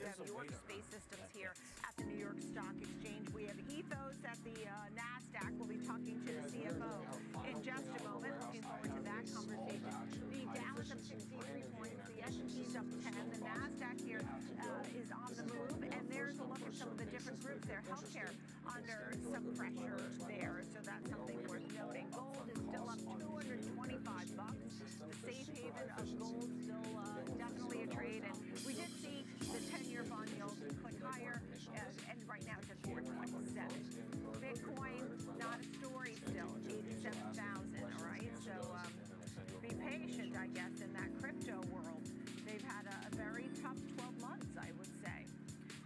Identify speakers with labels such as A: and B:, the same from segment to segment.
A: have York Space Systems here at the New York Stock Exchange. We have Ethos at the NASDAQ. We'll be talking to the CFO in just a moment. Looking forward to that conversation. The Dow is up 63 points. The S&P is up 10. The NASDAQ here is on the move. And there's a look at some of the different groups there. Healthcare under some pressure there. So that's something worth noting. Gold is still up $225. The safe haven of gold still definitely a trade. And we did see the 10-year bond yield click higher. And right now it's at 427. Bitcoin, not a story still. 87,000. All right. So be patient, I guess, in that crypto world. They've had a very tough 12 months, I would say.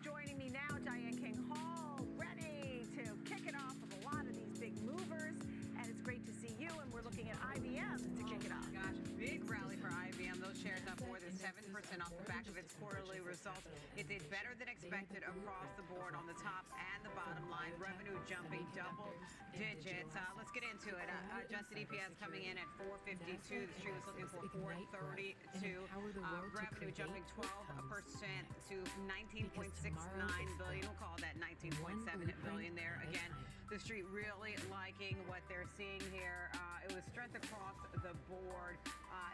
A: Joining me now, Diane King Hall, ready to kick it off with a lot of these big movers. And it's great to see you, and we're looking at IBM to kick it off.
B: Gosh, big rally for IBM. Those shares up more than 7% off the back of its quarterly results. It did better than expected across the board on the top and the bottom line. Revenue jumping double digits. Let's get into it. Adjusted EPS coming in at $4.52. The street was looking for $4.32. Revenue jumping 12% to $19.69 billion. We'll call that $19.7 billion there. Again, the street really liking what they're seeing here. It was strength across the board.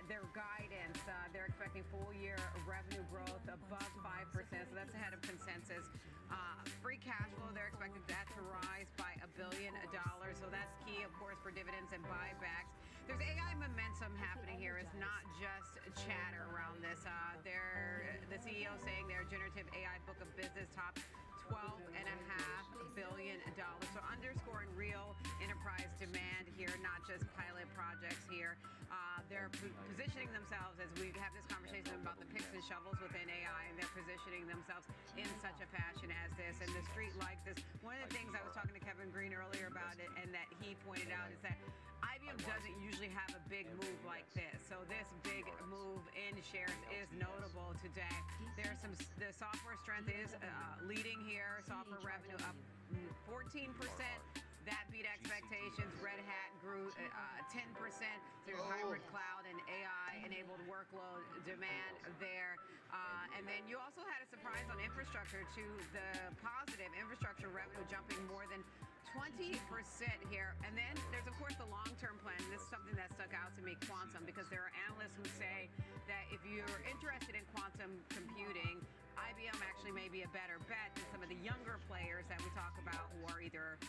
B: Their guidance, they're expecting full year revenue growth above 5%, so that's ahead of consensus. Free cash flow, they're expecting that to rise by $1 billion, so that's key, of course, for dividends and buybacks. There's AI momentum happening here. It's not just chatter around this. The CEO saying their generative AI book of business top $12.5 billion. So underscoring real enterprise demand here, not just pilot projects here. They're positioning themselves, as we have this conversation about the picks and shovels within AI, and they're positioning themselves in such a fashion as this. And the street likes this. One of the things I was talking to Kevin Green earlier about it, and that he pointed out, is that IBM doesn't usually have a big move like this. So this big move in shares is notable today. The software strength is leading here. Software revenue up 14%. That beat expectations. Red Hat grew 10% through hybrid cloud and AI-enabled workload demand there. And then you also had a surprise on infrastructure to the positive. Infrastructure revenue jumping more than 20% here. And then there's, of course, the long-term plan. This is something that stuck out to me, quantum, because there are analysts who say that if you're interested in quantum computing, IBM actually may be a better bet than some of the younger players that we talk about who are either,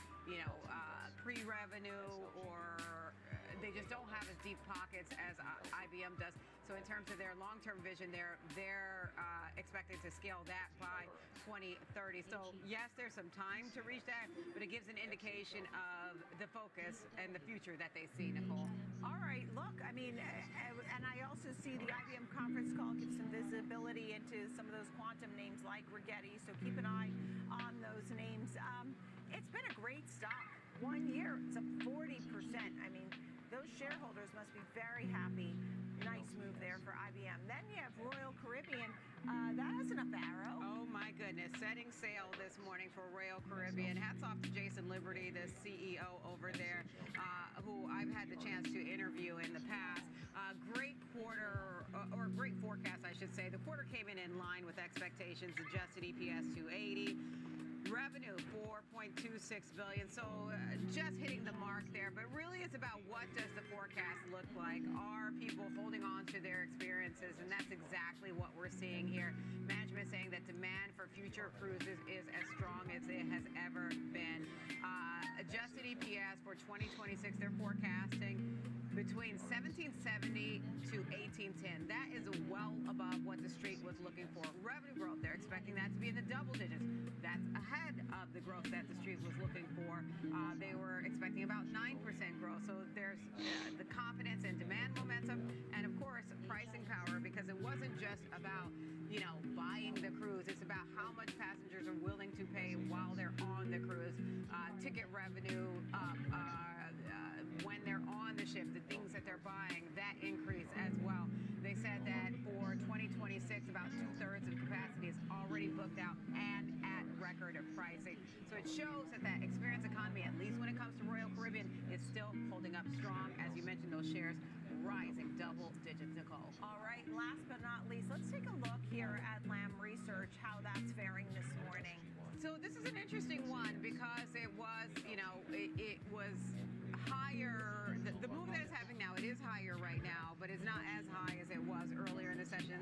B: pre-revenue or they just don't have as deep pockets as IBM does. So in terms of their long-term vision, they're expecting to scale that by 2030. So yes, there's some time to reach that, but it gives an indication of the focus and the future that they see, Nicole.
A: All right, look, I mean, and I also see the IBM conference call gives some visibility into some of those quantum names like Rigetti, so keep an eye on those names. It's been a great stock. 1 year, it's up 40%. I mean, those shareholders must be very happy. Nice move there for IBM. Then you have Royal Caribbean. That has enough arrow.
B: Oh, my goodness. Setting sail this morning for Royal Caribbean. Hats off to Jason Liberty, the CEO over there, who I've had the chance to interview in the past. Great quarter, or great forecast, I should say. The quarter came in line with expectations. Adjusted EPS 280. Revenue $4.26 billion, so just hitting the mark there. But really, it's about what does the forecast look like? Are people holding on to their experiences? And that's exactly what we're seeing here. Management saying that demand for future cruises is as strong as it has ever been. Adjusted EPS for 2026, they're forecasting between 1770 to 1810. That is well above what the street was looking for. Revenue growth, they're expecting that to be in the double digits. That's ahead of the growth that the street was looking for. They were expecting about 9% growth. So there's the confidence and demand momentum, and of course pricing power, because it wasn't just about buying the cruise. It's about how much passengers are willing to pay while they're on the cruise. Ticket revenue up when they're on the ship. The things that they're buying, that increase as well. They said that for 2026, about 2/3 of capacity is already booked out and at record of pricing. So it shows that that experience economy, at least when it comes to Royal Caribbean, is still holding up strong. As you mentioned, those shares rising double digits, Nicole.
A: All right, last but not least, let's take a look here at Lam Research, how that's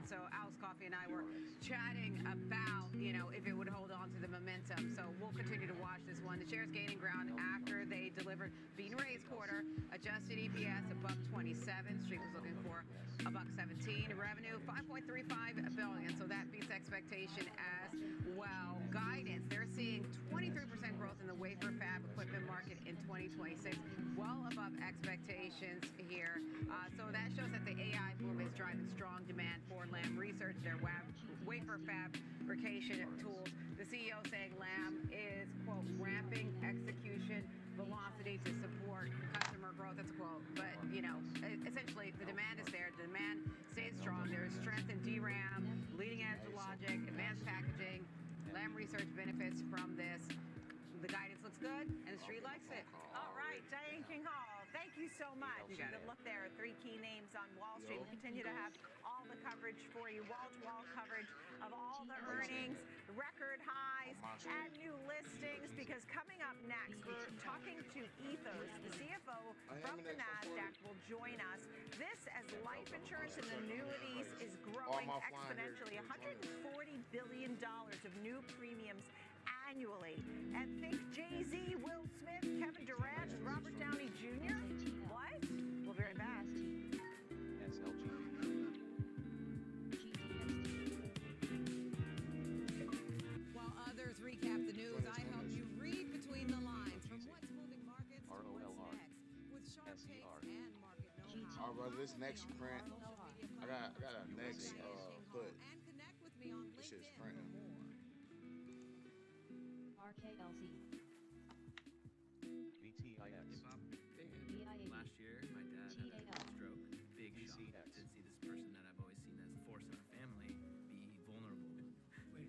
B: So Alice Coffey and I were chatting about, if it would hold on to the momentum. So we'll continue to watch this one. The shares gaining ground after they delivered beat and raised quarter, adjusted EPS above 27. Street was looking for $1.17. Revenue $5.35 billion. So that beats expectation as well. Guidance, they're seeing 23% growth in the wafer fab equipment market in 2026, well above expectations here. So that shows that the AI boom is driving strong demand for Lam Research, their wafer fabrication tools. The CEO saying Lam is, quote, ramping execution velocity to support customer growth. That's a quote. But, essentially the demand is there. The demand stays strong. There's strength in DRAM, leading edge logic, advanced packaging. Lam Research benefits from this. The guidance looks good, and the street likes it.
A: All right, Diane King Hall, thank you so much.
B: You got
A: Good
B: it.
A: look there. 3 key names on Wall Street. We continue to have all the coverage for you, wall-to-wall coverage of all the earnings, record highs, and new listings. Because coming up next, we're talking to Ethos, the CFO from the NASDAQ, will join us. This, as life insurance and annuities is growing exponentially, $140 billion of new premiums annually. And think Jay-Z, Will Smith, Kevin Durant, and Robert Downey Jr.? What? We'll be right back.
B: While others recap the news, I help you read between the lines from what's moving markets to what's next with sharp takes and market know-how.
C: All right, brother, this next print, I got a next put.
B: And connect with me on
C: This shit's
B: LinkedIn
C: printing.
B: for more.
D: RKLZ.
E: Hip hop fan. Last year, my dad had a stroke. Big shock to see this person that I've always seen as a force in our family be vulnerable.
F: Wait,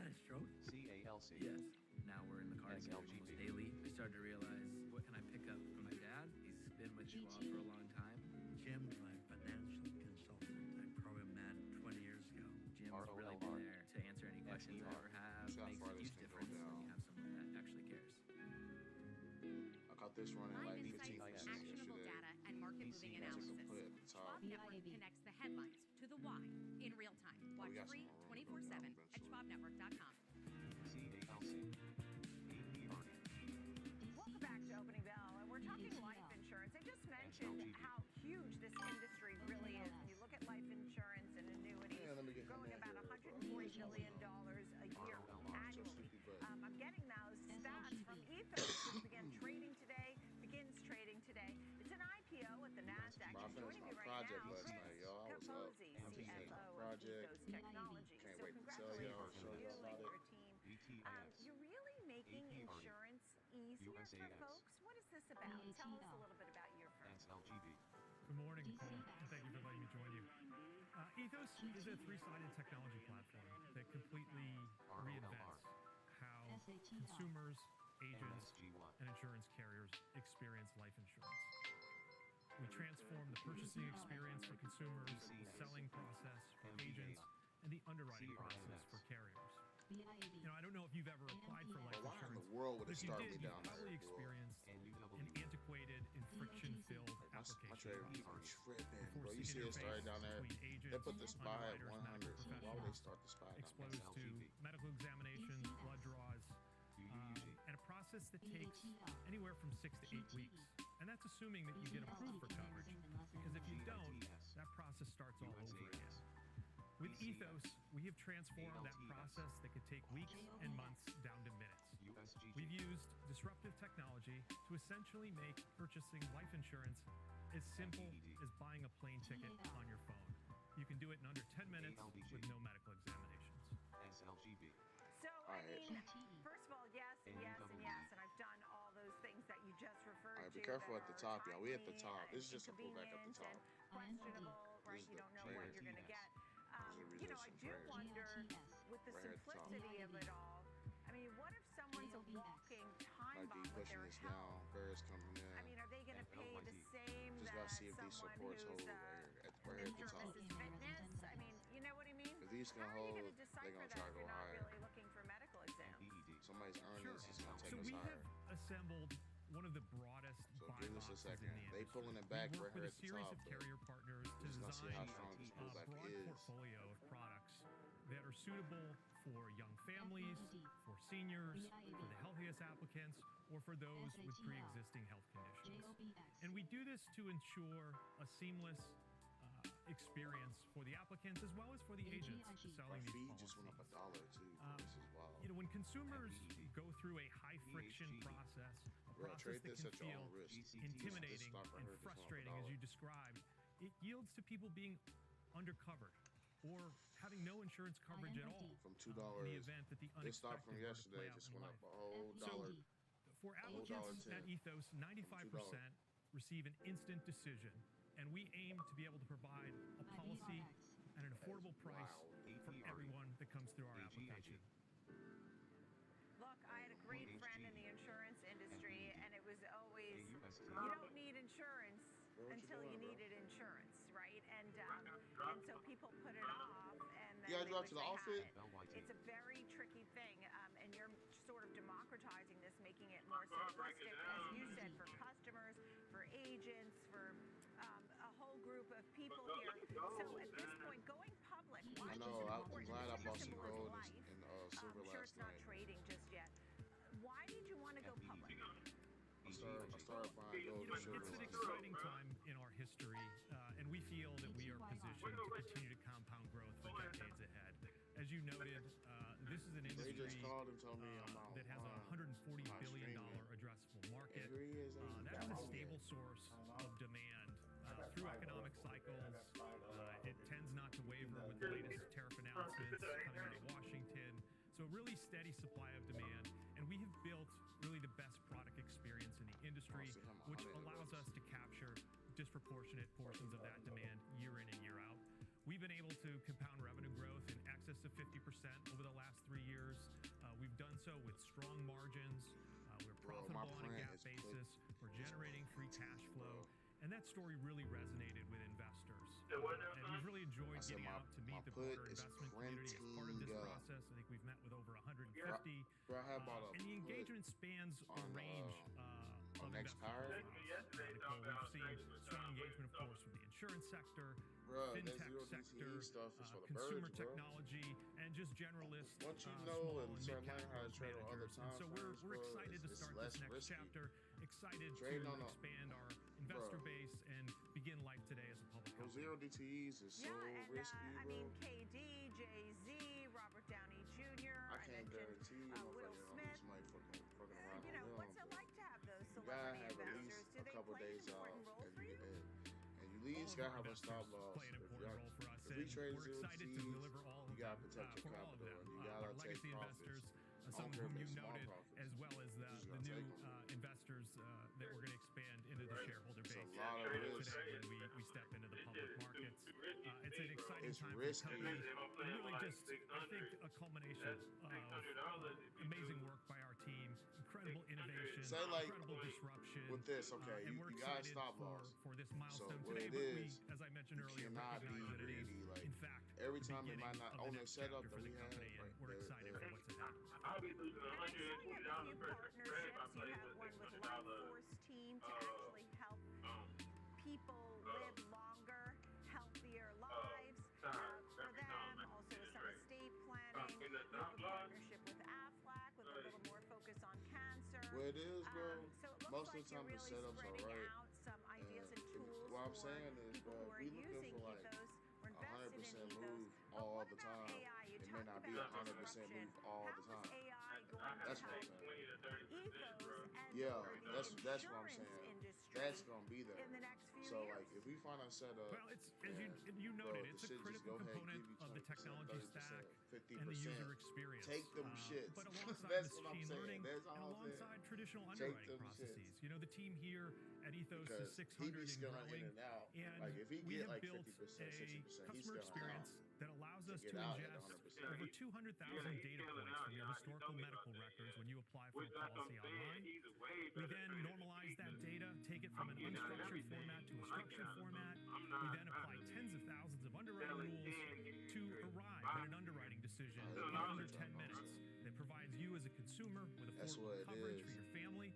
F: had a stroke?
E: CALC. Yes. Now we're in the car together almost daily. I started to realize, what can I pick up from my dad? He's been with Schwab for a long time.
F: Jim, my financial consultant. I programmed that 20 years ago.
E: Jim's really been there to answer any questions I ever have.
C: See how
E: Makes
C: far
E: a
C: this
E: huge
C: can go
E: difference when
C: down.
E: you have someone that actually cares.
C: I got this running like
G: Live
C: 15%
G: insights, actionable
C: yesterday.
G: data, and market-moving
C: That's a
G: analysis.
C: put at the top.
G: Schwab Network connects the headlines to the why in real time. Watch
C: got
G: free
C: some more room to go
G: 24/7
C: down
G: at
C: eventually.
G: schwabnetwork.com.
A: Welcome back to Opening Bell, and we're talking life insurance. I just mentioned how huge this industry really is. When you look at life insurance and annuities,
C: Yeah, let me get
A: growing
C: my
A: about
C: man
A: $140
C: here.
A: billion a year annually.
C: sleepy, but-
A: I'm getting those stats from Ethos, which begins trading today. It's an IPO at the NASDAQ.
C: Bro, I
A: And joining
C: finished
A: me
C: my
A: right
C: project
A: now,
C: last
A: Chris
C: night, y'all. I was up.
A: Capozzi,
C: I finished my
A: CFO of
C: project.
A: Ethos Technologies.
C: Can't
A: So
C: wait to tell y'all,
A: congratulations
C: show
A: to you
C: y'all
A: and
C: about
A: your
C: it.
A: team. You're really making insurance easier for folks. What is this about? Tell us a little bit about your firm.
H: Good morning, and thank you for letting me join you. Ethos is a three-sided technology platform that completely reinvents how consumers, agents, and insurance carriers experience life insurance. We transform the purchasing experience for consumers, the selling process for agents, and the underwriting process for carriers. I don't know if you've ever applied for life
C: But why in
H: insurance,
C: the world would
H: but
C: it
H: if you
C: start
H: did,
C: me
H: you
C: down there,
H: probably
C: bro?
H: experienced an antiquated and friction-filled
C: My
H: application
C: trader be
H: process.
C: tripping, bro.
H: Forced
C: You see it
H: interface
C: started down there.
H: between agents,
C: They put the spy at
H: underwriters,
C: 100.
H: medical
C: Why would they
H: professionals,
C: start the spy down
H: exposed to medical examinations, blood draws, and a process that takes anywhere from 6 to 8 weeks. And that's assuming that you get approved for coverage, because if you don't, that process starts all over again. With Ethos, we have transformed that process that could take weeks and months down to minutes. We've used disruptive technology to essentially make purchasing life insurance as simple as buying a plane ticket on your phone. You can do it in under 10 minutes with no medical examinations.
A: So, I mean, first of all, yes, and yes, and yes, and I've done all those things that you just referred
C: All right,
A: to.
C: be careful
A: that
C: at the
A: are
C: top, y'all. We at the
A: timely,
C: top. This is just a pullback at the
A: inconvenient,
C: top.
A: and questionable, right?
C: is
A: You
C: the
A: don't know what
C: prayer.
A: you're going to get.
C: These are
A: I do
C: resistance
A: wonder, with the
C: Right at the top.
A: simplicity of it all, I mean, what if someone's a walking time
C: Might be
A: bomb with
C: pushing
A: their
C: this
A: health?
C: down. Bears coming in.
A: I mean, are they going to pay the same
C: Just
A: that
C: gotta see if these
A: someone
C: supports
A: who's
C: hold right at the top.
A: insurance is fitness? I mean, you know what I mean?
C: If these can
A: How are you
C: hold,
A: going to
C: they're
A: decipher
C: gonna
A: that
C: try
A: if
C: to go
A: you're not
C: higher.
A: really looking for medical exams?
C: Somebody's earnings is gonna
H: So
C: take us
H: we
C: higher.
H: have assembled one of the broadest
C: So
H: buy
C: give us a
H: boxes
C: second.
H: in the
C: They
H: industry.
C: pulling it back
H: We
C: right
H: work
C: here
H: with
C: at
H: a
C: the
H: series
C: top,
H: of
C: though.
H: carrier partners to
C: Just gonna see
H: design
C: how strong this
H: a
C: pullback
H: broad
C: is.
H: portfolio of products that are suitable for young families, for seniors, for the healthiest applicants, or for those with pre-existing health conditions. And we do this to ensure a seamless experience for the applicants as well as for the agents
C: My
H: selling these
C: fee
H: policies.
C: just went up $1 too. This is wild.
H: You know, when consumers go through a high friction process, a
C: Bro,
H: process
C: trade
H: that
C: this
H: can
C: at your
H: feel
C: own risk.
H: intimidating
C: This stock right
H: and
C: here just went up
H: frustrating as
C: $1.
H: you described, it yields to people being undercovered or having no insurance coverage at all
C: From
H: in the
C: $2.
H: event that the
C: This stock
H: unexpected
C: from
H: were to
C: yesterday
H: play out
C: just
H: in
C: went
H: life.
C: up a whole
H: So
C: dollar.
H: for applicants
C: $1.10
H: at Ethos, 95% receive an instant decision, and we aim to be able to provide a policy at an affordable price for everyone that comes through our application.
A: Look, I had a great friend in the insurance industry, and it was always, you don't need insurance until you needed insurance, right? And so people put it off, and then
C: You guys
A: they
C: go out
A: wish
C: to the
A: they
C: outfit?
A: had it. It's a very tricky thing, and you're sort of democratizing this, making it more simplistic, as you said, for customers, for agents, for a whole group of people here. So at this point, going public, why
C: I
A: is
C: know.
A: it
C: I'm
A: important?
C: glad I
A: It's
C: bought
A: as
C: some
A: simple as
C: gold
A: life.
C: and silver
A: I'm sure
C: last
A: it's not
C: night.
A: trading just yet. Why did you want to go public?
C: I started buying gold
H: You know,
C: and silver
H: it's an
C: last night.
H: exciting time in our history, and we feel that we are positioned to continue to compound growth for decades ahead. As you noted, this is an
C: They
H: industry
C: just called and told me I'm out.
H: that has a $140
C: I'm
H: billion
C: streaming.
H: addressable market.
C: And here he is.
H: That is a stable source of demand through economic cycles. It tends not to waver with the latest tariff announcements coming out of Washington. So a really steady supply of demand, and we have built really the best product experience in the industry, which allows us to capture disproportionate portions of that demand year in and year out. We've been able to compound revenue growth in excess of 50% over the last 3 years. We've done so with strong margins. We're profitable on a GAAP basis. We're generating free cash flow. And that story really resonated with investors. And we've really enjoyed getting out to meet the broader investment community as part of this process. I think we've met with over 150.
C: Bro, I had bought a
H: And the engagement spans a range of
C: Next
H: investment
C: Power.
H: profiles. We've seen strong engagement, of course, from the insurance sector,
C: Bro, that
H: fintech
C: zero
H: sector,
C: DTE stuff is for the
H: consumer
C: birds, bro.
H: technology, and just generalist
C: Once you
H: small
C: know and
H: and
C: start
H: mid-cap
C: learning how to
H: growth
C: trade on other
H: managers. And
C: time
H: so we're
C: frames, bro,
H: excited to
C: it's
H: start
C: less
H: this next
C: risky.
H: chapter, excited
C: Trading
H: to
C: on a-
H: expand our investor
C: Bro.
H: base and begin life today as a public
C: Those
H: company.
C: zero DTEs is so
A: Yeah, and
C: risky,
A: I
C: bro.
A: mean KD, Jay-Z, Robert Downey Jr.
C: I can't
A: mentioned
C: guarantee you,
A: Will
C: motherfucker,
A: Smith.
C: somebody fucking around
A: You know,
C: on
A: what's
C: them.
A: it like to have those
C: You gotta
A: celebrity
C: have at
A: investors?
C: least
A: Do
C: a
A: they
C: couple
A: play
C: days
A: an
C: off,
A: important role
C: and
A: for you?
C: you at
H: All
C: least
H: of
C: gotta
H: our
C: have a stop
H: investors
C: loss.
H: play an important role for us,
C: If we
H: and
C: trade
H: we're
C: zero
H: excited to
C: DTEs,
H: deliver all of
C: you gotta
H: them
C: protect your
H: for all of
C: capital,
H: them.
C: and you
H: Our
C: gotta take
H: legacy
C: profits.
H: investors,
C: I
H: some
C: don't
H: of
C: care
H: whom
C: if
H: you
C: it's small
H: noted,
C: profits.
H: as well as the
C: Just gonna
H: new
C: take 'em.
H: investors that we're going to expand into the shareholder
C: It's a
H: base
C: lot of risk.
H: today when we step into the public markets. It's an exciting
C: It's
H: time
C: risky.
H: for the company. And really just, I think, a culmination of amazing work by our team, incredible innovation,
C: Say, like,
H: incredible disruption.
C: with this, okay,
H: and
C: you-
H: we're
C: you gotta
H: excited
C: stop
H: for,
C: loss.
H: for this milestone
C: So what
H: today,
C: it
H: but we,
C: is,
H: as I mentioned
C: you
H: earlier,
C: cannot be
H: recognize that it is,
C: greedy, like,
H: in fact,
C: every
H: the
C: time it might
H: beginning
C: not
H: of
C: own
H: the
C: the
H: next
C: setup
H: chapter
C: that
H: for
C: we
H: the
C: have,
H: company, and
C: right,
H: we're excited for what's ahead.
A: And I saw you have a few partnerships. You have one with Life Force Team to actually help people live longer, healthier lives for them. Also some estate planning. You have a partnership with Aflac with a little more focus on cancer.
C: What it is, bro,
A: So it looks
C: most
A: like
C: of the time
A: you're
C: the
A: really
C: setups are
A: spreading
C: right.
A: out some ideas and tools
C: What I'm
A: for
C: saying is,
A: people
C: bro,
A: who are
C: we looking
A: using
C: for like
A: Ethos or invested in
C: 100%
A: Ethos.
C: move
A: But
C: all
A: what
C: the
A: about
C: time.
A: AI? You
C: It may
A: talked
C: not be
A: about
C: 100%
A: disruption.
C: move all
A: How
C: the
A: is
C: time.
A: AI going
C: That's
A: to
C: what I'm
A: help
C: saying.
A: Ethos and
C: Yeah,
A: or the
C: that's what I'm
A: insurance
C: saying.
A: industry
C: That's gonna be there.
A: in the next few
C: So
A: years?
C: like, if we find our setup,
H: Well, it's as you
C: bro,
H: noted,
C: the
H: it's a
C: shit just
H: critical
C: go ahead and
H: component
C: give you
H: of the
C: 20%,
H: technology
C: 30%,
H: stack
C: 50%.
H: and the user experience.
C: Take them shits.
H: But alongside
C: That's what I'm
H: machine
C: saying.
H: learning
C: That's
H: and
C: all I'm saying.
H: alongside traditional
C: Take
H: underwriting
C: them
H: processes.
C: shits.
H: You know, the team here at Ethos
C: Because
H: is
C: he
H: 600
C: be
H: and
C: skilling
H: growing.
C: in and out.
H: And
C: Like if he
H: we
C: get
H: have
C: like
H: built
C: 50%,
H: a
C: 60%, he's
H: customer
C: skilling
H: experience
C: out.
H: that allows us to
C: get out at
H: ingest
C: 100%.
H: over 200,000 data points from your historical medical records when you apply for a policy online. We then normalize that data, take it from an unstructured format to a structured format. We then apply tens of thousands of underwriting rules to arrive at an underwriting decision in under 10 minutes that provides you as a consumer with
C: That's
H: affordable
C: what it
H: coverage
C: is.
H: for your family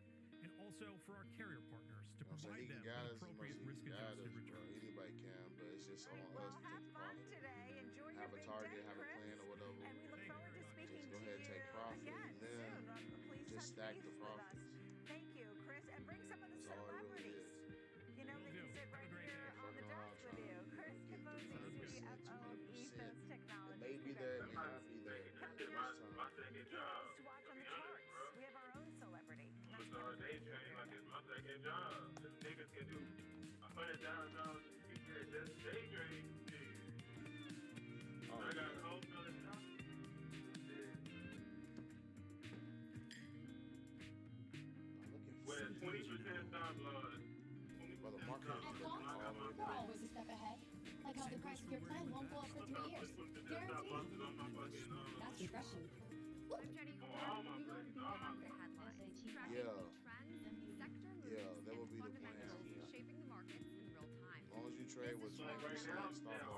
H: and also So for our carrier partners, to
C: You know what I'm saying?
H: provide
C: He can
H: them
C: guide
H: with
C: us as much
H: appropriate
C: as he can guide
H: risk-adjusted
C: us, bro.
H: returns.
C: Anybody can, but it's just on
A: Well,
C: us to
A: have
C: take the
A: fun
C: profit.
A: today. Enjoy your
C: Have a
A: big
C: target,
A: day,
C: have a
A: Chris.
C: plan or whatever.
A: And we look
H: Thank you
A: forward
H: very
A: to
H: much.
A: speaking
C: Just go
A: to
C: ahead and
A: you
C: take profit,
A: again
C: and then
A: soon. Please
C: just
A: touch
C: stack
A: base
C: the
A: with us.
C: profits.
A: Thank you, Chris. And bring some of the
C: That's all it really
A: celebrities.
C: is.
A: You know,
H: Will
A: they
H: do.
A: can sit
H: Have a
A: right
H: great
A: here
H: day.
A: on the
C: Fucking around
A: desk with
C: trying
A: you.
C: to
A: Chris
C: get
A: Capozzi,
C: 300%,
A: CFO of
C: 200%.
A: Ethos
C: It
A: Technologies.
C: may be there, it may not be there, but
A: Kevin,
C: it's time.
A: Key race to watch on the charts. We have our own celebrity. And that's Kevin
D: Day
A: Spacey
D: trading
A: here
D: like
A: today.
D: it's my second job. This niggas can do $100,000 a year just day trading.
C: Oh,
D: I got
C: yeah.
D: a whole nother job. With a 20% stop loss.
C: But the market is looking all the way
I: We're
C: down.
I: always a step ahead. Like how the price of your plan won't go up for 3 years. Guaranteed. That's refreshing.
G: I'm Jenny Horn. We go beyond the headlines, tracking
C: Yeah.
G: trends, sector moves,
C: Yeah, that would
G: and
C: be the plan.
G: fundamentals shaping the markets in real time.
C: As long as you trade with 20% stop loss.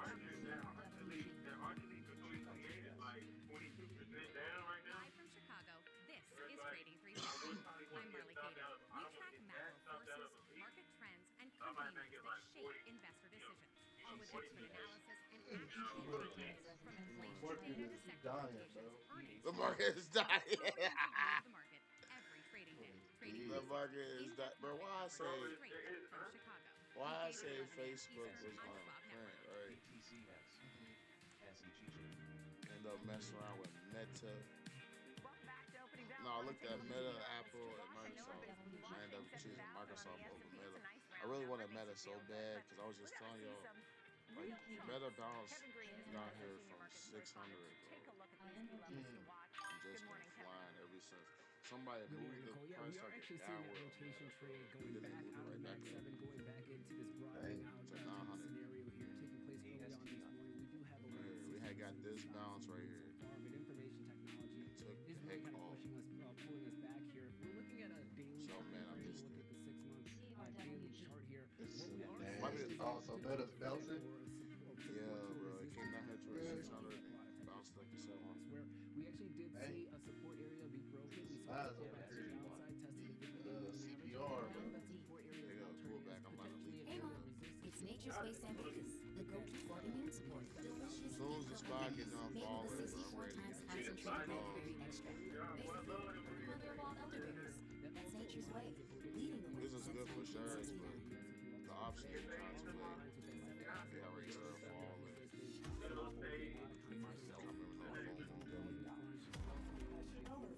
D: Like 22% down right now.
G: Live from Chicago, this is Trading 360. I'm Marley Cato. We track macro forces, market trends, and company news that shape investor decisions, all with expert analysis and actionable details from inflation data to sector rotations, earnings.
C: The market is dying.
G: We're going to view of the market every trading day. Trading
C: The
G: 360,
C: market is
G: in-depth
C: dying. Bro,
G: market
C: why I
G: coverage
C: say,
G: straight from Chicago.
C: why I
G: Weekdays
C: say
G: at 11 a.m.
C: Facebook
G: Eastern
C: was
G: on
C: on
G: the Bob
C: print,
G: Network.
C: right? End up messing around with Meta.
A: Welcome back to Opening Bell.
C: No, I looked at
A: Take a look
C: Meta,
A: at
C: Apple, and
A: Washington.
C: Microsoft.
A: Everybody's
C: I ended up
A: watching
C: choosing
A: 7,000
C: Microsoft
A: on the
C: over
A: S&P.
C: Meta.
A: It's a nice
C: I really
A: round
C: wanted
A: number.
C: Meta
A: Makes
C: so
A: you feel
C: bad
A: good.
C: because I was just
A: We're gonna
C: telling
A: see
C: y'all,
A: some
C: like,
A: real
C: Meta
A: charts.
C: bounced
A: Kevin Green is
C: down
A: with
C: here
A: us,
C: from
A: Senior Market
C: 600,
A: Correspondent. Take a look at
I: I
A: these key
I: am
A: levels to watch.
C: and
A: Good
C: just been
A: morning, Kevin.
C: flying ever since. Somebody
J: Good
C: moved
J: morning,
C: the
J: Nicole. Yeah,
C: price
J: we are
C: target
J: actually seeing that
C: downward.
J: rotation trade going
C: Then they
J: back
C: moved it
J: out of
C: right
J: the
C: back
J: Mag
C: up.
J: 7, going back into this broadening out
C: to
J: type of
C: 900.
J: scenario here, taking place early on this morning. We do have
C: Right
J: around
C: here, we had got
J: 60%
C: this
J: stocks
C: bounce right
J: moving
C: here.
J: so far, but information technology
C: It took
J: is
C: the
J: really
C: heck
J: kind of
C: off.
J: pulling us back here. If we're looking at a daily
C: So,
J: time
C: man, I'm
J: frame,
C: just
J: look at the 6-month daily chart here.
K: This
J: What we are
C: Why
J: seeing
C: did-
J: is
K: also Meta's bouncing?
C: Yeah, bro, it came down here to a 600 and bounced like a 700.
J: where we actually did see a support area be broken. We saw a pullback to the downside, tested a 50-day moving average.
K: CPR,
J: Now that support area
C: They
J: is
C: got
J: now
C: a
J: turning
C: pullback.
J: as
C: I'm about to
J: potentially
C: leave.
J: an
I: Hey
J: area
I: mom,
J: of resistance.
I: it's nature's base Ambicus, the go-to for immune support. Delicious
C: As soon as the spot get done
I: made
C: falling,
I: with
C: bro, I'm
I: 64
C: ready.
I: times concentrated raspberry extract. Basically, one of your wild elderberries. That's nature's way, leading the way
C: This is
I: since
C: good for sure,
I: 1960.
C: but the option is contemplate. They already started falling. I remember no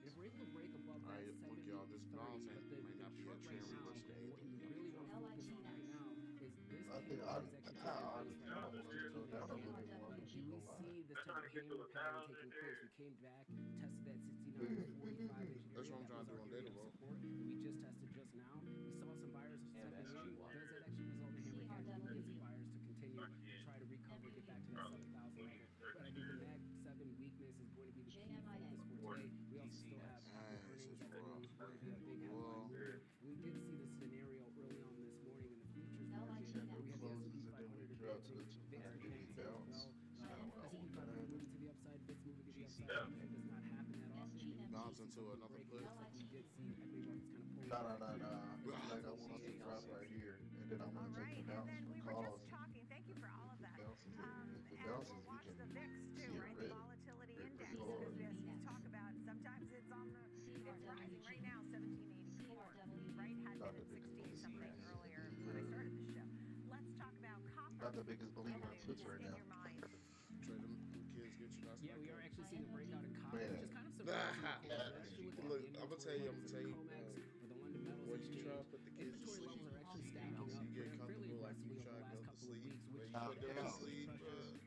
J: If we're able to break above that
C: Alright, look, y'all, this bounce
J: but
C: may not be a
J: chart
C: trend
J: right now,
C: reversal
J: what
C: either.
J: you really want to focus on right now is this
K: I think
J: candle is actually taking place right now.
K: I want to go down a little bit more.
J: Do we see this type of hammer pattern taking place? We came back, tested that 69.45-ish area.
C: That's what I'm
J: That
C: trying to do
J: was our
C: on
J: area
C: data
J: of
C: roll.
J: support. We just tested just now. We saw some buyers stepping in. Does that actually result in a hammer candle? We get some buyers to continue to try to recover, get back to that 7,000 level. But I think the Mag 7 weakness is going to be the key focus for today. We also still have Apple
C: Nice,
J: earnings
C: it's
J: that are
C: rough.
J: going to be a big headline mover. We did see the scenario early on this morning in the futures market where we had the S&P 500 advancing, VIX advancing as well. S&P 500 moving to the upside, VIX moving to the upside. That does not happen that often.
C: Bounce into another
J: Break
C: put.
J: looks like we did see equity markets kind of pull
K: No,
J: back
K: no, no,
J: here.
K: no. Like I want us to drop right here, and then I'm
A: All
K: gonna take
A: right,
K: the
A: and
K: bounce
A: then
K: for
A: we were
K: calls.
A: just talking. Thank you for all of that.
K: Bounces, if it
A: And
K: bounces,
A: we'll
K: we
A: watch
K: can
A: the VIX
K: see
A: too,
K: it
A: right? The
K: red.
A: volatility
K: Red
A: index,
K: pretty
A: because
K: hard.
A: as you talk about, sometimes it's on the, it's rising right now, 1784, right? Had been at 16 something earlier when I started the show. Let's talk about copper.
K: Not the biggest believer in puts right
A: in
K: now.
A: your mind.
C: Trade them kids, get you last
J: Yeah,
C: night.
J: we are actually seeing a breakout in copper,
K: Man.
J: which is kind of surprising. Nicole. We're actually looking at
C: Look,
J: the
C: I'm gonna tell you,
J: inventory levels in COMEX or the London Metals
C: when you try
J: Exchange.
C: to put the kids to
J: Inventory
C: sleep,
J: levels are actually stacking up
C: you get
J: fairly
C: comfortable like you
J: aggressively
C: try
J: over
C: to
J: the last
C: go to
J: couple of
C: sleep.
J: weeks,
C: When
J: which
C: you put them to
K: Yeah.
C: sleep,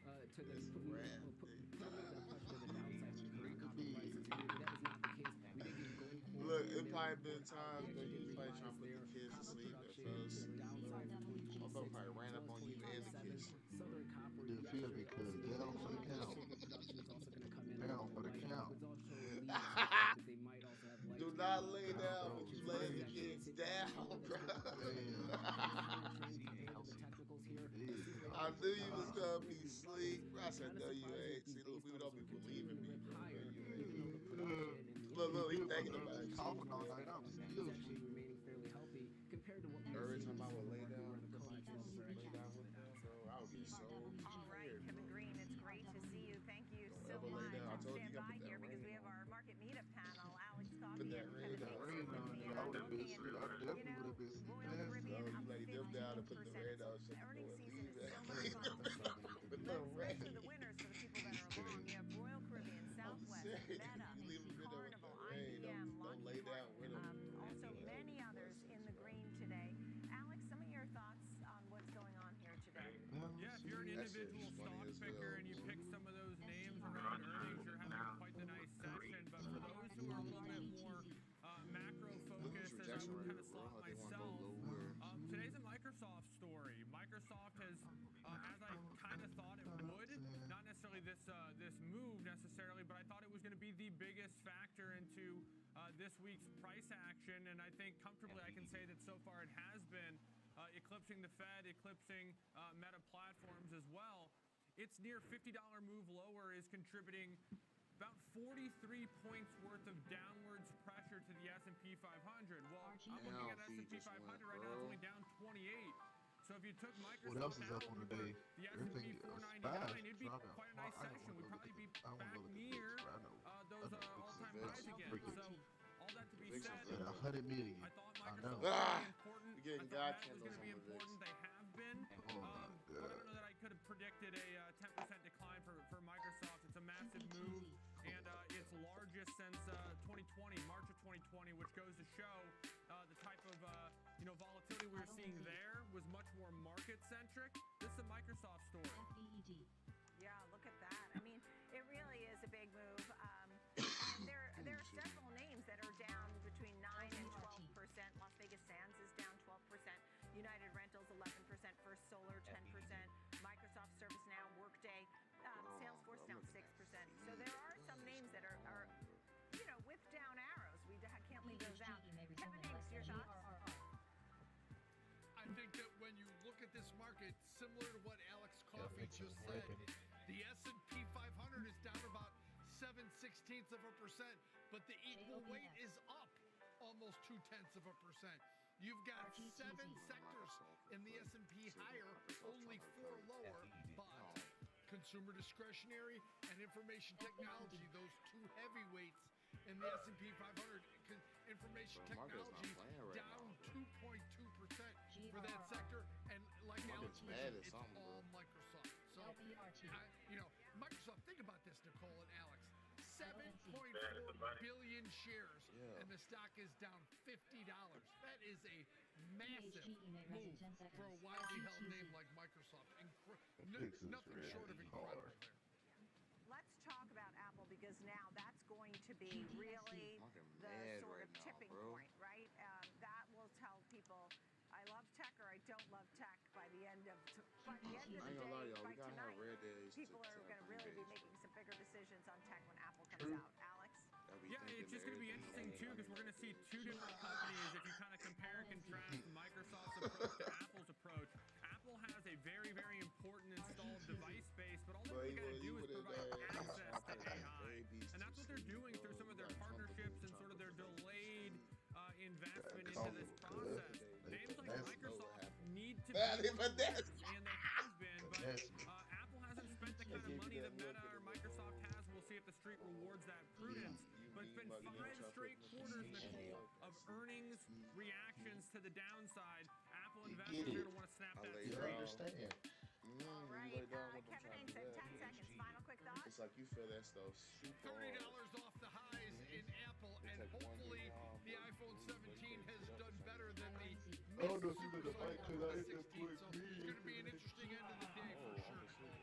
J: pressure to the
C: it's
J: put a
C: rat.
J: little bit of pressure to the downside for current copper prices. And that is not the case. We did get gold core
C: Look,
J: in
C: it
J: there
C: probably
J: report
C: been
J: out.
C: times
J: We
C: where
J: actually
C: you
J: did
C: probably trying to
J: revise
C: put the
J: there.
C: kids to
J: Copper
C: sleep and
J: production
C: fell
J: to the
C: asleep.
J: downside for 2026.
C: Motherfucker probably ran up
J: as well
C: on
J: as
C: you and the
J: 2027.
C: kids.
J: Southern Copper,
K: Dude,
J: you
K: feel
J: actually
K: me,
J: are
K: cuz
J: seeing
K: down for the count.
J: silver production is also going to come in a
K: Down
J: little
K: for the
J: bit light,
K: count.
J: which also leads to the fact that they might also have light.
C: Do not lay
K: Count
C: down
K: those
C: when you lay the
K: blades.
C: kids down, bro. I knew you was gonna be asleep. I said, no, you ain't. See, look, people don't be believing me, bro. No, you ain't. Look, he thinking about it.
K: Talking all night, I'm still
J: Actually remain
C: so
A: All right,
C: tired,
A: Kevin
C: bro.
A: Green, it's great to see you. Thank you
C: Don't
A: so
C: ever lay
A: much.
C: down. I
A: And
C: told you
A: stand
C: you gotta
A: by
C: put that
A: here because
C: rain
A: we have
C: on.
A: our market meetup panel. Alex
C: Put
A: Coffey
C: that
A: and
C: rain
A: Kevin
K: That
C: on.
A: Hanks are
K: rain
A: with
K: on
A: me,
K: it,
A: and
K: I
A: I'm
K: would have been
A: looking at,
K: sleep. I definitely would have been sleep
A: Royal
K: past
A: Caribbean
C: No,
A: up
C: you lay them down and put the
A: 15%.
C: rain on. Shut the
A: Earnings
C: door.
A: season
C: Leave
A: is
C: it.
A: so much fun.
C: With no
A: Let's go
C: rain.
A: through the winners for the people that
K: It's
A: are along. We
K: crazy.
A: have Royal Caribbean,
C: I'm
A: Southwest,
C: serious.
A: Meta,
C: You leave them in there with
A: Carnival,
C: that rain.
A: IBM,
C: Don't lay
A: Lockheed
C: down
A: Martin,
C: with them.
A: also many
C: Whatever.
A: others in the
C: Blessings, bro.
A: green today. Alex, some of your thoughts on what's going on here today?
H: Yeah, if you're an
C: That shit
H: individual
C: is funny
H: stock
C: as
H: picker
C: hell,
H: and you
C: bro.
H: pick some of those names around earnings, you're having quite the nice session. But for those who are a little bit more macro
C: Look at this
H: focused, as I
C: rejection
H: would
C: rate,
H: kind of
C: bro.
H: slot
C: Like they want to go
H: myself,
C: lower.
H: today's a Microsoft story. Microsoft has, as I kind of thought it would, not necessarily this move necessarily, but I thought it was going to be the biggest factor into this week's price action. And I think comfortably I can say that so far it has been eclipsing the Fed, eclipsing Meta platforms as well. Its near $50 move lower is contributing about 43 points worth of downwards pressure to the S&P 500. Well, I'm looking at
C: Now,
H: S&P
C: just
H: 500
C: went,
H: right now, it's
C: bro.
H: only down 28. So if you took
K: What
H: Microsoft
K: else is
H: out
K: up on the
H: over
K: day?
H: the
K: Everything
H: S&P
K: is
H: 499,
K: fast.
H: it'd be
K: Dropping.
H: quite a
K: Well,
H: nice
K: I don't
H: session.
K: want
H: We'd
K: to look
H: probably
K: at
H: be
K: the. I don't
H: back
K: want to look at
H: near
K: VIX, but I know.
H: those
K: I know VIX
H: all-time
K: is
H: highs again.
K: freaking.
H: So all that to be
C: VIX is
H: said,
K: At 100 million.
H: I thought
K: I
H: Microsoft
K: know.
H: was going to
C: Ah!
H: be important.
C: You're getting
H: I thought
C: God
H: Meta was going
C: candles
H: to be
C: on the
H: important.
C: VIX.
H: They have been.
K: Oh my
H: But I
K: god.
H: don't know that I could have predicted a 10% decline for Microsoft. It's a massive move, and its largest since 2020, March of 2020, which goes to show the type of volatility we were seeing there was much more market-centric. This is a Microsoft story.
A: Yeah, look at that. I mean, it really is a big move. And there are several names that are down between 9 and 12%. Las Vegas Sands is down 12%. United Rentals 11%. First Solar 10%. Microsoft, ServiceNow, Workday, Salesforce down 6%. So there are some names that are with down arrows. We can't leave those out. Kevin Hanks, your thoughts?
L: I think that when you look at this market, similar to what Alex Coffey just said, the S&P 500 is down about 7/16%, but the equal weight is up almost 0.2%. You've got 7 sectors in the S&P higher, only 4 lower, but consumer discretionary and information technology, those two heavyweights in the S&P 500, information
C: The market's not
L: technology
C: playing right
L: down
C: now,
L: 2.2% for that sector, and like Alex
C: market's mad
L: mentioned,
C: at
L: it's
C: something,
L: all
C: bro.
L: Microsoft. So, Microsoft, think about this, Nicole and Alex. 7.4 billion shares,
C: Yeah.
L: and the stock is down $50. That is a massive move for a widely held name like Microsoft.
K: VIX is
L: Nothing short of
K: really
L: incredible
K: hard.
L: there.
A: Let's talk about Apple because now that's going to be really
C: Fucking
A: the
C: mad
A: sort
C: right
A: of
C: now,
A: tipping
C: bro.
A: point, right? That will tell people I love tech or I don't love tech by the end of the
C: I ain't gonna lie to
A: day,
C: y'all.
A: by
C: We gotta have
A: tonight.
C: rare days.
A: People are going to really be making some bigger decisions on tech when Apple comes out. Alex?
H: Yeah, it's just going to be interesting too because we're going to see two different companies. If you kind of compare and contrast Microsoft's approach to Apple's approach, Apple has a very, very important installed device base, but all they're going to do is provide access to AI, and that's what they're doing through some of their partnerships and sort of their delayed investment into this process. Names like Microsoft need to be winners, and they have been, but Apple hasn't spent the kind of money that Meta or Microsoft has. We'll see if the street rewards that prudence. But it's been 5 straight quarters, Nicole, of earnings reactions to the downside. Apple investors are going to want to snap that
K: You
H: straight.
K: understand?
A: All right, Kevin Hanks at 10 seconds. Final quick thoughts?
C: It's like you feel that stuff super
L: $30
C: hard.
L: off the highs in Apple, and hopefully the iPhone 17 has done better than the
K: Oh, no, you
L: super
K: better fight
L: cycle
K: till
L: of
K: I
L: the
K: hit
L: 16.
K: that
L: So it's going to be an interesting end of the day for sure.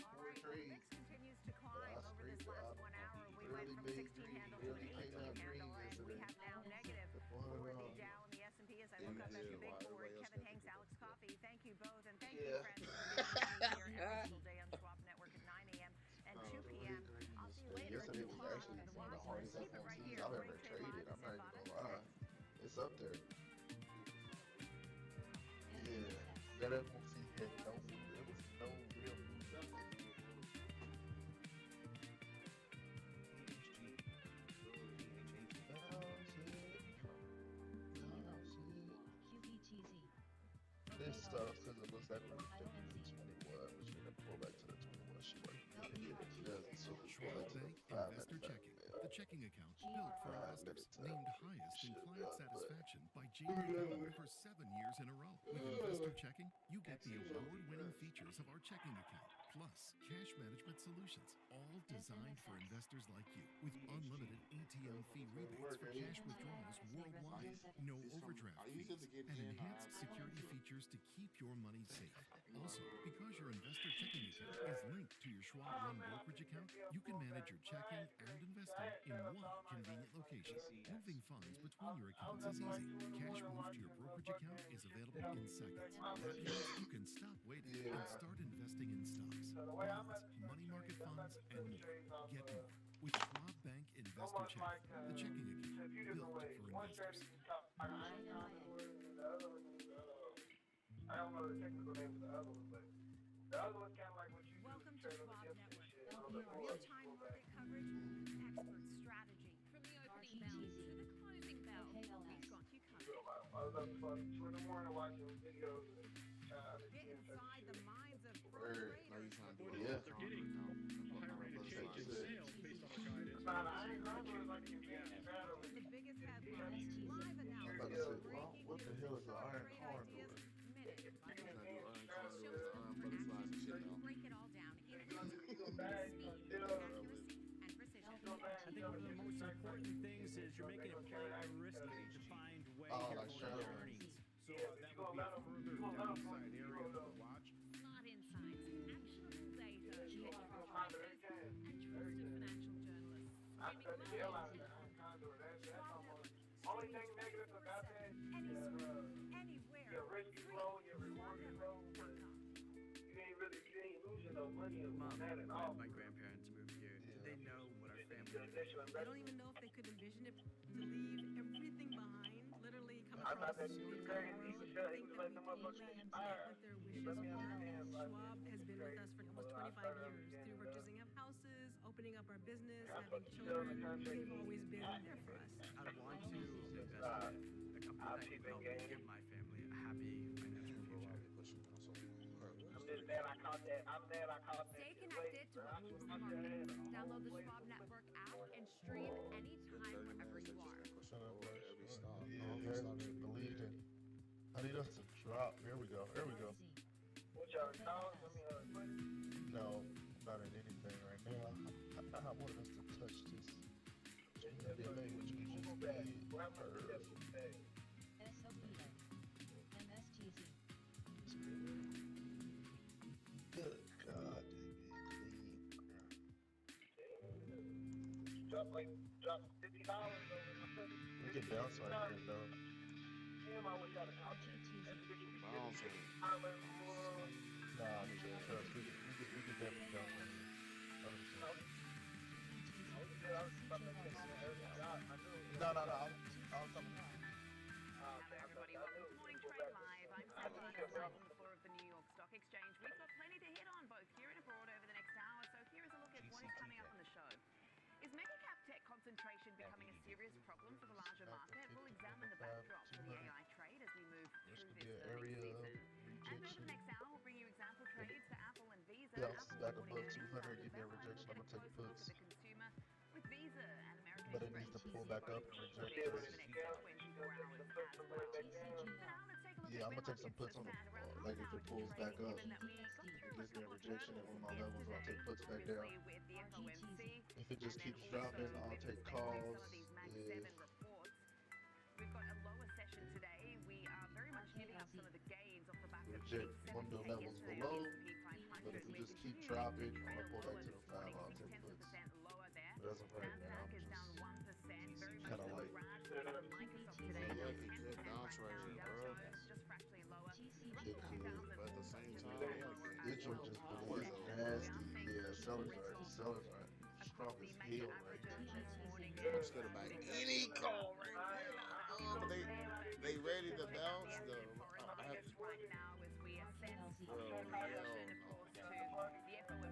A: All right, well, VIX continues to climb over this last 1 hour. We went from 16 handle to an 18 handle, and we have now negative for the Dow and the S&P as I look up at the big board. Kevin Hanks, Alex Coffey, thank you both, and thank you, friends, for being with me here every single day on Swap Network at 9 a.m. and 2 p.m. I'll see you later at
K: Yesterday
A: 2
K: was
A: o'clock
K: actually
A: on the
K: one of the
A: watch
K: hardest
A: list. Keep it right
K: FOMCs
A: here.
K: I've ever
A: Morning Trade Live
K: traded.
A: is
K: I'm not even
A: Savannah
K: gonna lie.
A: today.
K: It's up there. Yeah, that FOMC had no, there was no real move. This stuff because it looks like it was different than what it was. Yeah, he doesn't. So
M: Schwab Bank Investor Checking, the checking account built for investors, named highest in client satisfaction by J.D. Power for 7 years in a row. With Investor Checking, you get the award-winning features of our checking account, plus cash management solutions, all designed for investors like you, with unlimited ATM fee rebates for cash withdrawals worldwide, no overdraft fees, and enhanced security features to keep your money safe. Also, because your Investor Checking account is linked to your Schwab One brokerage account, you can manage your checking and investing in one convenient location. Moving funds between your accounts is easy. Cash moved to your brokerage account is available in seconds. That means you can stop waiting and start investing in stocks, bonds, money market funds, and more. Get more with Schwab Bank Investor Checking, the checking account built for investors.
D: I don't know the technical name of the other one, but the other one's kind of like what you do.
A: Welcome to Schwab Network. Real-time market coverage, expert strategy. From the opening bell to the closing bell, we've got you covered.
D: I was up for 2 in the morning watching videos.
A: Get inside the minds of pro
C: Word.
A: traders.
C: Now you trying to do
K: Yeah.
C: They're getting a higher rate of change in sales based on the guidance.
D: I ain't know it was like a convenience battle.
A: The biggest headlines, live analysis,
K: I said,
A: breaking
K: well, what the
A: news,
K: hell is the
A: and
K: Iron
A: great
K: Car
A: ideas,
K: doing?
A: minute by
C: Trying to
A: minute.
C: do iron condors,
A: Show's
C: iron
A: open for
C: butterflies and
A: action.
C: shit now.
A: Break it all down in real time. Speed, accuracy, and precision.
N: I think one of the most important things is you're making it play a risk-defined way
K: Oh,
N: here
K: like
N: for your
K: Sheldron.
N: earnings. So that would be a further downside area to watch.
A: Smart insights, actionable data, technical trackers, and trusted financial journalists.
D: I studied the hell out of that Iron Condor. That's almost only thing negative about that is
A: anywhere.
D: your risk is low, your reward is low, but you ain't losing no money on that at all.
E: My grandparents moved here. Did they know what our family did?
B: They don't even know if they could envision it to leave everything behind, literally come
D: I
B: across
D: thought that
B: the
D: he was
B: entire
D: crazy.
B: world.
D: He
B: Think
D: was
B: that
D: letting them
B: we
D: motherfuckers
B: can
D: inspire.
B: get what their
D: He
B: wishes
D: let me
B: were.
D: understand, like,
B: Schwab has been with us for almost 25 years through purchasing of houses, opening up our business, having children. They've always been there for us.
E: I want to invest in a company that can help me give my family a happy financial future.
D: I'm glad I caught that.
A: Stay connected to what moves the market. Download the Schwab Network app and stream anytime wherever you are.
C: Every stop.
K: Yeah,
C: All
K: that's
C: the stops.
K: deleted. I need us to drop. Here we go. Here we go.
D: What y'all calls?
K: No, not in anything right now. I wanted us to touch this MDMA, which we just did. Good God,
D: Drop $50 over.
K: we can bounce right here, though.
D: Damn, I wish I'd have caught that.
C: Bounce on it.
K: Nah, nigga, trust we can definitely bounce right here. 100%. No, I was talking about.
A: Everybody, welcome to Morning Trade Live. I'm Sandra on the floor of the New York Stock Exchange. We've got plenty to hit on both here and abroad over the next hour. So here is a look at what is coming up on the show. Is mega-cap tech concentration becoming a serious problem for the larger market? We'll examine the backdrop for the AI trade as we move through this earnings season. And over the next hour, we'll bring you example trades for Apple and Visa.
K: Bounces
A: Apple
K: back
A: reporting
K: above
A: earnings
K: 200, give me a
A: November,
K: rejection. I'm
A: looking
K: gonna take
A: at a closer look
K: puts.
A: at the consumer with Visa and American
K: But it
A: Express
K: needs to pull back up and reject
A: over
K: this.
A: the next 24 hours as well. For now, let's take a look
K: Yeah,
A: at
K: I'm gonna take some puts on the like if it pulls back up.
A: given that we got through
K: Gives
A: a
K: me a
A: couple of
K: rejection at one of my levels, I'll take puts back
A: obviously
K: down.
A: with the FOMC.
K: If it just
A: And
K: keeps
A: then
K: dropping,
A: also
K: I'll
A: with
K: take
A: respect to
K: calls.
A: some of these Mag
K: If
A: 7 reports. We've got a lower session today. We are very much giving up some of the gains off the back of
K: reject one of the
A: 70K
K: levels
A: yesterday
K: below,
A: on the S&P 500.
K: but if we
A: We're
K: just keep
A: continuing
K: dropping,
A: to
K: I'm
A: trail
K: gonna pull back
A: lower
K: to
A: this
K: the 5,
A: morning,
K: I'll take
A: 0.6%
K: puts.
A: lower there.
K: But as of right now,
A: Nasdaq
K: I'm
A: is
K: just
A: down 1%, very much
K: kinda
A: the
K: like
A: drag coming out of Microsoft today.
C: Yeah,
A: Down
C: it
A: 10%
C: did bounce
A: right
C: right
A: now.
C: here,
A: Dow
C: bro.
A: Jones just fractionally lower.
K: it could.
C: But at the same
A: Just
C: time,
A: lower as
K: It
A: well.
K: just
C: power
K: been
C: though.
K: nasty. Yeah, sellers are strong
A: Across the
K: as
A: major
K: hell right
A: averages
K: now.
A: this morning.
C: I'm scared about any call right now. But they ready to bounce though. I have to.
A: Right now, as we assess
C: Bro,
A: the
C: hell
A: reaction, of
C: no.
A: course, to the FOMC, with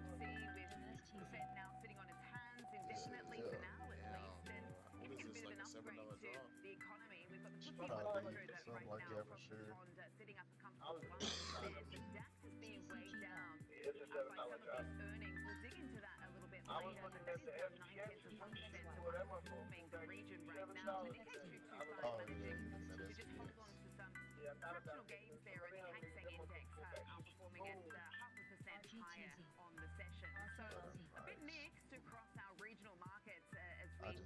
A: the Fed now sitting on its hands indefinitely for now, at least, and
C: What
A: giving
C: is
A: a
C: this,
A: bit
C: like
A: of
C: a
A: an upgrade
C: $7
A: to
C: drop?
A: the economy. We've got the FTSE
K: Probably
A: 100
K: something
A: right
K: like
A: now
K: that for
A: across
K: sure.
A: the pond, sitting up a comfortable 1%. The DAX is being weighed down by some of these earnings. We'll dig into that a trader that is down 9/10 of 1%, so underperforming the region right now. The Nikkei 225 managing to just hold on to some fractional gains there, and the Hang Seng Index outperforming at 0.5% higher on the session. So a bit mixed across our regional markets as we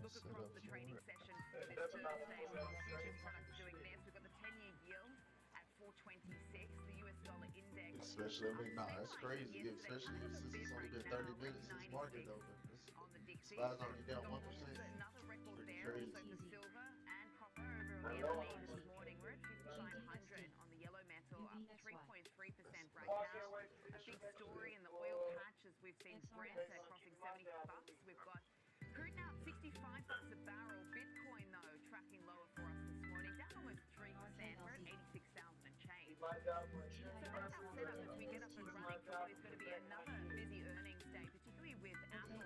A: look across the trading session for this Thursday. We've got futures products doing this. We've got the 10-year yield at 426. The US dollar index.
K: Especially, it's crazy. Especially since it's only been 30 minutes since market open.
A: On the Dixie.
K: Slide's already down 1%.
A: Another record there.
K: Crazy.
A: Also for silver and copper over on the LME this morning. We're at 5,500 on the yellow metal, up 3.3% right now. A big story in the oil patch as we've seen Brent crossing $70. We've got crude now at $65 a barrel. Bitcoin though tracking lower for us this morning, down almost 3%. We're at 86,000 and change. So that's our setup as we get up and running for what is going to be another busy earnings day, particularly with Apple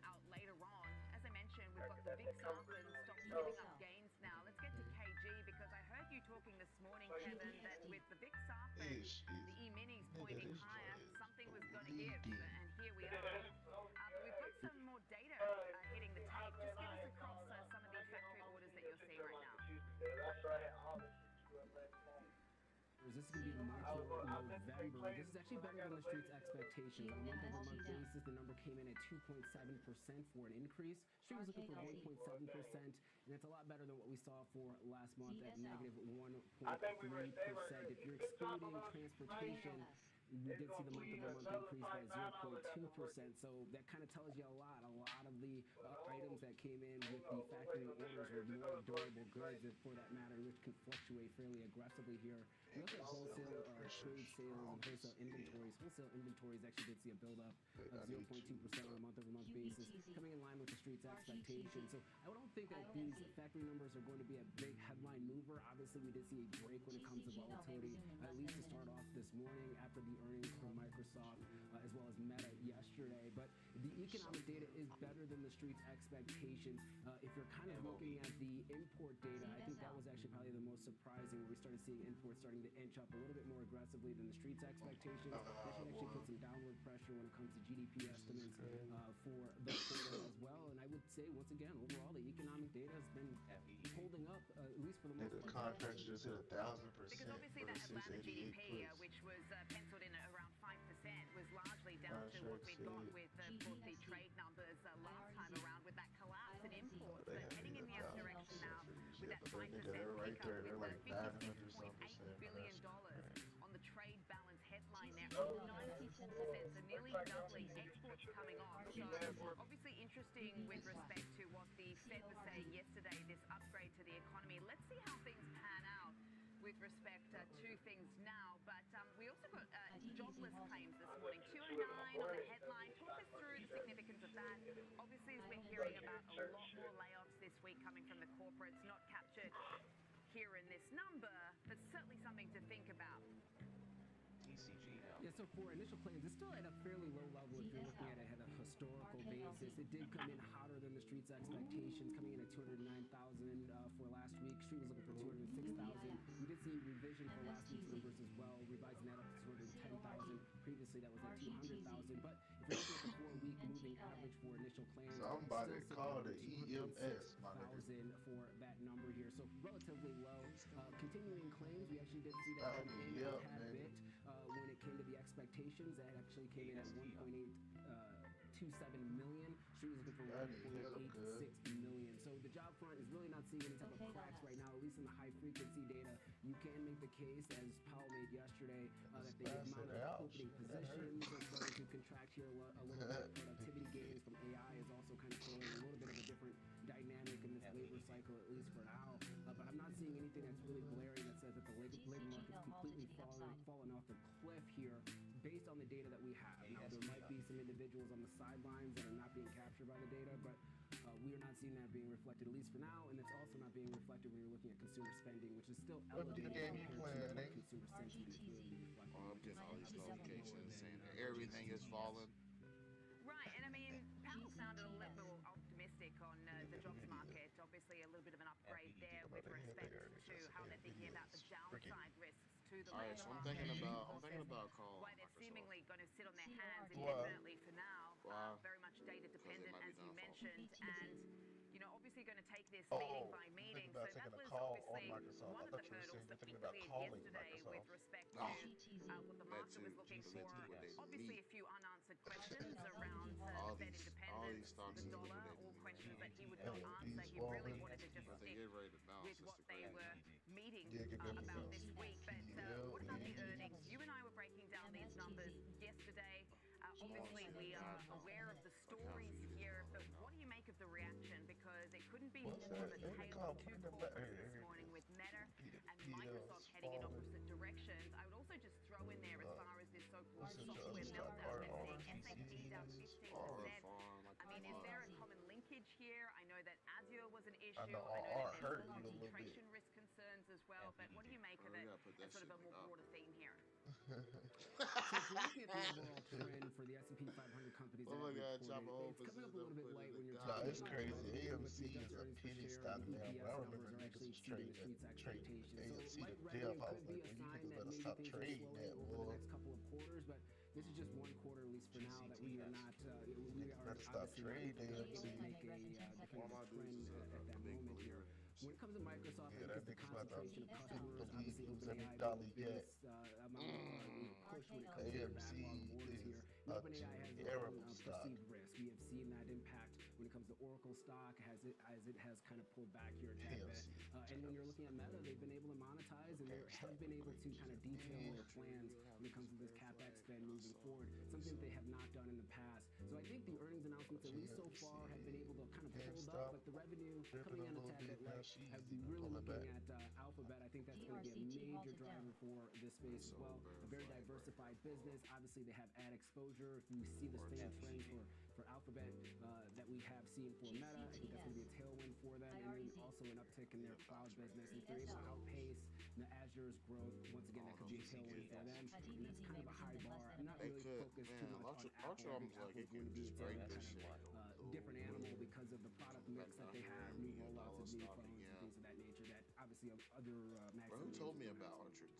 A: out later on. As I mentioned, we've got the VIX up and stocks giving up gains now. Let's get to KG because I heard you talking this morning, Kevin, that with the VIX up and the E-minis pointing higher, something was going to give, and here we are. We've got some more data hitting the tape. Just get us across some of the factory orders that you're seeing right now.
J: This is going to be the month of November. This is actually better than the street's expectations. On a month-over-month basis, the number came in at 2.7% for an increase. Street was looking for 1.7%, and it's a lot better than what we saw for last month at negative 1.3%. If you're excluding transportation, we did see the month-over-month increase by 0.2%, so that kind of tells you a lot. A lot of the items that came in with the factory orders were more durable goods, for that matter, which can fluctuate fairly aggressively here. We look at wholesale trade sales and wholesale inventories. Wholesale inventories actually did see a buildup of 0.2% on a month-over-month basis, coming in line with the street's expectations. So I don't think that these factory numbers are going to be a big headline mover. Obviously, we did see a break when it comes to volatility, at least to start off this morning after the earnings from Microsoft as well as Meta yesterday. But the economic data is better than the street's expectations. If you're kind of looking at the import data, I think that was actually probably the most surprising, where we started seeing imports starting to inch up a little bit more aggressively than the street's expectations. That should actually put some downward pressure when it comes to GDP estimates for the quarter as well. And I would say, once again, overall, the economic data has been holding up, at least for the most part.
K: The contract just hit 1,000%.
A: Because obviously that Atlanta GDP, which was penciled in at around 5%, was largely down to what we got with both the trade numbers last time around with that collapse in imports. But heading in the other direction now with that 5% pickup with $56.8 billion on the trade balance headline there, up 94%, so nearly doubling exports coming off. So obviously interesting with respect to what the Fed was saying yesterday, this upgrade to the economy. Let's see how things pan out with respect to things now. But we also got jobless claims this morning, 209 on the headline. Talk us through the significance of that. Obviously, as we're hearing about a lot more layoffs this week coming from the corporates, not captured here in this number, but certainly something to think about.
J: Yeah, so for initial claims, it's still at a fairly low level if you're looking at it at a historical basis. It did come in hotter than the street's expectations, coming in at 209,000 for last week. Street was looking for 206,000. We did see revision for last week's numbers as well, revising that up to 210,000. Previously, that was at 200,000. But if you're looking at the 4-week moving average for initial claims,
K: somebody called it EMS, my nigga.
J: For that number here, so relatively low. Continuing claims, we actually did see that come in a tad bit when it came to the expectations. That actually came in at 1.827 million. Street was looking for 1.86 million. So the job front is really not seeing any type of cracks right now, at least in the high frequency data. You can make the case, as Powell made yesterday, that the amount of opening positions are starting to contract here a little bit. Productivity gains from AI is also kind of throwing a little bit of a different dynamic in this labor cycle, at least for now. But I'm not seeing anything that's really glaring that says that the labor market's completely fallen off the cliff here based on the data that we have. Now, there might be some individuals on the sidelines that are not being captured by the data, but we are not seeing that being reflected, at least for now, and it's also not being reflected when you're looking at consumer spending, which is still elevated compared to what consumer sentiment is really being reflected.
C: I'm getting all these notifications saying that everything is falling.
A: Right, and I mean, Powell sounded a little more optimistic on the jobs market. Obviously, a little bit of an upgrade there with respect to how they're thinking about the downside risks to the labor
C: So I'm
A: market.
C: thinking about calling
A: Why they're
C: Microsoft.
A: seemingly going to sit on their hands indefinitely for now.
B: very much data dependent, as you mentioned, and obviously going to take this
K: Oh,
B: meeting by
K: you
B: meeting.
K: thinking about
B: So that
K: taking a
B: was
K: call on
B: obviously
K: Microsoft?
B: one
K: I
B: of
K: thought
B: the
K: you were saying
B: hurdles
K: you're
B: that we
K: thinking about
B: cleared
K: calling
B: yesterday with
K: Microsoft.
B: respect to what the
C: That
B: market
C: too,
B: was looking
C: because
B: for.
C: they liquidated
B: Obviously,
C: me.
B: a few unanswered questions around
C: All
B: Fed
C: these
B: independence,
C: stocks
B: the
C: is
B: dollar,
C: liquidating
B: all
C: me
B: questions
C: right
B: that he would
K: now.
B: not answer.
K: He's
B: He really
K: falling.
B: wanted to just
C: But they
B: stick
C: get ready to bounce.
B: with
C: That's
B: what
C: the
B: they
C: crazy
B: were
C: thing.
B: meeting
K: Yeah, give me a
B: about
K: bounce.
B: this week. But what about the earnings? You and I were breaking down these numbers yesterday. Obviously, we are aware of the stories here, but what do you make of the reaction? Because it couldn't be more
K: What's
B: of
K: that?
B: a
K: Here they
B: tale
K: come.
B: of two
K: Put them back.
B: quarters this morning with Meta and Microsoft heading in
K: falling.
B: opposite directions. I would also just throw in there as far as this so-called
K: What's the
B: software
K: stock?
B: meltdown. We're
K: R
B: seeing SAP down
K: is
B: 15%.
C: Like
B: I mean, is there a common linkage here? I know that Azure was an issue.
K: I know
B: I know
K: R
B: that
K: hurt
B: there's
K: you a little bit.
B: concentration risk concerns as well. But what do you make of it as sort of a more broader theme here?
J: So if you're looking at the overall trend for the S&P 500 companies that
C: Oh my
J: have
C: God, chop a hole
J: reported, it's coming up a
C: position,
J: little bit
C: put it
J: late
C: in
J: when
C: the
J: you're
C: dot.
K: Nah,
J: talking
K: it's
J: about
K: crazy.
J: revenue, but
K: AMC
J: the
K: is
J: adjusted
K: a
J: earnings per
K: penny
J: share
K: stock
J: and
K: now,
J: EPS
K: but I
J: numbers
K: remember
J: are
K: niggas
J: actually
K: was
J: exceeding the
K: trading
J: street's expectations. So
K: AMC
J: like
K: to
J: revenue
K: death. I was
J: could be
K: like,
J: a
K: well, you
J: sign
K: niggas
J: that
K: better
J: maybe
K: stop
J: things are
K: trading
J: slowing
K: that,
J: over the
K: boy.
J: next couple of quarters, but this is just one quarter, at least for now, that we are not, we
K: Niggas
J: are
K: better stop
J: obviously not
K: trading
J: able
K: AMC.
J: to make a definitive trend at that moment here. When it comes to Microsoft,
K: Yeah,
J: I
K: that
J: think it's the
K: nigga's about to
J: concentration of customers.
K: believe
J: Obviously,
K: lose every
J: OpenAI
K: dollar
J: being the
K: yet.
J: biggest amount of push when it comes to their
K: AMC
J: backlog of orders
K: is
J: here.
K: a
J: OpenAI has their own
K: terrible stock.
J: perceived risk. We have seen that impact when it comes to Oracle stock as it has kind of pulled back here a tad bit. And when you're looking at Meta, they've been able to monetize and they have been able to kind of detail their plans when it comes to this CapEx spend moving forward, something that they have not done in the past. So I think the earnings announcements, at least so far, have been able to kind of hold up, but the revenue coming in a tad bit light. As we really looking at Alphabet, I think that's going to be a major driver for this space as well. A very diversified business. Obviously, they have ad exposure. If you see the same trends for Alphabet that we have seen for Meta, I think that's going to be a tailwind for them. And then also an uptick in their cloud business. And if they're able to outpace the Azure's growth, once again, that could be a tailwind for them. And that's kind of a high bar. I'm not really focused too much on Apple. I think Apple is going to be its own kind of different animal because of the product mix that they have, new rollouts of new phones and things of that nature that obviously other Macs.
C: Who told me about Archers?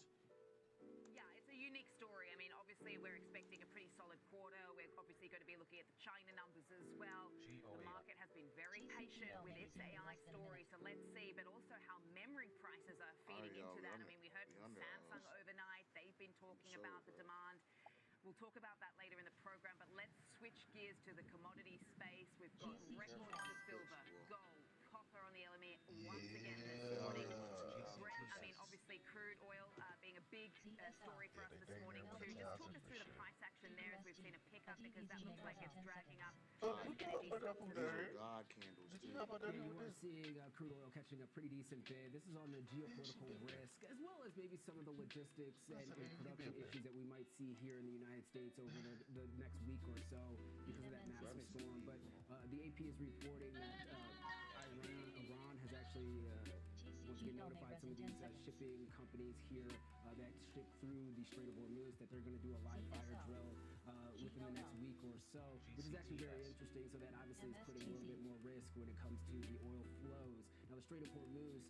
B: Yeah, it's a unique story. I mean, obviously, we're expecting a pretty solid quarter. We're obviously going to be looking at the China numbers as well. The market has been very patient with its AI story, so let's see. But also how memory prices are feeding into that. I mean, we heard from Samsung overnight. They've been talking about the demand. We'll talk about that later in the program, but let's switch gears to the commodity space. We've got records for silver, gold, copper on the LME once again this morning. Brent, I mean, obviously crude oil being a big story for us this morning too. Just talk us through the price action there as we've seen a pickup because that looks like it's dragging up energy stocks.
C: God candles too.
J: You are seeing crude oil catching a pretty decent bid. This is on the geopolitical risk, as well as maybe some of the logistics and production issues that we might see here in the United States over the next week or so because of that massive storm. But the AP is reporting that Iran has actually once again notified some of these shipping companies here that ship through the Strait of Hormuz that they're going to do a live fire drill within the next week or so, which is actually very interesting. So that obviously is putting a little bit more risk when it comes to the oil flows. Now, the Strait of Hormuz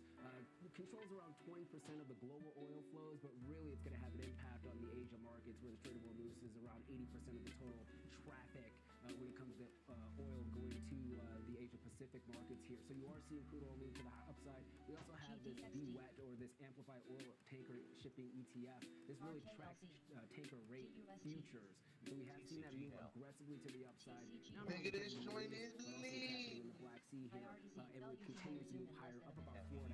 J: controls around 20% of the global oil flows, but really it's going to have an impact on the Asia markets, where the Strait of Hormuz is around 80% of the total traffic when it comes to oil going to the Asia Pacific markets here. So you are seeing crude oil move to the upside. We also have this BWET, or this Amplified Oil Tanker Shipping ETF. This really tracks tanker rate futures. So we have seen that move aggressively to the upside. Not only in the Middle East, but also happening in the Black Sea here. And will continue to move higher, up about 4.5%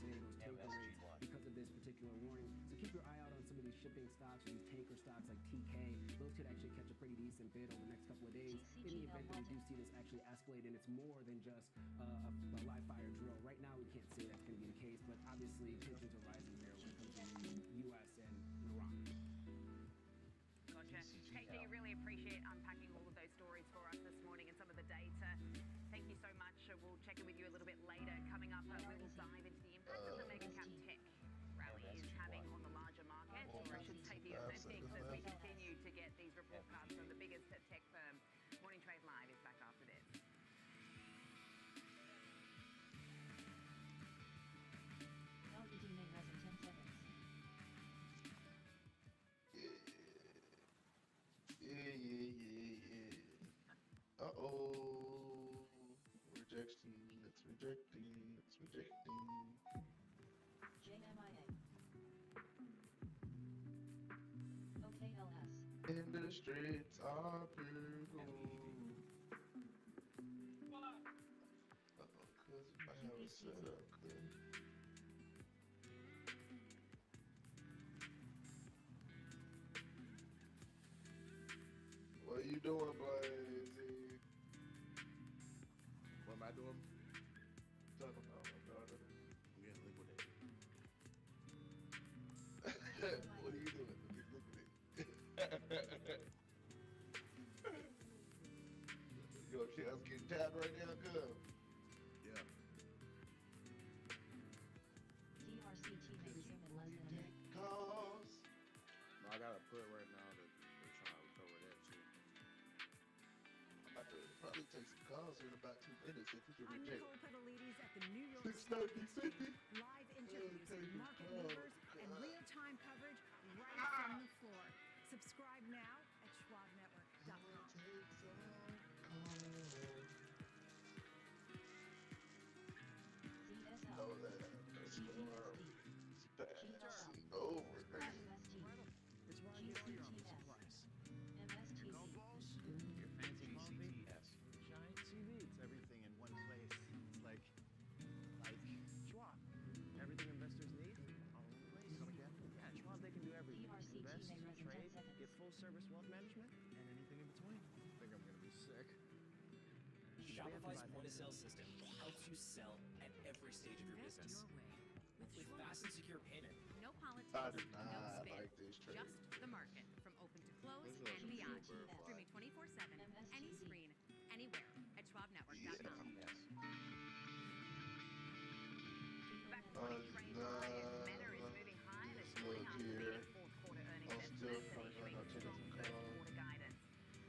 J: today, those tanker rates, because of this particular warning. So keep your eye out on some of these shipping stocks, or these tanker stocks like TK. Those could actually catch a pretty decent bid over the next couple of days in the event that we do see this actually escalate and it's more than just a live fire drill. Right now, we can't say that's going to be the case, but obviously tensions are rising there when it comes to the U.S. and Iran.
B: Gotcha. KT, really appreciate unpacking all of those stories for us this morning and some of the data. Thank you so much. We'll check in with you a little bit later. Coming up, we will dive into the impact of the mega cap tech rally is having on the larger market, or I should say the earnings, as we continue to get these report cards from the biggest tech firms. Morning Trade Live is back after this.
K: Yeah. rejecting. It's rejecting.
I: JMIA. OKLS.
K: In the streets are pure gold. Cause I have it set up good. What you doing, Blazy?
C: What am I doing?
K: Talking about my daughter.
C: I'm getting liquidated.
K: What are you doing? Let me look at it. Yo, shit, I'm getting tapped right now, good.
C: Yeah.
I: DRCT may resume in less than a minute.
K: Cause
C: No, I got a put right now that they're trying to recover that too.
K: I'm about to probably take some calls here in about 2 minutes if we can
A: I'm
K: reject.
A: Nicole Pedalides at the New York
K: 6:30,
A: Stock Exchange. Live interviews, market movers, and real-time coverage right from the floor. Subscribe now at schwabnetwork.com.
K: Know that that's over.
N: It's why you are your own supplies. Your golf balls, your fancy coffee, giant TV. It's everything in one place. It's like Schwab. Everything investors need, all in one place. At Schwab, they can do everything. Invest, trade, get full service wealth management, and anything in between. I think I'm gonna be sick.
O: Shopify's point-of-sale system helps you sell at every stage of your business. With fast and secure payment.
G: No politics,
K: I do
G: no
K: not
G: spin.
K: like this trade.
G: Just the market from open to close
C: This is
G: and beyond.
C: super fly.
G: Streaming 24/7, any screen, anywhere at schwabnetwork.com.
A: Back morning trade high as Meta is moving higher this morning after beating fourth quarter earnings
K: I'm still
A: estimates and
K: trying
A: issuing
K: not to take
A: strong
K: some
A: first
K: calls.
A: quarter guidance.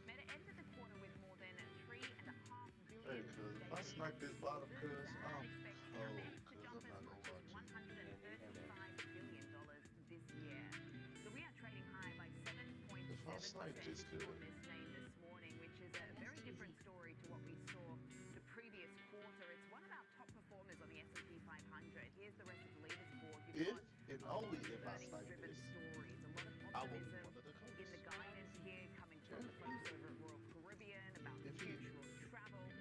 A: Meta ended the quarter with more than $3.5
K: Hey,
A: billion
K: cuz if I
A: daily
K: snipe this bottom, cuz
A: users
K: I'm
A: and expects
K: cold,
A: CapEx to
K: cuz
A: jump
K: I'm
A: as
K: not
A: much
K: gonna
A: as
K: lie to you.
A: $135 billion this year. So we are trading high by 7.7%
K: If I snipe this,
A: on
K: good.
A: this name this morning, which is a very different story to what we saw the previous quarter. It's one of our top performers on the S&P 500. Here's the rest of the leaderboard. You've
K: If
A: got
K: and
A: a lot
K: only
A: of
K: if I snipe
A: earnings-driven
K: this,
A: stories, a lot of
K: I will be
A: optimism
K: one of the coaches.
A: in the guidance here coming from the folks over at Royal Caribbean about the future of travel.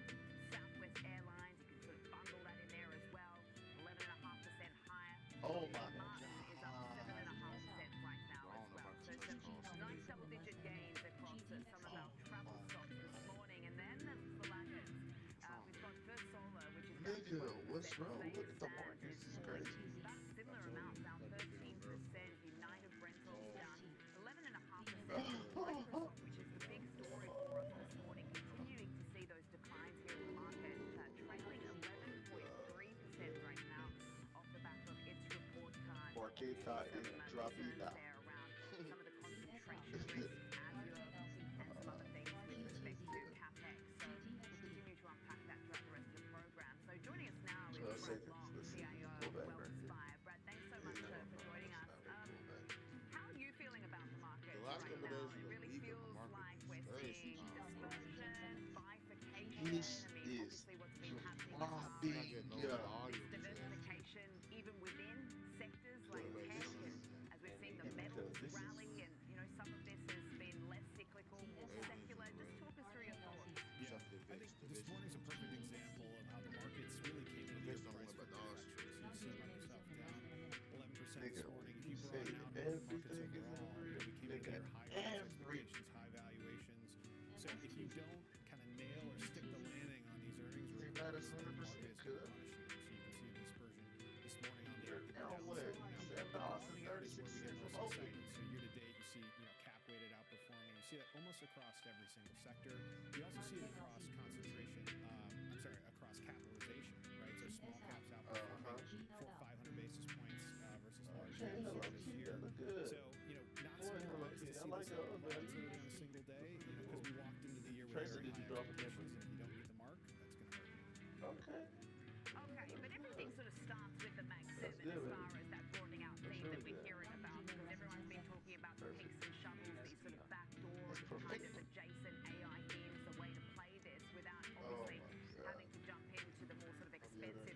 A: Southwest Airlines, you can sort of bundle that in there as well. 11.5% higher.
K: Oh my
A: Martin is up 7.5% right now
C: Well, I
A: as
C: don't know
A: well.
C: about
A: So
C: the touch
A: some
C: calls.
A: nice double-digit gains across some of our travel stocks this morning. And then there's the laggards. We've got First Solar, which is down
K: Nigga,
A: 12%.
K: what's wrong? Look
A: Vegas
K: at the
A: Sands
K: markets.
A: is
K: It's
A: falling
K: crazy.
A: about a similar amount, down 13%. United Rentals down 11.5%. Microsoft, which is the big story for us this morning, continuing to see those declines here in the market, trailing 11.3% right now off the back of its report card.
K: Marqueta is dropping
A: Concerns
K: down.
A: there around some of the concentration risk, Azure, and some other things with respect to CapEx. So we'll continue to unpack that throughout the rest of the program. So joining us now is
K: Let's
A: Brad
K: see.
A: Long,
K: Let's see.
A: CIO
K: Pull
A: of
K: back
A: Wealth
K: right here.
A: Inspire. Brad, thanks so much for joining us. How are you feeling about the market
C: The last
A: right
C: couple
A: now?
C: days
A: It
C: was
A: really
C: weak on the
A: feels
C: market.
A: like we're
C: Crazy.
A: seeing dispersion, bifurcation.
K: This
A: I mean,
K: is
A: obviously what's been happening as far
K: dropping.
A: as
C: Getting no
K: Yeah.
C: volume.
A: this diversification, even within sectors like
C: Wait,
A: tech,
C: this is-
A: and as we've seen the metals rally, and some of this has been less cyclical, more secular. Just talk us through your thoughts.
H: Yeah, I think this morning's a perfect example of how the markets really came into
C: Based
H: your
C: on
H: price
C: what
H: for
C: about
H: corrections. You see Microsoft down 11%
K: Nigga,
H: this morning. If
K: you
H: you
K: say
H: broaden out the markets
K: everything is
H: overall,
K: every
H: we came into
K: nigga,
H: here high earnings
K: every
H: expectations, high valuations. So if you don't kind of nail or stick the landing on these earnings
K: Ain't
H: reports,
K: that a
H: the
K: 100%
H: market is going to
K: good?
H: punish you. So you can see the dispersion this morning on the up and
K: Now
H: down
K: what?
H: side. Now, broadening out is where we get most
K: $7.36
H: excited. So year to date, you see cap weighted outperforming. You see that almost across every single sector. We also see it across concentration. Across capitalization, right? So small caps outperforming 500 basis points versus large caps this year. So not surprised to see this level of volatility on a single day. Because we walked into the year with
K: Tracer,
H: very
K: did you
H: high
K: drop a
H: expectations, and if you don't meet the mark, that's going to hurt you.
K: Okay.
A: Okay, but everything sort of starts with the Mag 7
K: good,
A: as
K: man.
A: far as that broadening out
K: That's
A: theme
K: really
A: that we're
K: good.
A: hearing about, because everyone's been talking about the picks and shovels, these sort of backdoor kind of adjacent AI themes, the way to play this without obviously having to jump into the more sort of expensive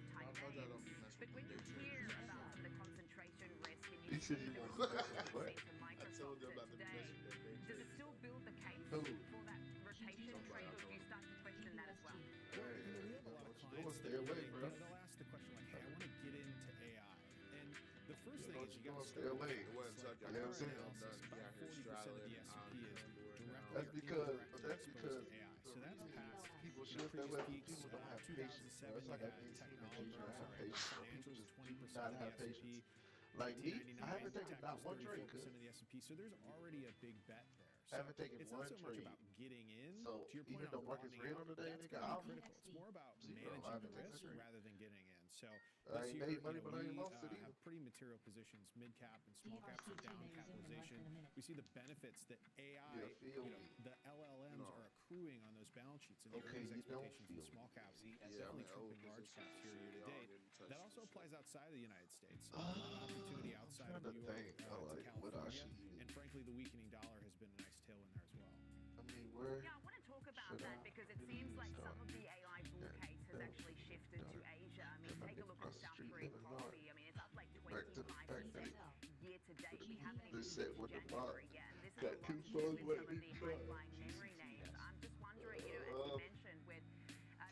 C: told y'all don't
A: trades.
C: mess
A: But
C: with
A: when
C: day
A: you hear
C: traders.
A: about some of the concentration risk and
K: He
A: you
K: said
A: see
K: you
A: the
K: want
A: results
K: to
A: we've
K: what?
A: seen from
C: I told
A: Microsoft
C: you about the
A: today,
C: messing with day
A: does it
C: traders.
A: still build the case
K: Who?
A: for that rotation trade, or do you start to question that as well?
K: Hey,
F: We have a lot of clients
K: stay
F: that
K: away,
F: really,
K: bro.
F: they'll ask the question like, hey, I want to get into AI. And the first thing is you got to
K: Stay
F: start
K: away.
F: with
C: It wasn't
F: facts.
C: such a
F: Like,
K: You know
F: our
K: what I'm saying?
F: analysis,
C: He
F: about
C: out here
F: 40% of
C: straddling
F: the S&P is directly
K: That's
F: or
K: because
F: indirectly exposed to AI. So that's past
K: people
F: you know,
K: shift that
F: previous
K: way.
F: peaks.
K: People don't have patience.
F: 2007,
K: It's like
F: you
K: I
F: had
K: mean, human
F: technology,
K: nature to have patience. So people
F: financials,
K: just
F: 20%
K: do
F: of
K: not
F: the
K: have
F: S&P.
K: patience. Like me, I haven't
F: 1999,
K: taken
F: tech
K: not
F: was
K: one trade.
F: 34% of the S&P. So there's already a big bet there.
K: I
F: So
K: haven't taken
F: it's
K: one
F: not so much
K: trade.
F: about getting in.
K: So
F: To your point
K: even
F: on
K: though market's
F: broadening
K: red on
F: out,
K: the day,
F: that's
K: nigga,
F: going to
K: I'm
F: be critical. It's more about
K: zero. I
F: managing
K: haven't
F: the
K: taken a
F: risk
K: trade.
F: rather than getting in. So
K: I
F: this
K: ain't
F: year,
K: made money, but I ain't
F: we
K: lost it either.
F: have pretty material positions, mid cap and small caps with down capitalization. We see the benefits that AI, the LLMs are accruing on those balance sheets and the
K: Okay,
F: earnings
K: you don't
F: expectations in
K: feel
F: small
K: me.
F: caps,
C: Yeah,
F: definitely
C: I'm
F: trumping
C: old
F: large caps here year to
C: y'all
F: date.
C: getting touched
F: That
C: and
F: also
C: shit.
F: applies outside of the United States. A lot of opportunity outside of
K: trying
F: New
K: to
F: York
K: think,
F: to
K: like, what I
F: California.
K: should
F: And frankly, the weakening dollar has been a nice tailwind there as well.
K: I mean, where
A: Yeah, I want to talk about
K: should
A: that
K: I
A: because it
K: really
A: seems like
K: start?
A: some of the AI bull case has actually shifted to Asia. I mean, take a look at
K: Across the
A: South
K: street,
A: Korean
K: living in
A: coffee. I mean, it's up like
K: Back to
A: 25% year to date. We haven't
K: they
A: even
K: said
A: finished
K: with the
A: January
K: box.
A: yet, and this is a
K: Got
A: lot
K: two
A: to do
K: phones
A: with some of
K: waiting
A: the
K: to try.
A: high-flying memory names. I'm just wondering, you know, as you mentioned, with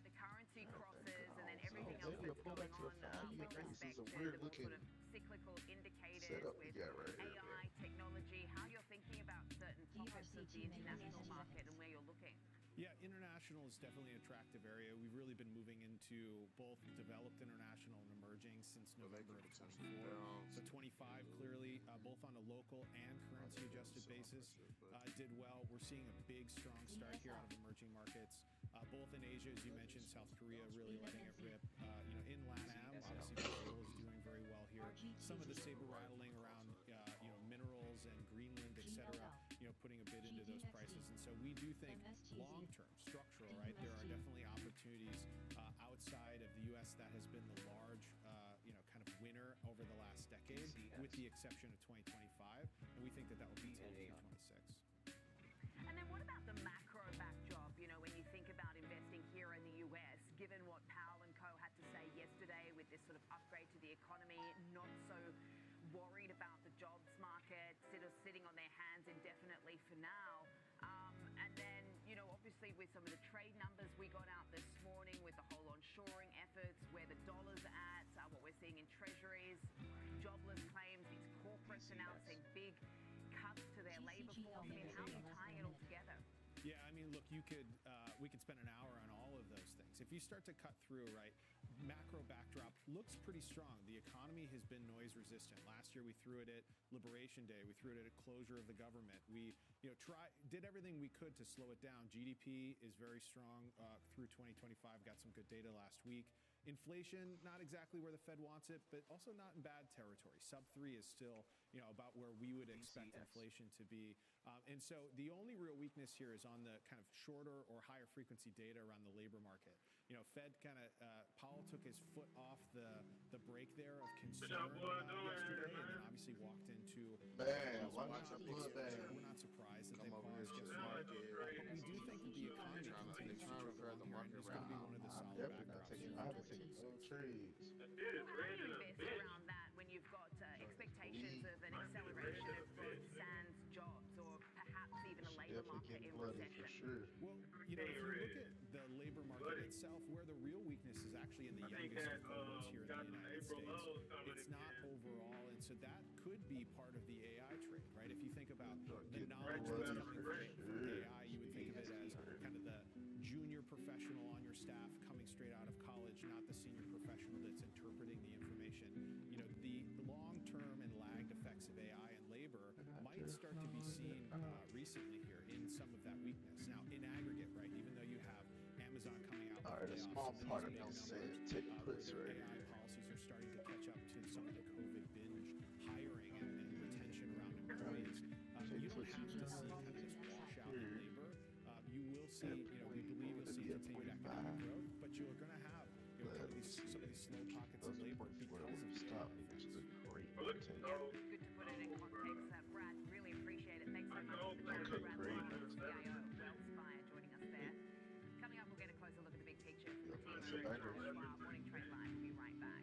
A: the currency crosses and then everything else
K: Maybe a
A: that's
K: pullback
A: going
K: to the
A: on
K: 5 year
A: with
K: base
A: respect
K: is a
A: to
K: weird
A: the more
K: looking
A: sort of cyclical indicators
K: setup
A: with
K: we got right here, bro.
A: AI technology, how you're thinking about certain pockets of the international market and where you're looking.
F: Yeah, international is definitely an attractive area. We've really been moving into both developed international and emerging since November of 24. So 25 clearly, both on a local and currency adjusted basis, did well. We're seeing a big, strong start here out of emerging markets, both in Asia, as you mentioned, South Korea really letting it rip. You know, in LATAM, obviously Brazil is doing very well here. Some of the saber rattling around, you know, minerals and Greenland, et cetera, you know, putting a bid into those prices. And so we do think long-term, structural, right? There are definitely opportunities outside of the U.S. that has been the large, you know, kind of winner over the last decade, with the exception of 2025. And we think that that will continue through 26.
A: And then what about the macro backdrop? You know, when you think about investing here in the US, given what Powell and Co had to say yesterday with this sort of upgrade to the economy, not so worried about the jobs market, sitting on their hands indefinitely for now. And then, you know, obviously with some of the trade numbers we got out this morning with the whole onshoring efforts, where the dollar's at, what we're seeing in treasuries, jobless claims, these corporates announcing big cuts to their labor force. I mean, how are you tying it all together?
F: Yeah, I mean, look, we could spend an hour on all of those things. If you start to cut through, right, macro backdrop looks pretty strong. The economy has been noise resistant. Last year we threw it at Liberation Day. We threw it at a closure of the government. We, you know, did everything we could to slow it down. GDP is very strong through 2025. Got some good data last week. Inflation, not exactly where the Fed wants it, but also not in bad territory. Sub 3 is still, you know, about where we would expect inflation to be. And so the only real weakness here is on the kind of shorter or higher frequency data around the labor market. You know, Fed kind of, Powell took his foot off the brake there of concern yesterday, and then obviously walked into.
K: Man,
F: we're
K: watch
F: not
K: the blood.
F: we're not surprised that they
C: Come over
F: paused
C: here to the
F: yesterday.
C: market.
F: But we do think that the economy continues to chug
C: refer
F: along
C: the
F: here, and
C: market
F: it's going to be
C: around.
F: one of the
K: I'm
F: solid
K: definitely not
F: backdrops
K: taking.
F: for
K: I haven't taken
F: 26.
K: no trades.
A: Well, how do you invest around that when you've got expectations of an acceleration of growth sans jobs, or perhaps even a labor
K: Definitely
A: market
K: getting
A: in
K: bloody for
A: recession?
K: sure.
F: Well, you know, if you look at the labor market itself, where the real weakness is actually in the youngest of cohorts here in the United States. It's not overall, and so that could be part of the AI trade, right? If you think about the knowledge that's coming from AI, you would think of it as kind of the junior professional on your staff coming straight out of college, not the senior professional that's interpreting the information. You know, the long-term and lagged effects of AI and labor might start to be seen recently here in some of that weakness. Now, in aggregate, right, even though you have Amazon coming out with
K: Alright, a
F: layoffs,
K: small
F: some
K: part
F: of
K: of
F: these
K: them
F: big
K: said
F: numbers,
K: take
F: where
K: puts
F: their
K: right
F: AI
K: here.
F: policies are starting to catch up to some of the COVID binge hiring and retention around employees. You don't have to see kind of this washout in labor. You will see, you know, we believe you'll see continued economic growth, but you're going to have, you know, kind of some of these slow pockets of labor because of the
K: stop
F: AI
K: which is a great
A: Good to put it in context. Brad, really appreciate it. Thanks so much for the chat. Brad
K: great.
A: Lyon, CIO of Wells Fire, joining us there. Coming up, we'll get a closer look at the big picture from the team over at Morning Trade Live. We'll be right back.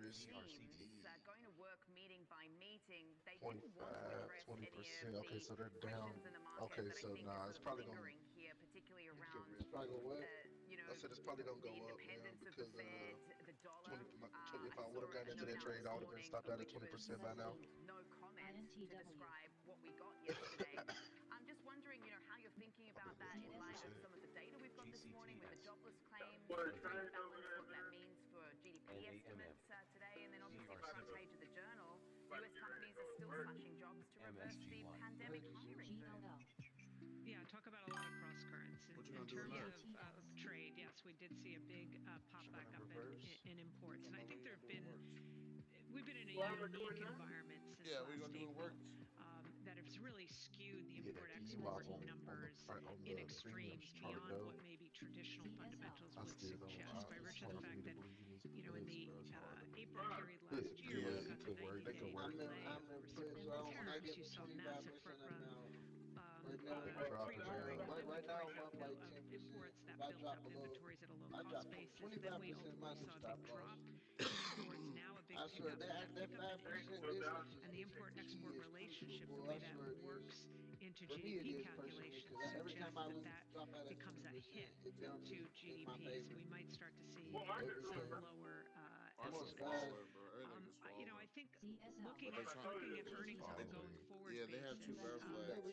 A: it seems going to work meeting by meeting. They didn't want to address any of
K: 20%. Okay, so they're
A: the
K: down.
A: questions in the market
K: Okay,
A: that I
K: so
A: think
K: nah,
A: are
K: it's
A: sort of
K: probably gonna.
A: lingering here, particularly around,
K: It's probably gonna what?
A: you know,
K: That's said it's probably gonna go up now because
A: the dollar.
K: 20, if I would have gotten into that trade, I would have been stopped out at 20% by now.
A: No comment to describe what we got yesterday. I'm just wondering, how you're thinking about that in light of some of the data we've got this morning with the jobless claims, the trade balance, what that means for GDP estimates today, and then obviously the front page of the Journal, U.S. companies are still slashing jobs to reverse the pandemic hiring boom.
P: Yeah, talk about a lot of cross currents in terms of trade. Yes, we did see a big pop back up in imports, and I think we've been in a unique environment since last April that has really skewed the import-export numbers in extremes beyond what maybe traditional fundamentals would suggest, by virtue of the fact that in the April period last year, when you got the 90-day delay of reciprocal tariffs, you saw massive pre-ordering of inventories of imports that built up inventories at a low-cost basis. Then we ultimately saw a big drop in imports, now a big pickup in imports, and the import-export relationship, the way that works into GDP calculations, suggests that becomes a hit to GDP. So we might start to see some lower estimates. I think looking at earnings on a going forward basis,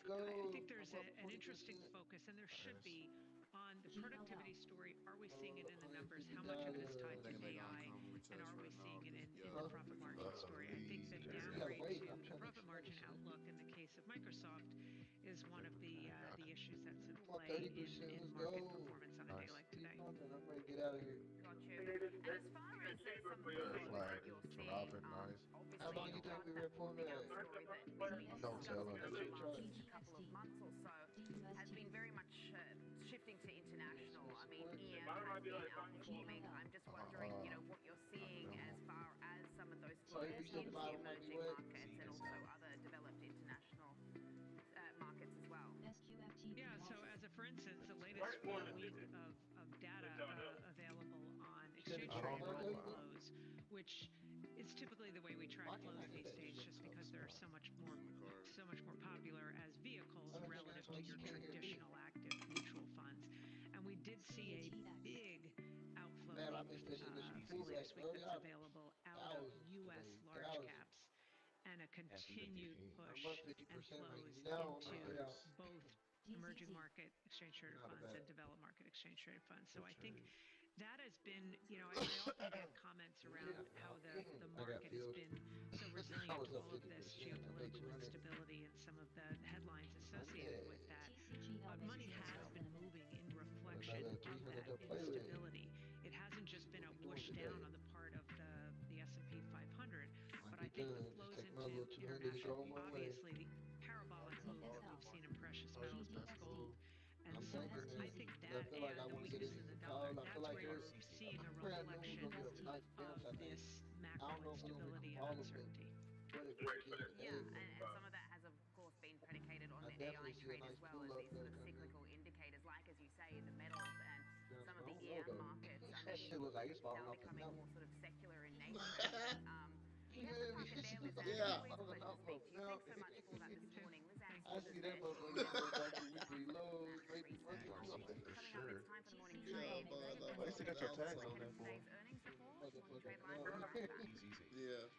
P: I think there's an interesting focus, and there should be, on the productivity story. Are we seeing it in the numbers? How much of it is tied to AI? And are we seeing it in the profit margin story? I think the downgrade to the profit margin outlook in the case of Microsoft is one of the issues that's in play in market performance on a day like today.
K: I'm ready to get out of here.
A: Got you. And as far as some of the things that you're seeing, obviously,
K: how long you think we were for that?
A: Story that we've been
K: No
A: discussing
K: telling.
A: over the last couple of months or so has been very much shifting to international. I mean, EM has been outperforming. I'm just wondering, what you're seeing as far as some of those flows into the emerging markets and also other developed international markets as well.
P: Yeah, so for instance, the latest week of data available on exchange rate flows, which is typically the way we track flows these days, just because they're so much more popular as vehicles relative to your traditional active mutual funds. And we did see a big outflow this week that's available out of U.S. large caps, and a continued push and flows into both emerging market exchange traded funds and developed market exchange traded funds. So I think that has been, I often get comments around how the market has been so resilient to all of this geopolitical instability and some of the headlines associated with that. But money has been moving in reflection of that instability. It hasn't just been a whoosh down on the part of the S&P 500, but I think the flows into international, obviously parabolic move that we've seen in precious metals, both gold and silver. I think that and the weakness in the dollar, that's where you're seeing a reflection of this macro instability and uncertainty.
A: Yeah, and some of that has, of course, been predicated on the AI trade as well as these sort of cyclical indicators, like, as you say, the metals and some of the EM markets. I mean, now becoming more sort of secular in nature. We have the market there, Liz Ann. Always a pleasure to speak to you. Thanks so much for that this morning. Liz Ann,
K: I see that motherfucker back to weekly lows, maybe monthly or something for sure.
A: Coming up, it's time for the morning trade.
K: They still got your tags on that fool.
A: Today's earnings report. Morning trade live. We'll be right back.
C: Yeah.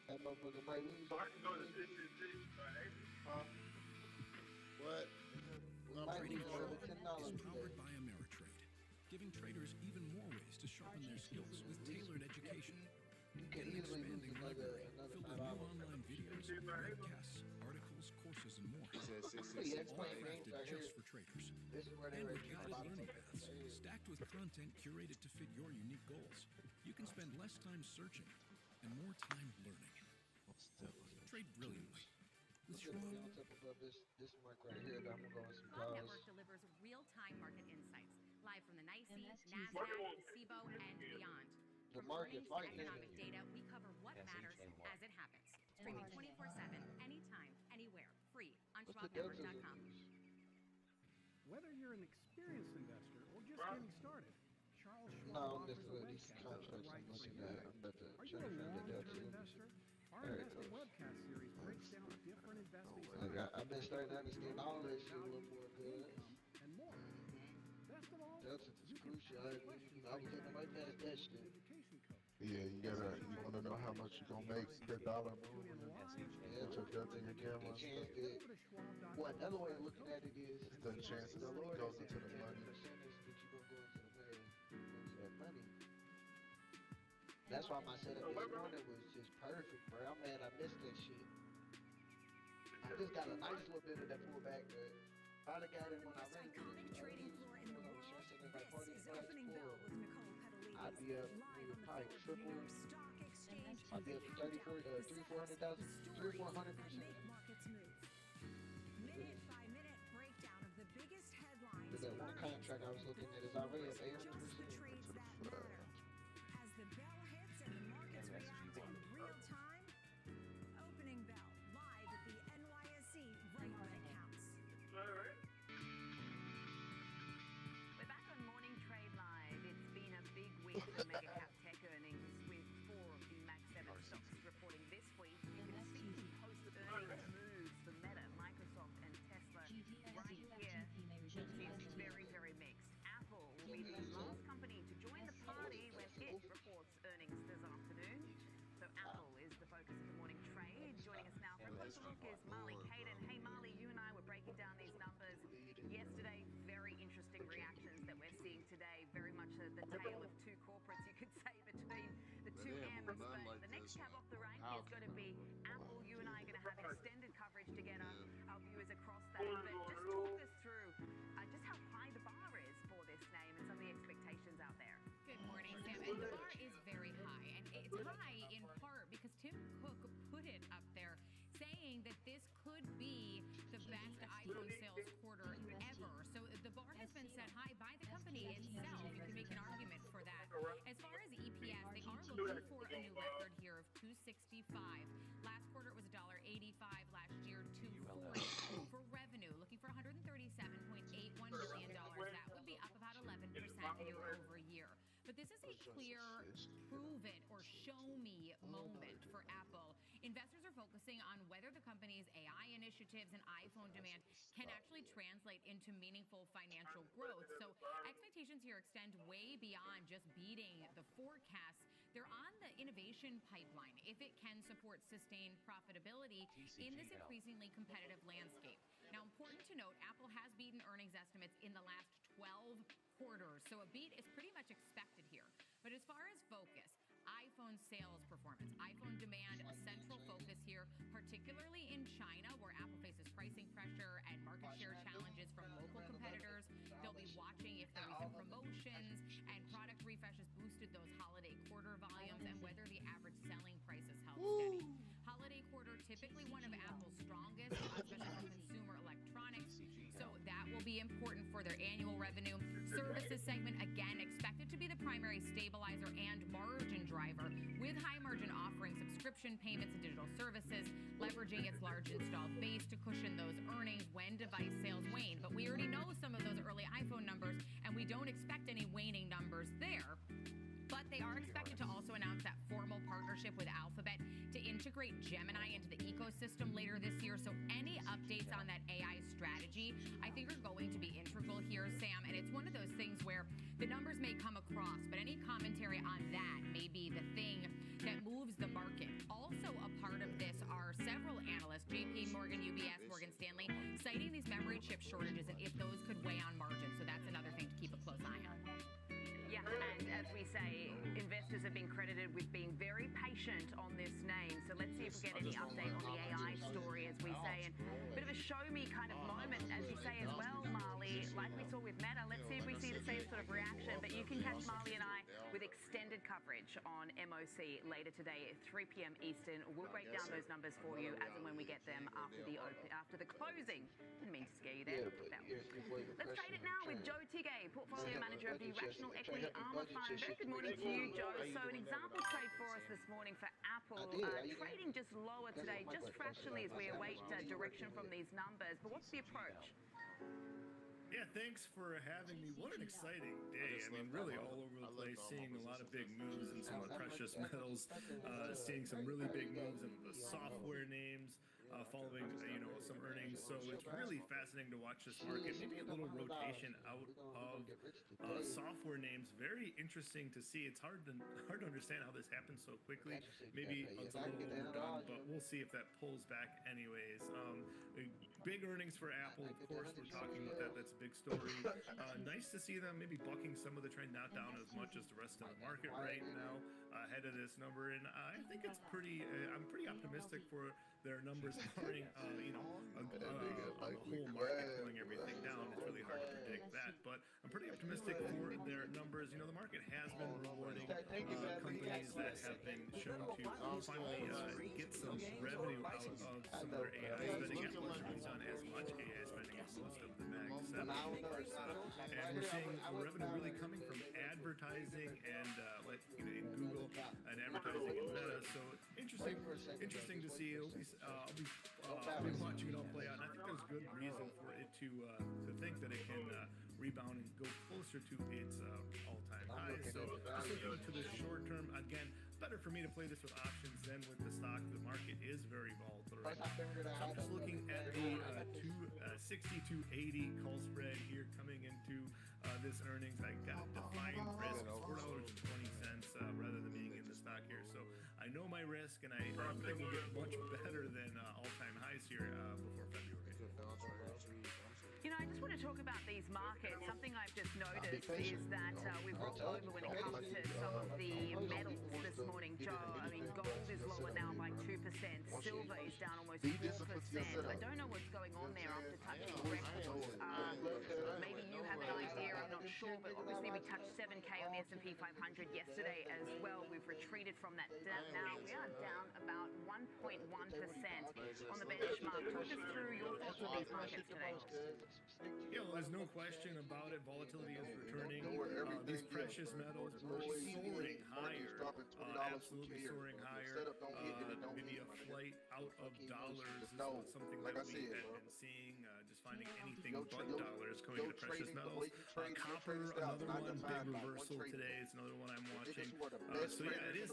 K: That motherfucker might lose.
D: So I can go to CCC by April.
C: What?
M: Trading Pro is powered by Ameritrade, giving traders even more ways to sharpen their skills with tailored education.
K: You can
M: An
K: easily lose
M: expanding library filled with new online videos, webcasts, articles, courses, and more. All crafted just for traders. And with guided learning paths, stacked with content curated to fit your unique goals, you can spend less time searching and more time learning. Trade brilliantly with Schwab.
K: This mic right here, I'm gonna go with some
G: Schwab
K: calls.
G: Network delivers real-time market insights, live from the NYSE, NASDAQ, SIBO, and beyond.
K: The
G: From
K: market
G: earnings to
K: fighting
G: economic data, we cover what matters as it happens. Streaming 24/7, anytime, anywhere, free on SchwabNetwork.com.
F: Whether you're an experienced investor or just getting started, Charles Schwab
K: No,
F: offers
K: this
F: a
K: these
F: webcast
K: contracts
F: right
K: I'm
F: for
K: looking
F: you.
K: at. I'm about to
F: Are you a
K: try to find it out
F: long-term
K: too.
F: investor? Our
K: There it
F: investing
K: goes.
F: webcast series breaks down different investing
K: Like, I've been starting to understand all that shit a little more good.
F: income, and more. Best of all,
K: Delta
F: you
K: crucial. I was looking right past that shit.
J: Notification code.
K: Yeah, you wanna know how much you gonna make per dollar move. Yeah, check that thing again. The chance that, well, another way of looking at it is, it's the chances the Lord goes into the money. Percentage that you gonna go into the money, into that money. That's why my setup this morning was just perfect, bro. I'm mad I missed that shit. I just got a nice little bit of that pullback, but I'd have got it when I really
A: Iconic trading floor in the world. This is Opening Bell with Nicole Petalini.
K: I'd be up probably triple.
A: Stock Exchange.
K: I'd be up to 400%.
A: Make markets move. Minute by minute breakdown of the biggest headlines.
K: That one contract I was looking at is already up 800%.
A: Just the trades that matter. As the bell hits and the markets react in real time. Opening Bell live at the NYSE right when it counts.
B: We're back on Morning Trade Live. It's been a big week for mega cap tech earnings, with 4 of the Max 7 stocks reporting this week. You can see post-earnings moves for Meta, Microsoft, and Tesla right here. It's very, very mixed. Apple will be the last company to join the party when it reports earnings this afternoon. So Apple is the focus of the morning trade. Joining us now for a closer look is Marley Caden. Hey Marley, you and I were breaking down these numbers yesterday. Very interesting reactions that we're seeing today. Very much the tale of two corporates, you could say, between the two M's. But the next cab off the rank is going to be Apple. You and I are going to have extended coverage to get our viewers across that. But just talk us through just how high the bar is for this name and some of the expectations out there.
G: Good morning, Sam. And the bar is very high, and it's high in part because Tim Cook put it up there, saying that this could be the best iPhone sales quarter ever. So the bar has been set high by the company itself. You can make an argument for that. As far as EPS, they are looking for a new record here of $2.65. Last quarter it was $1.85. Last year $2.40. For revenue, looking for $137.81 billion. That would be up about 11% year over year. But this is a clear prove it or show me moment for Apple. Investors are focusing on whether the company's AI initiatives and iPhone demand can actually translate into meaningful financial growth. So expectations here extend way beyond just beating the forecasts. They're on the innovation pipeline if it can support sustained profitability in this increasingly competitive landscape. Now, important to note, Apple has beaten earnings estimates in the last 12 quarters, so a beat is pretty much expected here. But as far as focus, iPhone sales performance, iPhone demand, a central focus here, particularly in China, where Apple faces pricing pressure and market share challenges from local competitors. They'll be watching if the recent promotions and product refreshes boosted those holiday quarter volumes and whether the average selling prices held steady. Holiday quarter, typically one of Apple's strongest, especially for consumer electronics. So that will be important for their annual revenue. Services segment, again, expected to be the primary stabilizer and margin driver, with high margin offering subscription payments and digital services, leveraging its large installed base to cushion those earnings when device sales wane. But we already know some of those early iPhone numbers, and we don't expect any waning numbers there. But they are expected to also announce that formal partnership with Alphabet to integrate Gemini into the ecosystem later this year. So any updates on that AI strategy, I think, are going to be integral here, Sam. And it's one of those things where the numbers may come across, but any commentary on that may be the thing that moves the market. Also a part of this are several analysts, JP Morgan, UBS, Morgan Stanley, citing these memory chip shortages and if those could weigh on margins. So that's another thing to keep a close eye on.
B: Yeah, and as we say, investors have been credited with being very patient on this name. So let's see if we get any update on the AI story, as we say. And a bit of a show-me kind of moment, as you say as well, Marley, like we saw with Meta. Let's see if we see the same sort of reaction. But you can catch Marley and I with extended coverage on MOC later today at 3 p.m. Eastern. We'll break down those numbers for you as and when we get them after the closing. Didn't mean to scare you there. Let's trade it now with Joe Tigay, portfolio manager of the Rational Equity Armor Fund. Very good morning to you, Joe. So an example trade for us this morning for Apple, trading just lower today, just fractionally as we await direction from these numbers. But what's the approach?
Q: Yeah, thanks for having me. What an exciting day. I mean, really all over the place, seeing a lot of big moves in some of the precious metals, seeing some really big moves in the software names. following some earnings. So it's really fascinating to watch this market. Maybe a little rotation out of software names. Very interesting to see. It's hard to understand how this happened so quickly. Maybe it's a little overdone, but we'll see if that pulls back anyways. Big earnings for Apple, of course. We're talking about that. That's a big story. Nice to see them maybe bucking some of the trend, not down as much as the rest of the market right now ahead of this number. And I think it's pretty. I'm pretty optimistic for their numbers, barring the whole market pulling everything down. It's really hard to predict that, but I'm pretty optimistic for their numbers. The market has been rewarding companies that have been shown to finally get some revenue out of some of their AI spending. Apple hasn't really done as much AI spending as most of the Mag 7, of course, and we're seeing revenue really coming from advertising and in Google and advertising in Meta. So interesting to see. I'll be watching it all play out, and I think there's good reason for it to think that it can rebound and go closer to its all-time highs. So just looking to the short term, again, better for me to play this with options than with the stock. The market is very volatile right now. So I'm just looking at the 260-280 call spread here coming into this earnings. I got defined risk, $4.20 rather than being in the stock here. So I know my risk, and I think we'll get much better than all-time highs here before February.
A: I just want to talk about these markets. Something I've just noticed is that we've rolled over when it comes to some of the metals this morning, Joe. I mean, gold is lower now by 2%. Silver is down almost 4%. I don't know what's going on there after touching records. Maybe you have an idea. I'm not sure, but obviously we touched 7K on the S&P 500 yesterday as well. We've retreated from that. Now we are down about 1.1% on the benchmark. Talk us through your thoughts on these markets today.
Q: Yeah, well, there's no question about it. Volatility is returning. These precious metals were soaring higher, absolutely soaring higher. Maybe a flight out of dollars is something that we had been seeing, just finding anything but dollars going into precious metals. Copper, another one, big reversal today. It's another one I'm watching. So yeah, it is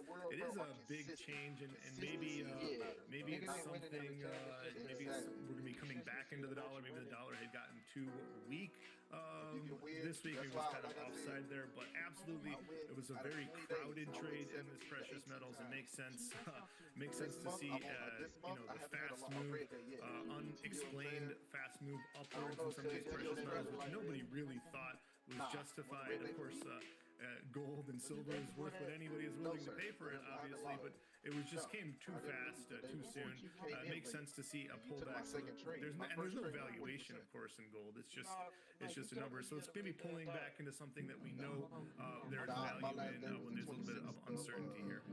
Q: a big change, and maybe it's something. Maybe we're going to be coming back into the dollar. Maybe the dollar had gotten too weak this week. It was kind of offside there, but absolutely it was a very crowded trade in this precious metals. It makes sense to see the fast move, unexplained fast move upwards in some of these precious metals, which nobody really thought was justified. Of course, gold and silver is worth what anybody is willing to pay for it, obviously, but it just came too fast, too soon. It makes sense to see a pullback. So there's no valuation, of course, in gold. It's just a number. So it's maybe pulling back into something that we know there's value in when there's a little bit of uncertainty here.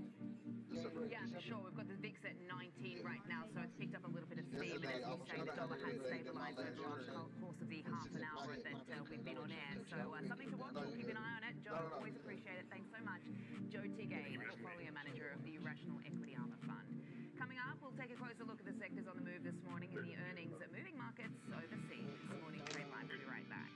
A: Yeah, for sure. We've got the VIX at 19 right now, so it's picked up a little bit of steam. And as you say, the dollar has stabilized over the last course of the half an hour that we've been on air. So something to watch. We'll keep an eye on it. Joe, always appreciate it. Thanks so much. Joe Tigay, Portfolio Manager of the Rational Equity Alpha Fund. Coming up, we'll take a closer look at the sectors on the move this morning in the earnings at moving markets overseas. This morning, Trade Line. We'll be right back.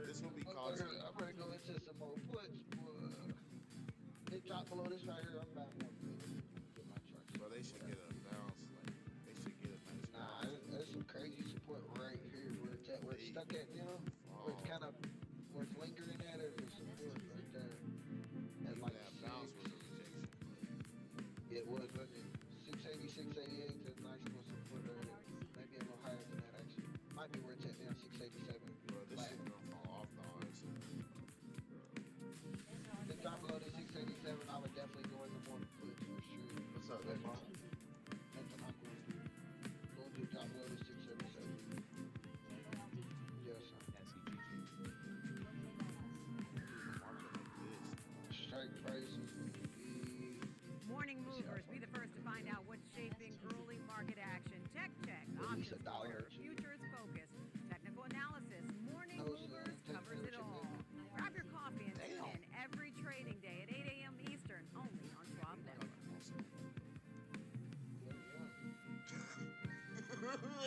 C: This will be causing.
K: I'm ready to go into some more puts. It dropped below this right here. I'm back more.
C: Well, they should get a bounce. They should get a nice bounce.
K: There's some crazy support right here where it's at. Where it's stuck at, where it's kind of where it's lingering at. There's a support right there. And like
C: that bounce was a rejection.
K: It was, wasn't it? 680, 688 is a nice little support area. Maybe a little higher than that actually. Might be where it's at now, 687.
C: Well, this shit gonna fall off now.
K: The drop below the 687, I would definitely go into more puts for sure.
C: What's up, man?
K: That's what I'm going to do. Go into drop below the 677. Yes, sir.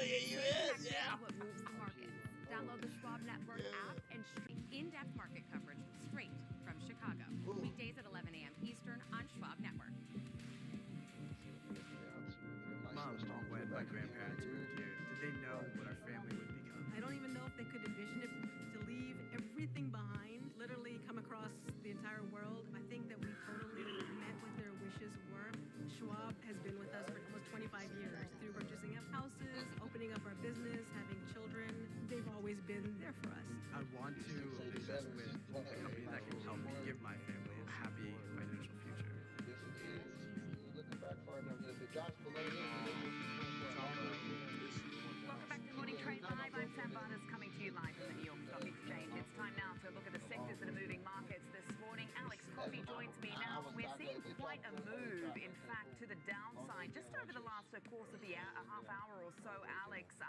C: is, yeah.
G: What moves the market. Download the Schwab Network app and stream in-depth market coverage straight from Chicago. Weekdays at 11 a.m. Eastern on Schwab Network.
R: Mom, when my grandparents moved here, did they know what our family would become?
S: I don't even know if they could envision it, to leave everything behind, literally come across the entire world. I think that we totally met what their wishes were. Schwab has been with us for almost 25 years through purchasing of houses, opening up our business, having children. They've always been there for us.
R: I want to invest with a company that can help me give my family a happy financial future.
K: Looking back farther, the jobs below
A: Welcome back to Morning Trade Live. I'm Sam Barnes coming to you live from the New York Stock Exchange. It's time now to look at the sectors that are moving markets this morning. Alex Coffey joins me now. We're seeing quite a move, in fact, to the downside just over the last course of the half hour or so, Alex.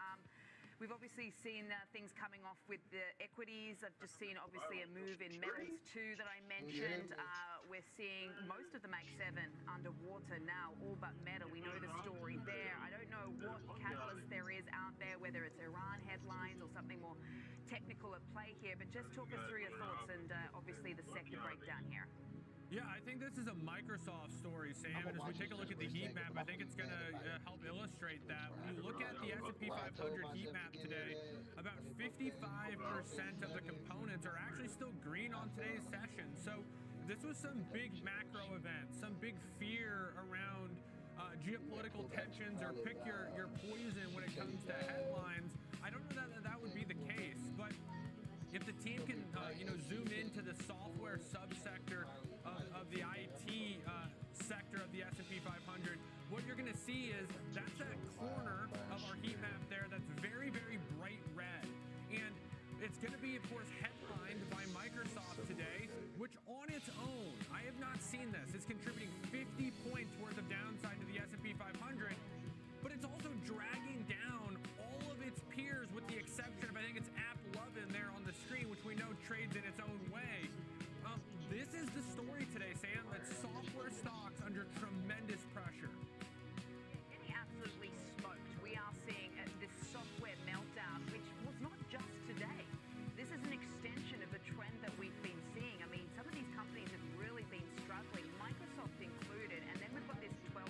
A: We've obviously seen things coming off with the equities. I've just seen, obviously, a move in metals, too, that I mentioned. We're seeing most of the Mag 7 underwater now, all but metal. We know the story there. I don't know what catalyst there is out there, whether it's Iran headlines or something more technical at play here. But just talk us through your thoughts and, obviously, the sector breakdown here.
H: Yeah, I think this is a Microsoft story, Sam. And as we take a look at the heat map, I think it's going to help illustrate that. When you look at the S&P 500 heat map today, about 55% of the components are actually still green on today's session. So this was some big macro event, some big fear around geopolitical tensions, or pick your poison when it comes to headlines. I don't know that would be the case, but if the team can zoom into the software subsector of the IT sector of the S&P 500, what you're going to see is that's that corner of our heat map there that's very, very bright red. And it's going to be, of course, headlined by Microsoft today, which on its own, I have not seen this. It's contributing 50 points worth of downside to the S&P 500, but it's also dragging down all of its peers with the exception of, I think it's AppLovin there on the screen, which we know trades in its own way. This is the story today, Sam, that software stocks under tremendous pressure.
A: Getting absolutely smoked. We are seeing this software meltdown, which was not just today. This is an extension of the trend that we've been seeing. I mean, some of these companies have really been struggling, Microsoft included, and then we've got this 12%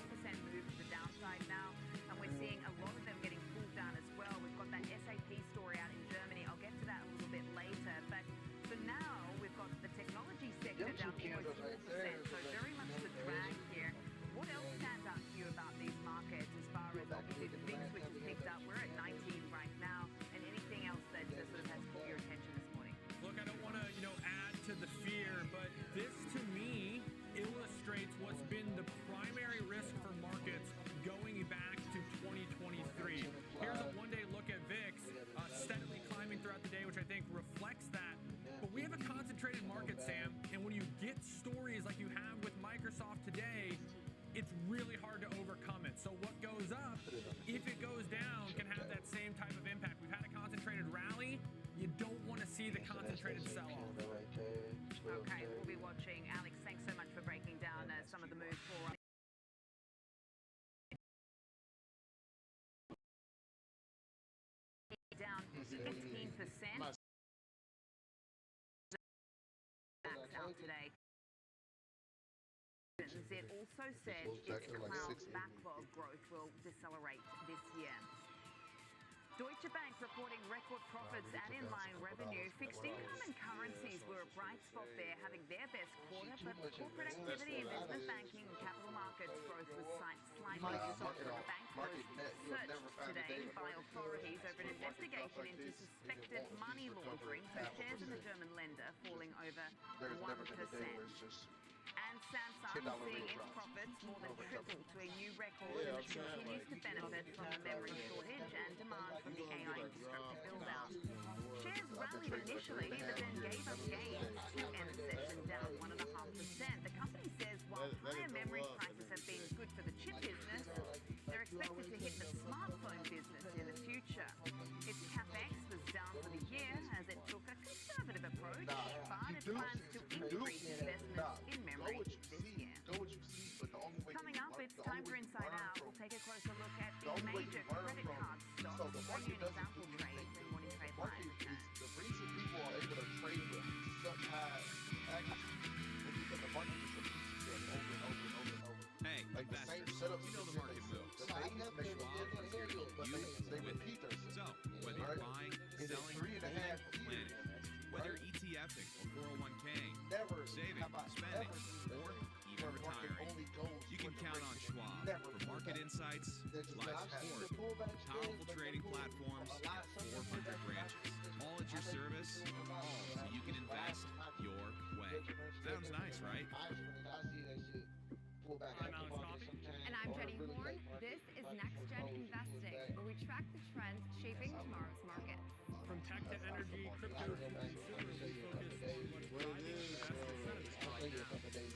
A: move to the downside now, and we're seeing a lot of them getting pulled down as well. We've got that SAP story out in Germany. I'll get to that a little bit later, but for now, we've got the technology sector down almost 4%, so very much the drag here. What else stands out to you about these markets as far as obviously the big switch has picked up? We're at 19 right now, and anything else that sort of has caught your attention this morning?
H: Look, I don't want to, add to the fear, but this to me illustrates what's been the primary risk for markets going back to 2023. Here's a one-day look at VIX, steadily climbing throughout the day, which I think reflects that. But we have a concentrated market, Sam, and when you get stories like you have with Microsoft today, it's really hard to overcome it. So what goes up, if it goes down, can have that same type of impact. We've had a concentrated rally. You don't want to see the concentrated sell-off.
A: Okay, we'll be watching. Alex, thanks so much for breaking down some of the moves for us. Down 15%. Out today. It also said its cloud backlog growth will decelerate this year. Deutsche Bank reporting record profits and in-line revenue. Fixed income and currencies were a bright spot there, having their best quarter, but corporate activity, investment banking and capital markets growth was slightly softer. The bank was searched today by authorities over an investigation into suspected money laundering, so shares in the German lender falling over 1%. And Samsung seeing its profits more than triple to a new record as it continues to benefit from the memory shortage and demand from the AI infrastructure build-out. Shares rallied initially, but then gave up gains to end the session down 1.5%. The company says while higher memory prices have been good for the chip business, they're expected to hit the smartphone business in the future. Its capex was down for the year as it took a conservative approach, but it plans to increase investments in memory this year. Coming up, it's time for Inside Out. We'll take a closer look at the major credit card stocks.
K: So the market doesn't do anything. The market is the reason people are able to trade with such high accuracy is because the market just repeats itself over and over and over and over.
T: Hey,
K: like the same setups,
T: you know the market moves.
K: The same make but they repeat themselves.
T: So, whether you're buying, selling, holding, or planning, whether you're ETFing or 401k, saving, spending, or even retiring, you can count on Schwab for market insights, live support, powerful trading platforms, and 400 branches. All at your service, all so you can invest your way. Sounds nice, right?
G: I'm Alex Coffey. And I'm Jenny Horn. This is Next Gen Investing, where we track the trends shaping tomorrow's markets.
H: From tech to energy, crypto to consumer-focused, what's driving investor sentiment right now.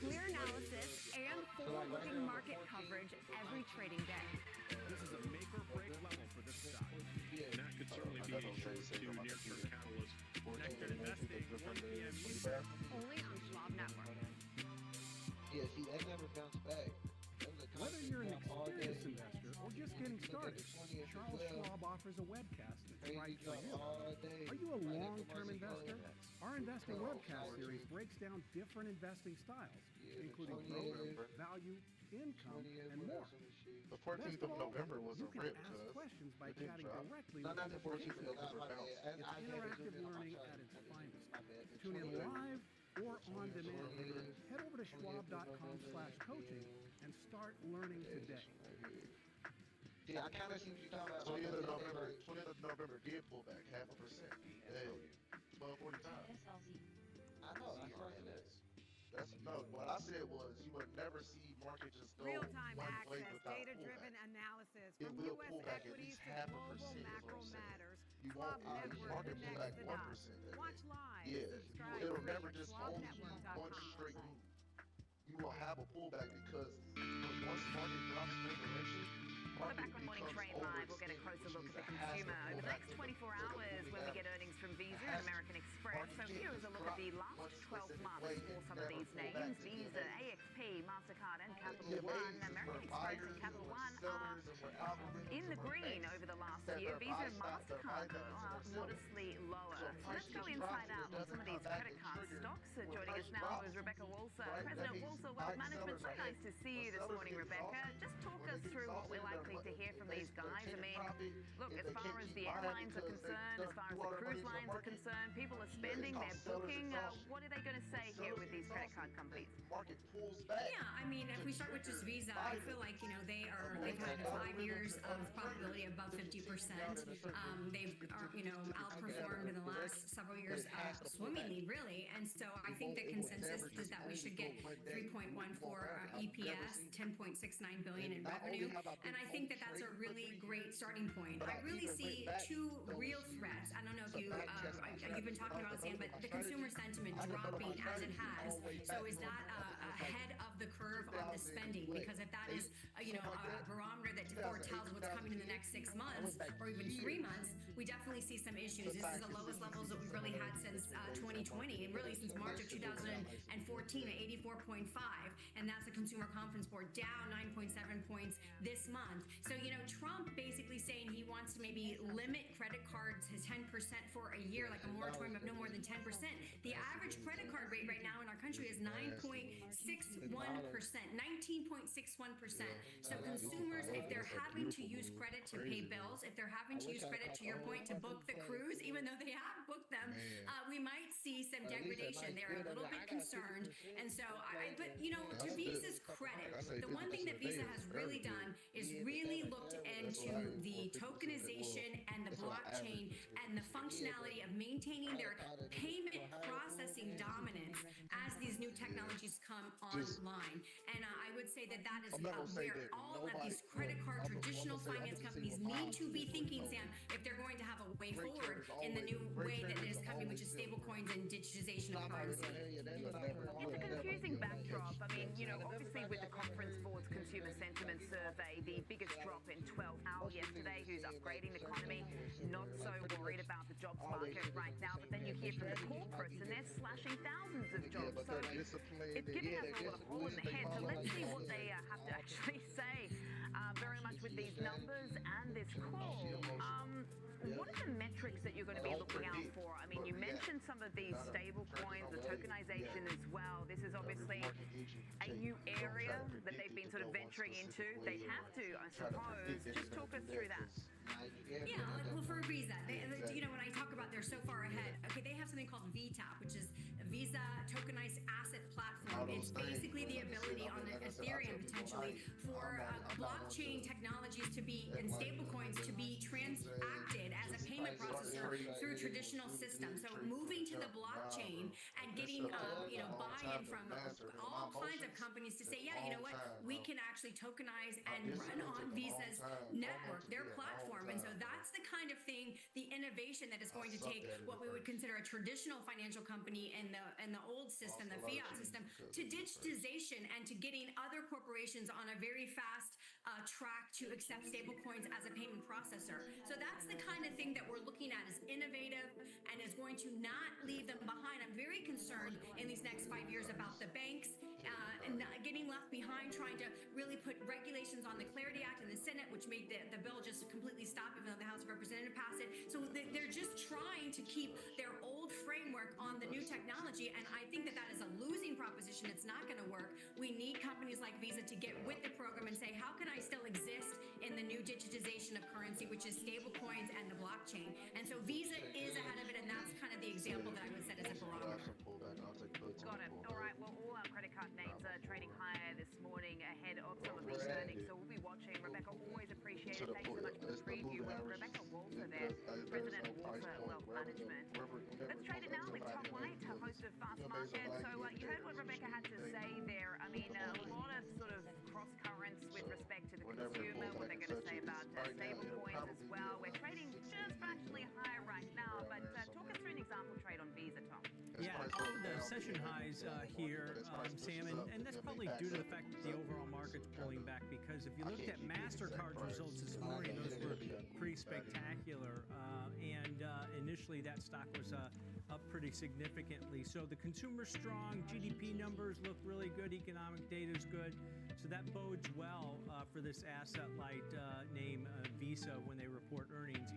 G: Clear analysis and forward-looking market coverage every trading day.
H: This is a make or break level for this stock.
D: And that could certainly be a short to near-term catalyst.
H: Next Gen Investing, 1 p.m. Eastern.
G: Only on Schwab Network.
K: Yeah, see, that never bounced back.
U: Whether you're an experienced investor or just getting started, Charles Schwab offers a webcast that's right for you. Are you a long-term investor? Our investing webcast series breaks down different investing styles, including growth, value, income, and more.
K: The 14th of November was a rip,
U: ask questions by chatting directly
K: not
U: with
K: the 14th of November bounced.
U: It's interactive learning at its finest. Tune in live or on demand. Head over to schwab.com/coaching and start learning today.
K: Yeah, I kind of see what you're talking about. 20th of November did pull back 0.5%. Hey, 12:45. I know, that's what it is. What I said was you would never see market just go
B: Real-time
K: one way
B: access,
K: without
B: data-driven
K: pullback.
B: analysis
K: It
B: from
K: will
B: U.S.
K: pull back at
B: equities
K: least
B: to
K: 0.5%.
B: global
K: Is what
B: macro
K: I'm saying.
B: matters.
K: You
B: Schwab
K: won't
B: Network,
K: market
B: the
K: pull
B: next
K: back
B: to
K: 1% that
B: Watch
K: day.
B: live.
K: Yeah,
B: Subscribe
K: it'll
B: free
K: never
B: at
K: just only be one straight move. You will have a pullback because once market drops in direction,
A: We're back on Morning Trade Live. We'll get a closer look at the consumer over the next 24 hours when we get earnings from Visa and American Express. So here is a look at the last 12 months for some of these names. Visa, AXP, MasterCard and Capital One. American Express and Capital One are in the green over the last year. Visa and MasterCard, though, are modestly lower. So let's go inside out on some of these credit card stocks. Joining us now is Rebecca Walser, President Walser Wealth Management. So nice to see you this morning, Rebecca. Just talk us through what we're likely to hear from these guys. I mean, look, as far as the airlines are concerned, as far as the cruise lines are concerned, people are spending, they're booking. What are they going to say here with these credit card companies?
V: Yeah, I mean, if we start with just Visa, I feel like, they've had 5 years of profitability above 50%. They've, outperformed in the last several years swimmingly, really. And so I think the consensus is that we should get 3.14 EPS, 10.69 billion in revenue. And I think that that's a really great starting point. I really see two real threats. I don't know if you've been talking about this, but the consumer sentiment dropping as it has. So is that ahead of the curve on the spending? Because if that is a barometer that foretells what's coming in the next 6 months or even 3 months, we definitely see some issues. This is the lowest levels that we've really had since 2020 and really since March of 2014 at 84.5. And that's the Consumer Confidence Board, down 9.7 points this month. So, Trump basically saying he wants to maybe limit credit cards, his 10% for a year, like a moratorium of no more than 10%. The average credit card rate right now in our country is 9.61%, 19.61%. So consumers, if they're having to use credit to pay bills, if they're having to use credit, to your point, to book the cruise, even though they have booked them, we might see some degradation. They're a little bit concerned. And so, to Visa's credit, the one thing that Visa has really done is really looked into the tokenization and the blockchain and the functionality of maintaining their payment processing dominance as these new technologies come online. And I would say that is where all of these credit card traditional finance companies need to be thinking, Sam, if they're going to have a way forward in the new way that is coming, which is stable coins and digitization of currency.
A: It's a confusing backdrop. I mean, obviously with the Conference Board's Consumer Sentiment Survey, the biggest drop in 12 hours yesterday, who's upgrading the economy, not so worried about the jobs market right now. But then you hear from the corporates and they're slashing thousands of jobs. So it's giving us all a hole in the head. So let's see what they have to actually say. Very much with these numbers and this this call. What are the metrics that you're going to be looking out for? I mean, you mentioned some of these stable coins, the tokenization as well. This is obviously a new area that they've been sort of venturing into. They have to, I suppose. Just talk us through that.
V: Yeah, well, for Visa, when I talk about they're so far ahead, okay, they have something called VTAP, which is a Visa Tokenized Asset Platform. It's basically the ability on Ethereum potentially for blockchain technologies to be and stablecoins to be transacted as a payment processor through traditional systems. So moving to the blockchain and getting buy-in from all kinds of companies to say, yeah, you know what, we can actually tokenize and run on Visa's network, their platform. And so that's the kind of thing, the innovation that is going to take what we would consider a traditional financial company in the old system, the fiat system, to digitization and to getting other corporations on a very fast track to accept stablecoins as a payment processor. So that's the kind of thing that we're looking at is innovative and is going to not leave them behind. I'm very concerned in these next 5 years about the banks and not getting left behind, trying to really put regulations on the Clarity Act in the Senate, which made the bill just completely stop, even though the House of Representatives passed it. So they're just trying to keep their old framework on the new technology, and I think that is a losing proposition. It's not going to work. We need companies like Visa to get with the program and say, how can I still exist in the new digitization of currency, which is stable coins and the blockchain? And so Visa is ahead of it, and that's kind of the example that I would set as a barometer.
A: Got it. All right. Well, all our credit card names are trading higher this morning ahead of some of these earnings, so we'll be watching. Rebecca, always appreciate it. Thanks so much for the preview. We have Rebecca Walter there, President of Walter Wealth Management. Let's trade it now with Tom White, host of Fast Market. So you heard what Rebecca had to say there. I mean, a lot of sort of cross currents with respect to the consumer, what they're going to say about stable coins as well. We're trading just fractionally higher right now, but talk us through an example trade on Visa, Tom.
L: Yeah, the session highs here, Sam, and that's probably due to the fact that the overall market's pulling back, because if you looked at MasterCard's results this morning, those were pretty spectacular, and initially that stock was up pretty significantly. So the consumer's strong, GDP numbers look really good, economic data is good, so that bodes well for this asset-light name Visa when they report earnings.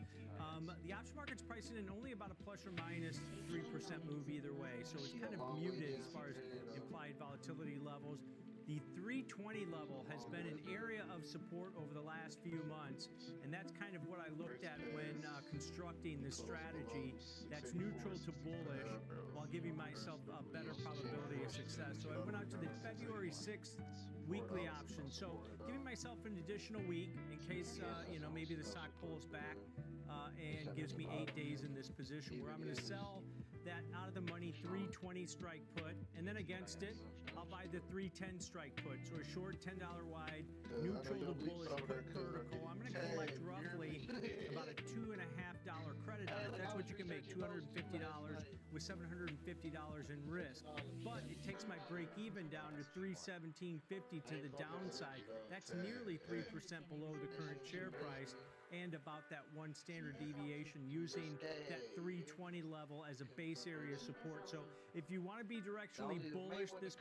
L: The option market's pricing in only about a plus or minus 3% move either way, so it's kind of muted as far as implied volatility levels. The 320 level has been an area of support over the last few months, and that's kind of what I looked at when constructing the strategy that's neutral to bullish while giving myself a better probability of success. So I went out to the February 6th weekly option, so giving myself an additional week in case maybe the stock pulls back and gives me 8 days in this position where I'm going to sell that out of the money 320 strike put, and then against it I'll buy the 310 strike put, so a short $10 wide neutral to bullish put vertical. I'm going to collect roughly about a $2.50 credit on it. That's what you can make, $250 with $750 in risk, but it takes my break even down to $317.50 to the downside. That's nearly 3% below the current share price, and about that one standard deviation, using that 320 level as a base area support. So if you want to be directionally bullish, this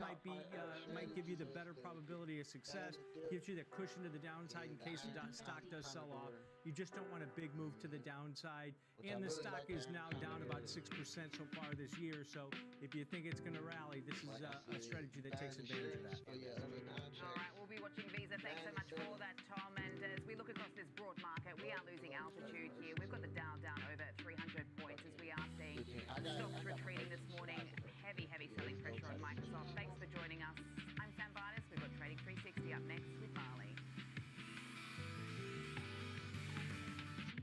L: might give you the better probability of success, gives you that cushion to the downside in case the stock does sell off. You just don't want a big move to the downside, and the stock is now down about 6% so far this year, so if you think it's going to rally, this is a strategy that takes advantage of that.
A: All right, we'll be watching Visa. Thanks so much for that, Tom. And as we look across this broad market, we are losing altitude here. We've got the Dow down over 300 points as we are seeing stocks retreating this morning. Heavy selling pressure on Microsoft. Thanks for joining us. I'm Sam Bartis. We've got Trading 360 up next with Marley.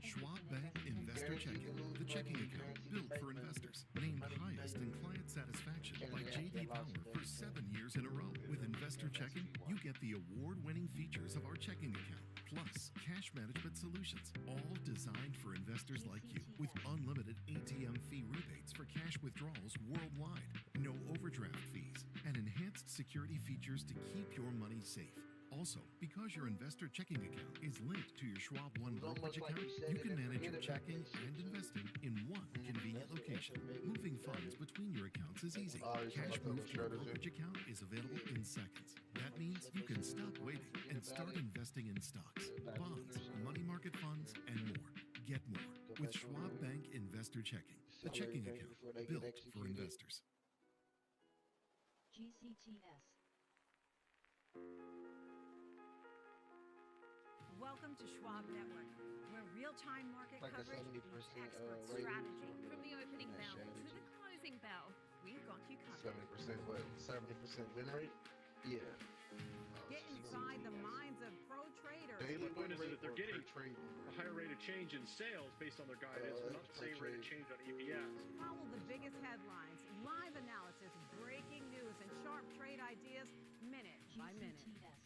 M: Schwab Bank Investor Checking, the checking account built for investors, named highest in client satisfaction by J.D. Power for 7 years in a row. With Investor Checking, you get the award-winning features of our checking account, plus cash management solutions, all designed for investors like you, with unlimited ATM fee rebates for cash withdrawals worldwide, no overdraft fees, and enhanced security features to keep your money safe. Also, because your investor checking account is linked to your Schwab One brokerage account, you can manage your checking and investing in one convenient location. Moving funds between your accounts is easy. Cash moved to your brokerage account is available in seconds. That means you can stop waiting and Start investing in stocks, bonds, money market funds, and more. Get more with Schwab Bank Investor Checking, the checking account built for investors.
I: GCTS.
A: Welcome to Schwab Network, where real-time market coverage meets expert strategy.
K: From
A: the opening bell to the closing bell, we've got you covered.
K: 70%, what? 70% win rate? Yeah.
A: Get inside the minds of pro traders.
K: Daily
N: The point
K: win
N: is
K: rate
N: that they're
K: or
N: getting
K: per trade?
N: a higher rate of change in sales based on their guidance, but not the
K: per
N: same rate of
K: trade.
N: change on EPS.
A: Follow the biggest headlines, live analysis, breaking news, and sharp trade ideas minute by minute.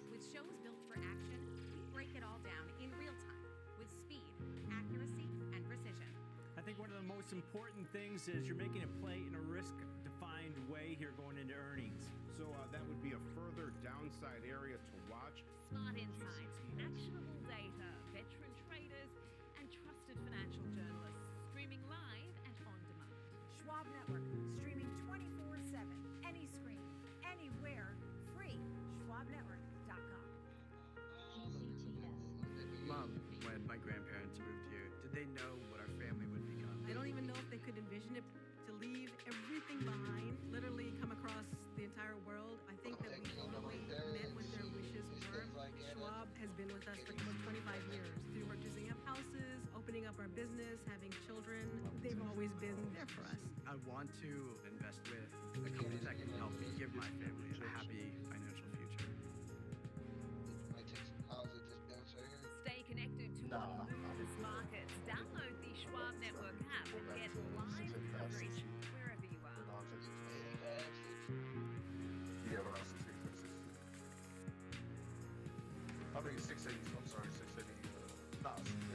G: With shows built for action, we break it all down in real time with speed, accuracy, and precision.
L: I think one of the most important things is you're making a play in a risk-defined way here going into earnings.
O: So that would be a further downside area to watch.
A: Smart insights, actionable data, veteran traders, and trusted financial journalists. Streaming live and on demand. Schwab Network, streaming 24/7, any screen, anywhere, free. SchwabNetwork.com.
R: Mom, when my grandparents moved here, did they know what our family would become?
S: I don't even know if they could envision it to leave everything behind, literally come across the entire world. I think that we totally met what their wishes were. Schwab has been with us for almost 25 years through purchasing up houses, opening up our business, having children. They've always been there for us.
R: I want to invest with a company that can help me give my family a happy financial future.
A: Stay connected to what moves markets. Download the Schwab Network app and get live coverage wherever you are.
K: Yeah, but I was 680. I think it's 680. I'm sorry, 680. Nah, 680.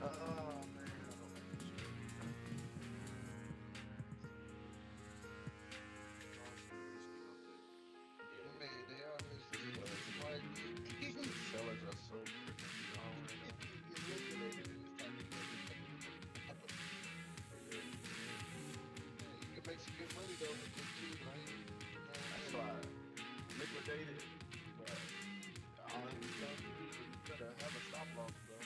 K: Oh, man, I don't like this shit. Sellers are so you can make some good money though with this too, right? That's why liquidated, but you gotta have a stop loss, bro.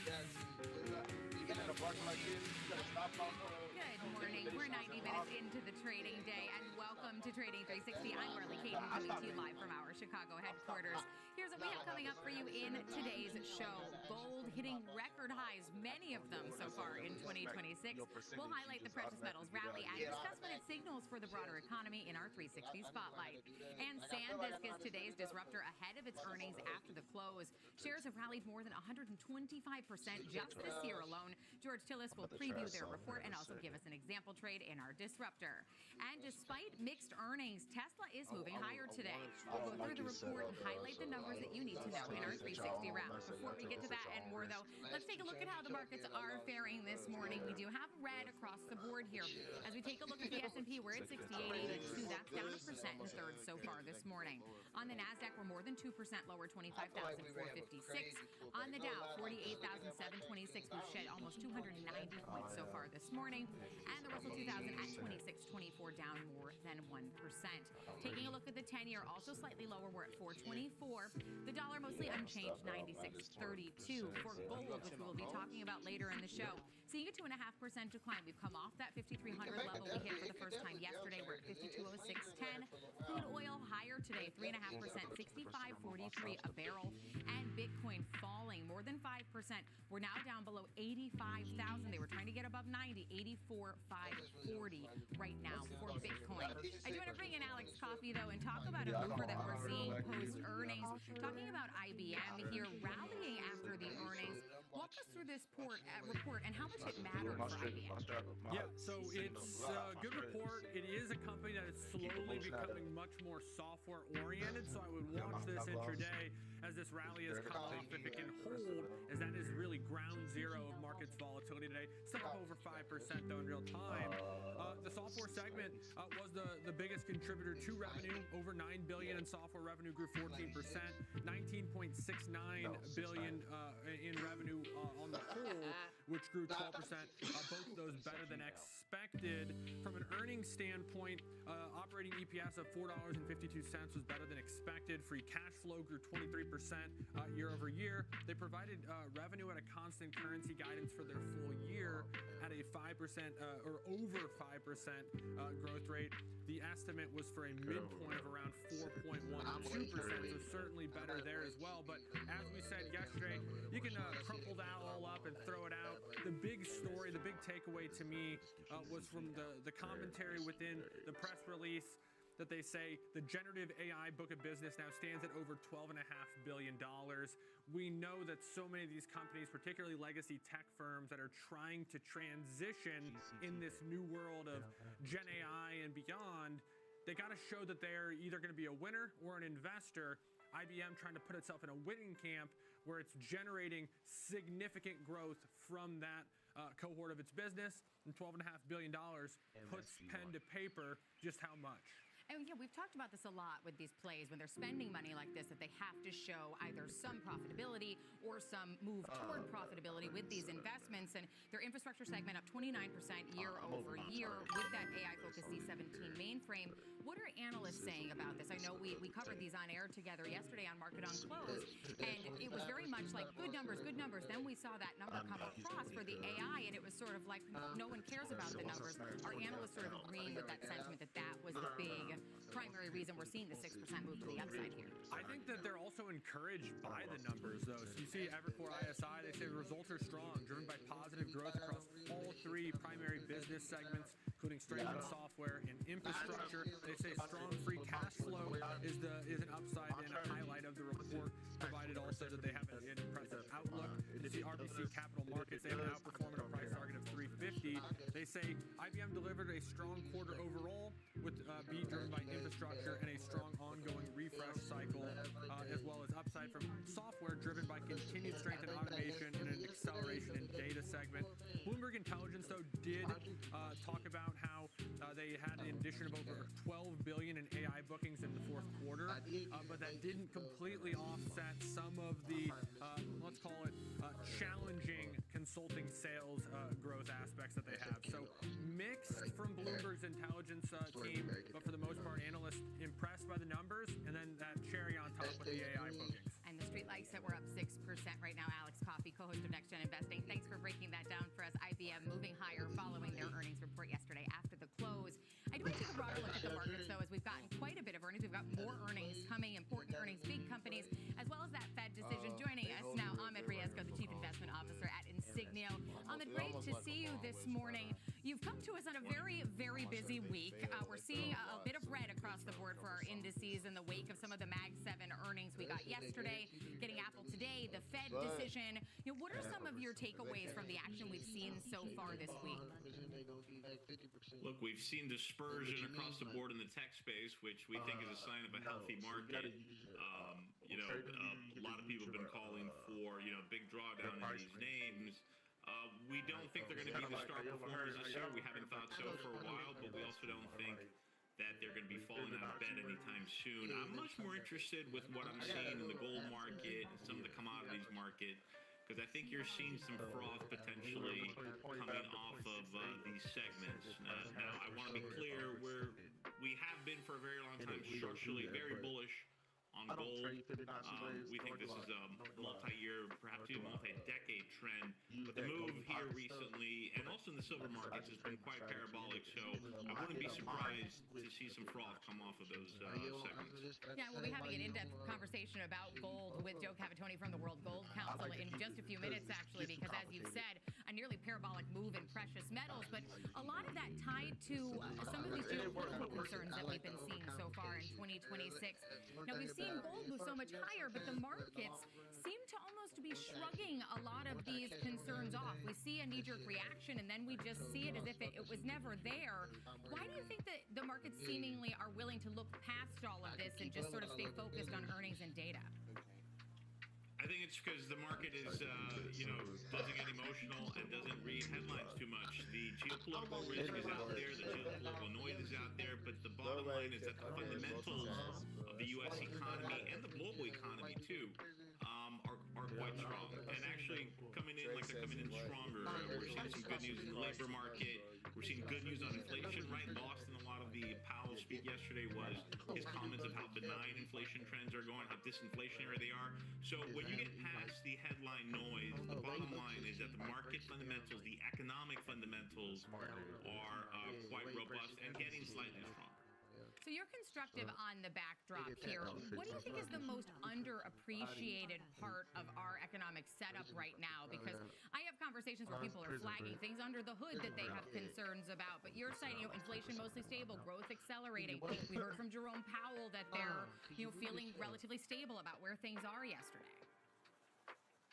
K: You get in a market like this, you gotta stop loss.
G: Good morning. We're 90 minutes into the trading day, and welcome to Trading 360. I'm Marley Caden, coming to you live from our Chicago headquarters. Here's what we have coming up for you in today's show. Gold hitting record highs, many of them so far in 2026. We'll highlight the precious metals rally and discuss what it signals for the broader economy in our 360 spotlight. And SanDisk is today's disruptor ahead of its earnings after the close. Shares have rallied more than 125% just this year alone. George Tillis will preview their report and also give us an example trade in our disruptor. And despite mixed earnings, Tesla is moving higher today. We'll go through the report and highlight the numbers that you need to know in our 360 wrap. Before we get to that and more, though, let's take a look at how the markets are faring this morning. We do have red across the board here. As we take a look at the S&P, we're at 68.82. That's down 1% and thirds so far this morning. On the NASDAQ, we're more than 2% lower, 25,456. On the Dow, 48,726. We've shed almost 290 points so far this morning. And the Russell 2000 at 2624, down more than 1%. Taking a look at the 10-year, also slightly lower. We're at 424. The dollar mostly unchanged, 96.32. For gold, which we'll be talking about later in the show, seeing a 2.5% decline. We've come off that 5,300 level we hit for the first time yesterday. We're at 52.0610. Crude oil higher today, 3.5%, 65.43 a barrel. And Bitcoin falling more than 5%. We're now down below 85,000. They were trying to get above 90, 84,540 right now for Bitcoin. I do want to bring in Alex Coffey, though, and talk about a mover that we're seeing post-earnings. Talking about IBM here rallying after the earnings. Walk us through this report and how much it mattered for IBM.
L: Yeah, so it's a good report. It is a company that is slowly becoming much more software-oriented, so I would watch this intraday.
E: as this rally has come off, if it can hold, as that is really ground zero of markets volatility today. Still up over 5% though in real time. The software segment was the biggest contributor to revenue. Over $9 billion in software revenue, grew 14%. $19.69 billion in revenue on the whole, which grew 12%. Both of those better than expected. From an earnings standpoint, operating EPS of $4.52 was better than expected. Free cash flow grew 23% year over year. They provided revenue at a constant currency guidance for their full year at a 5% or over 5% growth rate. The estimate was for a midpoint of around 4.12%, so certainly better there as well. But as we said yesterday, you can crumple that all up and throw it out. The big story, the big takeaway to me was from the commentary within the press release that they say the generative AI book of business now stands at over $12.5 billion. We know that so many of these companies, particularly legacy tech firms that are trying to transition in this new world of Gen AI and beyond, they got to show that they're either going to be a winner or an investor. IBM trying to put itself in a winning camp where it's generating significant growth from that cohort of its business, and $12.5 billion puts pen to paper just how much.
G: And we've talked about this a lot with these plays when they're spending money like this, that they have to show either some profitability or some move toward profitability with these investments. And their infrastructure segment up 29% year over year with that AI-focused C17 mainframe. What are analysts saying about this? I know we covered these on air together yesterday on Market on Close, and it was very much like good numbers, good numbers. Then we saw that number come across for the AI, and it was sort of like no one cares about the numbers. Are analysts sort of agreeing with that sentiment that that was the big primary reason we're seeing the 6% move to the upside here?
E: I think that they're also encouraged by the numbers, though. So you see Evercore ISI, they say the results are strong, driven by positive growth across all three primary business segments, including strength in software and infrastructure. They say strong free cash flow is an upside and a highlight of the report, provided also that they have an impressive outlook. You see RBC Capital Markets, they have an outperforming a price target of 350. They say IBM delivered a strong quarter overall with beat driven by infrastructure and a strong ongoing refresh cycle, as well as upside from software driven by continued strength in automation and an acceleration in data segment. Bloomberg Intelligence, though, did talk about how they had an addition of over $12 billion in AI bookings in the fourth quarter, but that didn't completely offset some of the, let's call it, challenging consulting sales growth aspects that they have. So mixed from Bloomberg's intelligence team, but for the most part, analysts impressed by the numbers, and then that cherry on top with the AI bookings.
G: And the street likes that we're up 6% right now. Alex Coffey, co-host of Next Gen Investing, thanks for breaking that down for us. IBM moving higher following their earnings report yesterday after the close. I do want to take a broader look at the markets, though, as we've gotten quite a bit of earnings. We've got more earnings coming, important earnings, big companies, as well as that Fed decision. Joining us now, Ahmed Riesco, the Chief Investment Officer at Insignio. Ahmed, great to see you this morning. You've come to us on a very, very busy week. We're seeing a bit of red across the board for our indices in the wake of some of the Mag 7 earnings we got yesterday, getting Apple today, the Fed decision. What are some of your takeaways from the action we've seen so far this week?
P: Look, we've seen dispersion across the board in the tech space, which we think is a sign of a healthy market. A lot of people have been calling for, big drawdown in these names. We don't think they're going to be the star performers this year. We haven't thought so for a while, but we also don't think that they're going to be falling out of bed anytime soon. I'm much more interested with what I'm seeing in the gold market and some of the commodities market, because I think you're seeing some froth potentially coming off of these segments. Now, I want to be clear, we have been for a very long time structurally very bullish on gold. We think this is a multi-year, perhaps even multi-decade trend. But the move here recently, and also in the silver markets, has been quite parabolic. So I wouldn't be surprised to see some froth come off of those segments.
G: Yeah, we'll be having an in-depth conversation about gold with Joe Cavatoni from the World Gold Council in just a few minutes, actually, because as you've said, a nearly parabolic move in precious metals, but a lot of that tied to some of these geopolitical concerns that we've been seeing so far in 2026. Now, we've seen gold move so much higher, but the markets seem to almost be shrugging a lot of these concerns off. We see a knee-jerk reaction, and then we just see it as if it was never there. Why do you think that the markets seemingly are willing to look past all of this and just sort of stay focused on earnings and data?
P: I think it's because the market is, doesn't get emotional and doesn't read headlines too much. The geopolitical risk is out there, the geopolitical noise is out there, but the bottom line is that the fundamentals of the U.S. economy and the global economy too are quite strong. And actually coming in like they're coming in stronger. We're seeing some good news in the labor market. We're seeing good news on inflation, right? Lost in a lot of the Powell speak yesterday was his comments of how benign inflation trends are going, how disinflationary they are. So when you get past the headline noise, the bottom line is that the market fundamentals, the economic fundamentals are quite robust and getting slightly stronger.
G: So you're constructive on the backdrop here. What do you think is the most underappreciated part of our economic setup right now? Because I have conversations where people are flagging things under the hood that they have concerns about, but you're saying, inflation mostly stable, growth accelerating. We heard from Jerome Powell that they're, feeling relatively stable about where things are yesterday.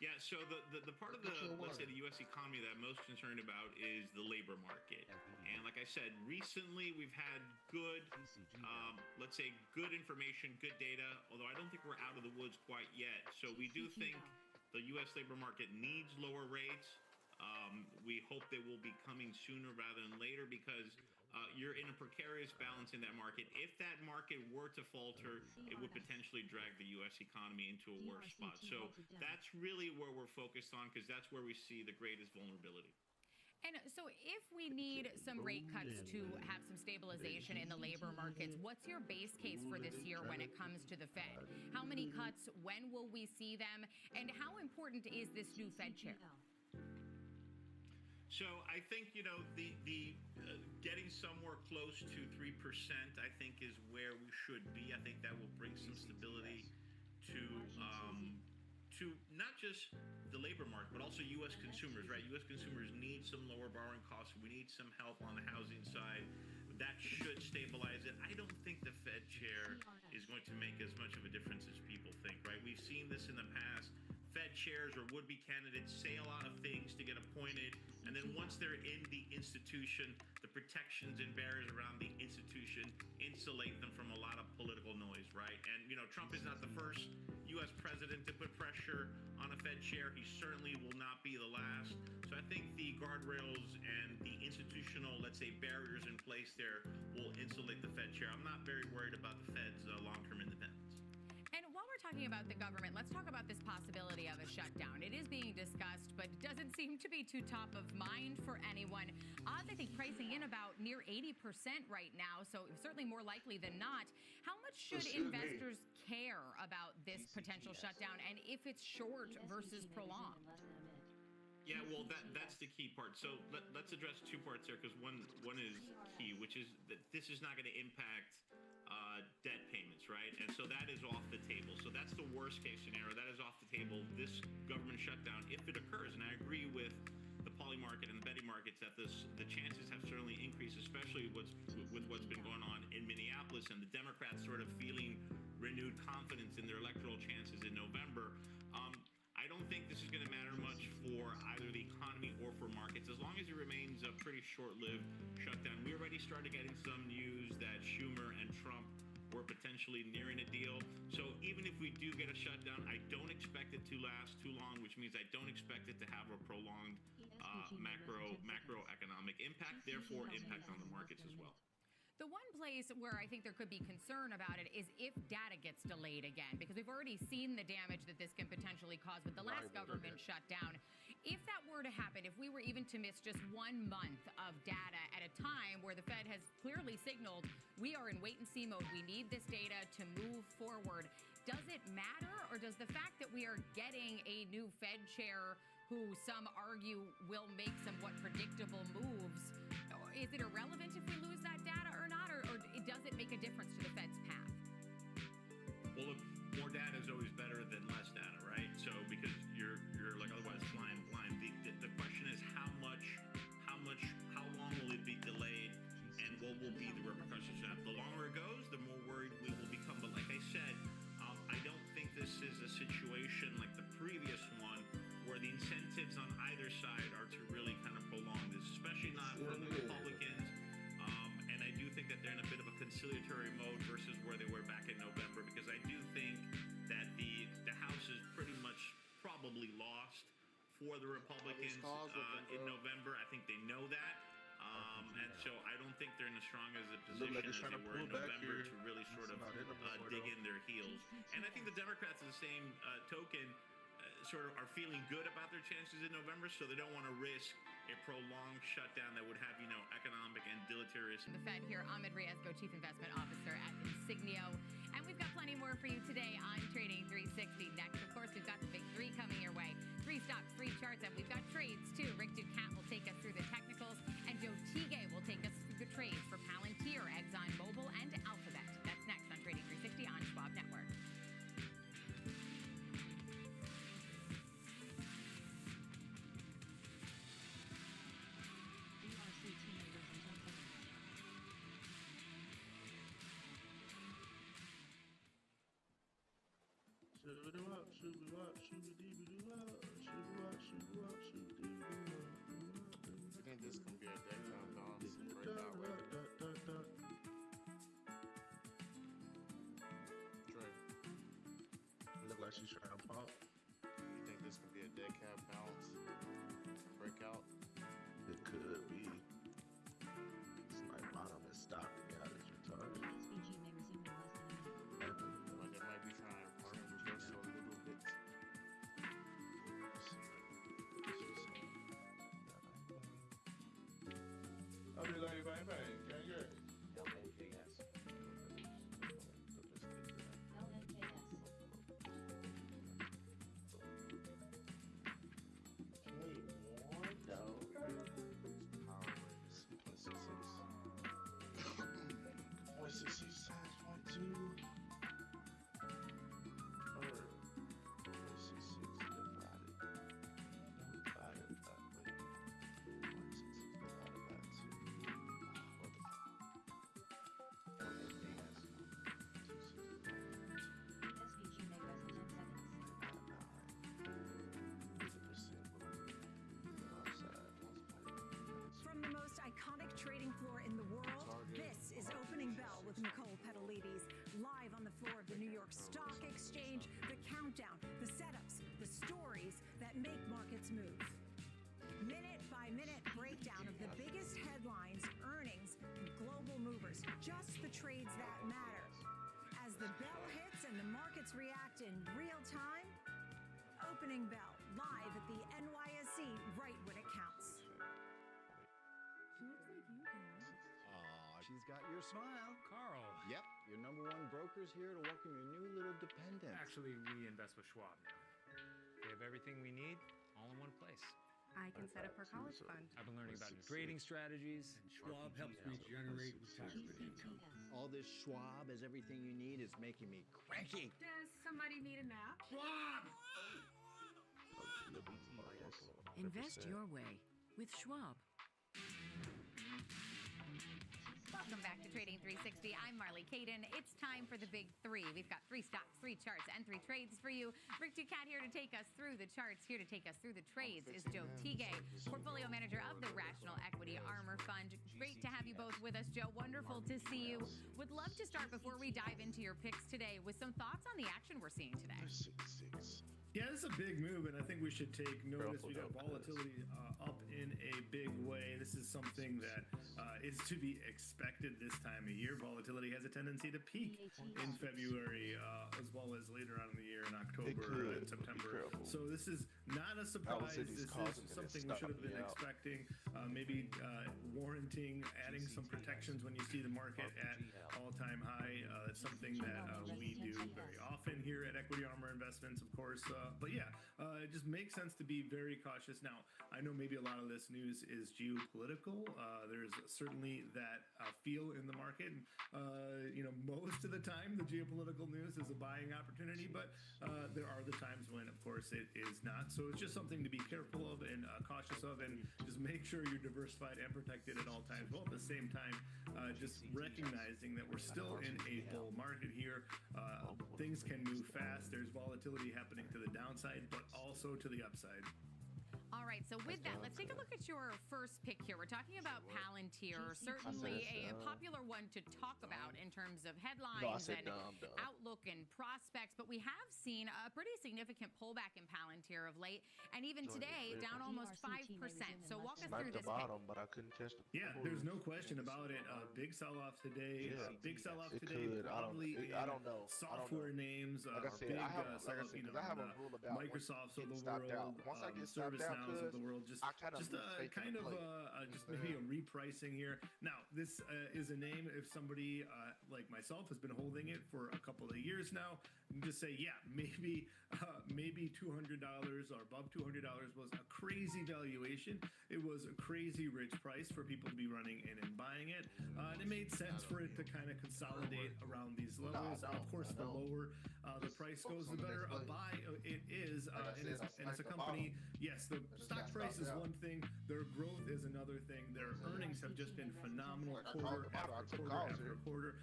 P: Yeah, so the part of the, let's say, the U.S. economy that I'm most concerned about is the labor market. And like I said, recently we've had good, let's say, good information, good data, although I don't think we're out of the woods quite yet. So we do think the U.S. labor market needs lower rates. We hope they will be coming sooner rather than later because you're in a precarious balance in that market. If that market were to falter, it would potentially drag the U.S. economy into a worse spot. So that's really where we're focused on because that's where we see the greatest vulnerability.
G: And so if we need some rate cuts to have some stabilization in the labor markets, what's your base case for this year when it comes to the Fed? How many cuts? When will we see them? And how important is this new Fed chair?
P: So I think, the getting somewhere close to 3%, I think, is where we should be. I think that will bring some stability to not just the labor market, but also U.S. consumers, right? U.S. consumers need some lower borrowing costs. We need some help on the housing side. That should stabilize it. I don't think the Fed chair is going to make as much of a difference as people think, right? We've seen this in the past. Fed chairs or would-be candidates say a lot of things to get appointed, and then once they're in the institution, the protections and barriers around the institution insulate them from a lot of political noise, right? And, Trump is not the first U.S. president to put pressure on a Fed chair. He certainly will not be the last. So I think the guardrails and the institutional, let's say, barriers in place there will insulate the Fed chair. I'm not very worried about the Fed's long-term independence.
G: And while we're talking about the government, let's talk about this possibility of a shutdown. It is being discussed, but it doesn't seem to be too top of mind for anyone. Odds, I think, pricing in about near 80% right now, so certainly more likely than not. How much should investors care about this potential shutdown, and if it's short versus prolonged?
P: Yeah, well, that's the key part. So let's address two parts there, because one is key, which is that this is not going to impact debt payments, right? And so that is off the table. So that's the worst case scenario. That is off the table. This government shutdown, if it occurs, and I agree with the poly market and the betting markets that the chances have certainly increased, especially with what's been going on in Minneapolis and the Democrats sort of feeling renewed confidence in their electoral chances in November. I don't think this is going to matter much for either the economy or for markets, as long as it remains a pretty short-lived shutdown. We already started getting some news that Schumer and Trump were potentially nearing a deal. So even if we do get a shutdown, I don't expect it to last too long, which means I don't expect it to have a prolonged macroeconomic impact, therefore impact on the markets as well.
G: The one place where I think there could be concern about it is if data gets delayed again, because we've already seen the damage that this can potentially cause with the last government shutdown. If that were to happen, if we were even to miss just 1 month of data at a time where the Fed has clearly signaled we are in wait-and-see mode, we need this data to move forward, does it matter, or does the fact that we are getting a new Fed chair who some argue will make somewhat predictable moves, is it irrelevant if we lose that data or not, or does it make a difference to the Fed's path?
P: Well, look, more data is always better than less data, right? So because you're like otherwise flying blind. The question is how long will it be delayed, and what will be the repercussions of that? The longer it goes, the more worried we will become. But like I said, I don't think this is a situation like the previous one where the incentives on either side are to really kind of prolong for the Republicans in November. I think they know that. And so I don't think they're in as strong as a position as they were in November to really sort of dig in their heels. And I think the Democrats, at the same token, sort of are feeling good about their chances in November, so they don't want to risk a prolonged shutdown that would have, economic and deleterious.
F: The Fed here, Ahmed Riesco, Chief Investment Officer at Insignio. And we've got plenty more for you today on Trading 360. Next, of course, we've got the big three coming your way. 3 stocks, 3 charts, and we've got trades, too. Rick Ducat will take us through the technicals, and Joe Teague will take us through the trades for Palantir, ExxonMobil, and Alphabet. That's next on Trading 360 on Schwab Network.
C: I think this can be a dead kind of balance and breakout, right? Dre,
K: Look like she's trying to pop.
C: you think this could be a dead cat balance breakout?
K: It could be. It's like bottom is stopping out as retarded.
C: Like they might be trying to reverse a little bit.
K: I'll be like, bang, bang, gang, gang.
A: From the most iconic trading floor in the world, this is Opening Bell with Nicole Petalides, live on the floor of the New York Stock Exchange. The countdown, the setups, the stories that make markets move. Minute-by-minute breakdown of the biggest headlines, earnings, and global movers. Just the trades that matter. As the bell hits and the markets react in real time, Opening Bell, live at the NYSE, right when it counts.
J: She looks like you, Carl. Aw, she's got your smile.
W: Carl.
J: Yep, your #1 broker's here to welcome your new little dependent.
W: Actually, we invest with Schwab now. We have everything we need all in one place.
F: I can set up her college fund.
W: I've been learning about new trading strategies.
U: Schwab helps me generate retirement income.
J: All this Schwab as everything you need is making me cranky.
F: Does somebody need a nap?
U: Schwab!
X: Invest your way with Schwab.
F: Welcome back to Trading 360. I'm Marley Caden. It's time for the big three. We've got 3 stocks, 3 charts, and 3 trades for you. Rick Ducat here to take us through the charts. Here to take us through the trades is Joe Teague, portfolio manager of the Rational Equity Armor Fund. Great to have you both with us, Joe. Wonderful to see you. Would love to start before we dive into your picks today with some thoughts on the action we're seeing today.
Q: Yeah, this is a big move, and I think we should take notice. We got volatility up in a big way. This is something that is to be expected this time of year. Volatility has a tendency to peak in February, as well as later on in the year in October and September. So this is not a surprise. This is something we should have been expecting. Maybe warranting adding some protections when you see the market at all-time high. That's something that we do very often here at Equity Armor Investments, of course. But yeah, it just makes sense to be very cautious. Now, I know maybe a lot of this news is geopolitical. There's certainly that feel in the market. Most of the time, the geopolitical news is a buying opportunity, but there are the times when, of course, it is not. So it's just something to be careful of and cautious of, and just make sure you're diversified and protected at all times. Well, at the same time, just recognizing that we're still in a bull market here. Things can move fast. There's volatility happening to the downside, but also to the upside.
F: All All right, so with that, let's take a look at your first pick here. We're talking about Palantir, certainly a popular one to talk about in terms of headlines and outlook and prospects, but we have seen a pretty significant pullback in Palantir of late, and even today, down almost 5%. So walk us through this pick.
K: But I couldn't catch the
Q: Yeah, there's no question about it. Big sell-off today. Big sell-off today. Probably
K: I don't know.
Q: Software names.
K: Like I said,
Q: big
K: I have,
Q: sell-off.
K: I have a rule about
Q: Microsofts of the
K: stopped out.
Q: world,
K: Once I get stopped out,
Q: ServiceNows of the world. Just maybe a repricing here. Now, this is a name. If somebody like myself has been holding it for a couple of years now, you can just say, yeah, maybe $200 or above $200 was a crazy valuation. It was a crazy rich price for people to be running in and buying it, and it made sense for it to kind of consolidate around these levels. Of course, the lower the price goes, the better a buy it is, and it's a company. Yes, the stock price is one thing. Their growth is another thing. Their earnings have just been phenomenal quarter after quarter after quarter.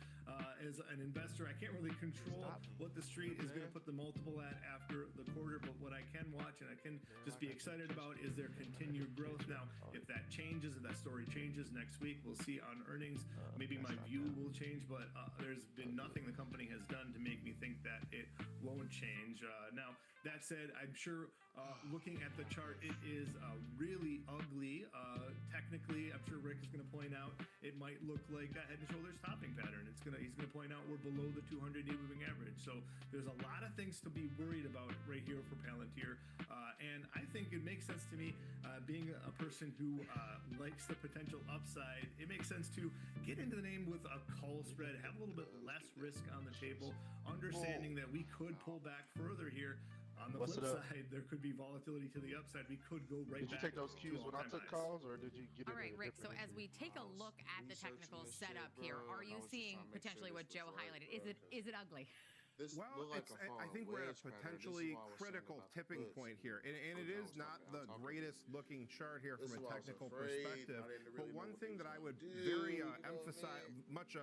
Q: As an investor, I can't really control what the street is going to put the multiple at after the quarter, but what I can watch and I can just be excited about is their continued growth. Now, if that changes, if that story changes next week, we'll see on earnings. Maybe my view will change, but there's been nothing the company has done to make me think that it won't change. Now, that said, I'm sure looking at the chart, it is really ugly. Technically, I'm sure Rick is going to point out it might look like a head and shoulders topping pattern. He's going to point out we're below the 200-day moving average. So there's a lot of things to be worried about right here for Palantir. And I think it makes sense to me, being a person who likes the potential upside, it makes sense to get into the name with a call spread, have a little bit less risk on the table, understanding that we could pull back further here. On the flip side, there could be volatility to the upside. We could go right back.
K: Did you take those cues when I took calls, or did you get it?
F: All right, Rick, so as we take a look at the technical setup here, are you seeing potentially what Joe highlighted? Is it ugly?
O: Well, I think we're at a potentially critical tipping point here. And it is not the greatest looking chart here from a technical perspective. But one thing that I would very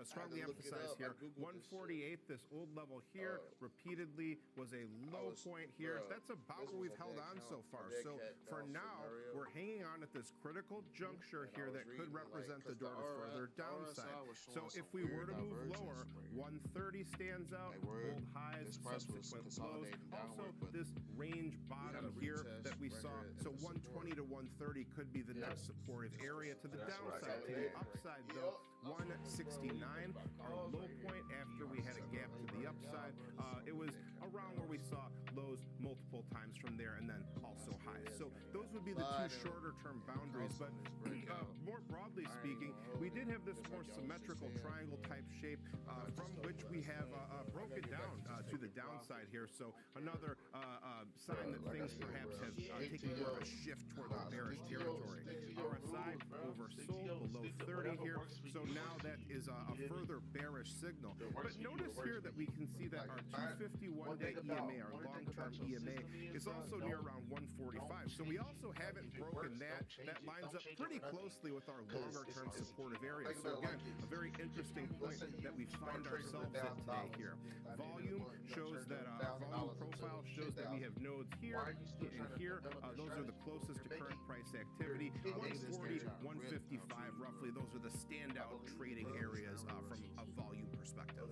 O: strongly emphasize here, 148, this old level here, repeatedly was a low point here. That's about where we've held on so far. So for now, we're hanging on at this critical juncture here that could represent the door to further downside. So if we were to move lower, 130 stands out, old highs, subsequent lows. Also, this range bottom here that we saw. So 120 to 130 could be the next supportive area to the downside. To the upside, though, 169, our low point after we had a gap to the upside. It was around where we saw lows multiple times from there, and then also highs. So those would be the two shorter term boundaries. But more broadly speaking, we did have this more symmetrical triangle type shape from which we have broken down to the downside here. So another sign that things perhaps have taken more of a shift toward the bearish territory. RSI oversold below 30 here. So now that is a further bearish signal. But notice here that we can see that our 251-day EMA, our long-term EMA, is also near around 145. So we also haven't broken that. That lines up pretty closely with our longer-term supportive area. So again, a very interesting point that we find ourselves in today here. Volume shows that volume profile shows that we have nodes here and here. Those are the closest to current price activity. 140, 155 roughly. Those are the standout trading areas from a volume perspective.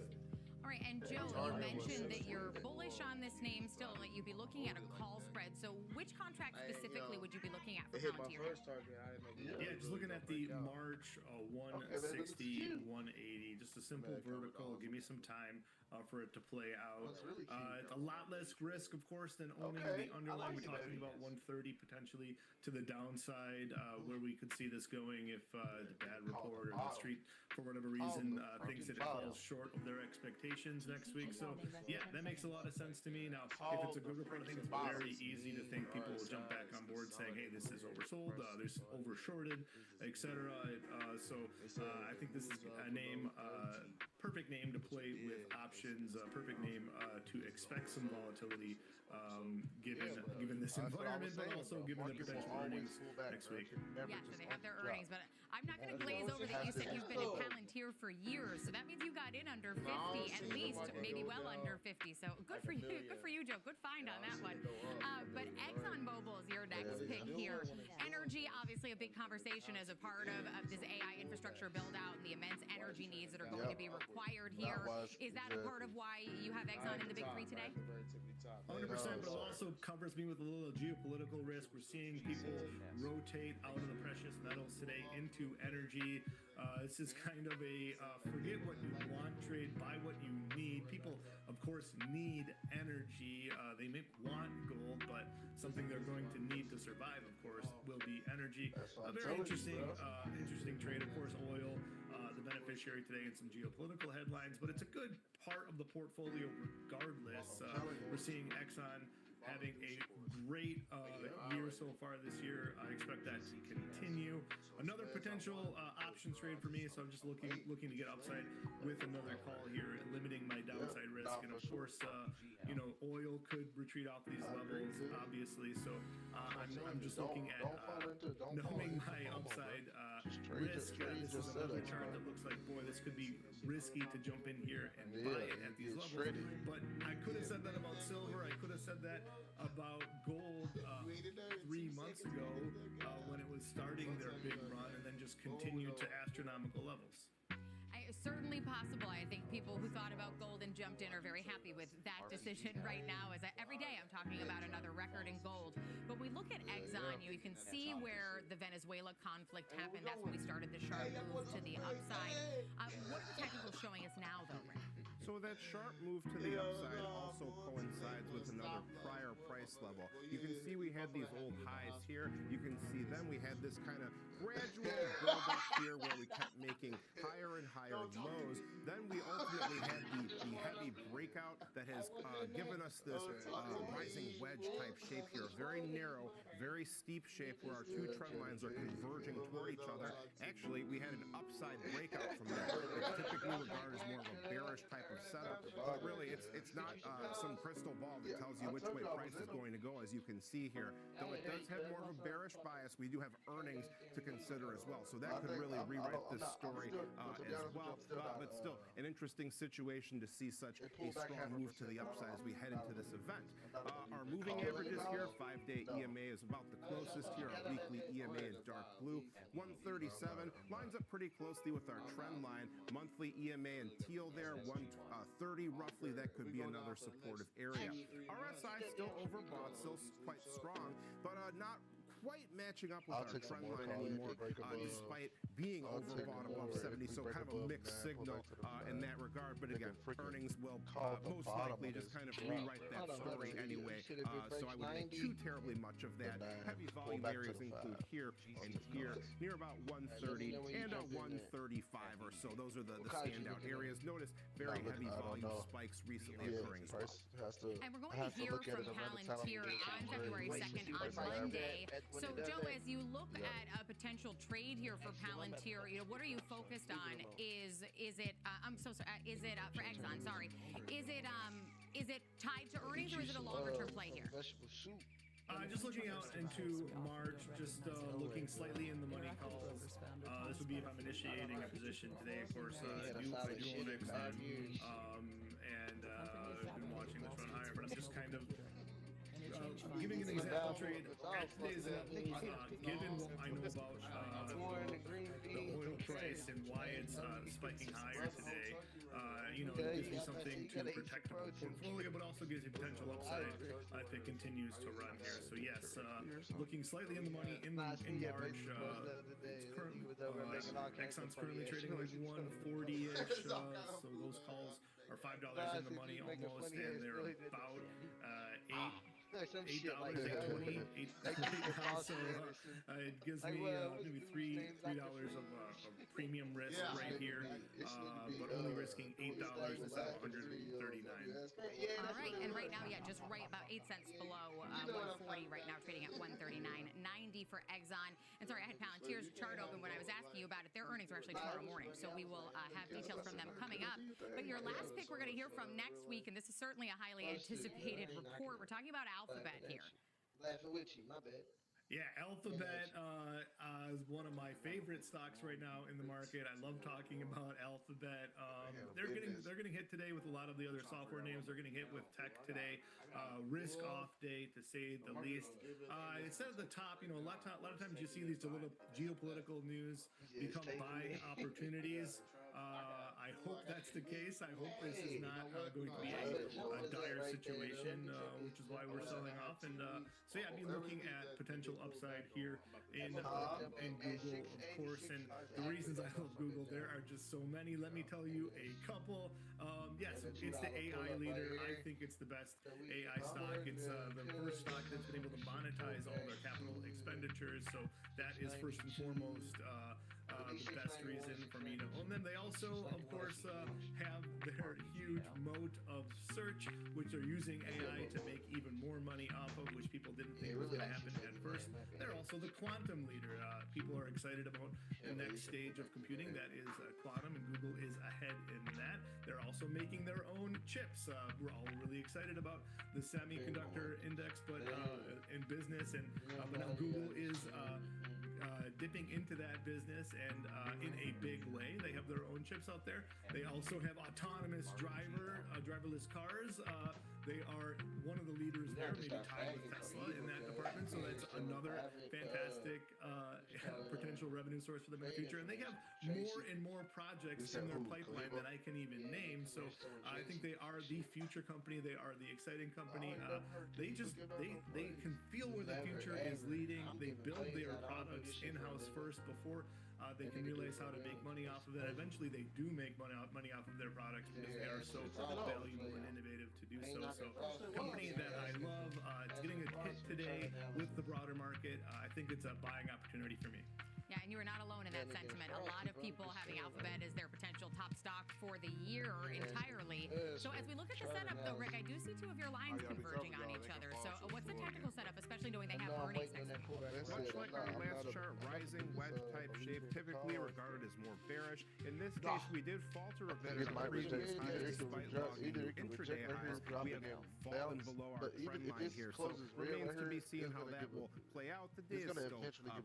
F: All right, and Joe, you mentioned that you're bullish on this name still, and that you'd be looking at a call spread. So which contract specifically would you be looking at for Palantir?
Q: Yeah, just looking at the March 160, 180, just a simple vertical. Give me some time for it to play out. It's a lot less risk, of course, than owning the underlying. We're talking about 130 potentially to the downside, where we could see this going if the bad report or the street, for whatever reason, thinks that it falls short of their expectations next week. So, yeah, that makes a lot of sense to me. Now, if it's a good report, I think it's very easy to think people will jump back on board saying, hey, this is oversold, there's overshorted, etc. So I think this is a name, perfect name to play with options, perfect name to expect some volatility given this environment, but also given the potential earnings next week.
F: Yeah, so they have their earnings, but I'm not going to glaze over that you said you've been at Palantir for years, so that means you got in under 50 at least, maybe well under 50. So good for you, Joe. Good find on that one. But ExxonMobil is your next pick here. Energy, obviously a big conversation as a part of this AI infrastructure build out and the immense energy needs that are going to be required here. Is that a part of why you have Exxon in the big three today?
Q: 100%, but it also covers me with a little geopolitical risk. We're seeing people rotate out of the precious metals today into energy. This is kind of a forget what you want trade, buy what you need. People, of course, need energy. They may want gold, but something they're going to need to survive, of course, will be energy. A very interesting trade, of course, oil. The beneficiary today in some geopolitical headlines, but it's a good part of the portfolio regardless. We're seeing Exxon having a great year so far this year. I expect that to continue. Another potential options trade for me, so I'm just looking to get upside with another call here, limiting my downside risk. And of course, oil could retreat off these levels, obviously. So I'm just looking at knowing my upside risk. This is another chart that looks like, boy, this could be risky to jump in here and buy it at these levels. But I could have said that about silver. I could have said that about gold 3 months ago when it was starting their big run and then just continued to astronomical levels.
F: Certainly possible. I think people who thought about gold and jumped in are very happy with that decision right now. As every day I'm talking about another record in gold. But we look at Exxon, you can see where the Venezuela conflict happened. That's when we started the sharp move to the upside. What are the technicals showing us now, though, Rick?
O: So that sharp move to the upside also coincides with another prior price level. You can see we had these old highs here. You can see then we had this kind of gradual build up here where we kept making higher and higher lows. Then we ultimately had the heavy breakout that has given us this rising wedge type shape here. Very narrow, very steep shape where our two trend lines are converging toward each other. Actually, we had an upside breakout from that. It's typically regarded as more of a bearish type of setup, but really it's not some crystal ball that tells you which way price is going to go, as you can see here. Though it does have more of a bearish bias, we do have earnings to consider as well. So that could really rewrite this story as well. But still, an interesting situation to see such a strong move to the upside as we head into this event. Our moving averages here, 5-day EMA is about the closest here. Our weekly EMA is dark blue. 137 lines up pretty closely with our trend line. Monthly EMA in teal there, 130 roughly. That could be another supportive area. RSI still overbought, still quite strong, but not quite matching up with our trend line anymore, despite being overbought above 70. So kind of a mixed signal in that regard. But again, earnings will most likely just kind of rewrite that story anyway. So I wouldn't make too terribly much of that. Heavy volume areas include here and here, near about 130 and 135 or so. Those are the standout areas. Notice very heavy volume spikes recently occurring as well.
F: And we're going to hear from Palantir on February 2nd on Monday. So, Joe, as you look at a potential trade here for Palantir, what are you focused on? Is it for Exxon? Sorry, is it tied to earnings or is it a longer term play here?
Q: Just looking out into March, just looking slightly in the money calls. This would be if I'm initiating a position today. Of course, I do own Exxon, and I've been watching this run higher, but I'm just kind of giving an example trade at today's levels, given what I know about the oil price and why it's spiking higher today. It gives me something to protect the portfolio, but also gives you potential upside if it continues to run here. So yes, looking slightly in the money in March. Exxon's currently trading like 140-ish, so those calls are $5 in the money almost, and they're about $8.20 now, so it gives me maybe $3 of premium risk right here, but only risking $8 instead of $139.
F: All right, and right now, just right about 8 cents below 140 right now, trading at 139.90 for Exxon. And sorry, I had Palantir's chart open when I was asking you about it. Their earnings earnings are actually tomorrow morning, so we will have details from them coming up. But your last pick we're going to hear from next week, and this is certainly a highly anticipated report. We're talking about Alphabet here.
K: Laughing with you, my bad.
Q: Yeah, Alphabet is one of my favorite stocks right now in the market. I love talking about Alphabet. They're getting hit today with a lot of the other software names. They're getting hit with tech today. Risk off day, to say the least. It said at the top, a lot of times you see these little geopolitical news become buy opportunities. I hope that's the case. I hope this is not going to be a dire situation, which is why we're selling off. And so yeah, I'd be looking at potential upside here in Google, of course. And the reasons I love Google, there are just so many. Let me tell you a couple. Yes, it's the AI leader. I think it's the best AI stock. It's the first stock that's been able to monetize all their capital expenditures. So that is first and foremost the best reason for me to own them. They also, of course, have their huge moat of search, which they're using AI to make even more money off of, which people didn't think was going to happen at first. They're also the quantum leader. People are excited about the next stage of computing, that is quantum, and Google is ahead in that. They're also making their own chips. We're all really excited about the semiconductor index, but in business, and but now Google is dipping into that business, and in a big way. They have their own chips out there. They also have autonomous driverless cars. They are one of the leaders there, maybe tied with Tesla in that department. So that's another fantastic potential revenue source for them in the future. And they have more and more projects in their pipeline that I can even name. So I think they are the future company. They are the exciting company. They can feel where the future is leading. They build their products in-house first before they can realize how to make money off of it. Eventually, they do make money off of their products because they are so valuable and innovative to do so. So, a company that I love. It's getting a hit today with the broader market. I think it's a buying opportunity for me.
F: Yeah, and you are not alone in that sentiment. A lot of people having Alphabet as their potential top stock for the year entirely. So as we look at the setup, though, Rick, I do see two of your lines converging on each other. So what's the technical setup, especially knowing they have earnings next week?
O: Much like our last chart, rising wedge-type shape, typically regarded as more bearish. In this case, we did falter a bit at our previous highs despite logging new intraday highs. We have fallen below our trend line here, so remains to be seen how that will play out. The day is still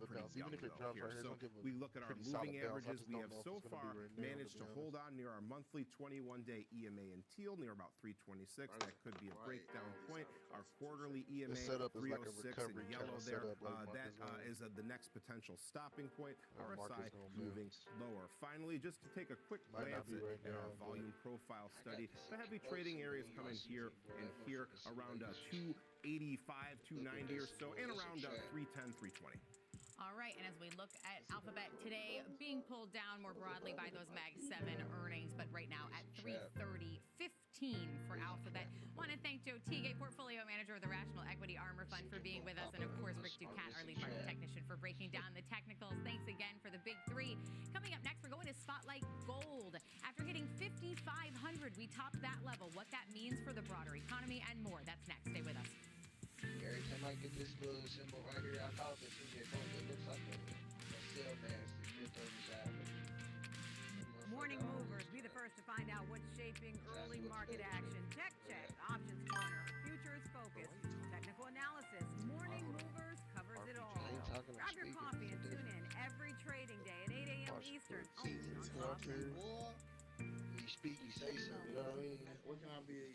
O: pretty young, though, here. So we look at our moving averages. We have so far managed to hold on near our monthly 21-day EMA in teal, near about 326. That could be a breakdown point. Our quarterly EMA 306 in yellow there. That is the next potential stopping point. RSI moving lower. Finally, just to take a quick glance at our volume profile study, the heavy trading areas come in here and here around 285, 290 or so, and around 310, 320.
F: All right, and as we look at Alphabet today, being pulled down more broadly by those Mag 7 earnings, but right now at 330.15 for Alphabet. Want to thank Joe Teague, Portfolio Manager of the Rational Equity Armor Fund, for being with us, and of course Rick Ducat, our lead market technician, for breaking down the technicals. Thanks again for the big three. Coming up next, we're going to spotlight gold. After hitting 5,500, we topped that level. What that means for the broader economy and more. That's next. Stay with us.
K: Every time I get this little symbol right here, I call this it looks like a cell mask.
A: Morning movers, be the first to find out what's shaping early market action. Tech check, options corner, futures focus, technical analysis. Morning movers covers it all. Grab your coffee and tune in every trading day at 8 a.m. Eastern. Only on Fox.
K: You speak, you say something. You know what I mean? What can I be?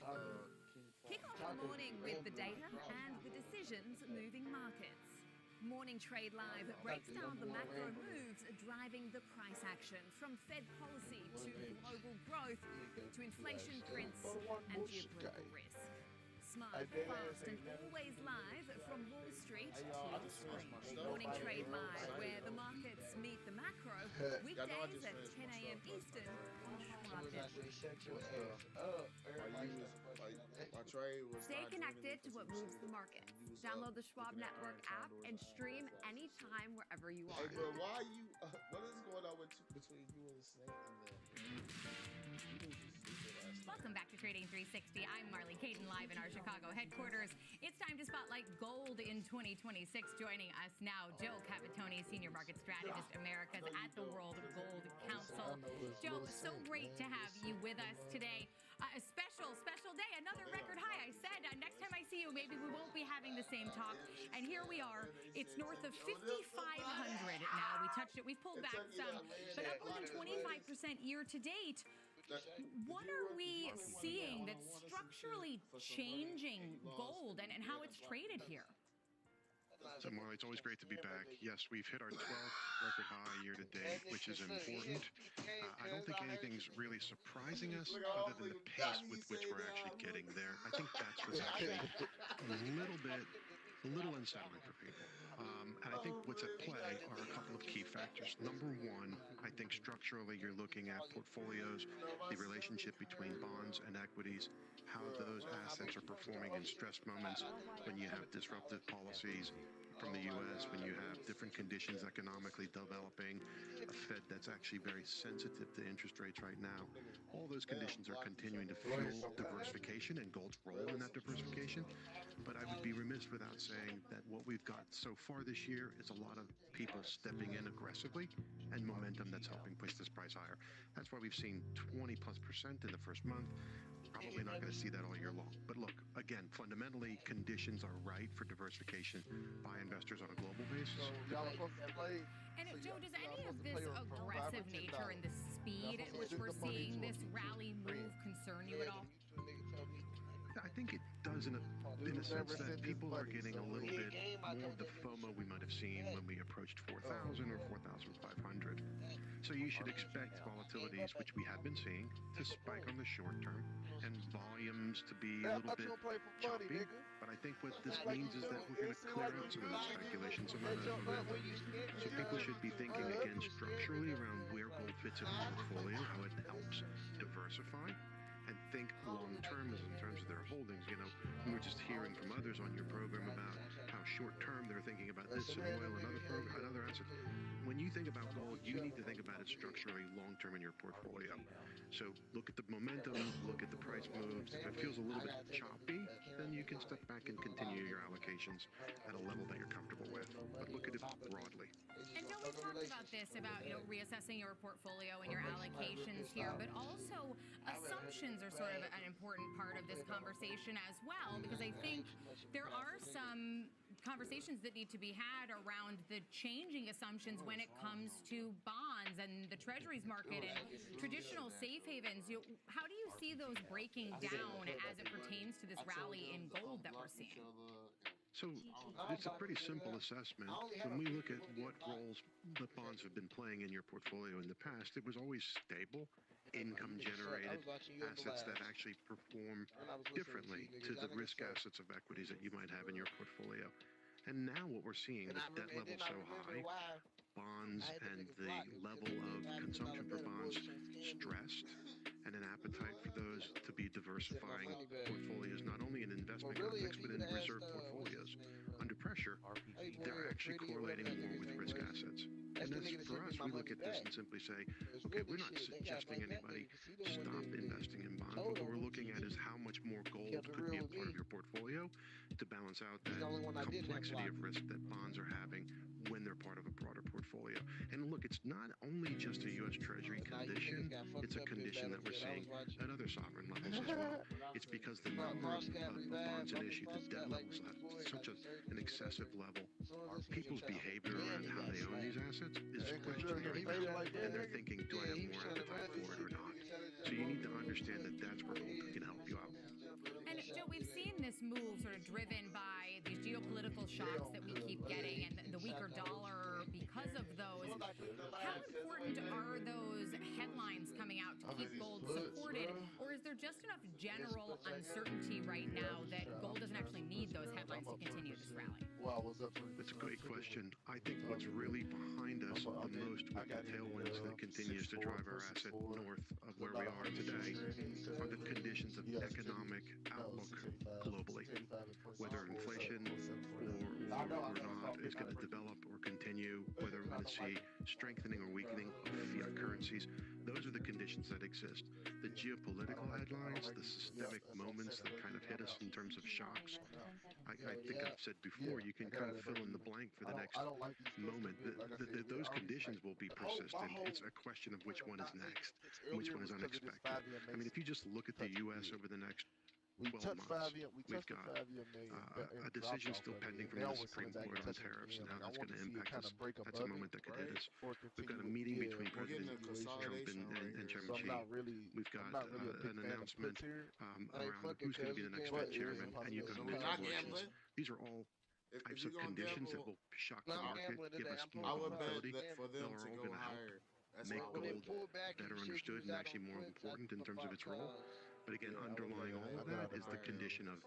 G: Kick off the morning with the data and the decisions moving markets. Morning Trade Live breaks down the macro moves driving the price action, from Fed policy to global growth to inflation prints and geopolitical risk. Smart, fast, and always live from Wall Street to the screen. Morning Trade Live, where the markets meet the macro, weekdays at 10 a.m. Eastern on Schwab Network. Stay connected to what moves the market. Download the Schwab Network app and stream anytime wherever you are.
C: Hey, bro, why are you? What is going on between you and the snake and the?
F: Welcome back to Trading 360. I'm Marley Caden, live in our Chicago headquarters. It's time to spotlight gold in 2026. Joining us now, Joe Capitone, Senior Market Strategist, Americas at the World Gold Well, Joe, so great to have you with us today. A special day, another record high. I said next time I see you, maybe we won't be having the same talk. And here we are. It's north of 5,500 now. We touched it. We've pulled back some, but up more than 25% year to date. What are we seeing that's structurally changing gold and how it's traded here?
B: So, Marley, it's always great to be back. Yes, we've hit our 12th record high year to date, which is important. I don't think anything's really surprising us other than the pace with which we're actually getting there. I think that's what's actually a little unsettling for people. And I think what's at play are a couple of key factors. Number one, I think structurally you're looking at portfolios, the relationship between bonds and equities, how those assets are performing in stress moments when you have disruptive policies from the U.S., when you have different conditions economically developing, a Fed that's actually very sensitive to interest rates right now. All those conditions are continuing to fuel diversification and gold's role in that diversification. But I would be remiss without saying that what we've got so far this year is a lot of people stepping in aggressively and momentum that's helping push this price higher. That's why we've seen 20+% in the first month. Probably not going to see that all year long. But look, again, fundamentally, conditions are right for diversification by investors on a global basis.
F: And Joe, does any of this aggressive nature and the speed at which we're seeing this rally move concern you at all?
B: I think it does in a sense that people are getting a little bit more of the FOMO we might have seen when we approached 4,000 or 4,500. So you should expect volatilities, which we have been seeing, to spike on the short term and volumes to be a little bit choppy. But I think what this means is that we're going to clear out some of those speculations, some of that momentum. So people should be thinking again structurally around where gold fits in a portfolio, how it helps diversify, and think long-term in terms of their holdings. You know, we were just hearing from others on your program about how short-term they're thinking about this and oil and other assets. When you think about gold, you need to think about it structurally long-term in your portfolio. So look at the momentum, look at the price moves. If it feels a little bit choppy, then you can step back and continue your allocations at a level that you're comfortable with. But look at it broadly.
F: And Joe, we've talked about this, about reassessing your portfolio and your allocations here, but also assumptions are sort of an important part of this conversation as well, because I think there are some conversations that need to be had around the changing assumptions when it comes to bonds and the treasuries market and traditional safe havens. How do you see those breaking down as it pertains to this rally in gold that we're seeing?
B: So it's a pretty simple assessment. When we look at what roles the bonds have been playing in your portfolio in the past, it was always stable, income-generated assets that actually perform differently to the risk assets of equities that you might have in your portfolio. And now what we're seeing, the debt level so high, bonds and the level of consumption for bonds stressed, and an appetite for those to be diversifying portfolios, not only in investment context, but in reserve portfolios. Under pressure, they're actually correlating more with risk assets. And that's, for us, we look at this and simply say, okay, we're not suggesting anybody stop investing in bonds. What we're looking at is how much more gold could be a part of your portfolio to balance out that complexity of risk that bonds are having when they're part of a broader portfolio. And look, it's not only just a U.S. Treasury condition, it's a condition that we're seeing at other sovereign levels as well. It's because the number of bonds in issue, the debt levels at such an excessive level, people's behavior around how they own these assets is questionary now. And they're thinking, do I have more appetite for it or not? So you need to understand that that's where gold can help you out.
F: And Joe, we've seen this move sort of driven by these geopolitical shocks that we keep getting and the weaker dollar because of those. How important are those headlines coming out to keep gold supported? Or is there just enough general uncertainty right now that gold doesn't actually need those headlines to continue this rally?
B: That's a great question. I think what's really behind us the most with the tailwinds that continues to drive our asset north of where we are today are the conditions of economic outlook globally. Whether inflation or not is going to develop or continue, whether we're going to see strengthening or weakening of fiat currency currencies. Those are the conditions that exist. The geopolitical headlines, the systemic moments that kind of hit us in terms of shocks, I think I've said before, you can kind of fill in the blank for the next moment. Those conditions will be persistent. It's a question of which one is next, which one is unexpected. I mean, if you just look at the U.S. over the next 12 months, we've got a decision still pending from the Supreme Court on tariffs and how that's going to impact us. That's a moment that could hit us. We've got a meeting between President Trump and Chairman Xi. We've got an announcement around who's going to be the next Fed chairman, and you've got midterm elections. These are all types of conditions that will shock the market, give us more volatility. They're all going to help make gold better understood and actually more important in terms of its role. But again, underlying all of that is the condition of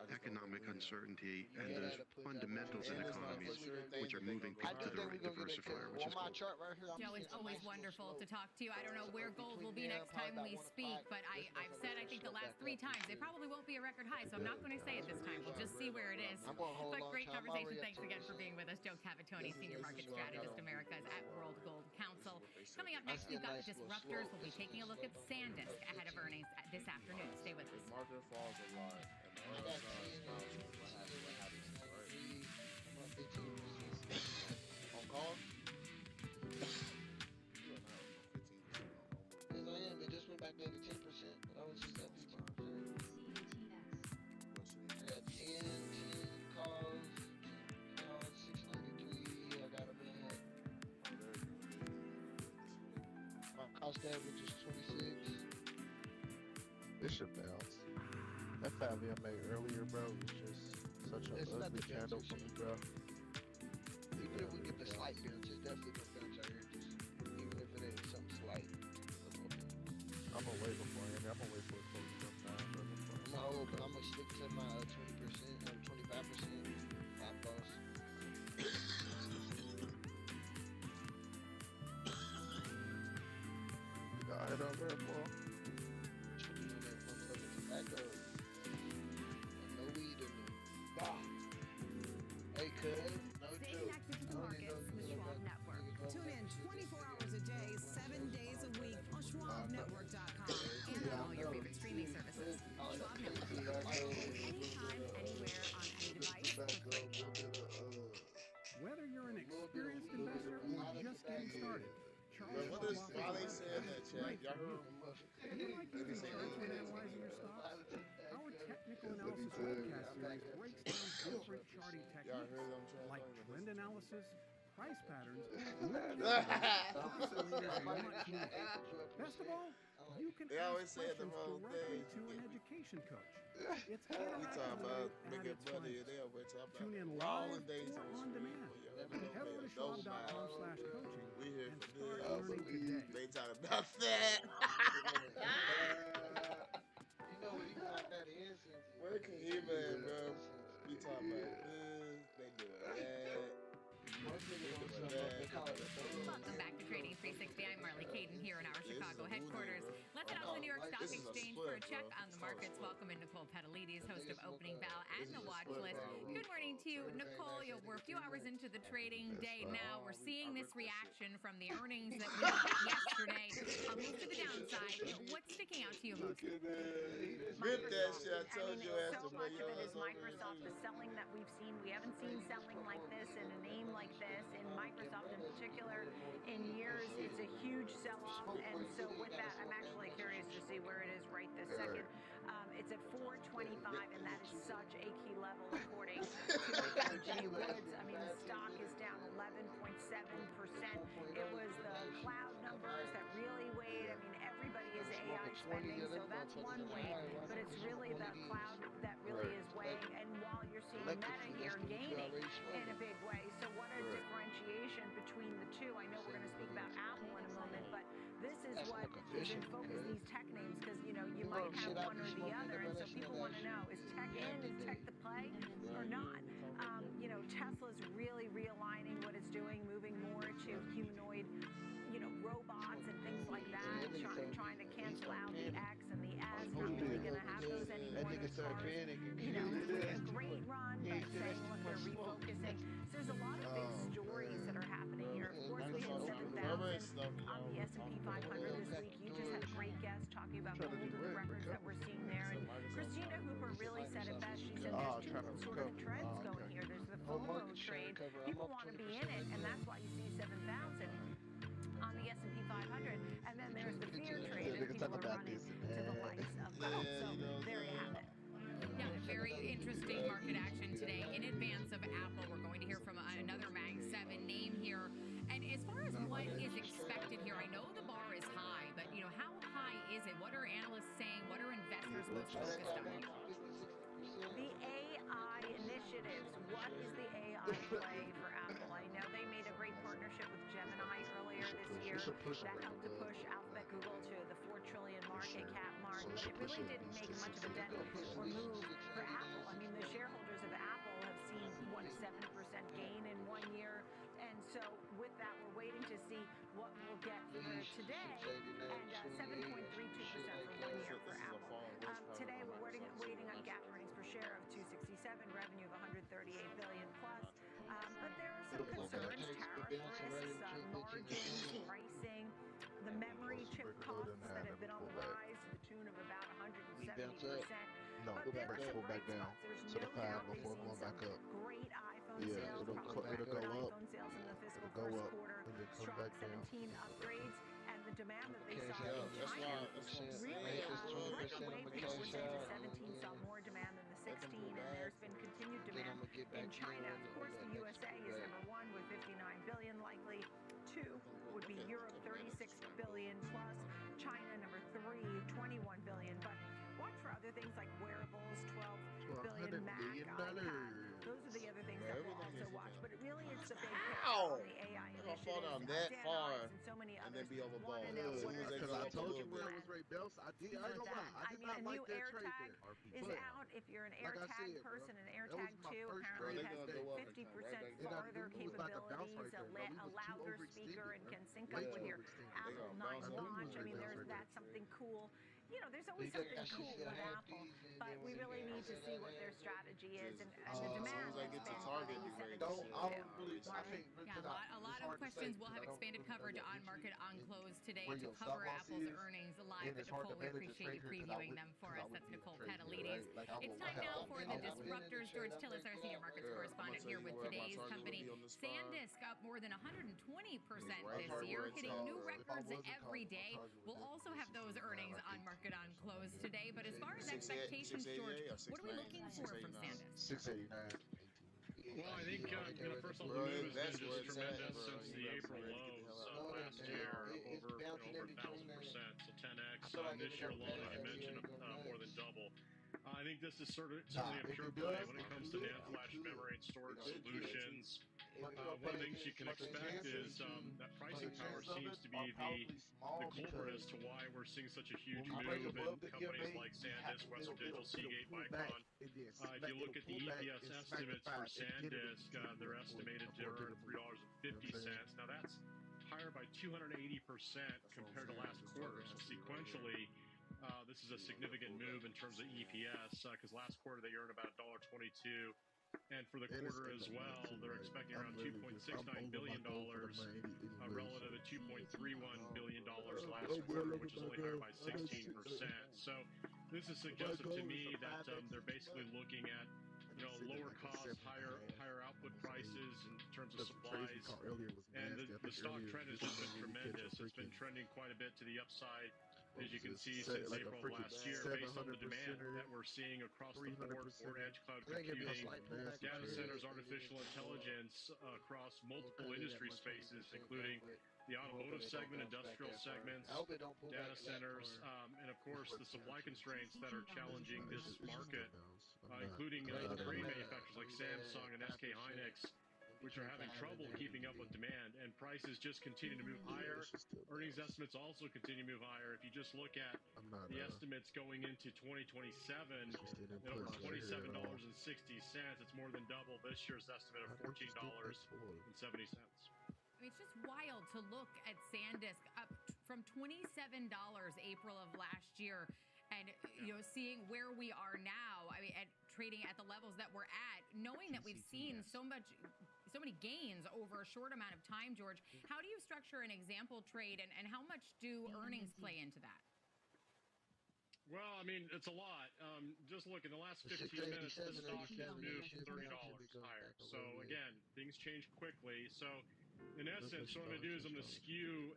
B: economic uncertainty and those fundamentals in economies which are moving people to the right diversifier, which is gold.
F: Joe, it's always wonderful to talk to you. I don't know where gold will be next time we speak, but I've said, I think, the last 3 times, it probably won't be a record high, so I'm not going to say it this time. We'll just see where it is. But great conversation. Thanks again for being with us. Joe Cavatoni, Senior Market Strategist Americas at World Gold Council. Coming up next, we've got the Disruptors. We'll be taking a look at SanDisk ahead of earnings this afternoon. Stay with us.
C: Market falls a lot. On call?
D: Yes, I am. It just went back down to 10%, but I was just at 15%. I got 10 calls, 693. I got them at. My cost average is 26.
K: This should bounce. That 5 I made earlier, bro, was just such an ugly candle for me, bro.
D: Even if we get the slight bounce, it's definitely gonna bounce out here. Just even if it ain't something slight.
K: I'm gonna wait before I I'm gonna wait for it to close up now.
D: I'm gonna stick to my 20% or 25% stop loss.
K: You got it over there, boy.
D: Tobacco. No weed in there. Bah. Hey, cuz. No
A: Stay
D: joke.
A: connected to the markets, the Schwab Network. Tune in 24 hours a day, 7 days a week on SchwabNetwork.com and on all your favorite streaming services. Schwab Network. Anytime, anywhere, on any device for free.
U: Whether you're an experienced investor or just getting started, Charles
C: What is why they saying that, Chad? Y'all heard them?
U: Do you like using charts when analyzing your stocks? Our technical analysis webcast series breaks down different charting techniques like trend analysis, price patterns, moving averages, oscillators, and much more. Best of all, you can ask questions directly to an education coach. It's
C: We talking about making money in there, but
U: Tune in live or on demand. Head over to schwab.com/coaching
C: we here
U: and
C: for
U: start
C: this.
U: learning today.
C: They talking about that.
D: You know what? Even like that incense.
C: Where can he man, bro? We talking about this. They doing that.
F: Welcome back to Trading 360. I'm Marley Caden here in our Chicago headquarters. Let's head out to the New York Stock Exchange for a check on the markets. Welcome in Nicole Petalides, host of Opening Bell and the Watch List. Good morning to you, Nicole. We're a few hours into the trading day now. We're seeing this reaction from the earnings that we got yesterday. A move to the downside. What's sticking out to you most?
C: Rip that shit. I told you ass to
A: So much of it is Microsoft. The selling that we've seen, we haven't seen selling like this in a name like this, in Microsoft in particular, in years. It's a huge sell-off, and so with that, I'm actually curious to see where it is right this second. It's at 425, and that is such a key level according to G. Woods. I mean, the stock is down 11.7%. It was the cloud numbers that really weighed. I mean, everybody is AI spending, so that's one way, but it's really the cloud that really is weighing. And while you're seeing Meta here gaining in a big way, so what a differentiation between the two. I know we're going to speak about Apple in a moment, but this is what is in focus, these tech names, because you might have one or the other, and so people want to know, is tech in, is tech the play or not? Tesla's really realigning what it's doing, moving more to humanoid robots and things like that, trying to cancel out the X and the S, not really going to have those anymore. Those cars, a great run, but saying, look, they're refocusing. So there's a lot of big stories that are happening here. Of course, we hit 7,000 on the S&P S&P 500 this week. You just had a great guest talking about gold and the records that we're seeing there. And Christina Hooper really said it best. She said there's two sort of trends going here. There's the FOMO trade. People want to be in it, and that's why you see 7,000 on the S&P 500. And then there's the fear trade, and people are running to the likes of gold. So there you have it.
F: Yeah, very interesting market action today. In advance of Apple, we're going to hear from another Mag 7 name here. And as far as what is expected here, I know the bar is high, but how high is it? What are analysts saying? What are investors most focused on?
A: The AI initiatives. What is the AI play for Apple? I know they made a great partnership with Gemini earlier this year that helped to push Alphabet Google to the $4 trillion market cap mark, but it really didn't make much of a dent or move for Apple. I mean, the shareholders of Apple have seen 7% gain in 1 year, and so with that, we're waiting to see what we'll get for today, and 7.32% for 1 year for Apple. Today, we're waiting on GAAP earnings per share of $2.67, revenue of $138 billion plus. But there are some concerns, tariff risks, margins, pricing, the memory chip costs that have been on the rise to the tune of about 170%.
K: No,
A: But there are some
K: pull
A: bright
K: back down
A: spots. There's
K: to the
A: no doubt
K: 5
A: they've
K: before
A: seen
K: going back
A: some
K: up.
A: great iPhone
K: Yeah,
A: sales,
K: it'll
A: probably
K: go
A: record
K: up,
A: iPhone sales in the fiscal
K: it'll go
A: first
K: up,
A: quarter,
K: and then come
A: strong
K: back down.
A: 17 upgrades, and the demand that they saw
C: Yeah,
A: in
C: that's
A: China
C: why
A: really right away. People were saying the 17
C: yeah.
A: saw more demand than the 16, and there's been continued demand in China. Of course, the USA is number one with 59 billion likely. Two would be Europe, 36 billion plus. China, number three, 21 billion. But watch for other things like wearables, 12 billion, Mac, iPad. Those are the other things that we'll also watch. But really, it's the big picture on the AI
C: They're gonna fall down
A: initiatives.
C: that
A: Dan
C: far
A: Ives and so many
C: and
A: others
C: then be overbought.
A: want to know
C: As
A: what
C: soon as
A: are
C: they
A: the
C: go
K: I
C: up a
K: told
C: little
K: you where
C: bit.
K: it was Ray Bells. I ain't gonna lie. I
A: I
K: did
A: mean,
K: not
A: a
K: like
A: new
K: that trade
A: AirTag
K: there.
A: is
K: But
A: out. If you're an
K: like I
A: AirTag
K: said,
A: person, an
K: that
A: AirTag
K: was my
A: 2
K: first
A: apparently
K: trade
A: has
K: of the day.
A: 50%
K: And I
A: farther
K: knew it was like a bounce
A: capabilities,
K: right there, bro.
A: a
K: We was too
A: louder speaker, and
K: overextended,
A: can sync
K: bro.
A: up
K: Way
A: with
K: too
A: your
K: overextended.
A: Apple
K: I
A: 9
K: knew
A: watch.
K: it
A: I mean,
K: was
A: there's
K: right
A: that's
K: there.
A: something cool. There's always something cool with Apple, but we really need to see what their strategy is, and the demand
C: I
A: has
C: get to
A: been
C: Target,
A: pretty
C: be ready
A: set
C: to
A: to
C: sell.
F: Yeah, a lot of questions. We'll have expanded coverage on Market on Close today to cover Apple's earnings live. Nicole, we appreciate you previewing them for us. That's Nicole Catalidis. It's time now for the Disruptors. George Tillis, our senior markets correspondent here with today's company. SanDisk up more than 120% this year, hitting new records every day. We'll also have those earnings on Market on Close today. But as far as expectations, George, what are we looking for from SanDisk?
K: 689.
N: Well, I think, first off, the move has been just tremendous since the April lows last year, over 1,000%, so 10x. This year alone, as you mentioned, more than double. I think this is certainly a pure play when it comes to NAND flash memory and storage solutions. One of the things you can expect is that pricing power seems to be the culprit as to why we're seeing such a huge move in companies like SanDisk, Western Digital, Seagate, Micron. If you look at the EPS estimates for SanDisk, they're estimated to earn $3.50. Now that's higher by 280% compared to last quarter. So sequentially, this is a significant move in terms of EPS because last quarter they earned about $1.22. And for the quarter as well, they're expecting around $2.69 billion relative to $2.31 billion last quarter, which is only higher by 16%. So this is suggestive to me that they're basically looking at lower cost, higher output prices in terms of supplies. And the stock trend has just been tremendous. It's been trending quite a bit to the upside, as you can see, since April of last year, based on the demand that we're seeing across the board for edge cloud computing, data centers, artificial intelligence across multiple industry spaces, including the automotive segment, industrial segments, data centers, and of course the supply constraints that are challenging this market, including the Korean manufacturers like Samsung and SK Hynix, which are having trouble keeping up with demand, and prices just continue to move higher. Earnings estimates also continue to move higher. If you just look at the estimates going into 2027, at over $27.60, it's more than double this year's estimate of $14.70.
F: I mean, it's just wild to look at SanDisk up from $27 April of last year, and seeing where we are now. I mean, at trading at the levels that we're at, knowing that we've seen so much so many gains over a short amount of time, George. How do you structure an example trade, and how much do earnings play into that?
N: Well, I mean, it's a lot. Just look, in the last 15 minutes, the stock has moved $30 higher. So, again, things change quickly. So, in essence, what I'm going to do is I'm going to skew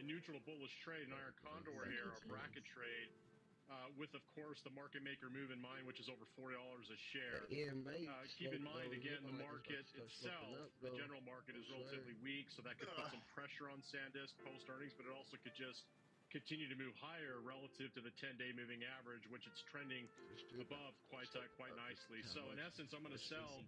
N: a neutral bullish trade, an iron condor here, a bracket trade, with, of course, the market maker move in mind, which is over $40 a share. Keep in mind, again, the market itself, the general market is relatively weak, so that could put some pressure on SanDisk post-earnings, but it also could just continue to move higher relative to the 10-day moving average, which it's trending above quite nicely. So in essence, I'm going to sell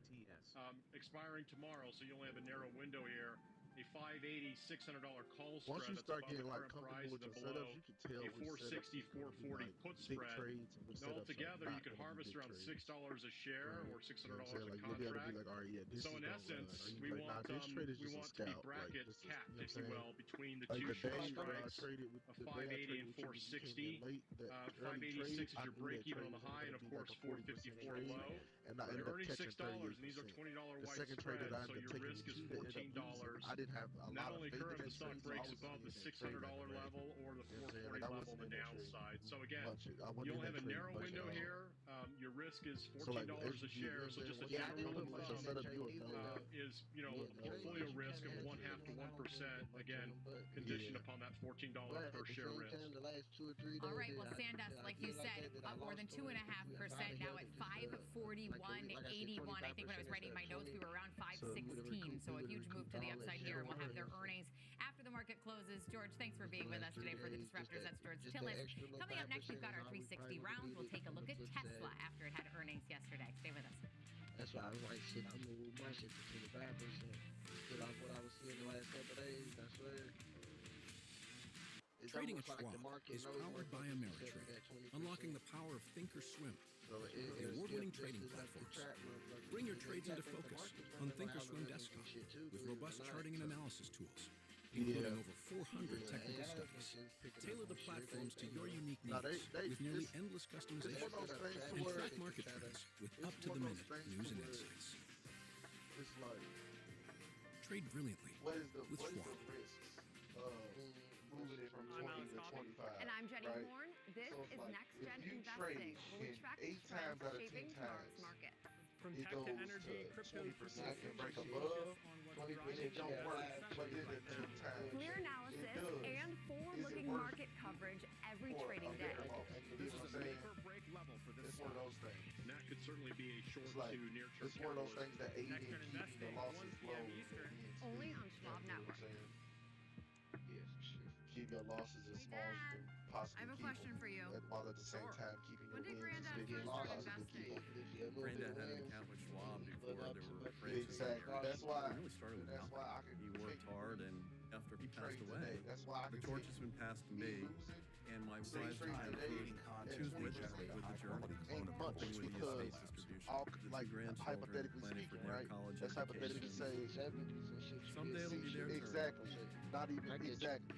N: expiring tomorrow, so you only have a narrow window here, a $580, $600 call spread.
K: Once you
N: that's
K: start
N: above
K: getting
N: the
K: like
N: current
K: comfortable
N: price
K: with
N: and
K: your
N: below
K: setups, you can tell
N: a
K: which setups
N: 460, 440 put
K: big
N: spread.
K: trades and which
N: Now
K: setups
N: altogether,
K: are
N: you could
K: not gonna be
N: harvest
K: big
N: around
K: trades.
N: $6 a share or $600
K: You know what I'm saying?
N: a
K: Like, you'll be able to be
N: contract.
K: like, all right, yeah, this
N: So
K: is
N: in
K: gonna
N: essence,
K: run. Or you
N: we
K: be like,
N: want
K: nah, this trade is
N: we
K: just a
N: want to be
K: scout. Like,
N: bracket
K: this is,
N: capped,
K: you know
N: if
K: what I'm
N: you
K: saying?
N: will, between the
K: Like
N: two
K: the
N: short
K: day
N: strikes,
K: traded with
N: a
K: the day I
N: 580 and
K: traded with you, you came in
N: 460.
K: late. That early
N: 586
K: trade,
N: is
K: I
N: your
K: knew
N: break
K: that
N: even
K: trade
N: on the
K: was
N: high,
K: gonna
N: and of
K: be like
N: course
K: a 40%
N: 454
K: trade,
N: low.
K: and I ended
N: You're
K: up
N: earning
K: catching
N: $6, and
K: 38%.
N: these are $20
K: The
N: wide
K: second trade
N: spread,
K: that I
N: so
K: ended up
N: your
K: taking
N: risk
K: with
N: is
K: you that ended up
N: $14.
K: losing, I didn't have a
N: Not
K: lot of
N: only
K: faith
N: occur
K: in
N: if
K: that
N: the stock
K: trade, so I
N: breaks
K: was
N: above the
K: in that trade
N: $600
K: like a
N: level or the
K: You know what I'm saying?
N: 440
K: Like, I
N: level
K: wasn't
N: on the
K: in that trade
N: downside. So again,
K: much. I wasn't
N: you'll
K: in
N: have
K: that
N: a
K: trade
N: narrow
K: much
N: window
K: at all.
N: here. Your risk is
K: So like,
N: $14
K: as
N: a
K: you get,
N: share.
K: you
N: So
K: know
N: just a
K: what I'm saying?
N: general rule of
K: Once I
N: thumb
K: set up, you'll know.
N: is, portfolio risk of 0.5 to 1%. Again, conditioned upon that $14 per share risk.
F: All right, well, SanDisk, like you said, up more than 2.5% now at 541.81. I think when I was writing my notes, we were around 516. So a huge move to the upside here, and we'll have their earnings after the market closes. George, thanks for being with us today for the Disruptors. That's George Tillis. Coming up next, we've got our 360 rounds. We'll take a look at Tesla after it had earnings yesterday. Stay with us.
D: That's why I was like, shit, I'm gonna move my shit to 25%. Get off what I was seeing the last couple of days, I swear. It's
H: Trading at
D: almost like the
H: Schwab
D: market
H: is
D: knows
H: powered by
D: what
H: Ameritrade,
D: 20%.
H: unlocking the power of think or swim.
D: So
H: The award-winning trading platforms. Bring your trades into focus on Thinkorswim desktop with robust charting and analysis tools, including over 400 technical studies. Tailor the platforms to your unique needs with nearly endless customization, and track market trends with up-to-the-minute news and insights.
K: It's like,
H: Trade brilliantly with Schwab.
K: Moving it from 20 to 25.
G: And I'm Jenny
K: right?
G: Horn. This
K: So it's
G: is
K: like,
G: Next
K: if
G: Gen
K: you
G: Investing,
K: trade
G: where we
K: in
G: track
K: 8
G: the
K: times
G: trends
K: out of 10
G: shaping
K: times,
G: tomorrow's market.
E: From
K: it
E: tech to
K: goes
E: energy,
K: to
E: crypto
K: 20% and break
E: focus
K: above,
E: on what's
K: 20%
E: driving
K: jump
E: the
K: right,
E: investment
K: but then
E: right
K: the
E: now.
K: 2 times.
G: Clear analysis
K: It does.
G: and forward-looking
K: worth
G: market coverage every
K: for
G: trading
K: a
G: day.
K: bear market? You
E: This
K: know
E: is
K: what I'm
E: a
K: saying?
E: make or break level for this
K: It's one of
E: stock.
K: those things.
N: And that could certainly be a short
K: It's like,
N: to near-term
K: it's one of those things that aid in
E: Next Gen
K: keeping the
E: Investing,
K: losses
E: 1 p.m.
K: low.
E: Eastern.
G: Only on Schwab Network.
K: Keep your losses as small as you can possibly
F: I have a
K: keep
F: question
K: them,
F: for you.
K: while at the same time keeping
F: When
K: your
F: did
K: wins as
F: Granddad
K: big as
F: first
K: you
F: start
K: possibly keep
F: investing?
K: them.
R: Granddad had an account with Schwab before there were branches.
K: Exactly.
R: in the
K: That's
R: area.
K: why.
R: He really started with
K: That's
R: nothing.
K: why I can
R: He worked
K: take
R: hard, and after he passed
K: trades
R: away,
K: today. That's why I
R: the
K: can
R: torch
K: take
R: has been passed to me, and my
K: Say
R: wife's
K: trades
R: time
K: today
R: for she was with the journey,
K: ain't much
R: helping with the
K: because
R: estate distribution.
K: all,
R: The two
K: like
R: grandchildren
K: hypothetically
R: planning for
K: speaking,
R: their
K: right?
R: college
K: Let's hypothetically
R: education.
K: say
R: Someday it'll be their turn.
K: exactly, not even
D: I get you.
K: exactly.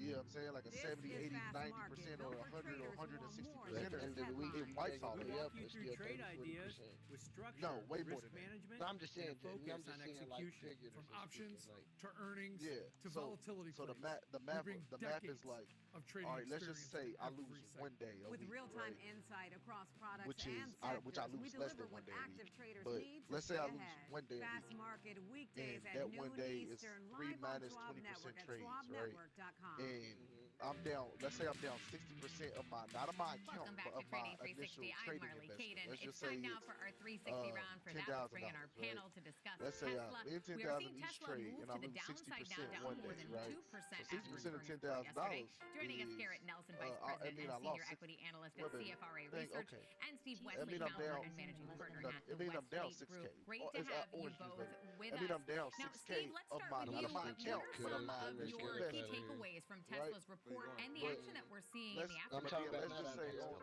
K: You know what I'm saying? Like a
G: This
K: 70,
G: is
K: 80,
G: Fast
K: 90%
G: Market,
K: or
G: help for
K: 100 or
G: traders who want
K: 160
G: more
K: percent.
G: than
K: It
G: just headlines.
K: wipes all
L: We
K: of
L: walk
K: that.
L: you through trade ideas with structure,
K: No, way more
L: risk
K: than that.
L: management,
D: No, I'm just saying,
L: and a focus
D: I'm just
L: on
D: saying, like,
L: execution.
D: figuratively
L: From
D: speaking,
L: options
D: like,
L: to earnings
K: Yeah.
L: to volatility
K: So the
L: plays.
K: map
L: bring
K: the map is
L: decades
K: like,
L: of trading
K: all right, let's just say
L: experience
K: I
L: in
K: lose
L: every
K: one day a
G: With
K: week,
G: real-time
K: right?
G: insight across products
K: Which
G: and
K: is
G: sectors,
K: which I
G: we
K: lose less
G: deliver
K: than
G: what
K: one day a
G: active
K: week.
G: traders
K: But
G: need to
K: let's say
G: stay
K: I lose
G: ahead.
K: one day a
G: Fast
K: week.
G: Market weekdays
K: And
G: at
K: that
G: noon
K: one day is
G: Eastern,
K: 3
G: live on
K: minus
G: Schwab
K: 20%
G: Network at
K: trades, right?
G: schwabnetwork.com.
K: And I'm down. Let's say I'm down 60% of my, not of my account,
F: Welcome back
K: but
F: to
K: of my
F: Trading
K: initial
F: 360. I'm
K: trading
F: Marley
K: investment.
F: Caden.
K: Let's
F: It's
K: just say
F: time now
K: it's
F: for our 360 round. For that, let's bring in our
K: $10,000, right?
F: panel to discuss
K: Let's say
F: Tesla.
K: I'm in
F: We are
K: 10,000
F: seeing
K: each
F: Tesla
K: trade,
F: move
K: and I
F: to the
K: lose
F: downside
K: 60%
F: now, down
K: one
F: more
K: day,
F: than
K: right?
F: 2%
K: So
F: after
K: 60% of
F: earnings report yesterday.
K: $10,000
F: Joining us,
K: is,
F: Garrett Nelson, Vice
K: I
F: President
K: mean,
F: and
K: I
F: Senior
K: lost
F: Equity Analyst at
K: what is it?
F: CFRA
K: Dang,
F: Research,
K: okay.
F: and Steve
K: I
F: Wesley,
K: mean, I'm
F: founder
K: down.
F: and managing partner
K: No,
F: at
K: I
F: the
K: mean, I'm down
F: Westfleet
K: 6K.
F: Group. Great
K: Oh,
F: to
K: it's
F: have you
K: orange juice,
F: both
K: baby.
F: with
K: I mean,
F: us.
K: I'm down
F: Now,
K: 6K
F: Steve, let's
K: of
F: start
K: my,
F: with
K: not
F: you.
K: of my
F: What
K: account,
F: are
K: but of
F: some
K: my
F: of
K: initial
F: your key
K: investment.
F: takeaways from
K: Right.
F: Tesla's report and the action that we're seeing in the aftermath.
K: Let's just say,
I: Well,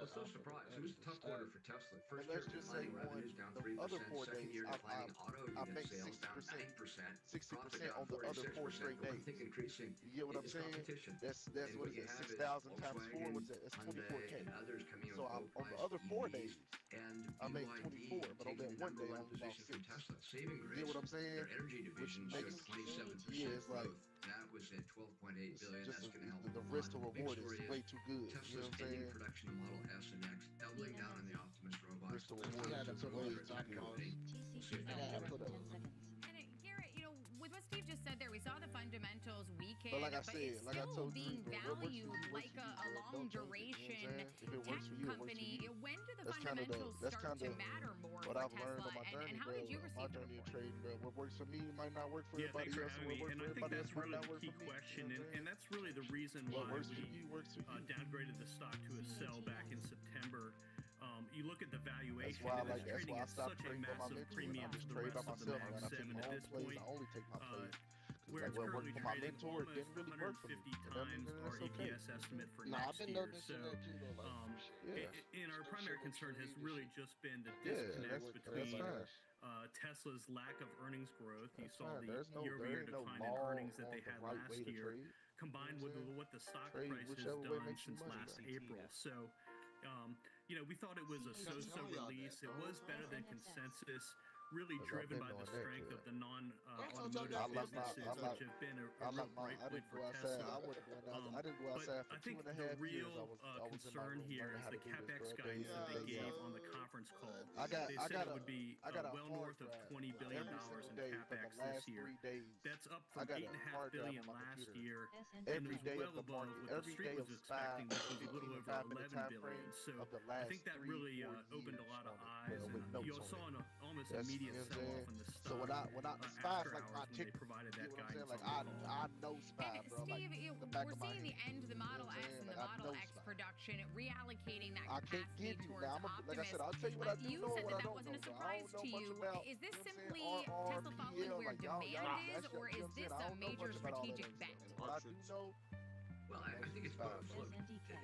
I: it's no surprise. It was a tough quarter for Tesla. First year
K: let's just say
I: declining revenues down 3%.
K: other 4
I: Second
K: days,
I: year declining auto
K: I
I: unit
K: make
I: sales down
K: 60%,
I: 9%.
K: 60% on the other 4 straight
I: But I
K: days.
I: think increasing
K: You get what I'm
I: is
K: saying?
I: competition.
K: That's
I: And
K: what
I: what
K: is
I: you
K: it?
I: have is
K: 6,000 times 4.
I: Volkswagen,
K: What's that? That's
I: Hyundai,
K: 24K.
I: and others coming
K: So
I: with
K: on the
I: low-priced
K: other 4
I: EVs,
K: days,
I: and
K: I make
I: BYD
K: 24, but on
I: taking
K: that
I: the
K: one
I: number
K: day,
I: one
K: I only bought
I: position
K: 6.
I: from Tesla. Saving
K: You
I: grace,
K: get what I'm saying?
I: their energy division
K: Which
I: showed
K: makes
I: 27%
K: yeah, it's like
I: growth. That was at 12.8 billion.
K: just
I: That's going to help
K: the
I: a lot.
K: risk to
I: The big
K: reward
I: story
K: is way too good. You know
I: Tesla's
K: what I'm
I: ending
K: saying?
I: production of Model S and X, doubling down on the Optimus robots.
K: Risk to reward is just way too good.
I: We'll see if they can do it.
F: And Garrett, with what Steve just said there, we saw the fundamentals weaken,
K: But like I
F: it's
K: said, like I
F: still
K: told
F: being
K: you, bro, what works
F: valued
K: for you,
F: like a long duration
K: If it works for you, it works for
F: company.
K: you.
F: When do the
K: That's kind of
F: fundamentals
K: that's
F: start
K: kind
F: to
K: of
F: matter more
K: what
F: for
K: I've learned
F: Tesla?
K: on my
F: And
K: journey,
F: how
K: bro.
F: did you
K: My
F: receive the
K: journey of
F: report?
K: trading, bro. What works for me might not work for
Q: Yeah,
K: everybody
Q: thanks for
K: else, and
Q: having
K: what
Q: me.
K: works
Q: And
K: for
Q: I think
K: everybody
Q: that's
K: else might
Q: really
K: not
Q: the
K: work
Q: key
K: for me.
Q: question, and that's really the reason
K: What
Q: why
K: works for
Q: we
K: you works for you.
Q: downgraded the stock to a sell back in September. You look at the valuation,
K: That's why,
Q: and it's trading
K: I
Q: at
K: stopped
Q: such a
K: trading for my
Q: massive
K: mentor, and
Q: premium
K: I
Q: to
K: just
Q: the
K: trade by
Q: rest of the
K: myself,
Q: Mag
K: man. I
Q: 7
K: pick my
Q: at
K: own
Q: this
K: plays.
Q: point.
K: I only take my plays.
Q: Where
K: Like
Q: it's
K: what worked
Q: currently
K: for my
Q: trading
K: mentor, it
Q: almost
K: didn't really work for me.
Q: 150
K: And I mean,
Q: times our
K: that's okay.
Q: EPS estimate for
K: Nah, I've
Q: next
K: been
Q: year.
K: noticing
Q: So,
K: that too, though. Like, yeah.
Q: and our primary concern has really just been the
K: Yeah,
Q: disconnect
K: that's
Q: between
K: fine.
Q: Tesla's lack of earnings growth. You
K: That's
Q: saw
K: fine.
Q: the
K: There
Q: year-over-year
K: ain't no
Q: decline in
K: law
Q: earnings that
K: on
Q: they
K: the
Q: had
K: right
Q: last
K: way to
Q: year,
K: trade.
Q: combined with what the stock
K: Trade
Q: price has
K: whichever way
Q: done
K: makes you
Q: since
K: money,
Q: last
K: bro.
Q: April. So, we thought it was a so-so release. It was better than consensus, really driven by the strength of the non-automotive businesses, which have been a real bright point for Tesla.
K: I didn't go outside for
Q: I think
K: 2.5
Q: the
K: years.
Q: real
K: I was in my
Q: concern
K: room
Q: here
K: learning
Q: is
K: how
Q: the
K: to do this,
Q: capex
K: bro.
Q: guidance that they gave on the conference call. They said it would be well north of $20 billion in capex this year. That's up from $8.5 billion last year, and there's well above what the street was expecting, which was a little over $11 billion. So I think that really opened a lot of eyes, and you saw an almost immediate sell-off in the stock after hours when they provided that guidance on the call.
K: I know SPY, bro.
F: Steve,
K: Like,
F: we're seeing the end of the Model S and the Model X production, reallocating that capacity towards Optimus.
K: I'll tell you what I do
F: You
K: know
F: said
K: what I
F: that
K: don't
F: wasn't a
K: know, bro.
F: surprise to you. Is this simply Tesla following where demand is, or is this a major strategic bet?
K: What I do know.
I: Well, I think it's both. Look,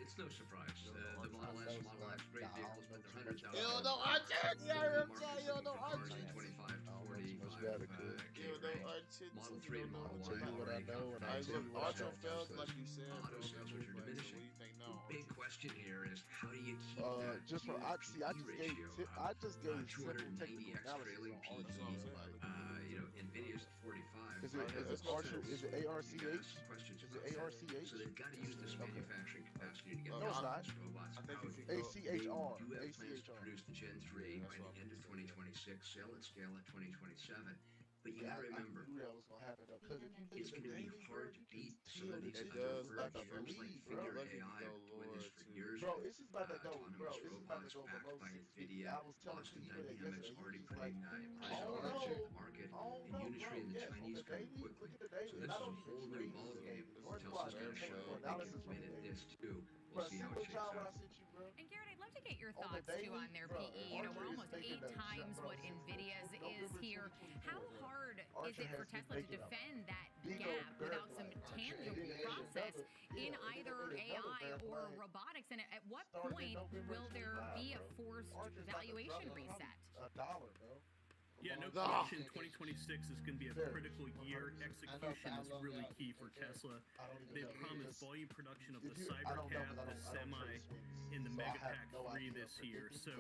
I: it's no surprise. The Model S, Model X, great vehicles, but they're $100,000.
C: Yo, no, Archie! Yeah, I'm telling you, no,
I: Cars
C: Archie!
I: in 25 to 45 K
C: Yo, no,
I: range.
C: Archie!
I: Model 3 and Model Y
K: Tell you what I
I: already
K: know,
I: come
K: and
I: from
K: I'll tell you what I
C: Archie
K: don't.
C: felt like you said,
I: auto
C: bro.
I: sales, which are
C: What do
I: diminishing.
C: you think
I: The
C: now?
I: big question here is how do you keep that
K: Just for
I: PE
K: I just gave
I: ratio
K: I just gave simple
I: 290x
K: technical
I: trailing
K: analysis
I: PE.
K: on
I: Nvidia's at 45.
K: Is it Archer? Is it ARCH?
I: Questions
K: Is
I: about
K: it
I: that.
K: ARCH?
I: So they've got to use this manufacturing capacity to get
K: No, it's not.
I: these robots out.
K: ACHR.
I: They do have plans to produce the Gen 3 by the end of 2026, sell at scale at 2027. But you gotta remember,
K: I knew that was gonna happen though, cause
I: it's going to be hard to beat some of these
C: It
I: other
C: does
I: firms
C: like
I: like Figure AI have been doing this for years.
K: bro, it's just about to go, bro.
I: Autonomous
K: It's just about to
I: robots
K: go
I: backed
K: below
I: by
K: 650.
I: Nvidia,
K: I was telling
I: Boston
K: people that
I: Dynamics
K: yesterday.
I: already
K: He was
I: putting
K: like,
I: price alerts into the market, and Unitary and the
K: yes,
I: Chinese
K: on the
I: coming
K: daily,
I: quickly.
K: look at the
I: So
K: daily.
I: this
K: And I
I: is a
K: don't
I: whole
K: even
I: new
K: trade
I: ballgame.
K: Or
I: Tesla's got to show
K: for
I: that they
K: analysis
I: can win
K: from
I: at
K: the
I: this too.
K: Bro,
I: We'll see
K: see
I: how
K: what
I: it shakes
K: what I
I: out.
K: sent you, bro.
F: And Garrett, I'd love to get your
K: On the
F: thoughts too
K: daily,
F: on their
K: bro,
F: PE.
K: Archer
F: We're
K: is
F: almost
K: making
F: 8
K: a
F: times
K: bro,
F: what
K: since
F: Nvidia's is
K: November
F: here.
K: 2024,
F: How
K: bro.
F: hard is
K: Archer
F: it for
K: has been
F: Tesla to
K: making a
F: defend that
K: big
F: gap
K: old
F: without
K: bear
F: some
K: flag.
F: tangible process in either AI or robotics? And at what point will there be a forced valuation reset?
K: $1, bro.
Q: Yeah, no question. 2026 is going to be a critical year. Execution is really key for Tesla. They've promised volume production of the Cybercab, the Semi, and the Megapack 3 this year. So,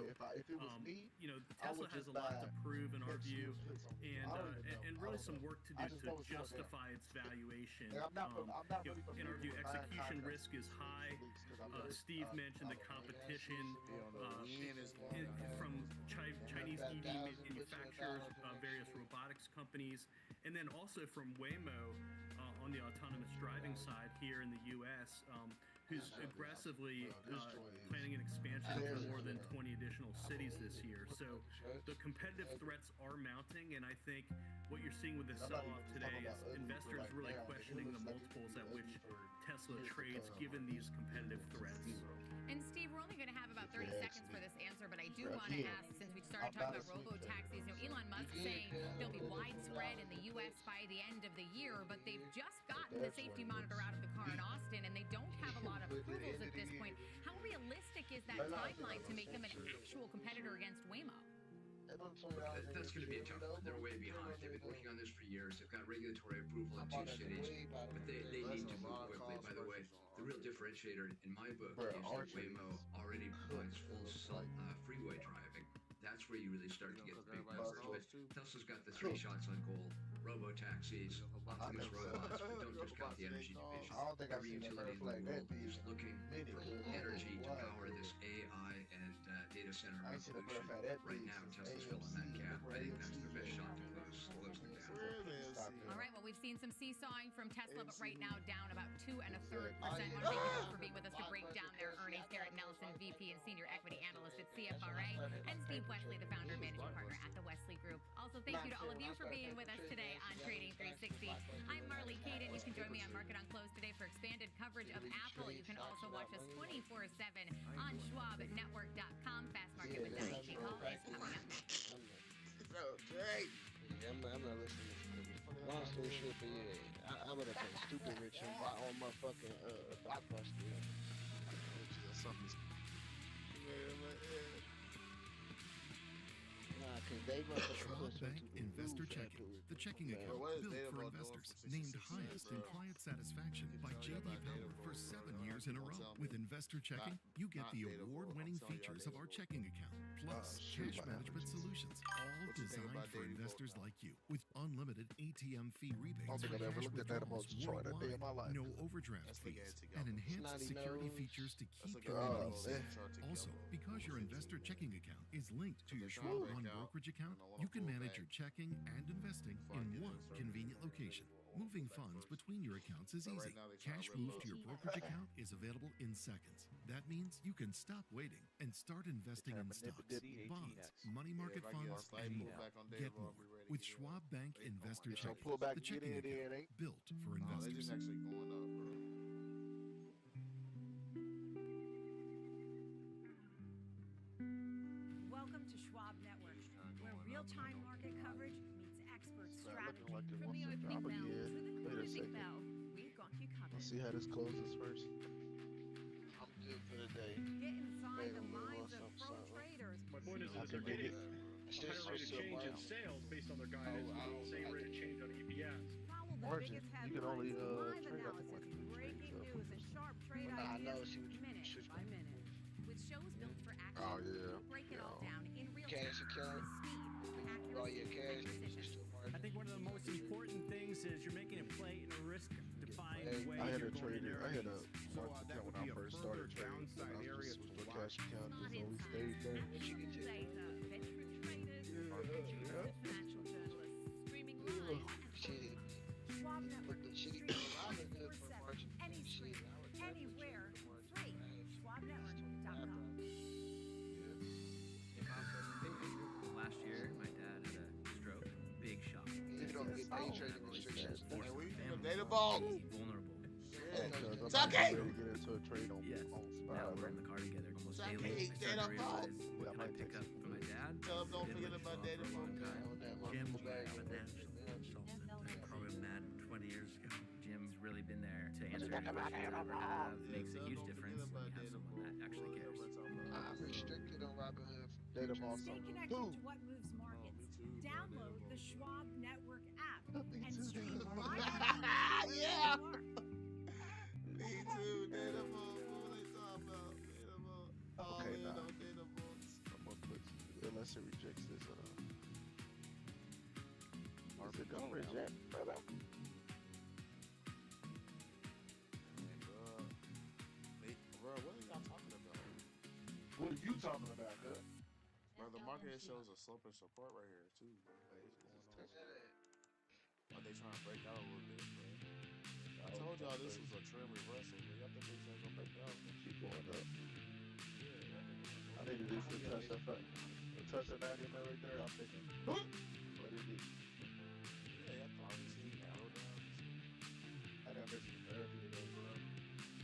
Q: Tesla has a lot to prove in our view, and really some work to do to justify its valuation. In our view, execution risk is high. Steve mentioned the competition from Chinese EV manufacturers, various robotics companies, and then also from Waymo on the autonomous driving side here in the U.S., who's aggressively planning an expansion to more than 20 additional cities this year. So the competitive threats are mounting, and I think what you're seeing with the sell-off today is investors really questioning the multiples at which Tesla trades given these competitive threats.
F: And Steve, we're only going to have about 30 seconds for this answer, but I do want to ask, since we started talking about robo-taxis, Elon Musk saying they'll be widespread in the U.S. by the end of the year, but they've just gotten the safety monitor out of the car in Austin. that timeline to make them an actual competitor against Waymo?
I: That's going to be a tough one. They're way behind. They've been working on this for years. They've got regulatory approval in 2 cities, but they need to move quickly. By the way, the real differentiator in my book is that Waymo already provides full freeway driving. That's where you really start to get the big numbers. But Tesla's got the 3 shots on goal: robo-taxis, autonomous robots, but don't discount the energy division. Every utility in the world is looking for energy to power this AI and data center revolution. Right now, Tesla's filling that gap. I think that's their best shot to close the gap.
F: All right, well, we've seen some seesawing from Tesla, but right now down about 2 1/3%. I want to thank you both for being with us to break down their earnings. Garrett Nelson, VP and Senior Equity Analyst at CFRA, and Steve Wesley, the founder and managing partner at the Wesley Group. Also, thank you to all of you for being with us today on Trading 360. I'm Marley Caden. You can join me on Market on Close today for expanded coverage of Apple. You can also watch us 24/7 on SchwabNetwork.com. Fast Market with Diane King Hall is coming up next.
C: So great.
D: Yeah, I'm not listening to this. Long story short, but yeah, I'm gonna play stupid rich and buy all my fucking blockbusters.
H: Schwab Bank Investor Checking, the checking account built for investors, named highest in client satisfaction by J.D. Power for 7 years in a row. With Investor Checking, you get the award-winning features of our checking account, plus cash management solutions, all designed for investors like you. With unlimited ATM fee rebates for cash withdrawals worldwide, no overdraft fees, and enhanced security features to keep your money safe. Also, because your Investor Checking account is linked to your Schwab One brokerage account, you can manage your checking and investing in one convenient location. Moving funds between your accounts is easy. Cash moved to your brokerage account is available in seconds. That means you can stop waiting and start investing in stocks, bonds, money market funds, and more. Get more with Schwab Bank Investor Checking, the checking account built for investors.
A: Welcome to Schwab Network, where real-time market coverage meets expert strategy. From the opening bell to the closing bell, we've got you covered.
K: Let's see how this closes first.
D: I'm good for the day.
A: Get inside the minds of pro traders.
N: My point is that they're getting a higher rate of change in sales based on their guidance, but the same rate of change on EPS.
A: Follow the
K: Margin,
A: biggest
K: you can only
A: headlines, live
K: trade up to
A: analysis,
K: 1
A: breaking
K: trade,
A: news, and sharp trade
D: I know,
A: ideas
D: see what you
A: minute by minute.
F: With shows built for action,
K: Oh, yeah.
F: we'll break it all down in real
D: Cash
F: time
D: account.
F: with speed,
D: All your
F: accuracy,
D: cash.
F: and precision.
L: I think one of the most important things is you're making a play in a risk-defined way.
K: I had a
L: you're going
K: trader.
L: in
K: I had a
L: earnings.
K: market
O: that
K: account
O: would
K: when I
O: be a
K: first
O: further
K: started trading.
O: downside
K: I
O: area
K: was
O: to
K: supposed to
O: watch.
K: cash account
F: Not
K: just always
F: inside.
K: stayed there.
F: Actionable data, veteran traders, producers, financial journalists, streaming live and
D: Shit.
A: Schwab Network,
D: The shit
A: streaming
D: Robin Hood for
A: 24/7,
D: margin.
A: any
D: Shit,
A: screen,
D: I would definitely
A: anywhere,
D: trade for margin.
A: free. SchwabNetwork.com.
R: Last year, my dad had a stroke. Big shock.
D: You don't get day trading restrictions.
C: Hey, we use the data vault.
R: Vulnerable.
C: Tuck it!
K: Ready to get into a trade on
R: Yes.
K: on
R: Now
K: spot.
R: we're in the car together almost
C: Tuck
R: daily.
C: it,
R: I
C: data
R: started to
C: vault.
R: realize what can I pick up from my dad?
C: Tell them don't
R: Didn't
C: forget
R: like
C: about
R: Schwab
C: data
R: for a long
C: vault.
R: time. Jim was my financial consultant. I probably met 20 years ago. Jim's really been there to answer any questions I ever have. Makes a huge difference when you have someone that actually cares.
D: I'm restricted on Robinhood.
K: Data vault.
A: Stay connected to what moves markets. Download the Schwab Network app and stream live.
C: Yeah. Me too, data vault. What are they talking about? Data vault. All
K: Okay,
C: in
K: nah.
C: on data vaults.
K: I'm gonna put, unless it rejects this. Is it gonna reject, brother?
C: Bro, what are y'all talking about?
K: What are you talking about, huh?
C: Bro, the market shows a slope and support right here too. Like, what's going on? Are they trying to break out a little bit, bro? I told y'all this was a trend reversal, but y'all think this ain't gonna break out?
K: Keep going up.
C: Yeah,
K: I need to do some touch that touch that 90 right there. I'm thinking, what is it?
C: yeah, I thought we seen it go down.
K: I got physical therapy to go through.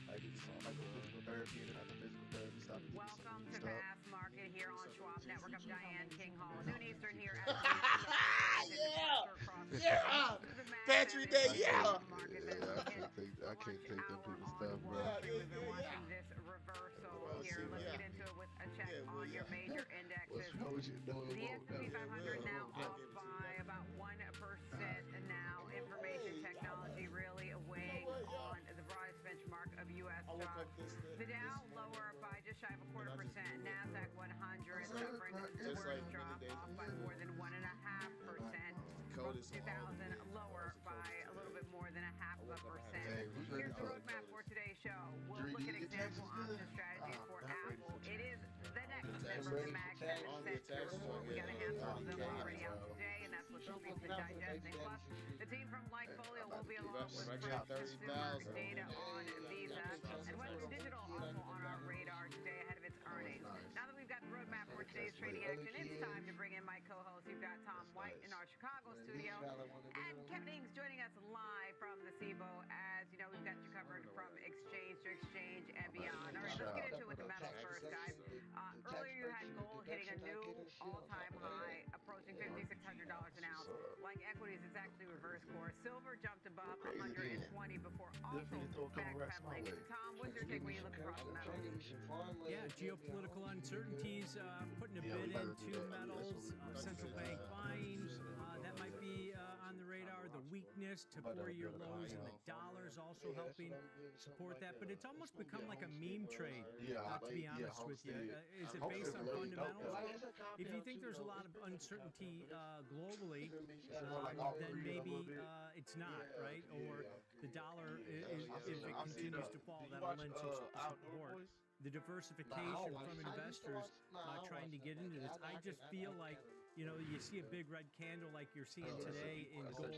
K: I get physical therapy and then after physical therapy, stop.
A: Welcome to
K: Stop.
A: Fast Market here on Schwab Network. I'm Diane King Hall. Noon Eastern here.
C: Yeah! Pantry day, yeah!
K: I can't take them people's stuff, bro.
A: We've been watching this reversal here. Let's get into it with check on your major indexes. The S&P 500 now off by about 1% now. Information technology really weighing on the broadest benchmark of U.S. stocks. The Dow lower by just shy of 0.25%. NASDAQ 100 suffering the worst drop, off by more than 1.5%. Russell 2000 lower by a little bit more than 0.5%. Here's the roadmap for today's show. We'll look at example option strategies for Apple. It is the next member of the Mag 7 set tour. We got a handful of them already out today, and that's what Sophie's been digesting. Plus, the team from Lightfolio will be along with fresh consumer data on Visa and Western Digital also on our radar today ahead of its earnings. Now that we've got the roadmap for today's trading action, it's time to bring in my co-host. We've got Tom White in our Chicago studio and Kevin Ings joining us live from the SIBO. As you know, we've got you covered from exchange to exchange and beyond. All right, let's get into it with the metals first, guys. Earlier you had gold hitting a new all-time high, approaching $5,600 an ounce. Like equities, it's actually reverse course. Silver jumped above 120 before also backpedaling. Tom, what's your take when you look across the metals?
L: Yeah, geopolitical uncertainties putting a bid into metals, central bank buying, that might be on the radar. The weakness to 4-year lows in the dollars also helping support that. But it's almost become like a meme trade, to be honest with you. Is it based on fundamentals? If you think there's a lot of uncertainty globally, then maybe it's not, right? Or the dollar, if it continues to fall, that'll lend some support. The diversification from investors trying to get into this. I just feel like, you know, you see a big red candle like you're seeing today in gold.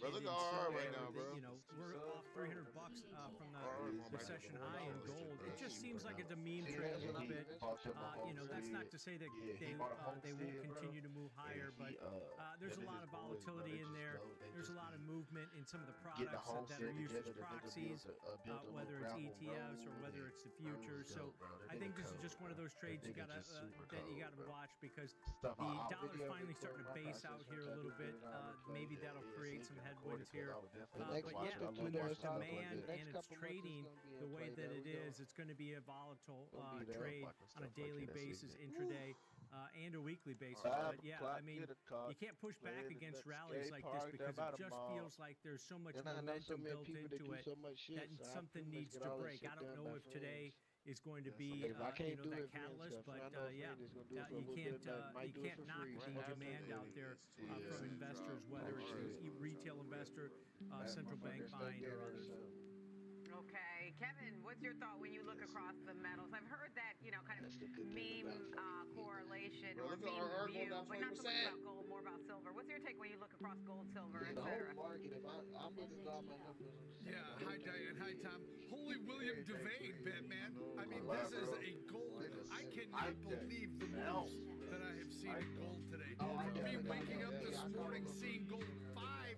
C: Brother, go hard right now, bro.
L: You know, we're off $300 from the session high in gold. It just seems like it's a meme trade a little bit. You know, that's not to say that they won't continue to move higher, but there's a lot of volatility in there. There's a lot of movement in some of the products that are used as proxies, whether it's ETFs or whether it's the futures. So I think this is just one of those trades you gotta watch, because the dollar's finally starting to base out here a little bit. Maybe that'll create some headwinds here. But yeah, when there's demand and it's trading the way that it is, it's going to be a volatile trade on a daily basis, intraday, and a weekly basis. But yeah, I mean, you can't push back against rallies like this, because it just feels like there's so much momentum built into it that something needs to break. I don't know if today is going to be that catalyst, but yeah, you can't knock the demand out there from investors, whether it's the retail investor, central bank buying, or others.
A: Okay, Kevin, what's your thought when you look across the metals? I've heard that, you know, kind of meme correlation or meme view, but not so much about gold, more about silver. What's your take when you look across gold, silver, etc.?
M: Yeah, hi Diane, hi Tom. Holy William Devane, Batman. I mean, this is a gold. I cannot believe the moves that I have seen in gold today. Me waking up this morning seeing gold 5%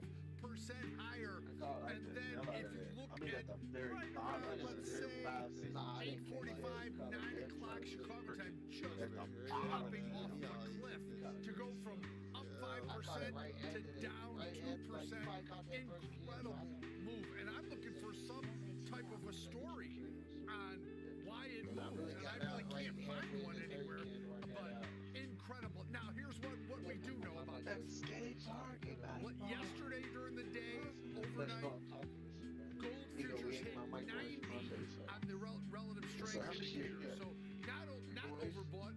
M: higher, and then if you look at right around, let's say 8:45, 9 o'clock Chicago time, just dropping off the cliff to go from up 5% to down 2%. Incredible move, and I'm looking for some type of a story on why it moved, and I really can't find one anywhere, but incredible. Now, here's what we do know about this. Yesterday during the day, overnight, gold futures hit 90 on the relative strength indicator, so not overbought,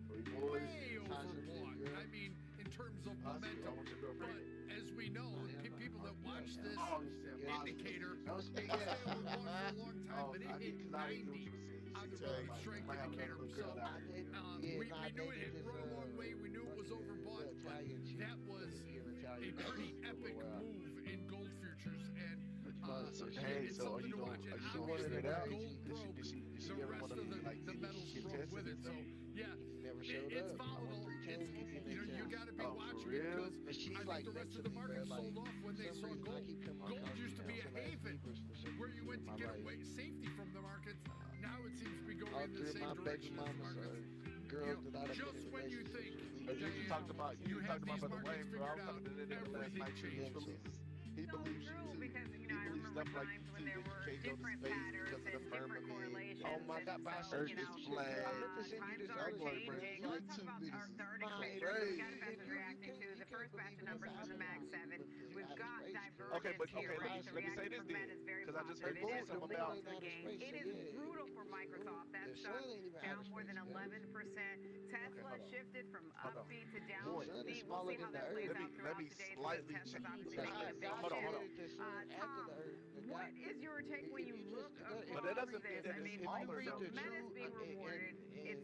M: way overbought. I mean, in terms of momentum, but as we know, people that watch this indicator, they stay overbought for a long time, but it hit 90 on the relative strength indicator. So we knew it had run a long way. We knew it was overbought, but that was a pretty epic move in gold futures, and it's something to watch. And obviously, when gold broke, the rest of the metals broke with it. So yeah, it's volatile. You got to be watching it, because I think the rest of the market sold off when they saw gold. Gold used to be a haven where you went to get away safety from the markets. Now it seems to be going in the same direction as the markets. Just when you think you have these markets figured out, everything changes.
K: He believes
A: true, because I remember times when there were different patterns and different correlations. you know, time are changing. Let's talk about the earnings leaders. We've got investors reacting to the first batch of numbers from the Mag 7. We've got divergence here, right? The reaction from Meta is very positive. It is a lead to the gain. It is brutal for Microsoft. That stock down more than 11%. Tesla shifted from upbeat to downbeat. We'll see how that plays out throughout today because Tesla's obviously making a big shift. Tom, what is your take when you look across this? I mean, so Meta's being rewarded. It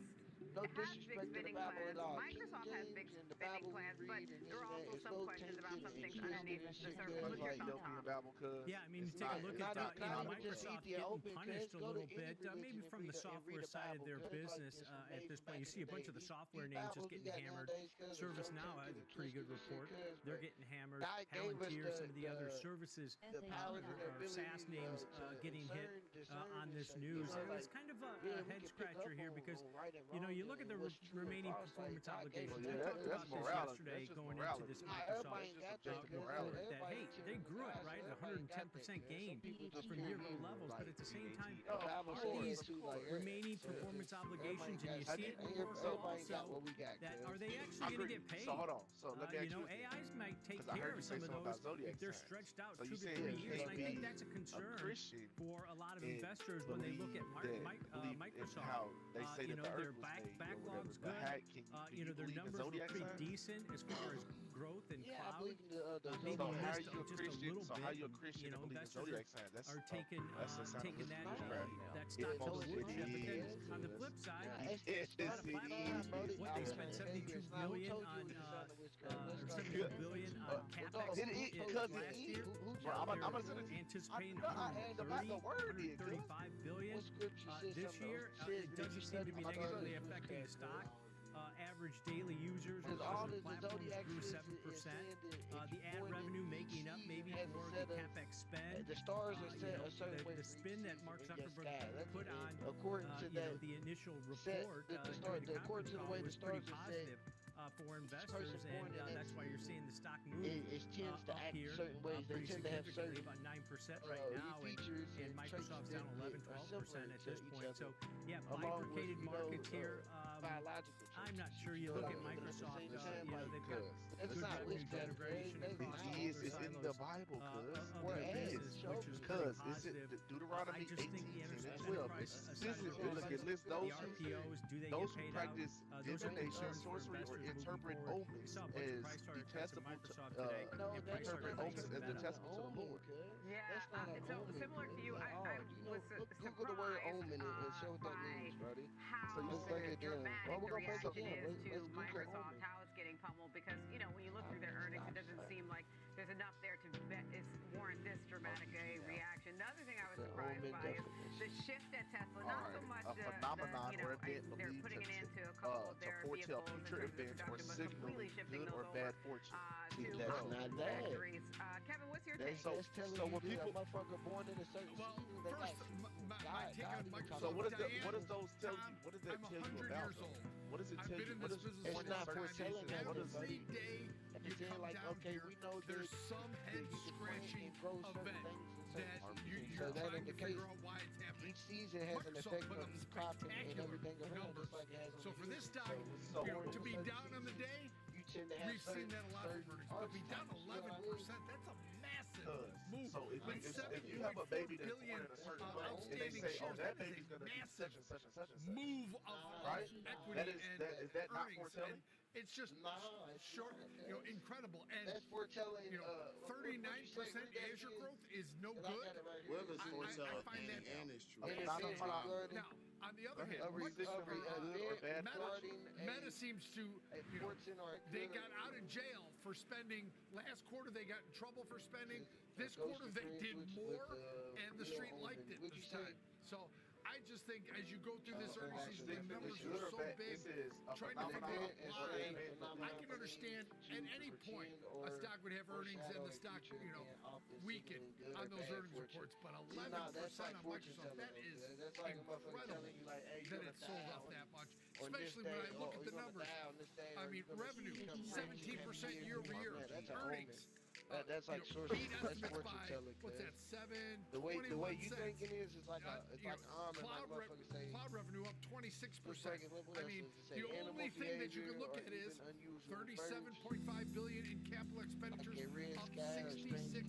A: has big spending plans. Microsoft has big spending plans, but there are also some questions about some things underneath the surface. What's your thought, Tom?
L: Yeah, I mean, you take a look at Microsoft getting punished a little bit, maybe from the software side of their business at this point. You see a bunch of the software names just getting hammered. ServiceNow has a pretty good report. They're getting hammered. Palantir, some of the other services or SaaS names getting hit on this news. And it's kind of a head scratcher here because, you look at the remaining performance obligations. We talked about this yesterday going into this Microsoft report that, hey, they grew it, right, at 110% gain from year-ago levels, but at the same time, are these remaining performance obligations, and you see it in the work also, that are they actually going to get paid?
C: So hold on. So let me ask you
L: AIs might take care of some of those if they're stretched out 2 to 3 years, and I think that's a concern for a lot of investors when they look at Microsoft. Their backlog's good. Their numbers look pretty decent as far as growth and cloud. Maybe missed just a little bit. Investors are taking that stock to the woodshed. But then on the flip side, a lot of platforms, what they spent $72 billion on or $72 billion on capex last year. They're anticipating $135 billion this year. It doesn't seem to be negatively affecting the stock. Average daily users on the platforms grew 7%. The ad revenue making up maybe for the capex spend. The spin that Mark Zuckerberg put on the initial report during the conference call was pretty positive for investors, and that's why you're seeing the stock move up here pretty significantly, about 9% right now, and Microsoft's down 11-12% at this point. So, yeah, bifurcated markets here. I'm not sure. You look at Microsoft, they've got good revenue generation across all their silos
C: the Bible,
L: of their business, which is pretty positive. I just think the enterprise side of the business, the RPOs, do they get paid out? Those are concerns for investors moving forward. We saw a bunch of price target cuts at Microsoft today, and price target cuts at Meta.
A: Yeah, so similar to you, I was surprised by how dramatic the reaction is to Microsoft, how it's getting pummeled, because, when you look through their earnings, it doesn't seem like there's enough there to warrant this dramatic a reaction. The other thing I was surprised by is the shift at Tesla, not so much they're putting it into a couple of their vehicles in terms of production, but completely shifting those over to factories. Kevin, what's your take?
C: So when people,
M: First, my take on Microsoft.
C: so what does those tell you? What does that
M: I'm
C: tell you
M: 100
C: about?
M: years old.
C: What does it
M: I've
C: tell
M: been
C: you?
M: in
C: What
M: this
C: is
M: business for a long time. Every day you come down here, there's some head scratching event that you're trying to figure out why it's happening. Microsoft put up a spectacular number. So for this stock, to be down on the day, we've seen that a lot from earnings. But be down 11%, that's a massive move.
C: So if you have a baby that's born in a certain month, and they say, oh, that baby's going to be such and such and such and such.
M: Move of equity
C: is that not
M: earnings.
C: foretelling?
M: It's just short, incredible. And 39% Azure growth is no good.
C: Well, it's
M: I
C: foretelling,
M: find that
C: and it's true.
M: now, on the other hand, Meta seems to, they got out of jail for spending. Last quarter, they got in trouble for spending. This quarter, they did more, and the street liked it this time. So I just think as you go through this earnings season, the numbers are so big, trying to figure out why. I can understand at any point a stock would have earnings and the stock, weaken on those earnings reports, but 11% on Microsoft, that is incredible that it sold off that much, especially when I look at the numbers. I mean, revenue, 17% year over year, earnings,
D: That's like source. That's fortune telling.
M: What's that? 7.
D: The way you
M: cents.
D: thinking is like
M: cloud revenue up 26%. I mean, the only thing that you can look at is 37.5 billion in capital expenditures, up 66%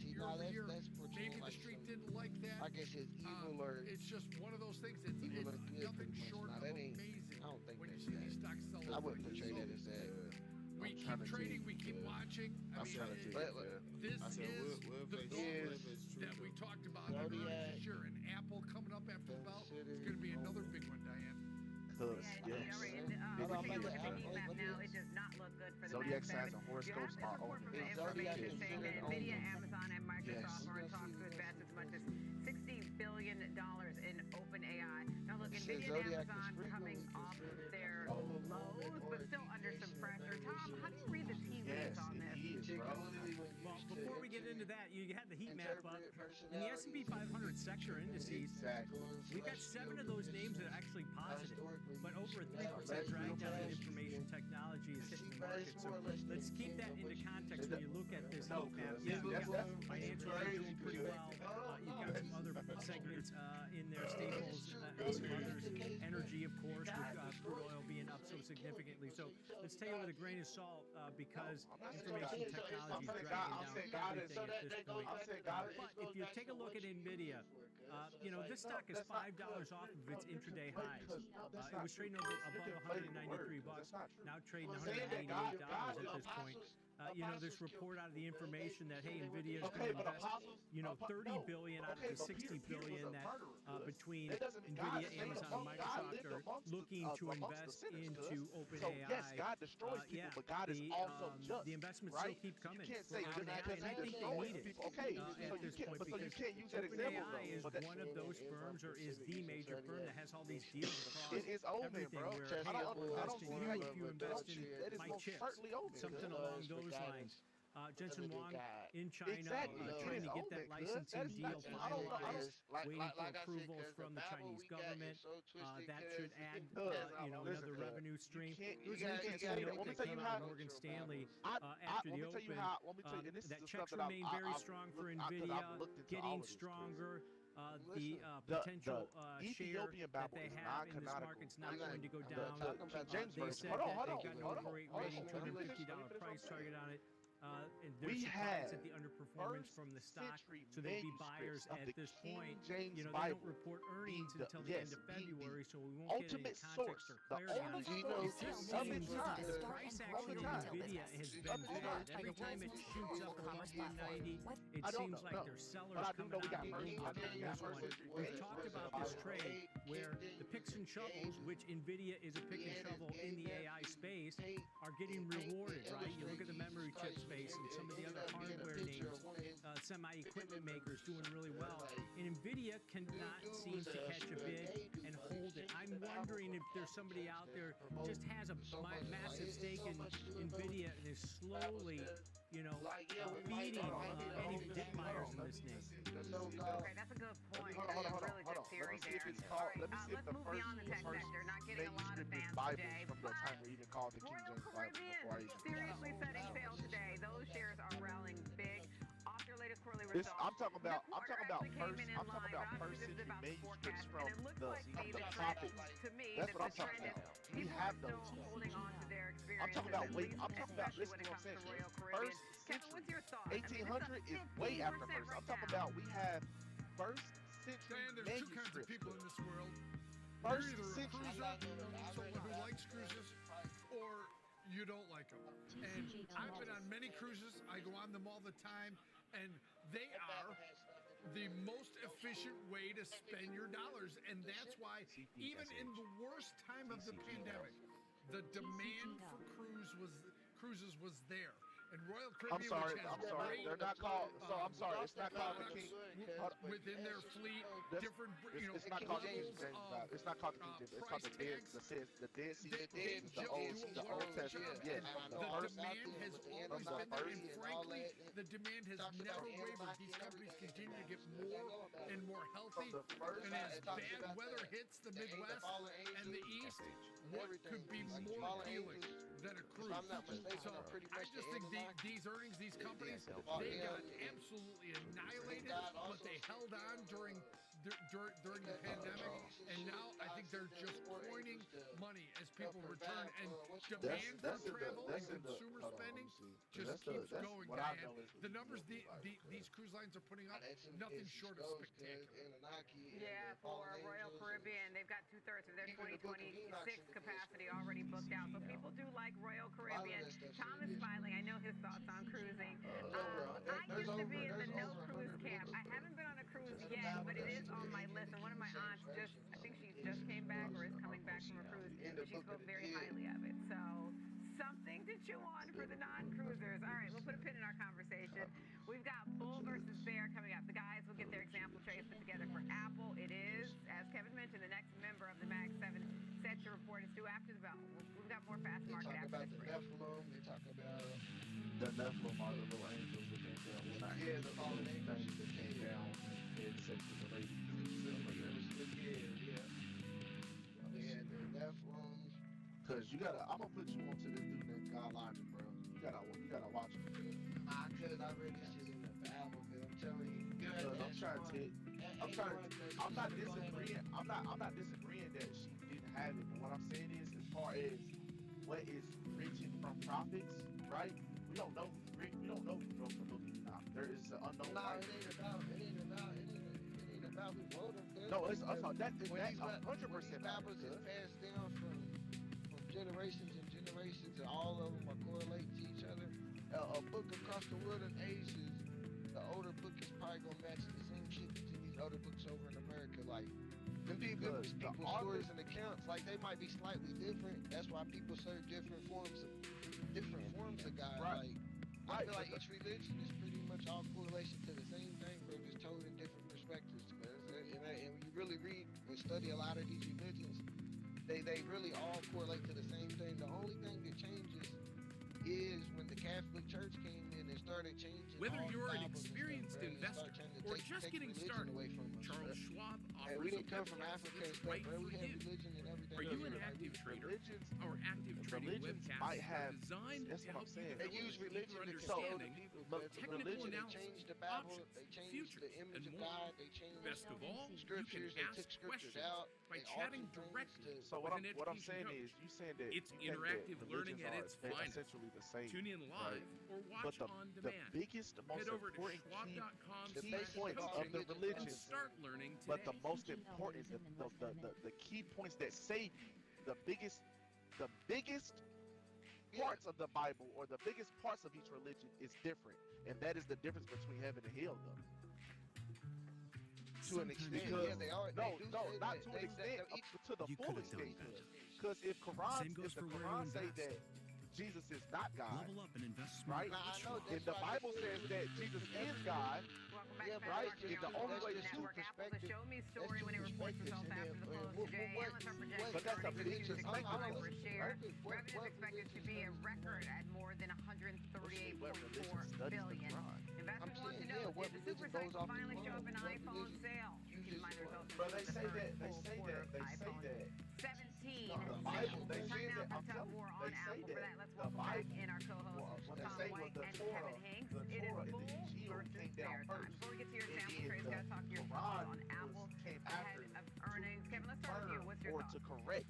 M: year over year. Maybe the street didn't like that.
D: I guess it's evil or
M: it's just one of those things. It's nothing short of amazing.
D: I don't think
M: when you see these stocks sell.
D: I wouldn't portray that as that.
M: We keep trading, we keep watching. I mean, this is the business that we talked about this year. And Apple coming up after the bell is going to be another big one, Diane.
A: We're taking a look at the heat map now. It does not look good for the
K: Zodiac
A: Nasdaq.
K: signs and horoscopes are on
A: From the information saying that NVIDIA, Amazon, and Microsoft are in talks to invest as much as $60 billion in OpenAI. Now look, NVIDIA and Amazon coming off their lows, but still under some pressure. Tom, how do you read the tea leaves on this?
L: Well, before we get into that, you had the heat map up. In the S&P 500 sector indices, we've got 7 of those names that are actually positive, but over a 3% drag down in information technology is hitting the market. So let's keep that into context when you look at this heat map. Yeah, we've got financials are doing pretty well. You've got some other segments in there, staples and some others. Energy, of course, with crude oil being up so significantly. So let's take it with a grain of salt because information technology is dragging down everything at this point. But if you take a look at NVIDIA, this stock is $5 off of its intraday highs. It was trading above $193, now trading $188 at this point. This report out of the information that, hey, NVIDIA is going to invest, $30 billion out of the $60 billion that between NVIDIA, Amazon, and Microsoft are looking to invest into OpenAI. The investments still keep coming for OpenAI, and I think they need it at this point because OpenAI is one of those firms, or is the major firm that has all these deals across everything. Where, hey, I'll invest in you if you invest in my chips, something along those lines. Jensen Huang in China trying to get that licensing deal finalized, waiting for approvals from the Chinese government. That should add, another revenue stream. There was an interesting note that came out of Morgan Stanley after the Open that checks remain very strong for NVIDIA, getting stronger. The potential share that they have in this market's not going to go down. They said that they've got no great rating, $250 price target on it. And they're surprised at the underperformance from the stock, so they'd be buyers at this point. They don't report earnings until the end of February, so we won't get any context or clarity on it. It just seems the price action in NVIDIA has been bad. Every time it shoots up above 190, it seems like there's sellers coming out of the woodwork on this one. We've talked about this trade where the picks and shovels, which NVIDIA is a pick and shovel in the AI space, are getting rewarded, right? You look at the memory chip space and some of the other hardware names, semi-equipment makers doing really well. And NVIDIA cannot seem to catch a bid and hold it. I'm wondering if there's somebody out there just has a massive stake in NVIDIA and is slowly, feeding any dip buyers in this name.
A: Okay, that's a good point. That's a really good theory there. All right, let's move beyond the tech sector. Not getting a lot of fans today, but Royal Caribbean seriously setting sail today. Those shares are rallying big. Off their latest quarterly results.
K: I'm talking about first century manuscripts from the topics. That's what I'm talking about. We have those.
A: Holding on to their experience.
K: I'm talking about listen to what I'm saying. First century, 1800 is way after first. I'm talking about we have first century
M: there's two kinds of people in this world.
K: First
M: You're either a
K: century.
M: cruiser, someone who likes cruises, or you don't like them. And I've been on many cruises. I go on them all the time, and they are the most efficient way to spend your dollars. And that's why, even in the worst time of the pandemic, the demand for cruises was there. And Royal Caribbean, which has great,
K: they're not called. So I'm sorry, it's not called the King.
M: Within their fleet, different,
K: it's not called the King
M: levels
K: James.
M: of
K: It's not called the King James. It's called the Dead Sea. The Old Testament. Yes.
M: The demand has always been there, and frankly, the demand has never wavered. These companies continue to get more and more healthy, and as bad weather hits the Midwest and the East, what could be more appealing than a cruise? So I just think these earnings, these companies, they got absolutely annihilated, but they held on during the pandemic, and now I think they're just coining money as people return, and demand for travel and consumer spending just keeps going, man. The numbers these cruise lines are putting up, nothing short of spectacular.
A: Yeah, for Royal Caribbean, they've got 2/3 of their 2026 capacity already booked out. So people do like Royal Caribbean. Tom is smiling. I know his thoughts on cruising. I used to be in the no cruise camp. I haven't been on a cruise yet, but it is on my list. And one of my aunts I think she just came back or is coming back from a cruise. She spoke very highly of it. So something to chew on for the non-cruisers. All right, we'll put a pin in our conversation. We've got bull versus bear coming up. The guys will get their example trades put together for Apple. It is, as Kevin mentioned, the next member of the Mag 7 set to report. It's due after the bell. We've got more fast market after this break.
K: They talk about the Nephilim are the little angels that came down. The fallen angels that came down and had sex with the ladies. Cause you gotta, I'm gonna put you onto this dude named God Logic, bro. You gotta watch him.
D: Cause I read this shit in the Bible, man. I'm telling you.
K: I'm not disagreeing that she didn't have it, but what I'm saying is, as far as what is written from prophets, right? We don't know who's written. We don't know who wrote the book of Enoch. There is an unknown.
D: No, it ain't about who wrote them.
K: No, it's that 100%.
D: Bibles is passed down from generations and generations, and all of them are correlating to each other. A book across the world of ages, the older book is probably gonna match the same shit between these other books over in America. Like, them people's stories and accounts, like they might be slightly different. That's why people serve different forms of God.
K: Right.
D: Like, I feel like each religion is pretty much all correlation to the same thing, but just told in different perspectives. And when you really read and study a lot of these religions, they really all correlate to the same thing. The only thing that changes is when the Catholic Church came in and started changing.
H: Whether
D: all
H: you're an
D: Bibles and
H: experienced
D: stuff,
H: investor or just getting
D: religion
H: started,
D: away from us,
H: Charles
D: bro.
H: Schwab
D: Hey,
H: offers
D: we
H: a
D: didn't come from
H: webcast
D: Africa and
H: that's
D: stuff,
H: right
D: bro.
H: for
D: We have
H: you.
D: religion and everything.
H: Are you an active trader? Our active trading webcasts
K: might have,
H: are designed
K: that's
H: to
K: what
H: help
K: I'm saying.
H: you
D: They
H: develop
D: use
H: a
D: religion
H: deeper
D: to control the
H: understanding
D: people.
H: of
D: But
H: technical
D: religion, they
H: analysis,
D: changed the Bible,
H: options,
D: they changed
H: futures,
D: the image
H: and
D: of
H: more.
D: God, they changed
H: Best of all,
D: scriptures,
H: you
D: they
H: can
D: took
H: ask
D: scriptures
H: questions
D: out,
H: by
D: they
H: chatting
D: altered
H: directly
D: things
K: So
H: with
K: what
H: an
K: I'm
H: education
K: saying
H: coach.
K: is, you saying that
H: It's
K: you think that
H: interactive learning
K: religions
H: at
K: are
H: its finest.
K: essentially the same.
H: Tune in live or watch
K: But
H: on
K: the
H: demand.
K: biggest, most
H: Head over to
K: important key points of
H: schwab.com/coaching
K: the religions,
H: and start learning today.
K: but the most important, the key points that save you, the biggest parts of the Bible or the biggest parts of each religion is different, and that is the difference between heaven and hell, though.
D: To an extent,
K: Because,
D: yeah, they are.
K: No,
D: they do
K: no,
D: say
K: not
D: that
K: to
D: they,
K: an extent, to the
H: You
K: full
H: could have done
K: extent.
H: better.
K: Because if
H: Same goes
K: the
H: for where
K: Quran
H: to
K: say
H: invest.
K: that Jesus is not God,
H: Level up and invest
K: right?
H: smarter with Schwab.
K: If the Bible says that Jesus is God,
A: Welcome back
D: Yeah,
A: to
K: right?
A: Fast
K: If the
A: Market
K: only
A: on
K: way
A: the
K: to
A: network. Apple, the show me story when it reports results after the close today. Analysts are projecting
K: But that's a
A: earnings
K: big
A: of $2.65 per
K: perspective.
A: share. Revenue is expected to be a record at more than $138.4 billion. Investors want to know, did the super site finally show up in iPhone sales? Keep in mind the results
K: But they
A: include the
K: say
A: first
K: that,
A: full quarter of iPhone 17
K: Bible, they
A: sales.
K: say
A: Time now
K: that,
A: for
K: I'm
A: top
K: telling
A: war
K: you,
A: on
K: they say
A: Apple. For
K: that
A: that, let's
K: the
A: welcome back
K: Bible-
A: in our co-hosts,
K: when they
A: Tom
K: say
A: White
K: the
A: and
K: Torah-
A: Kevin Hanks.
K: the
A: It is
K: Torah and the
A: bull
K: Injil
A: versus
K: came down
A: bear time.
K: first.
A: Before we get to your
K: And
A: example
K: then
A: trades,
K: the
A: got to talk your
K: Quran
A: thoughts on Apple
K: came
A: ahead
K: after
A: of earnings. Kevin, let's start with you. What's your
K: or
A: thoughts?
K: to correct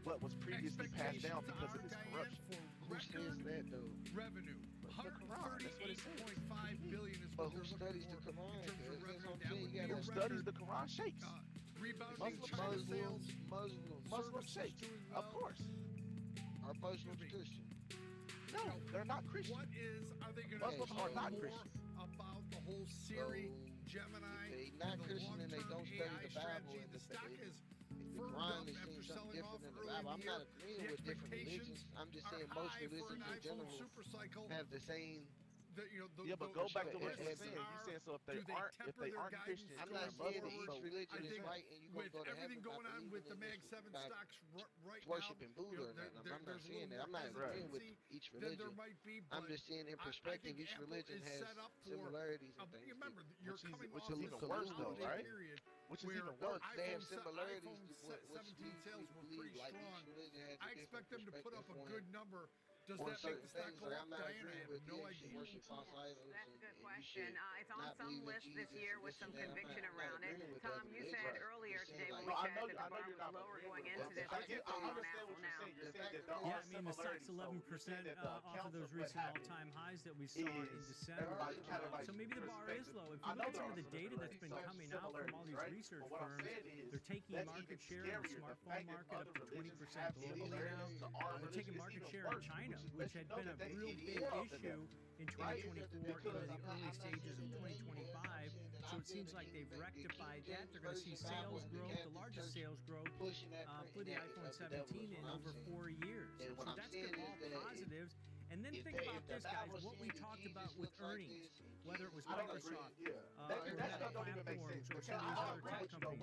K: what was previously passed down because of its corruption.
D: Who says that though?
M: Revenue. $138.5 billion is
D: But
M: what
D: who
M: they're
D: studies
M: looking
D: the
M: for
D: Quran?
M: in terms of revenue. That would be a
K: Who studies
M: record.
K: the Quran sheikhs?
M: Rebounding China
K: Muslims,
M: sales.
K: Muslim sheikhs,
M: doing
K: of
M: well.
K: course.
D: Are Muslims Christian?
K: No, they're not Christian.
M: What are they going to
K: Muslims
M: talk
K: are not
M: more
K: Christian.
M: about the whole Siri, Gemini,
D: They not
M: and the
D: Christian and they
M: long-term
D: don't study
M: AI
D: the Bible
M: strategy?
D: and
M: The stock is
D: the
M: firmed
D: Quran
M: up
D: is
M: after
D: saying something
M: selling off
D: different than the
M: early
D: Bible.
M: in
D: I'm
M: the
D: not
M: year.
D: agreeing
M: The
D: with different
M: expectations
D: religions. I'm just
M: are
D: saying most
M: high for
D: religions
M: an
D: in
M: iPhone
D: general
M: super cycle.
D: have the same.
K: Yeah, but go back to what you were saying. You saying so if they aren't Christian,
D: I'm
K: they're
D: not saying
K: Muslim.
D: each
K: So
D: religion
M: I
D: is
M: think
D: right and you
M: with
D: gonna go to
M: everything
D: heaven
M: going
D: by
M: on with the
D: believing
M: Mag
D: in
M: 7
D: this, by
M: stocks right
D: worshiping
M: now,
D: Buddha or nothing. I'm not saying that. I'm not agreeing with each
M: than
D: religion.
M: there might be,
D: I'm
M: but
D: just saying in
M: I
D: perspective,
M: think
D: each
M: Apple
D: religion
M: is
D: has
M: set up for
D: similarities and things.
M: remember, you're coming
K: which
M: off
K: is
M: this
K: even worse though,
M: holiday
K: right?
M: period
K: Which is
M: where
K: even worse.
D: They have
M: iPhone
D: similarities to what
M: 17 sales were
D: believe,
M: pretty
D: like
M: strong.
D: each religion has a
M: I expect them
D: different
M: to put up a
D: perspective
M: good
D: on
M: number does that make the stock go up, Diane? I have no idea.
A: That's a good question. It's on some lists this year with some conviction around it. Tom, you said earlier today when we checked that the bar was lower going into this. What's your thought on Apple now?
L: Yeah, I mean, the stock's 11% off of those recent all-time highs that we saw in December. So maybe the bar is low. If you look at some of the data that's been coming out from all these research firms, they're taking market share in the smartphone market up to 20% globally now. They're taking market share in China, which had been a real big issue in 2024 into the early stages of 2025. So it seems like they've rectified that. They're going to see sales growth, the largest sales growth for the iPhone 17 in over 4 years. So that's good, all positives. And then think about this, guys, what we talked about with earnings, whether it was Microsoft or Meta Platforms or some of these other tech companies.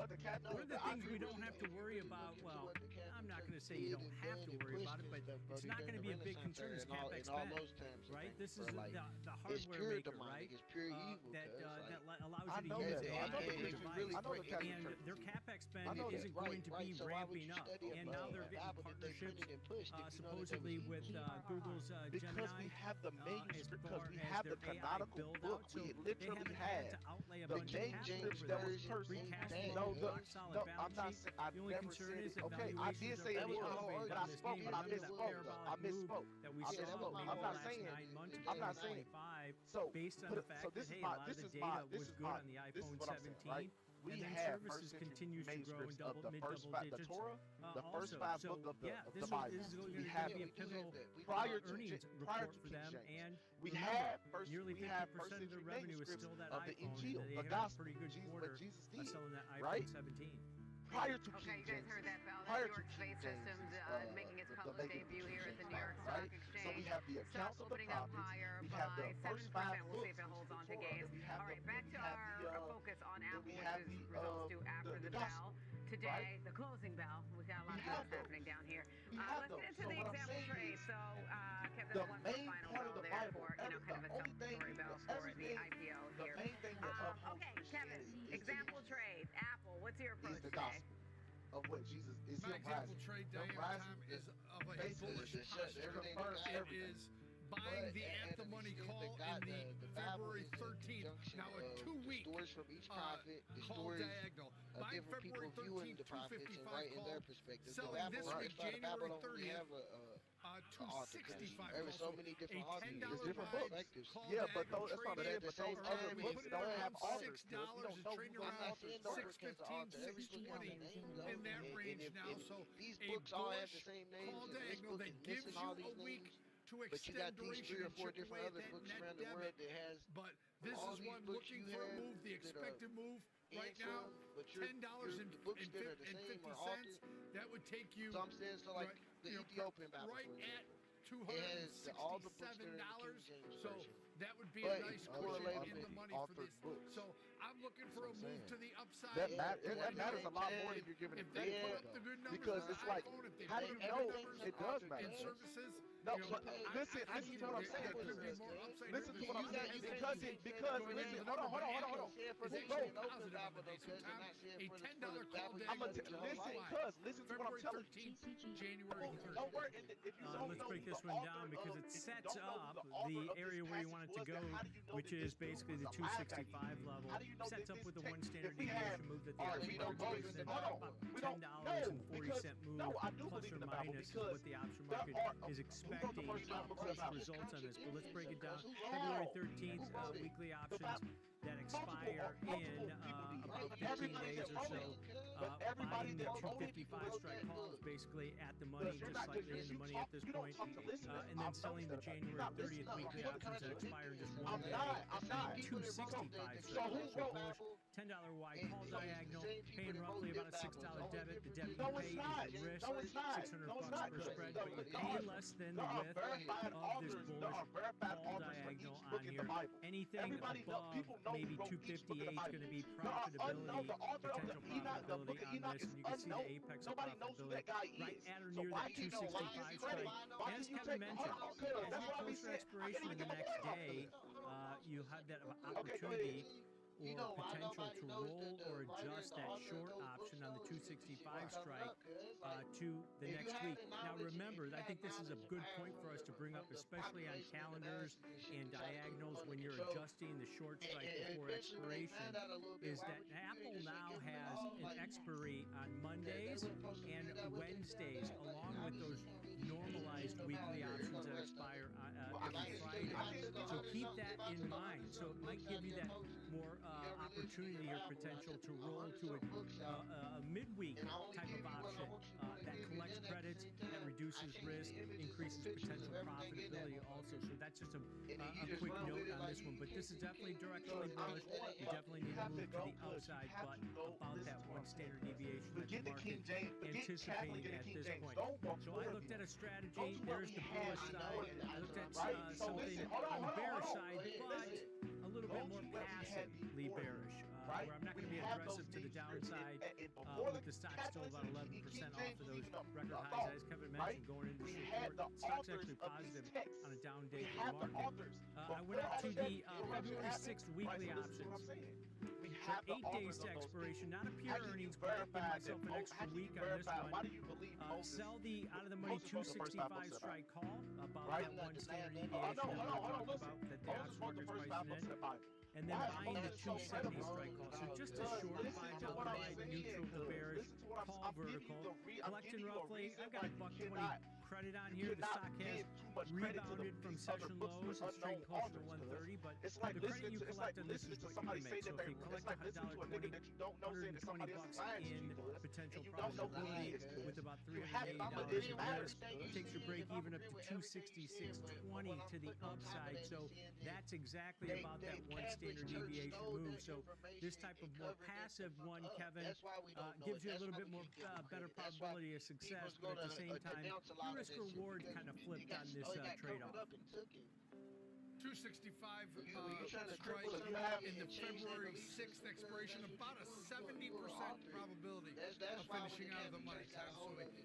L: One of the things we don't have to worry about, well, I'm not going to say you don't have to worry about it, but it's not going to be a big concern is CapEx spend, right? This is the hardware maker, right, that allows you to use it on every device. And their CapEx spend isn't going to be ramping up. And now they're getting partnerships supposedly with Google's Gemini,
P: we have the manuscript, because we have the canonical book.
L: So
P: we literally have
L: the
P: King James that was cursing. No, I'm not saying, I never said it. Okay, I did say it was, but I spoke, but I misspoke. I misspoke. I'm not saying. So,
L: based on the fact that a lot of the data was good on the iPhone 17.
P: We
L: and then
P: have
L: services continues to grow in mid-double digits.
P: The Torah, the first
L: also.
P: 5 books of the
L: This
P: Bible.
L: is going to be a pivotal
P: prior to
L: earnings
P: prior
L: report
P: to
L: for them.
P: James.
L: And
P: we
L: remember,
P: have
L: nearly 50% of their revenue is still that iPhone. And they have a pretty good quarter selling that iPhone 17.
P: Prior to
A: Okay, you guys heard that, Val.
P: Prior
A: That's New York Space Systems making its public debut here at the New York Stock Exchange.
P: So we have the accounts of the
A: opening up
P: prophets.
A: higher
P: We have the
A: by
P: first
A: 7%.
P: 5
A: We'll see
P: books
A: if it holds
P: of
A: on
P: the
A: to
P: Torah.
A: gains. All right, back to our focus on Apple, which
P: have
A: is results due after the bell. Today, the closing bell. We've got a lot of things happening down here. Let's get into the example trade. So, Kevin,
P: the
A: one
P: main
A: final
P: part
A: bell
P: of the
A: there
P: Bible,
A: for, kind of a celebratory bell for the IPO here. Okay, Kevin, example trade. Apple, what's your approach
P: the
A: today?
P: gospel of what Jesus is.
M: My example trade, Diane, time is of a bullish posture. It is buying the at-the-money call in the February 13th. Now a 2-week call diagonal. Buying February 13th, 255 call. Selling this week, January 30th. 265
D: There's so many different
M: $10
P: different
M: buy,
P: books.
M: call
P: Yeah, but
M: diagonal
P: those, that's what I'm
M: trade
P: saying, but those other
M: we
P: books
M: put it
P: don't
M: around
P: have authors.
M: $6.
P: We don't
M: It's
P: know
M: trading
P: who
M: around
P: the authors are.
M: 615, 620 in that range now. So
D: these
M: a
D: books all have
M: bullish
D: the same names.
M: call
D: and this
M: diagonal
D: book
M: that
D: is
M: gives
D: missing
M: you
D: all these
M: a week
D: names.
M: to
D: But you got
M: extend
D: these 3
M: duration
D: or
M: and
D: 4
M: chip
D: different
M: away at
D: other
M: that
D: books
M: net
D: around the
M: debit.
D: world that has
M: But this
D: all
M: is
D: these
M: one
D: books
M: looking
D: you
M: for a
D: have
M: move. The
D: that
M: expected move right
D: answer
M: now,
D: them, but the books that are the same are altered.
M: $10.50. That would take you
D: So I'm saying, so like the Ethiopian Bible,
M: right at
D: all the books that are in the King
M: $267.
D: James
M: So
D: Version.
M: that would be
D: But
M: a nice
D: it's
M: cushion
D: correlated
M: in the
D: with
M: money for
P: altered
M: this.
P: books.
M: So I'm looking for a move to the upside.
P: That matters a lot more than you're giving
M: If
P: it
M: they
P: credit
M: put
P: for,
M: up the good
P: though.
M: numbers
P: Because
M: for
P: it's
M: the
P: like,
M: iPhone, if they
P: how
M: put
P: do
M: up
P: you
M: good
P: know
M: numbers
P: it does
M: in
P: matter?
M: services,
P: No,
M: you know,
P: but listen
M: I
P: to
M: think
P: what I'm
M: there
P: saying.
M: could be more upside
P: Listen
M: here
P: to what I'm
M: than
P: saying.
M: you
P: Because
M: going
P: listen,
M: into the
P: hold on.
M: number. Apple is actually
P: Bro,
M: positive on the day. So Tom, a $10 call
P: I'm
M: diagonal to
P: listen to what I'm telling you.
M: February 13th, January 30th.
P: Don't worry. If you don't
L: Let's
P: know
L: break
P: who
L: this
P: the
L: one
P: author
L: down because
P: of-
L: it
P: if you
L: sets
P: don't know who
L: up
P: author
L: the
P: of this
L: area where you
P: passage
L: want it to
P: was,
L: go,
P: then how do you know
L: which
P: that
L: is
P: this book
L: basically the
P: was alive back
L: 265
P: then?
L: level.
P: How do you know
L: Sets
P: that
L: up
P: this
L: with the
P: text-
L: one standard
P: if we have-
L: deviation move that
P: all
L: the
P: right, we
L: option
P: don't go
L: market
P: to
L: is
P: the-
L: in
P: hold on.
L: about
P: We don't-
L: $10.40 move
P: no, I do
L: plus
P: believe
L: or
P: in the Bible
L: minus is
P: because
L: what the option
P: there
L: market
P: are-
L: is
P: who wrote the
L: expecting
P: first 9 books of the
L: post
P: Bible?
L: results on this. But let's break it down.
P: Who's
L: February
P: wrong?
L: 13th,
P: Who wrote it?
L: weekly
P: The
L: options
P: Bible.
L: that expire in about 15
P: everybody
L: days
P: that
L: or
P: wrote
L: so.
P: it, but everybody
L: Buying the
P: that wrote it
L: 255 strike calls basically at the money,
P: Because you're
L: just
P: not-
L: slightly in the
P: you
L: money
P: talk-
L: at this
P: you don't
L: point,
P: talk to listeners.
L: and then
P: I've
L: selling the
P: noticed that.
L: January
P: You're not
L: 30th
P: listening.
L: weekly
P: No,
L: options that expire in just
P: I'm
L: one day.
P: not.
L: $265
P: So
L: strike
P: who
L: calls.
P: wrote
L: Bullish, $10 wide call diagonal, paying roughly about a $6 debit. The debit
P: No,
L: you
P: it's
L: pay
P: not.
L: is the risk,
P: No, it's not.
L: $600
P: No, it's not.
L: per spread,
P: There
L: but you
P: are-
L: pay less than the
P: there are
L: width
P: verified
L: of this
P: authors. There
L: bullish
P: are verified
L: call
P: authors for
L: diagonal
P: each
L: on
P: book in the
L: here.
P: Bible.
L: Anything
P: Everybody know-
L: above
P: people know who
L: maybe
P: wrote each book in the
L: 258 is going to be
P: Bible. There are
L: profitability,
P: the author of
L: potential
P: the Enoch, the book
L: profitability
P: of
L: on
P: Enoch
L: this,
P: is
L: and you can see the
P: unknown.
L: apex of
P: Nobody knows who that
L: profitability
P: guy
L: right
P: is.
L: at or
P: So
L: near
P: why
L: that
P: you know, why
L: 265
P: is
L: strike.
P: credit? Why
L: As
P: can you
L: Kevin
P: take?
L: mentioned,
P: Hold on,
L: as you
P: that's what I'm
L: close your
P: saying. I
L: expiration
P: can't
L: the
P: even
L: next
P: get
L: day, you have that
P: Okay, go
L: opportunity
P: ahead.
L: or potential to roll or adjust that short option on the 265 strike to the next week. Now, Now remember, I think this is a good point for us to bring up, especially on calendars and diagonals when you're adjusting the short strike before expiration, is that Apple now has an expiry on Mondays and Wednesdays, along with those normalized weekly options that expire every Friday. So keep that in mind. So it might give you that more opportunity or potential to roll to a midweek type of option that collects credits, that reduces risk, increases potential profitability also. So that's just a quick note on this one. But this is definitely directionally bullish. You definitely need to move to the upside, but about that one standard deviation that the market's anticipating at this point. So I looked at a strategy. There's the bullish side. I looked at something on the bearish side, but a little bit more passively bearish, where I'm not going to be aggressive to the downside with the stock still about 11% off of those record highs. As Kevin mentioned, going into this report, the stock's actually positive on a down day for the market. I went out to the February 6th weekly options. So 8 days to expiration, not a pure earnings, but give myself an extra week on this one. Sell the out of the money 265 strike call, about that one standard deviation that we were talking about that the option market's pricing in. And then buying the 270 strike call. So just a short $5 buy, neutral to bearish, call vertical. Collecting roughly, I've got $1.20 credit on here. The stock has rebounded from session lows. It's trading closer to 130, but the credit you collect on this is what you're going to make. So if you collect $1.20, $120 in potential profitability with about $380 in risk, takes your break even up to 266.20 to the upside. So that's exactly about that one standard deviation move. So this type of more passive one, Kevin, gives you a little bit more better probability of success, but at the same time, your risk reward kind of flipped on this trade-off.
M: 265 strike in the February 6th expiration, about a 70% probability of finishing out of the money, Tom. So a $5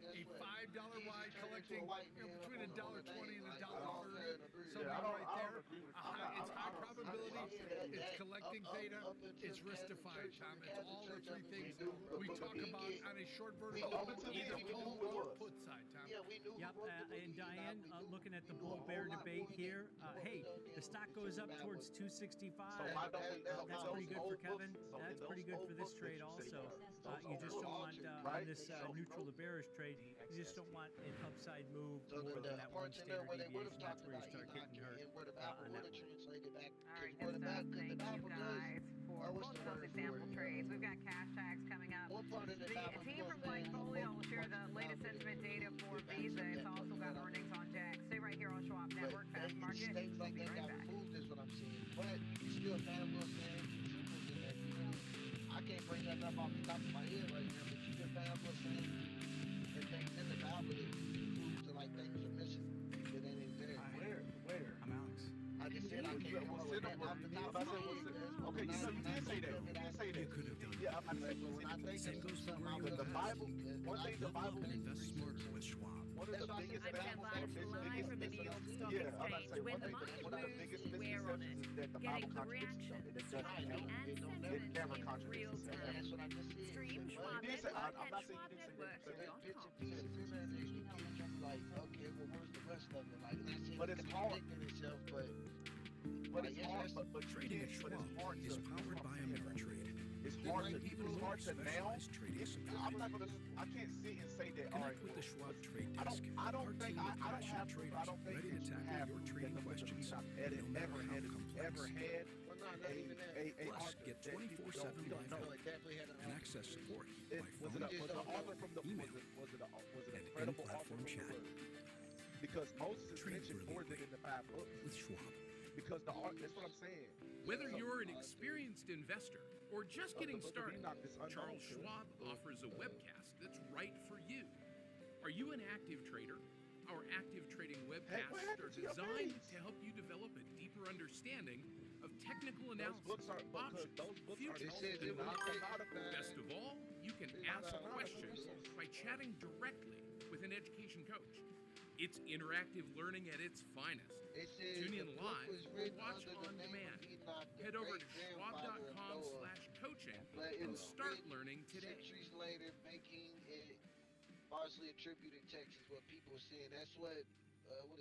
M: wide collecting between $1.20 and $1.30, something right there. It's high probability, it's collecting theta, it's risk defined, Tom. It's all the three things we talk about on a short vertical, either call or put side, Tom.
L: Yep, and Diane, looking at the bull-bear debate here, hey, the stock goes up towards 265. That's pretty good for Kevin. That's pretty good for this trade also. You just don't want, on this neutral to bearish trade, you just don't want an upside move more than that one standard deviation. That's where you start getting hurt on that one.
A: All right, good stuff. Thank you guys for both of those example trades. We've got cash tags coming up. The team from Portfolio will share the latest sentiment data for Visa. It's also got earnings on deck. Stay right here on Schwab Network. Fast Market. We'll be right back.
D: Is what I'm saying. But you still kind of little saying symbols in there. I can't bring that up off the top of my head right now, but you still kind of little saying and things in the Bible that prove to like things are missing that ain't there.
P: Where?
L: I'm Alex.
D: I just said I can't come up with that off the top of my head.
P: Okay, you did say that. You did say that.
H: You could have done
P: Yeah, I'm saying, but when I think
H: Same goes for where you
P: the Bible, one thing the Bible
H: and invest smarter with Schwab.
P: one of the biggest
G: I'm Ted Lax, live from the New York Stock Exchange. When the market moves, we're on it. Getting the reaction, the strategy, and sentiment in real time. Stream Schwab Network at schwabnetwork.com.
D: Like, okay, well, where's the rest of it? Like,
P: But it's hard.
D: Itself, but
P: it's hard. But
H: Trading at Schwab is powered by Ameritrade.
P: It's hard to
H: Even
P: it's hard to now.
H: specialized trading support.
P: I'm not gonna. I can't sit and say that. All right.
H: Connect with the Schwab Trade
P: I
H: Desk.
P: don't
H: Our
P: think
H: team of
P: I don't
H: passionate
P: have.
H: traders
P: I don't think
H: ready to
P: that you
H: tackle
P: have
H: your trading questions,
P: ever
H: no
P: had
H: matter how complex.
P: ever had
D: well, not even that.
P: a
H: Plus,
P: author
H: get
P: that people
H: 24/7
P: don't
H: live
P: know.
H: help
D: Like that, we had
H: and access support
P: It,
H: by
P: was
H: phone
P: it an author from the
H: email,
P: was it an
H: and
P: incredible author
H: in-platform
P: from the
H: chat.
P: word? Because Moses is
H: Trade
P: mentioned more than
H: brilliantly
P: in the 5 books.
H: with Schwab.
P: Because the art, that's what I'm saying.
S: Whether you're an experienced investor or just getting started, Charles
P: unknown,
S: Schwab offers a webcast that's right for you. Are you an active trader? Our active trading webcasts
P: what
S: are
P: happened to your
S: designed
P: face?
S: to help you develop a deeper understanding of technical
P: Those
S: analysis,
P: books are
S: options,
P: those books are
S: futures,
P: they're
S: and more.
P: canonical.
S: Best of all, you can ask questions by chatting directly with an education coach. It's interactive learning at its finest. Tune in live or watch on demand. Head over to schwab.com/coaching and start learning today.
D: Centuries later, making it by partially attributed Texas. What people are saying. That's what is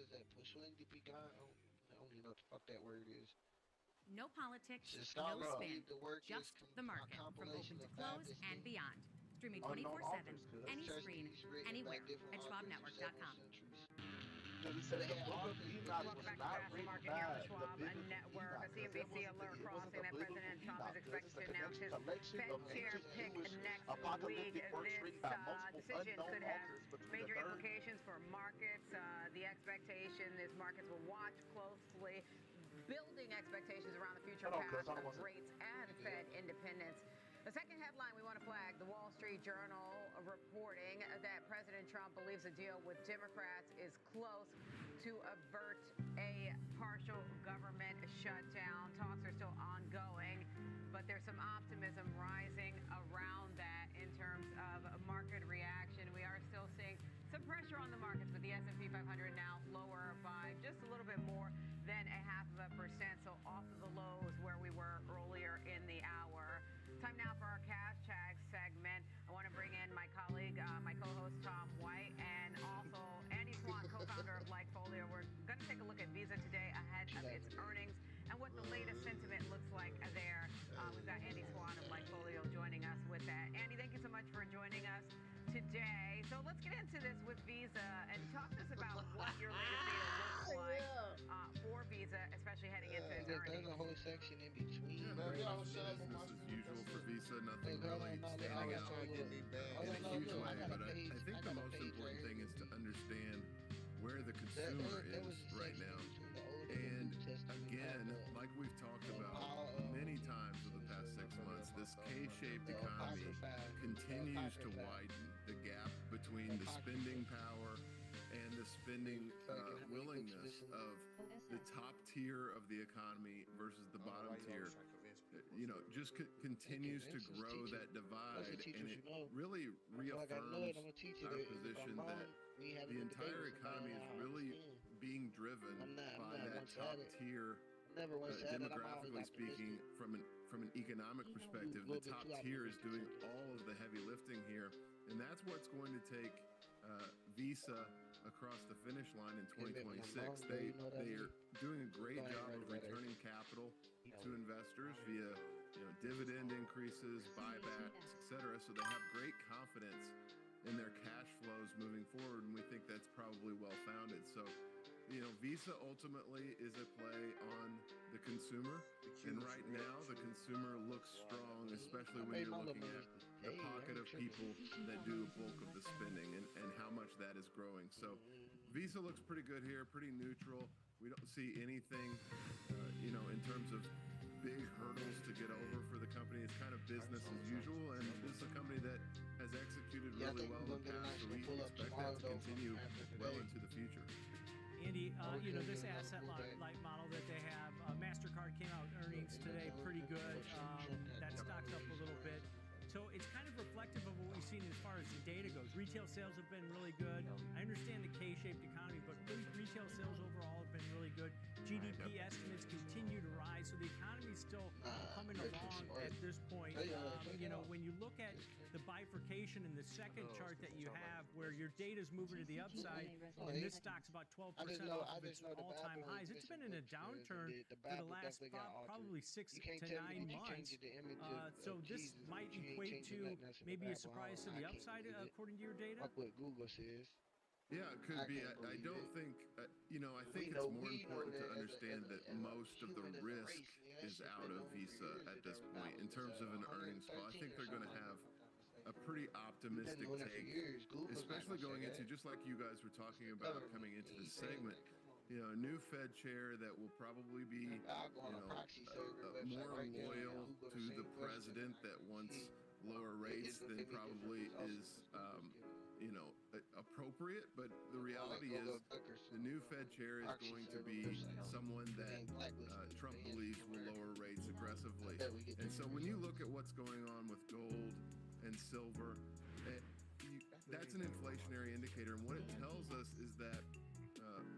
D: that? I don't even know what the fuck that word is.
F: No politics,
D: Just
F: no
D: stop
F: spin,
D: the work
F: just the market from open to close and beyond. Streaming 24/7, any screen, anywhere at SchwabNetwork.com.
P: Because it said the book of Enoch was
A: Welcome back
P: not
A: to National
P: written
A: Market here on
P: by
A: the
P: the
A: Schwab
P: biblical
A: Network. A
P: Enoch. Because
A: CNBC alert
P: it wasn't
A: crossing
P: the
A: that
P: biblical
A: President Trump
P: Enoch.
A: is
P: Because it's
A: expected
P: a
A: to announce his
P: collection
A: Fed
P: of
A: chair
P: ancient
A: pick
P: Jewish
A: next week.
P: apocalyptic works
A: This
P: written by multiple
A: decision
P: unknown
A: could have
P: authors between the
A: major
P: third.
A: implications for markets. The expectation is markets will watch closely, building expectations around the future
P: Hold on,
A: path
P: cuz, I don't
A: of
P: want to-
A: rates and Fed independence. The second headline we want to flag, the Wall Street Journal reporting that President Trump believes a deal with Democrats is close to avert a partial government shutdown. Talks are still ongoing, but there's some optimism rising around that in terms of market reaction. We are still seeing some pressure on the markets, with the S&P 500 now lower by just a little bit more than 0.5%, so off of the lows where we were earlier in the hour. Time now for our Cash Tag segment. I want to bring in my colleague, my co-host Tom White, and also Andy Swan, co-founder of Lightfolio. We're going to take a look at Visa today ahead of its earnings and what the latest sentiment looks like there. We've got Andy Swan of Lightfolio joining us with that. Andy, thank you so much for joining us today. So let's get into this with Visa and talk to us about what your latest data looks like for Visa, especially heading into its earnings.
D: There's a whole section in between.
C: Pretty much business
O: as usual for Visa. Nothing really standing out in a huge way. But I think the most important thing is to understand where the consumer is right now. And again, like we've talked about many times over the past 6 months, this K-shaped economy continues to widen the gap between the spending power and the spending willingness of the top tier of the economy versus the bottom tier. Just continues to grow that divide, and it really reaffirms our position that the entire economy is really being driven by that top tier. Demographically speaking, from an economic perspective, the top tier is doing all of the heavy lifting here, and that's what's going to take Visa across the finish line in 2026. They are doing a great job of returning capital to investors via dividend increases, buybacks, etc. So they have great confidence in their cash flows moving forward, and we think that's probably well founded. So Visa ultimately is a play on the consumer, and right now the consumer looks strong, especially when you're looking at the pocket of people that do a bulk of the spending and how much that is growing. So Visa looks pretty good here, pretty neutral. We don't see anything, in terms of big hurdles to get over for the company. It's kind of business as usual, and this is a company that has executed really well in the past, so we expect that to continue well into the future.
L: Andy, this asset-light model that they have, MasterCard came out earnings today, pretty good. That stock's up a little bit. So it's kind of reflective of what we've seen as far as the data goes. Retail sales have been really good. I understand the K-shaped economy, but retail sales overall have been really good. GDP estimates continue to rise, so the economy is still coming along at this point. When you look at the bifurcation in the second chart that you have, where your data is moving to the upside, and this stock's about 12% off of its all-time highs. It's been in a downturn for the last probably 6 to 9 months. So this might equate to maybe a surprise to the upside, according to your data?
D: Like what Google says.
O: Yeah, it could be. I don't think, I think it's more important to understand that most of the risk is out of Visa at this point in terms of an earnings call. I think they're going to have a pretty optimistic take, especially going into, just like you guys were talking about coming into the segment, a new Fed chair that will probably be, more loyal to the president that wants lower rates than probably is, appropriate. But the reality is the new Fed chair is going to be someone that Trump believes will lower rates aggressively. And so when you look at what's going on with gold and silver, that's an inflationary indicator. And what it tells us is that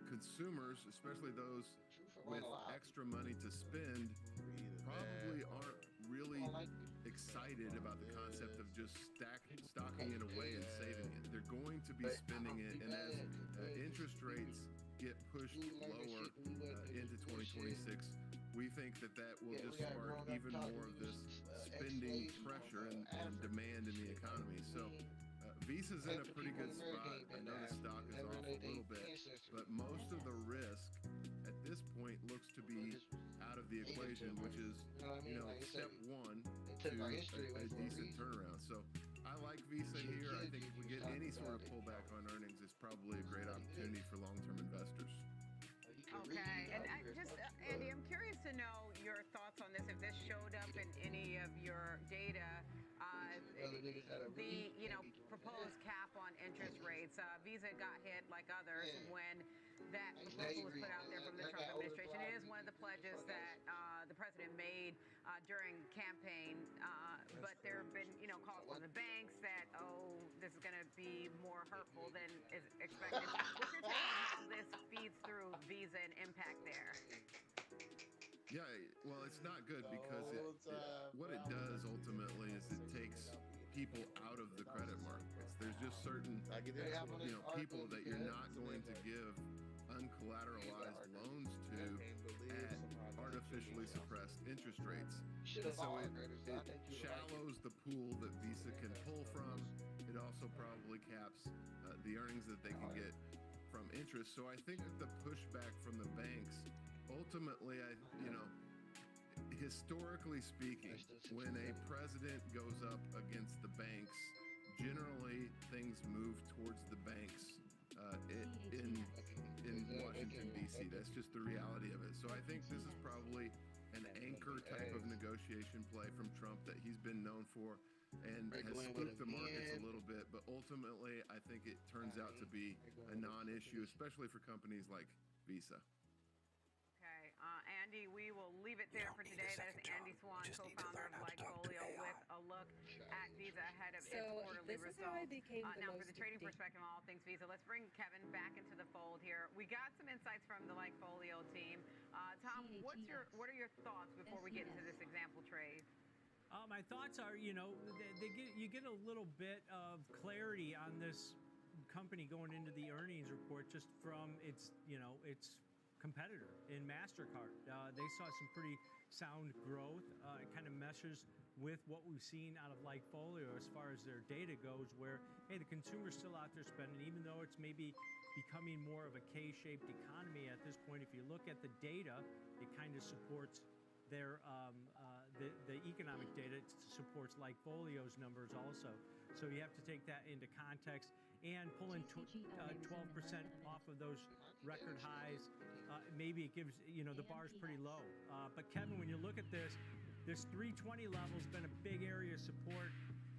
O: consumers, especially those with extra money to spend, probably aren't really excited about the concept of just stocking it away and saving it. They're going to be spending it, and as interest rates get pushed lower into 2026, we think that will just spark even more of this spending pressure and demand in the economy. So Visa's in a pretty good spot. I know the stock is off a little bit, but most of the risk at this point looks to be out of the equation, which is, step one to a decent turnaround. So I like Visa here. I think if we get any sort of pullback on earnings, it's probably a great opportunity for long-term investors.
A: Okay, and Andy, I'm curious to know your thoughts on this. If this showed up in any of your data, the proposed cap on interest rates. Visa got hit like others when that proposal was put out there from the Trump administration. It is one of the pledges that the president made during campaign, but there have been calls from the banks that this is going to be more hurtful than is expected. What's your take on how this feeds through Visa and impact there?
O: Yeah, well, it's not good because what it does ultimately is it takes people out of the credit markets. There's just certain people that you're not going to give uncollateralized loans to at artificially suppressed interest rates. And so it shallows the pool that Visa can pull from. It also probably caps the earnings that they can get from interest. So I think that the pushback from the banks, ultimately, historically speaking, when a president goes up against the banks, generally things move towards the banks in Washington, D.C. That's just the reality of it. So I think this is probably an anchor type of negotiation play from Trump that he's been known for and has spooked the markets a little bit. But ultimately, I think it turns out to be a non-issue, especially for companies like Visa.
A: Okay, Andy, we will leave it there for today. That is Andy Swan, co-founder of Likefolio, with a look at Visa ahead of its quarterly results. Now, for the trading perspective on all things Visa, let's bring Kevin back into the fold here. We got some insights from the Likefolio team. Tom, what are your thoughts before we get into this example trade?
L: My thoughts are, you get a little bit of clarity on this company going into the earnings report just from its competitor in MasterCard. They saw some pretty sound growth. It kind of meshes with what we've seen out of Likefolio as far as their data goes, where, hey, the consumer's still out there spending, even though it's maybe becoming more of a K-shaped economy at this point. If you look at the data, it kind of supports their the economic data. It supports Likefolio's numbers also. So you have to take that into context, and pulling 12% off of those record highs, maybe it gives, the bar's pretty low. But Kevin, when you look at this 320 level has been a big area of support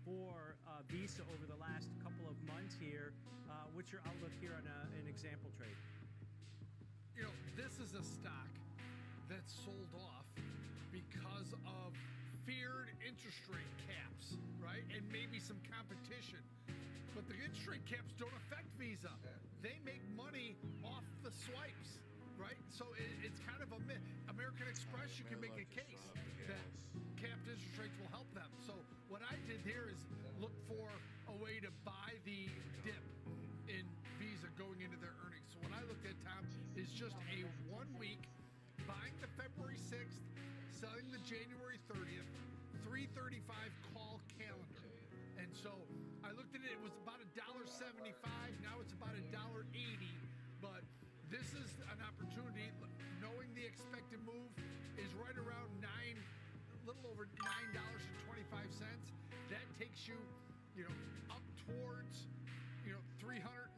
L: for Visa over the last couple of months here. What's your outlook here on an example trade?
M: This is a stock that's sold off because of feared interest rate caps, right? And maybe some competition. But the interest rate caps don't affect Visa. They make money off the swipes, right? So it's kind of a myth. American Express, you can make a case that capped interest rates will help them. So what I did here is look for a way to buy the dip in Visa going into their earnings. So what I looked at, Tom, is just a 1 week, buying the February 6th, selling the January 30th, 335 call calendar. And so I looked at it, it was about $1.75. Now it's about $1.80. But this is an opportunity, knowing the expected move is right around a little over $9.25. That takes you, up towards, $340.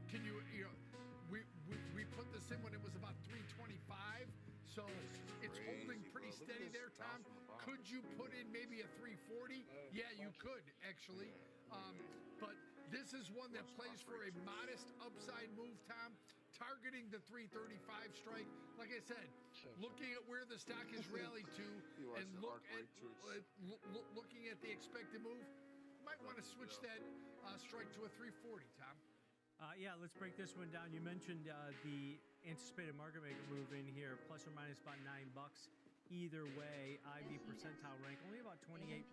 M: Can we put this in when it was about $325. So it's holding pretty steady there, Tom. Could you put in maybe a 340? Yeah, you could, actually. But this is one that plays for a modest upside move, Tom, targeting the 335 strike. Like I said, looking at where the stock has rallied to and looking at the expected move, you might want to switch that strike to a 340, Tom.
L: Yeah, let's break this one down. You mentioned the anticipated market maker move in here, plus or minus about $9 either way. IB percentile rank only about 28%,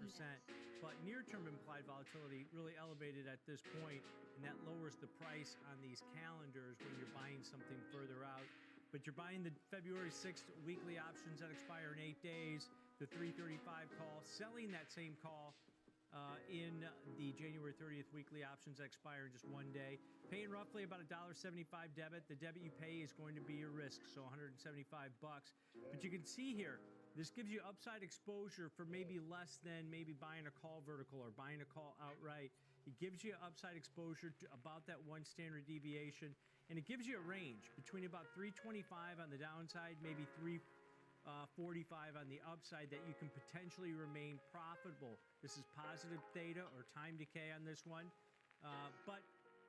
L: but near-term implied volatility really elevated at this point, and that lowers the price on these calendars when you're buying something further out. But you're buying the February 6th weekly options that expire in 8 days, the 335 call, selling that same call in the January 30th weekly options that expire in just 1 day, paying roughly about $1.75 debit. The debit you pay is going to be your risk, so $175. But you can see here, this gives you upside exposure for maybe less than maybe buying a call vertical or buying a call outright. It gives you upside exposure to about that 1 standard deviation, and it gives you a range between about 325 on the downside, maybe 345 on the upside, that you can potentially remain profitable. This is positive theta or time decay on this one, but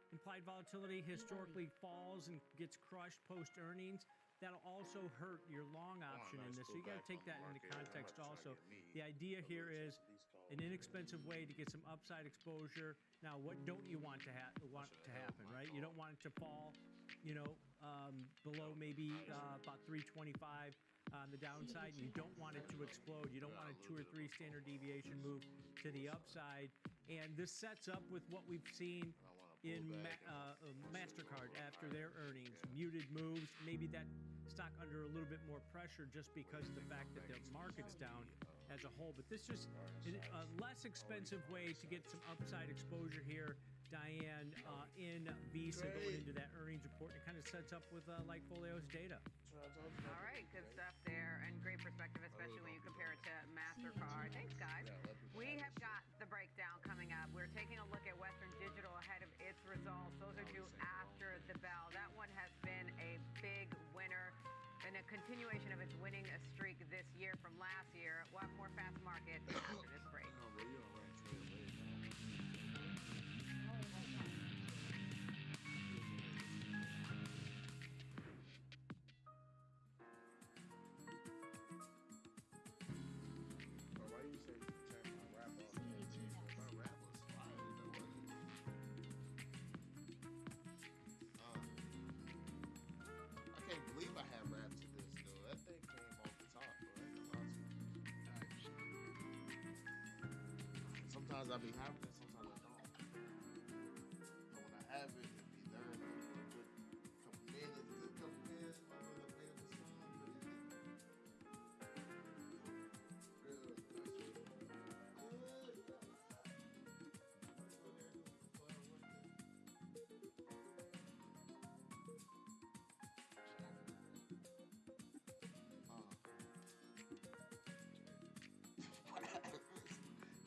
L: implied volatility historically falls and gets crushed post earnings. That'll also hurt your long option in this, so you got to take that into context also. The idea here is an inexpensive way to get some upside exposure. Now, what don't you want to happen, right? You don't want it to fall, below maybe about 325 on the downside. You don't want it to explode. You don't want a 2 or 3 standard deviation move to the upside. And this sets up with what we've seen in MasterCard after their earnings. Muted moves, maybe that stock under a little bit more pressure just because of the fact that the market's down as a whole. But this is a less expensive way to get some upside exposure here, Diane, in Visa going into that earnings report. It kind of sets up with Folio's data.
A: All right, good stuff there, and great perspective, especially when you compare it to MasterCard. Thanks, guys. We have got the breakdown coming up. We're taking a look at Western Digital ahead of its results. Those are due after the bell. That one has been a big winner and a continuation of its winning streak this year from last year. We'll have more Fast Market after this break.
C: Sometimes I be having it, sometimes I don't. But when I have it, it be there for a good couple minutes,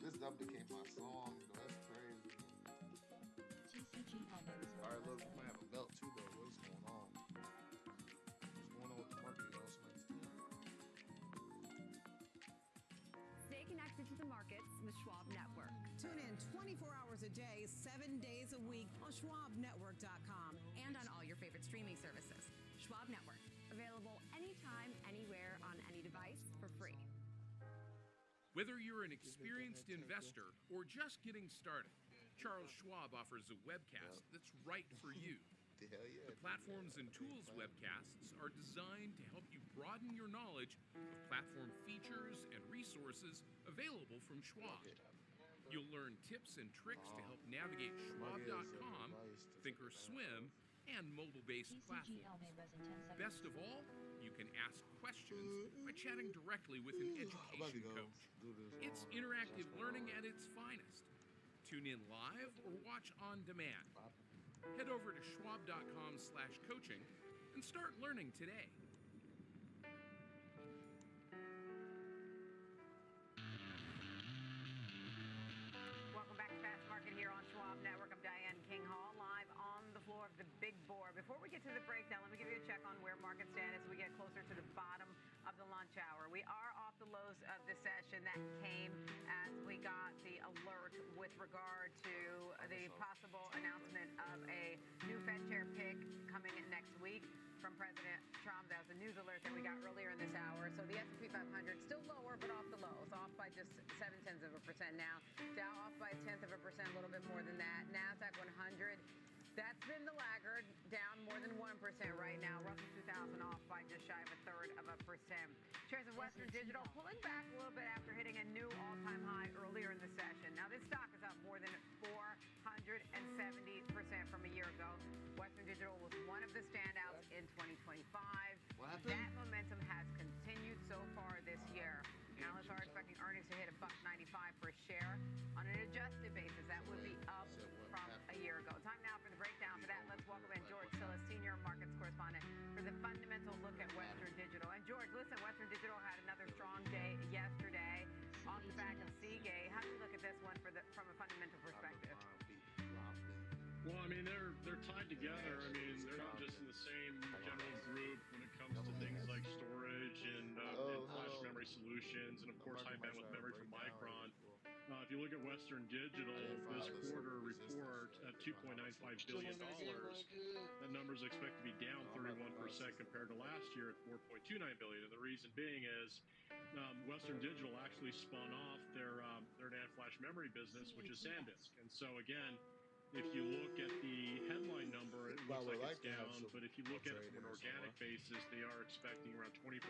C: This stuff became my song, though. That's crazy. Alright, look, we might have a belt too, though. What's going on? What's going on with the market,
G: Stay connected to the markets with Schwab Network.
J: Tune in 24 hours a day, 7 days a week on schwabnetwork.com
G: and on all your favorite streaming services. Schwab Network, available anytime, anywhere, on any device for free.
S: Whether you're an experienced investor or just getting started, Charles Schwab offers a webcast that's right for you. The Platforms and Tools webcasts are designed to help you broaden your knowledge of platform features and resources available from Schwab. You'll learn tips and tricks to help navigate Schwab.com, Thinkorswim, and mobile-based platforms. Best of all, you can ask questions by chatting directly with an education coach. It's interactive learning at its finest. Tune in live or watch on demand. Head over to schwab.com/coaching and start learning today.
A: Welcome back to Fast Market here on Schwab Network. I'm Diane King Hall, live on the floor of the big board. Before we get to the breakdown, let me give you a check on where markets stand as we get closer to the bottom of the lunch hour. We are off the lows of the session. That came as we got the alert with regard to the possible announcement of a new Fed chair pick coming in next week from President Trump. That was a news alert that we got earlier in this hour. So the S&P 500 still lower, but off the lows, off by just 0.7% now. Dow off by 0.1%, a little bit more than that. NASDAQ 100 That's been the laggard, down more than 1% right now. Russell 2000 off by just shy of 1/3%. Shares of Western Digital pulling back a little bit after hitting a new all-time high earlier in the session. Now this stock is up more than 470% from a year ago. Western Digital was one of the standouts in 2025. That momentum has continued so far this year. Analysts are expecting earnings to hit $1.95 per share. On an adjusted basis, that would be up from a year ago. Time now for the breakdown. For that, let's welcome in George Sillis, Senior Markets Correspondent, for the fundamental look at Western Digital. And George, listen, Western Digital had another strong day yesterday on the back of Seagate. How do you look at this one from a fundamental perspective?
N: Well, I mean, they're tied together. I mean, they're not just in the same general group when it comes to things like storage and flash memory solutions, and of course high bandwidth memory from Micron. If you look at Western Digital, this quarter report at $2.95 billion, that number is expected to be down 31% compared to last year at $4.29 billion. And the reason being is Western Digital actually spun off their NAND flash memory business, which is SanDisk. And so again, if you look at the headline number, it looks like it's down, but if you look at it from an organic basis, they are expecting around 20%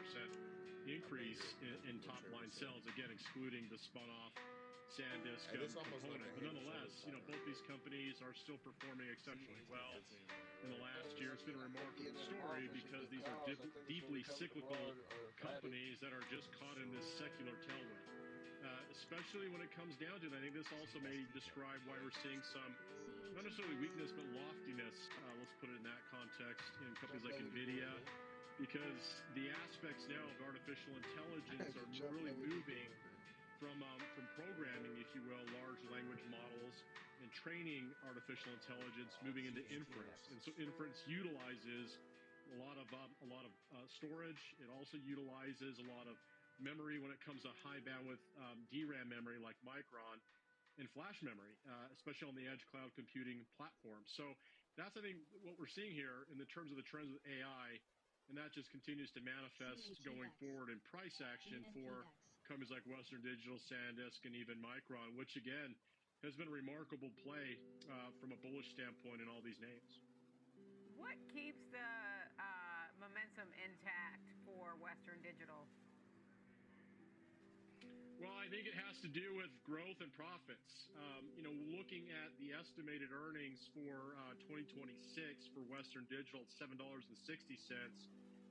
N: increase in top line sales, again, excluding the spun off SanDisk component. But nonetheless, both these companies are still performing exceptionally well in the last year. It's been a remarkable story because these are deeply cyclical companies that are just caught in this secular tailwind. Especially when it comes down to it, I think this also may describe why we're seeing some, not necessarily weakness, but loftiness, let's put it in that context, in companies like NVIDIA, because the aspects now of artificial intelligence are really moving from programming, if you will, large language models and training artificial intelligence, moving into inference. And so inference utilizes a lot of storage. It also utilizes a lot of memory when it comes to high bandwidth DRAM memory like Micron, and flash memory, especially on the edge cloud computing platform. So that's, I think, what we're seeing here in the terms of the trends with AI, and that just continues to manifest going forward in price action for companies like Western Digital, SanDisk, and even Micron, which again has been a remarkable play from a bullish standpoint in all these names.
A: What keeps the momentum intact for Western Digital?
N: Well, I think it has to do with growth and profits. Looking at the estimated earnings for 2026 for Western Digital at $7.60,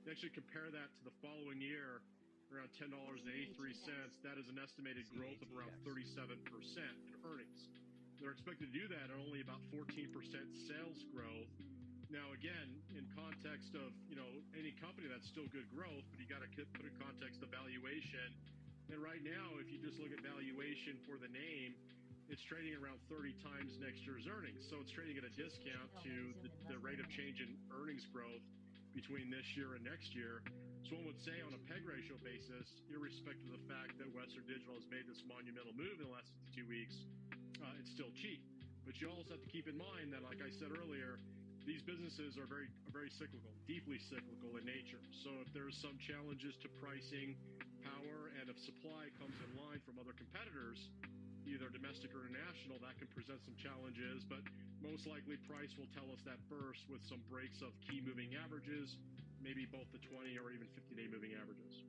N: they actually compare that to the following year, around $10.83. That is an estimated growth of around 37% in earnings. They're expected to do that at only about 14% sales growth. Now, again, in context of any company, that's still good growth, but you got to put in context the valuation. And right now, if you just look at valuation for the name, it's trading around 30 times next year's earnings. So it's trading at a discount to the rate of change in earnings growth between this year and next year. So one would say on a PEG ratio basis, irrespective of the fact that Western Digital has made this monumental move in the last 52 weeks, it's still cheap. But you also have to keep in mind that, like I said earlier, these businesses are very cyclical, deeply cyclical in nature. So if there's some challenges to pricing power, and if supply comes in line from other competitors, either domestic or international, that can present some challenges. But most likely price will tell us that first with some breaks of key moving averages, maybe both the 20 or even 50-day moving averages.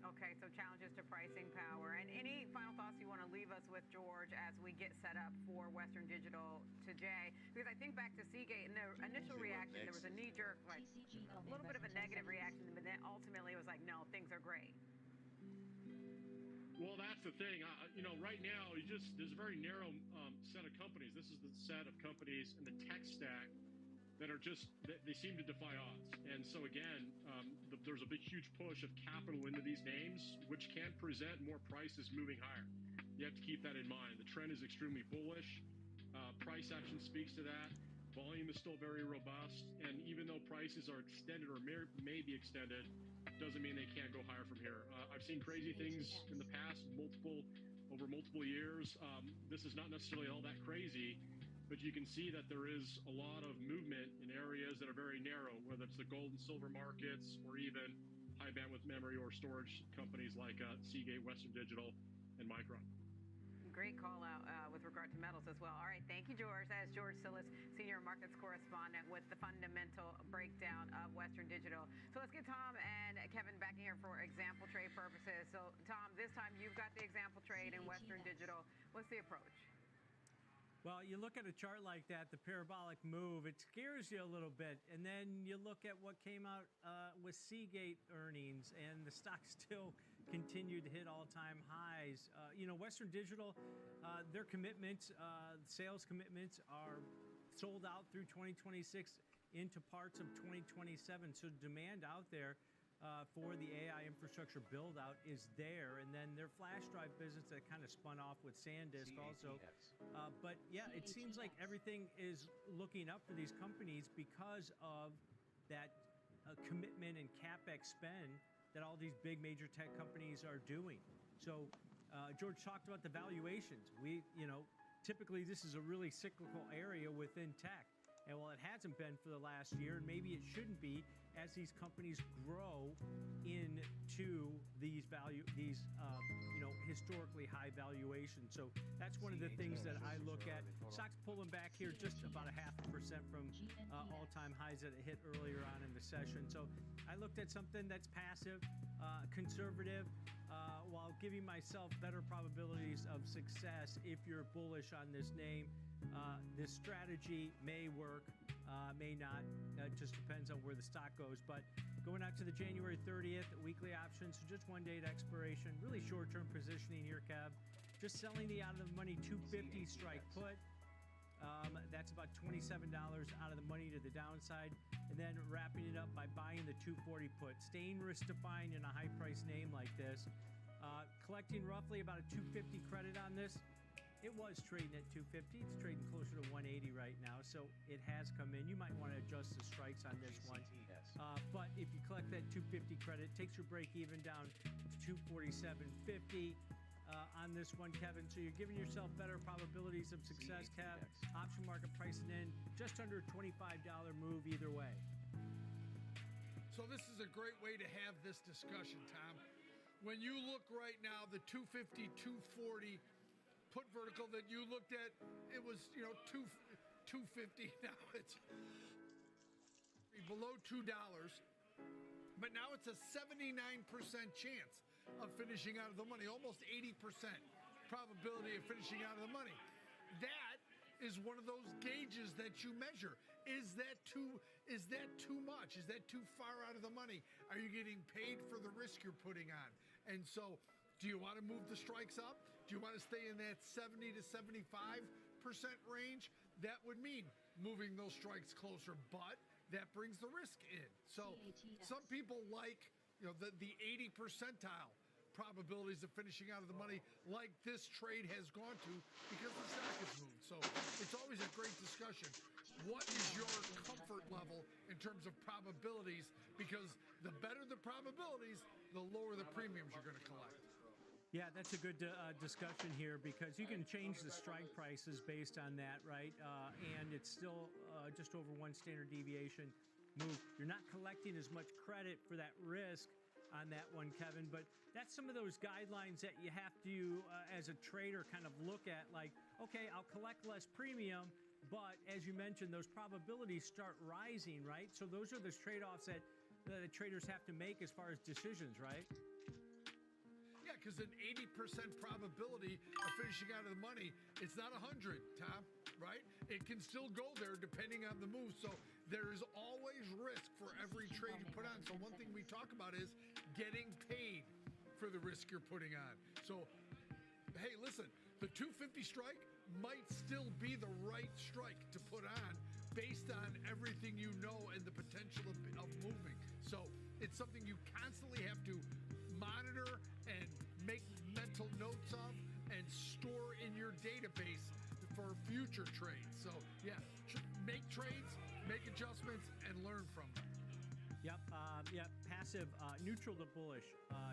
A: Okay, so challenges to pricing power. And any final thoughts you want to leave us with, George, as we get set up for Western Digital today? Because I think back to Seagate, and the initial reaction, there was a knee-jerk, like a little bit of a negative reaction, but then ultimately it was like, no, things are great.
N: Well, that's the thing. Right now, there's a very narrow set of companies. This is the set of companies in the tech stack that are they seem to defy odds. And so again, there's a big, huge push of capital into these names, which can present more prices moving higher. You have to keep that in mind. The trend is extremely bullish. Price action speaks to that. Volume is still very robust. And even though prices are extended or may be extended, doesn't mean they can't go higher from here. I've seen crazy things in the past, over multiple years. This is not necessarily all that crazy, but you can see that there is a lot of movement in areas that are very narrow, whether it's the gold and silver markets or even high bandwidth memory or storage companies like Seagate, Western Digital, and Micron.
A: Great call out with regard to metals as well. All right, thank you, George. That is George Sillis, Senior Western Markets correspondent with the fundamental breakdown of Western Digital. So let's get Tom and Kevin back in here for example trade purposes. So Tom, this time you've got the example trade in Western Digital. What's the approach?
L: Well, you look at a chart like that, the parabolic move, it scares you a little bit. And then you look at what came out with Seagate earnings, and the stock still continued to hit all-time highs. Western Digital, their commitments, sales commitments are sold out through 2026 into parts of 2027. So demand out there for the AI infrastructure build-out is there. And then their flash drive business that kind of spun off with SanDisk also. But yeah, it seems like everything is looking up for these companies because of that commitment and CapEx spend that all these big major tech companies are doing. So George talked about the valuations. Typically this is a really cyclical area within tech. And while it hasn't been for the last year, and maybe it shouldn't be, as these companies grow into these historically high valuations. So that's one of the things that I look at. Stock's pulling back here just about 0.5% from all-time highs that it hit earlier on in the session. So I looked at something that's passive, conservative, while giving myself better probabilities of success if you're bullish on this name. This strategy may work, may not. It just depends on where the stock goes. But going out to the January 30th, weekly options, so just 1 day to expiration. Really short-term positioning here, Kev. Just selling the out-of-the-money 250 strike put. That's about $27 out of the money to the downside. And then wrapping it up by buying the 240 put. Staying risk-defying in a high-price name like this. Collecting roughly about a 250 credit on this. It was trading at 250. It's trading closer to 180 right now, so it has come in. You might want to adjust the strikes on this one. But if you collect that 250 credit, it takes your break even down to 247.50 on this one, Kevin. So you're giving yourself better probabilities of success, Kev. Option market pricing in just under $25 move either way.
M: So this is a great way to have this discussion, Tom. When you look right now, the 250, 240 put vertical that you looked at, it was 250. Now it's below $2, but now it's a 79% chance of finishing out of the money, almost 80% probability of finishing out of the money. That is one of those gauges that you measure. Is that too much? Is that too far out of the money? Are you getting paid for the risk you're putting on? And so, do you want to move the strikes up? Do you want to stay in that 70 to 75% range? That would mean moving those strikes closer, but that brings the risk in. So some people like the 80 percentile probabilities of finishing out of the money, like this trade has gone to, because the stock has moved. So it's always a great discussion. What is your comfort level in terms of probabilities? Because the better the probabilities, the lower the premiums you're going to collect.
L: Yeah, that's a good discussion here, because you can change the strike prices based on that, right? And it's still just over 1 standard deviation move. You're not collecting as much credit for that risk on that one, Kevin, but that's some of those guidelines that you have to, as a trader, kind of look at, like, okay, I'll collect less premium, but as you mentioned, those probabilities start rising, right? So those are the trade-offs that the traders have to make as far as decisions, right?
M: Yeah, because an 80% probability of finishing out of the money, it's not 100, Tom, right? It can still go there depending on the move. So there is always risk for every trade you put on. So one thing we talk about is getting paid for the risk you're putting on. So, hey, listen, the 250 strike might still be the right strike to put on based on everything you know and the potential of moving. So it's something you constantly have to monitor and make mental notes of and store in your database for future trades. So yeah, make trades, make adjustments, and learn from them.
L: Yep, passive, neutral to bullish,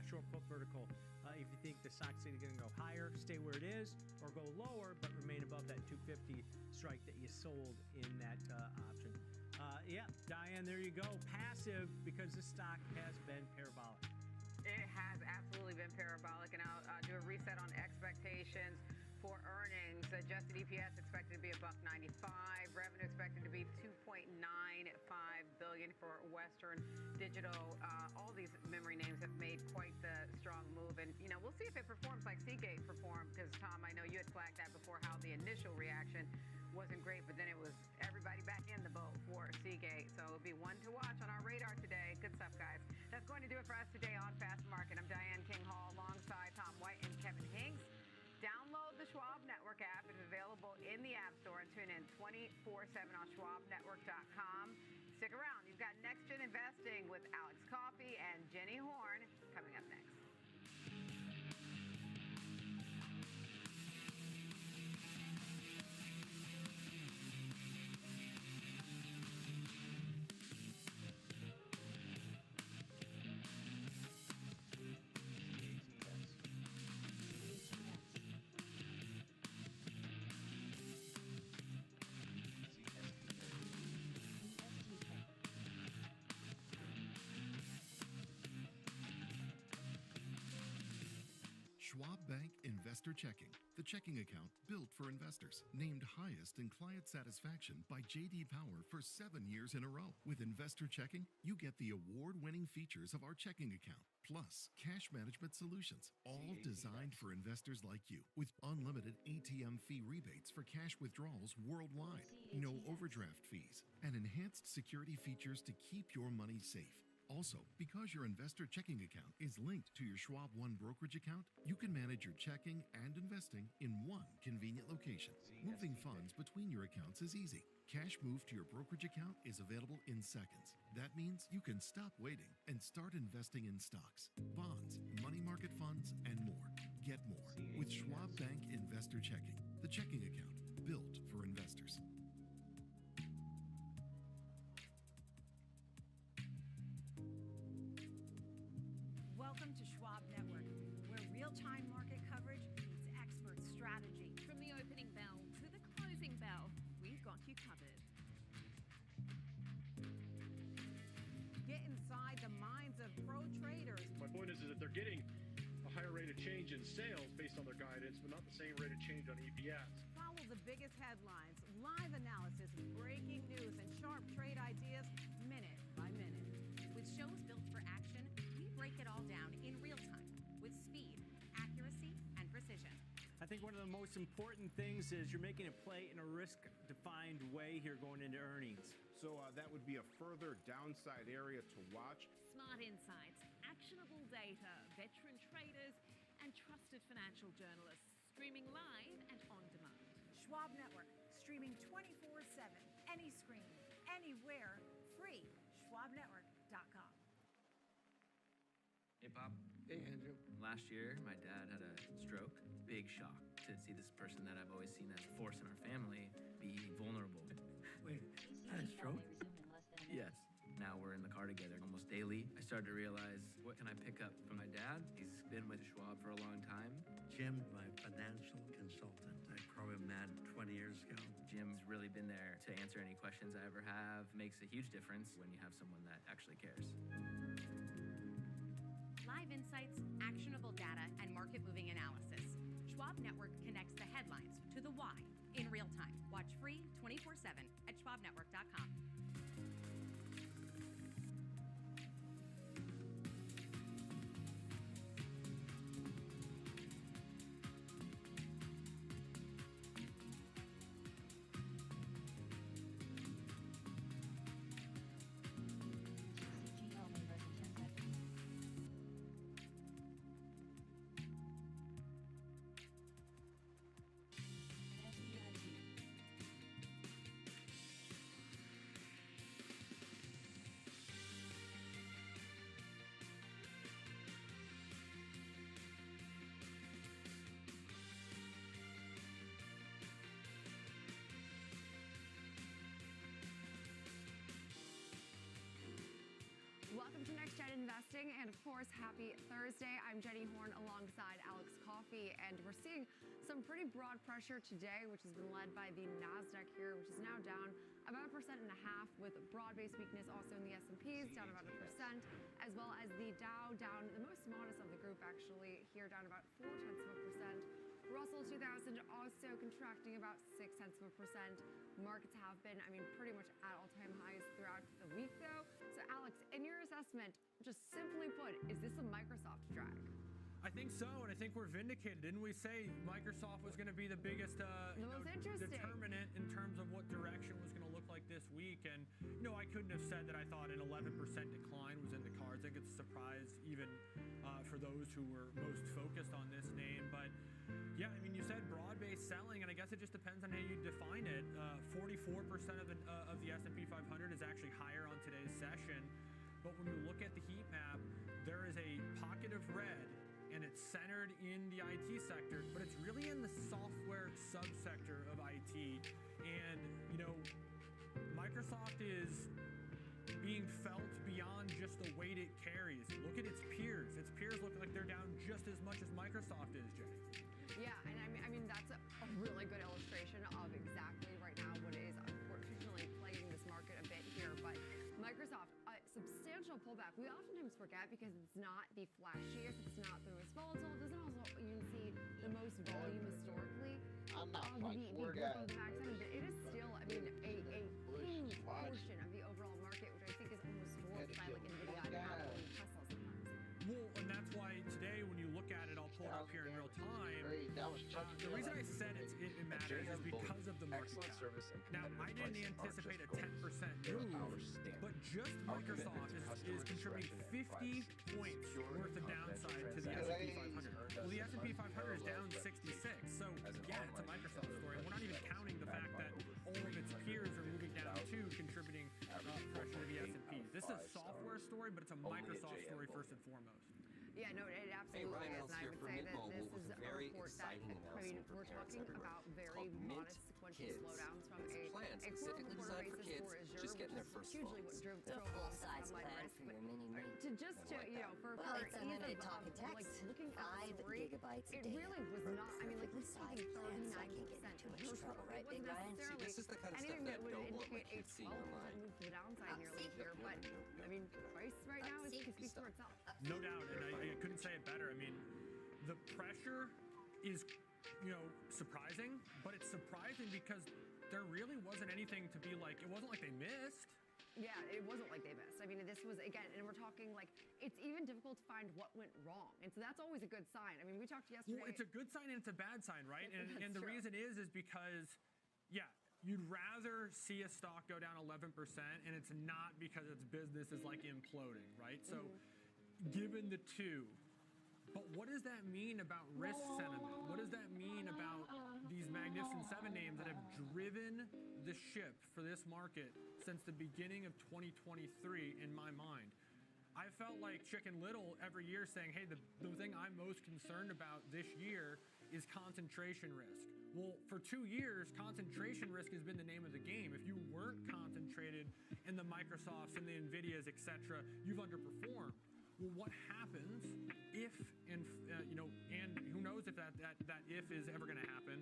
L: short put vertical. If you think the stock's going to go higher, stay where it is, or go lower, but remain above that 250 strike that you sold in that option. Yeah, Diane, there you go. Passive, because this stock has been parabolic.
A: It has absolutely been parabolic, and I'll do a reset on expectations for earnings. Adjusted EPS expected to be $1.95. Revenue expected to be billion for Western Digital. All these memory names have made quite the strong move. And, you know, we'll see if it performs like Seagate performed, because, Tom, I know you had flagged that before, how the initial reaction wasn't great, but then it was everybody back in the boat for Seagate. So it'll be one to watch on our radar today. Good stuff, guys. That's going to do it for us today on Fast Market. I'm Diane King Hall alongside Tom White and Kevin Hinks. Download the Schwab Network app. It's available in the App Store, and tune in 24/7 on schwabnetwork.com. Stick around. You've got Next Gen Investing with Alex Coffey and Jenny Horn coming up next.
T: Schwab Bank Investor Checking, the checking account built for investors. Named highest in client satisfaction by J.D. Power for 7 years in a row. With Investor Checking, you get the award-winning features of our checking account, plus cash management solutions, all designed for investors like you. With unlimited ATM fee rebates for cash withdrawals worldwide, no overdraft fees, and enhanced security features to keep your money safe. Also, because your investor checking account is linked to your Schwab One brokerage account, you can manage your checking and investing in one convenient location. Moving funds between your accounts is easy. Cash moved to your brokerage account is available in seconds. That means you can stop waiting and start investing in stocks, bonds, money market funds, and more. Get more with Schwab Bank Investor Checking, the checking account built for investors.
J: Welcome to Schwab Network, where real-time market coverage meets expert strategy.
G: From the opening bell to the closing bell, we've got you covered.
J: Get inside the minds of pro traders.
N: My point is that they're getting a higher rate of change in sales based on their guidance, but not the same rate of change on EPS.
J: Follow the biggest headlines, live analysis, breaking news, and sharp trade ideas minute by minute.
G: With shows built for action, we break it all down in real time with speed, accuracy, and precision.
L: I think one of the most important things is you're making a play in a risk-defined way here going into earnings.
O: So that would be a further downside area to watch.
G: Smart insights, actionable data, veteran traders, and trusted financial journalists streaming live and on demand.
J: Schwab Network, streaming 24/7, any screen, anywhere, free. schwabnetwork.com.
R: Hey, Pop.
D: Hey, Andrew.
R: Last year, my dad had a stroke. Big shock to see this person that I've always seen as a force in our family be vulnerable.
U: Wait, had a stroke?
R: Yes. Now we're in the car together almost daily. I started to realize, what can I pick up from my dad? He's been with Schwab for a long time.
V: Jim, my financial consultant. I probably met 20 years ago.
R: Jim's really been there to answer any questions I ever have. Makes a huge difference when you have someone that actually cares.
F: Live insights, actionable data, and market-moving analysis. Schwab Network connects the headlines to the why in real time. Watch free 24/7 at schwabnetwork.com. Welcome to Next Gen Investing, and of course, happy Thursday. I'm Jenny Horn alongside Alex Coffey, and we're seeing some pretty broad pressure today, which has been led by the NASDAQ here, which is now down about 1.5%, with broad-based weakness also in the S&Ps, down about 1%, as well as the Dow down, the most modest of the group actually, here down about 0.4%. Russell 2000 also contracting about 0.6%. Markets have been, pretty much at all-time highs throughout the week, though.
B: assessment, just simply put, is this a Microsoft drag?
L: I think so, and I think we're vindicated. Didn't we say Microsoft was going to be the biggest determinant in terms of what direction was going to look like this week? And, I couldn't have said that I thought an 11% decline was in the cards. I think it's a surprise even for those who were most focused on this name. But, yeah, I mean, you said broad-based selling, and I guess it just depends on how you define it. 44% of the S&P 500 is actually higher on today's session. But when you look at the heat map, there is a pocket of red, and it's centered in the IT sector, but it's really in the software subsector of IT. And, Microsoft is being felt beyond just the weight it carries. Look at its peers. Its peers look like they're down just as much as Microsoft is, Jay.
B: Yeah, and I mean that's a really good illustration of exactly right now what is unfortunately plaguing this market a bit here. But Microsoft, a substantial pullback. We oftentimes forget because it's not the flashiest, it's not the most volatile, it doesn't also even see the most volume historically
D: I'm not
B: of the group of the Max 7, but it is still, I mean, a huge portion of the overall market, which I think is almost dwarfed by like NVIDIA and Apple and Tesla sometimes.
L: Well, and that's why today when you look at it, I'll pull it up here in real time. The reason I said it matters is because of the market cap. Now, I didn't anticipate a 10% move, but just Microsoft is contributing 50 points worth of downside to the S&P 500. Well, the S&P 500 is down 66, so yeah, it's a Microsoft story. We're not even counting the fact that all of its peers are moving down too, contributing pressure to the S&P. This is a software story, but it's a Microsoft story first and foremost.
B: Yeah, no, it absolutely is, and I would say that this is a report that, I mean, we're talking about very modest sequential slowdowns from a quarter-over-quarter basis for Azure, which is hugely what drove full-size plan for your mini-me. For ease of like looking at the story, it really was not, I mean, like we're talking 39% right, Big Ryan? This is the kind of stuff that would indicate a 12% move to the downside nearly here, but I mean, price right now speaks for itself.
L: No doubt, and I couldn't say it better. I mean, the pressure is, surprising, but it's surprising because there really wasn't anything to be like, it wasn't like they missed.
B: Yeah, it wasn't like they missed. I mean, this was, again, and we're talking like, it's even difficult to find what went wrong. And so that's always a good sign. I mean, we talked yesterday.
L: Well, it's a good sign and it's a bad sign, right? And the reason is because, yeah, you'd rather see a stock go down 11% and it's not because its business is like imploding, right? So given the two, but what does that mean about risk sentiment? What does that mean about these Magnificent Seven names that have driven the ship for this market since the beginning of 2023 in my mind? I felt like Chicken Little every year saying, hey, the thing I'm most concerned about this year is concentration risk. Well, for 2 years, concentration risk has been the name of the game. If you weren't concentrated in the Microsofts and the NVIDIAs, et cetera, you've underperformed. Well, what happens if, and who knows if that if is ever going to happen,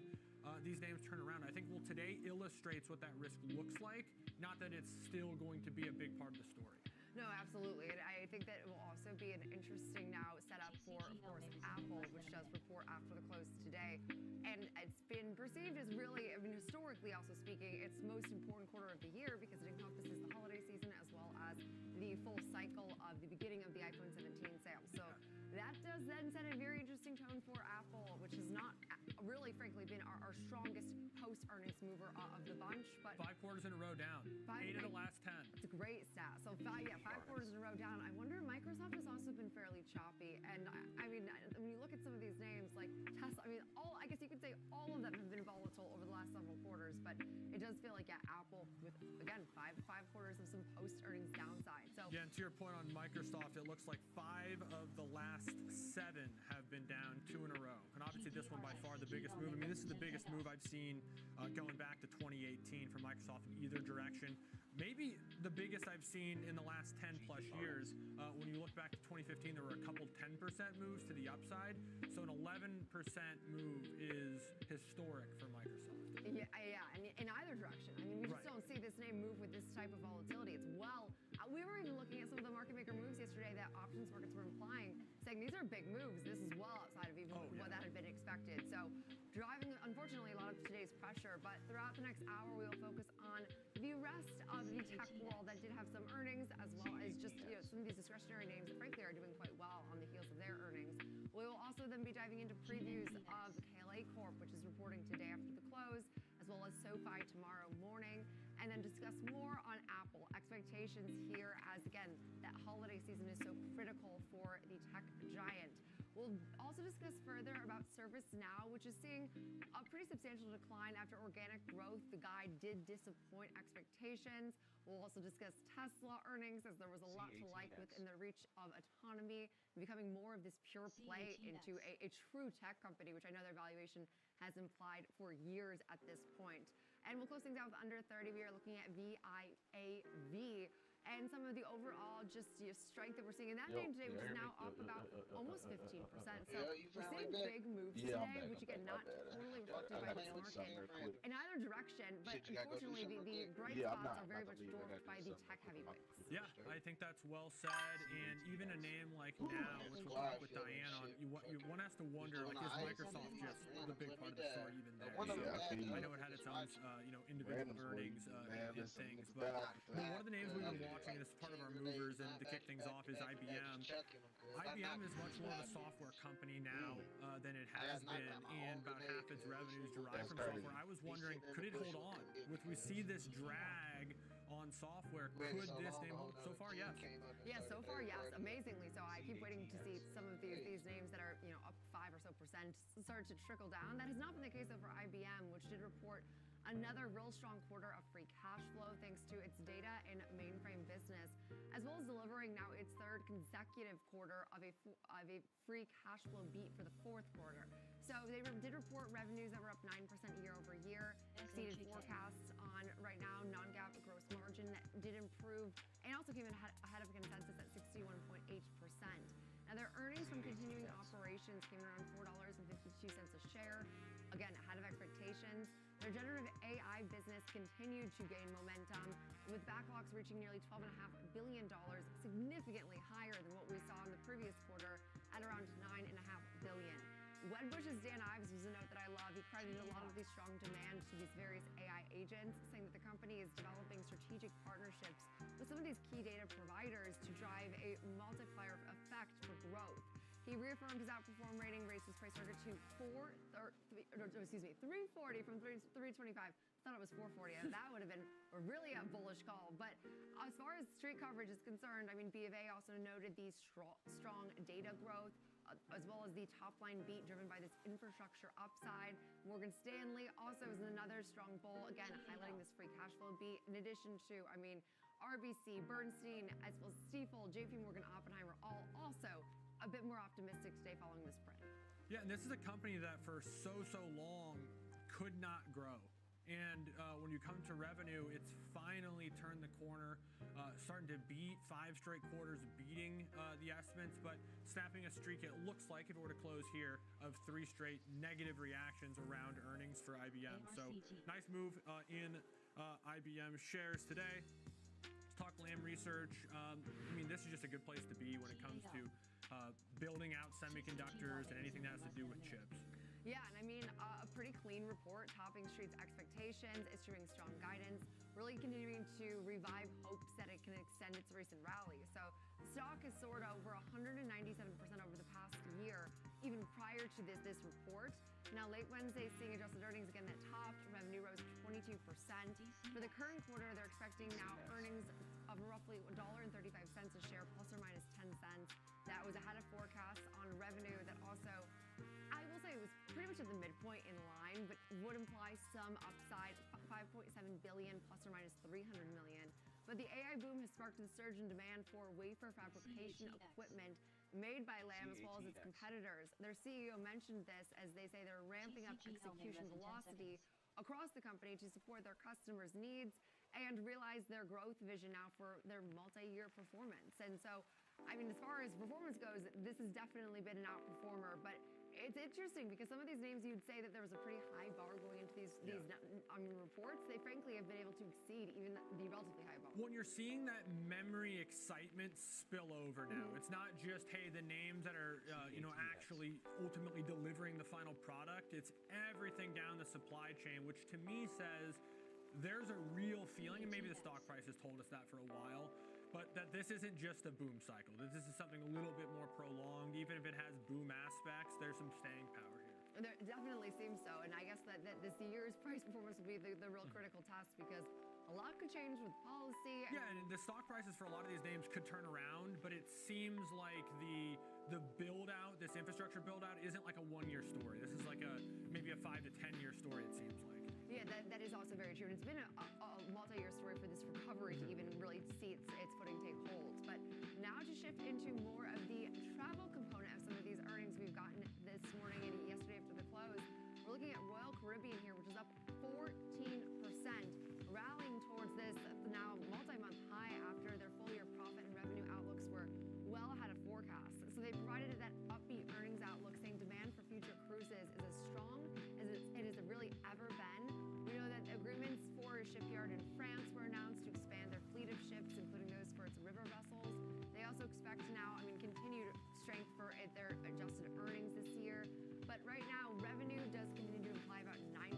L: these names turn around. I think, today illustrates what that risk looks like, not that it's still going to be a big part of the story.
B: No, absolutely. And I think that it will also be an interesting now setup for, of course, Apple, which does report after the close today. And it's been perceived as really, I mean, historically also speaking, its most important quarter of the year because it encompasses the holiday season as well as the full cycle of the beginning of the iPhone 17 sales. So that does then set a very interesting tone for Apple, which has not really, frankly, been our strongest post-earnings mover of the bunch. But
L: 5 quarters in a row down. 8 of the last 10.
B: It's a great stat. So 5 quarters in a row down. I wonder if Microsoft has also been fairly choppy. And I mean, when you look at some of these names like Tesla, I mean, I guess you could say all of them have been volatile over the last several quarters, but it does feel like, Apple with, again, 5 quarters of some post-earnings downside. So
L: yeah, and to your point on Microsoft, it looks like 5 of the last 7 have been down 2 in a row. And obviously this one by far the biggest move. I mean, this is the biggest move I've seen going back to 2018 for Microsoft in either direction. Maybe the biggest I've seen in the last 10 plus years. When you look back to 2015, there were a couple 10% moves to the upside. So an 11% move is historic for Microsoft.
B: Yeah, and in either direction. I mean, we just don't see this name move with this type of volatility. It's we were even looking at some of the market maker moves yesterday that options markets were implying, saying these are big moves. This is well outside of even what that had been expected. So driving, unfortunately, a lot of today's pressure. But throughout the next hour, we will focus on the rest of the tech world that did have some earnings, as well as just some of these discretionary names that frankly are doing quite well on the heels of their earnings. We will also then be diving into previews of KLA Corp, which is reporting today after the close, as well as SoFi tomorrow morning, and then discuss more on Apple. Expectations here as, again, that holiday season is so critical for the tech giant. We'll also discuss further about ServiceNow, which is seeing a pretty substantial decline after organic growth. The guide did disappoint expectations. We'll also discuss Tesla earnings, as there was a lot to like within the reach of autonomy, becoming more of this pure play into a true tech company, which I know their valuation has implied for years at this point. And we'll close things out with under 30. We are looking at VIAV and some of the overall just strength that we're seeing in that name today, which is now up about almost 15%. So we're seeing big moves today, which again, not totally reflected by this market in either direction, but unfortunately the bright spots are very much dwarfed by the tech heavyweights.
L: Yeah, I think that's well said. And even a name like Now, which we'll talk with Diane on, one has to wonder, like, is Microsoft just the big part of the story even there? So I know it had its own, individual earnings and things, but one of the names we've been watching, and it's part of our movers, and to kick things off is IBM. IBM is much more of a software company now than it has been, and about half its revenues derive from software. I was wondering, could it hold on? If we see this drag on software, could this name hold? So far, yes.
B: Yeah, so far, yes, amazingly. So I keep waiting to see some of these names that are, up 5 or so percent start to trickle down. That has not been the case though for IBM, which did report another real strong quarter of free cash flow thanks to its data and mainframe business, as well as delivering now its third consecutive quarter of a free cash flow beat for the fourth quarter. So they did report revenues that were up 9% year over year, exceeded forecasts on right now non-GAAP gross margin that did improve, and also came in ahead of consensus at 61.8%. Now their earnings from continuing operations came in around $4.52 a share, again ahead of expectations. Their generative AI business continued to gain momentum, with backlogs reaching nearly $12.5 billion, significantly higher than what we saw in the previous quarter at around $9.5 billion. Wedbush's Dan Ives was a note that I love. He credited a lot of the strong demand to these various AI agents, saying that the company is developing strategic partnerships with some of these key data providers to drive a multiplier effect for growth. He reaffirmed his outperform rating, raised his price target to 340 from 325. I thought it was 440, and that would have been really a bullish call. But as far as street coverage is concerned, B of A also noted the strong data growth, as well as the top line beat driven by this infrastructure upside. Morgan Stanley also is another strong bull, again highlighting this free cash flow beat, in addition to, RBC, Bernstein, as well as Stifel, JP Morgan, Oppenheimer, all also a bit more optimistic today following this print.
L: Yeah, and this is a company that for so long could not grow. And when you come to revenue, it's finally turned the corner, starting to beat 5 straight quarters, beating the estimates, but snapping a streak, it looks like, if it were to close here, of 3 straight negative reactions around earnings for IBM. So nice move in IBM shares today. Let's talk Lam Research. This is just a good place to be when it comes to building out semiconductors and anything that has to do with chips.
B: Yeah, and a pretty clean report, topping Street's expectations, issuing strong guidance, really continuing to revive hopes that it can extend its recent rally. So the stock has soared over 197% over the past year, even prior to this report. Now, late Wednesday, seeing adjusted earnings again that topped, revenue rose 22%. For the current quarter, they're expecting now earnings of roughly $1.35 a share, plus or minus 10 cents. That was ahead of forecasts on revenue that also, I will say, was pretty much at the midpoint in line, but would imply some upside, $5.7 billion plus or minus $300 million. But the AI boom has sparked a surge in demand for wafer fabrication equipment made by Lam as well as its competitors. Their CEO mentioned this as they say they're ramping up execution velocity across the company to support their customers' needs and realize their growth vision now for their multi-year performance. And so, as far as performance goes, this has definitely been an outperformer, but it's interesting because some of these names you'd say that there was a pretty high bar going into these reports. They frankly have been able to exceed even the relatively high bar.
L: When you're seeing that memory excitement spill over now, it's not just, hey, the names that are, actually ultimately delivering the final product. It's everything down the supply chain, which to me says there's a real feeling, and maybe the stock price has told us that for a while, but that this isn't just a boom cycle. That this is something a little bit more prolonged. Even if it has boom aspects, there's some staying power here.
B: There definitely seems so, and I guess that this year's price performance will be the real critical test because a lot could change with policy.
L: Yeah, and the stock prices for a lot of these names could turn around, but it seems like the build out, this infrastructure build out, isn't like a 1-year story. This is like maybe a 5 to 10 year story. It seems like.
B: Yeah, that is also very true. And it's been a multi-year story for this recovery to even really see its footing take hold. But now to shift into more of the travel component of some of these earnings we've gotten this morning and yesterday after the close. We're looking at Royal Caribbean here, which is up 14%, rallying towards this now multi-month high after their full-year profit and revenue outlooks were well ahead of forecasts. So they provided that upbeat earnings outlook, saying demand for future cruises is as strong as it has really ever been. We know that agreements for a shipyard in France were announced to expand their fleet of ships, including those for its river vessels. They also expect now, continued strength for their adjusted earnings this year. But right now, revenue does continue to imply about 9%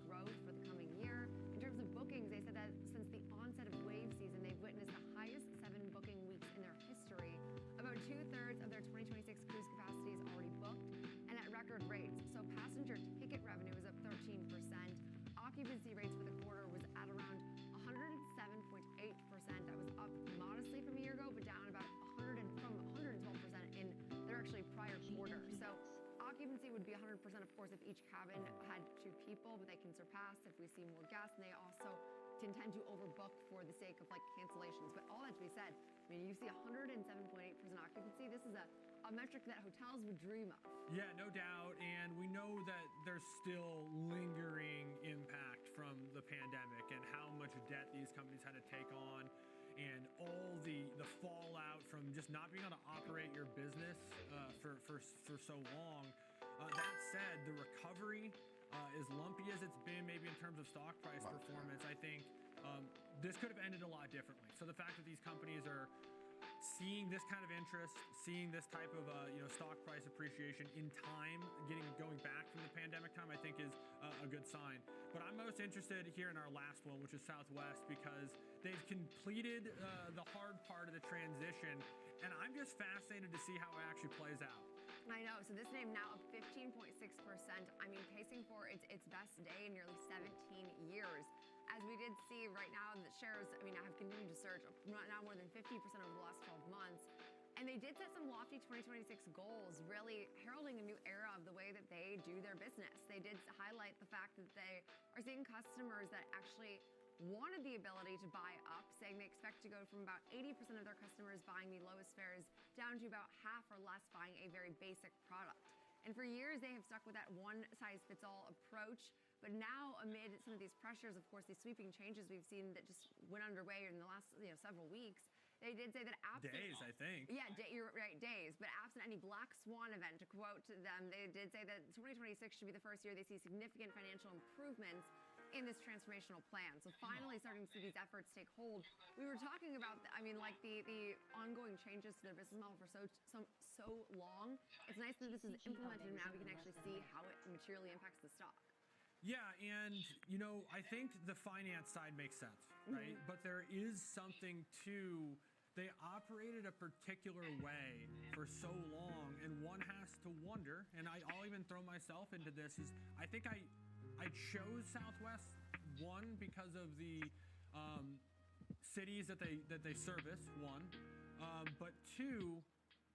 B: growth for the coming year. In terms of bookings, they said that since the onset of wave season, they've witnessed the highest 7 booking weeks in their history. About 2/3 of their 2026 cruise capacity is already booked and at record rates. So passenger ticket revenue is up 13%. Occupancy rates for the quarter was at around 107.8%. That was up modestly from a year ago, but down about 112% in their actually prior quarter. So occupancy would be 100%, of course, if each cabin had 2 people, but they can surpass if we see more guests, and they also tend to overbook for the sake of cancellations. But all that to be said, you see 107.8% occupancy. This is a metric that hotels would dream of.
L: Yeah, no doubt. And we know that there's still lingering impact from the pandemic and how much debt these companies had to take on, and all the fallout from just not being able to operate your business for so long. That said, the recovery, as lumpy as it's been, maybe in terms of stock price performance, I think this could have ended a lot differently. So the fact that these companies are seeing this kind of interest, seeing this type of stock price appreciation in time, going back from the pandemic time, I think is a good sign. But I'm most interested here in our last one, which is Southwest, because they've completed the hard part of the transition, and I'm just fascinated to see how it actually plays out.
B: I know. So this name now up 15.6%. Pacing for its best day in nearly 17 years. As we did see right now, the shares, have continued to surge, now more than 50% over the last 12 months. And they did set some lofty 2026 goals, really heralding a new era of the way that they do their business. They did highlight the fact that they are seeing customers that actually wanted the ability to buy up, saying they expect to go from about 80% of their customers buying the lowest fares down to about half or less buying a very basic product. And for years, they have stuck with that one-size-fits-all approach. But now, amid some of these pressures, of course, these sweeping changes we've seen that just went underway in the last several weeks, they did say that absent...
L: Days, I think.
B: Yeah, you're right, days. But absent any black swan event, to quote them, they did say that 2026 should be the first year they see significant financial improvements in this transformational plan. So finally starting to see these efforts take hold. We were talking about, the ongoing changes to their business model for so long. It's nice that this is implemented and now we can actually see how it materially impacts the stock.
L: Yeah, and I think the finance side makes sense, right? But there is something to, they operated a particular way for so long, and one has to wonder, and I'll even throw myself into this, is I think I chose Southwest, one, because of the cities that they service, one, but two,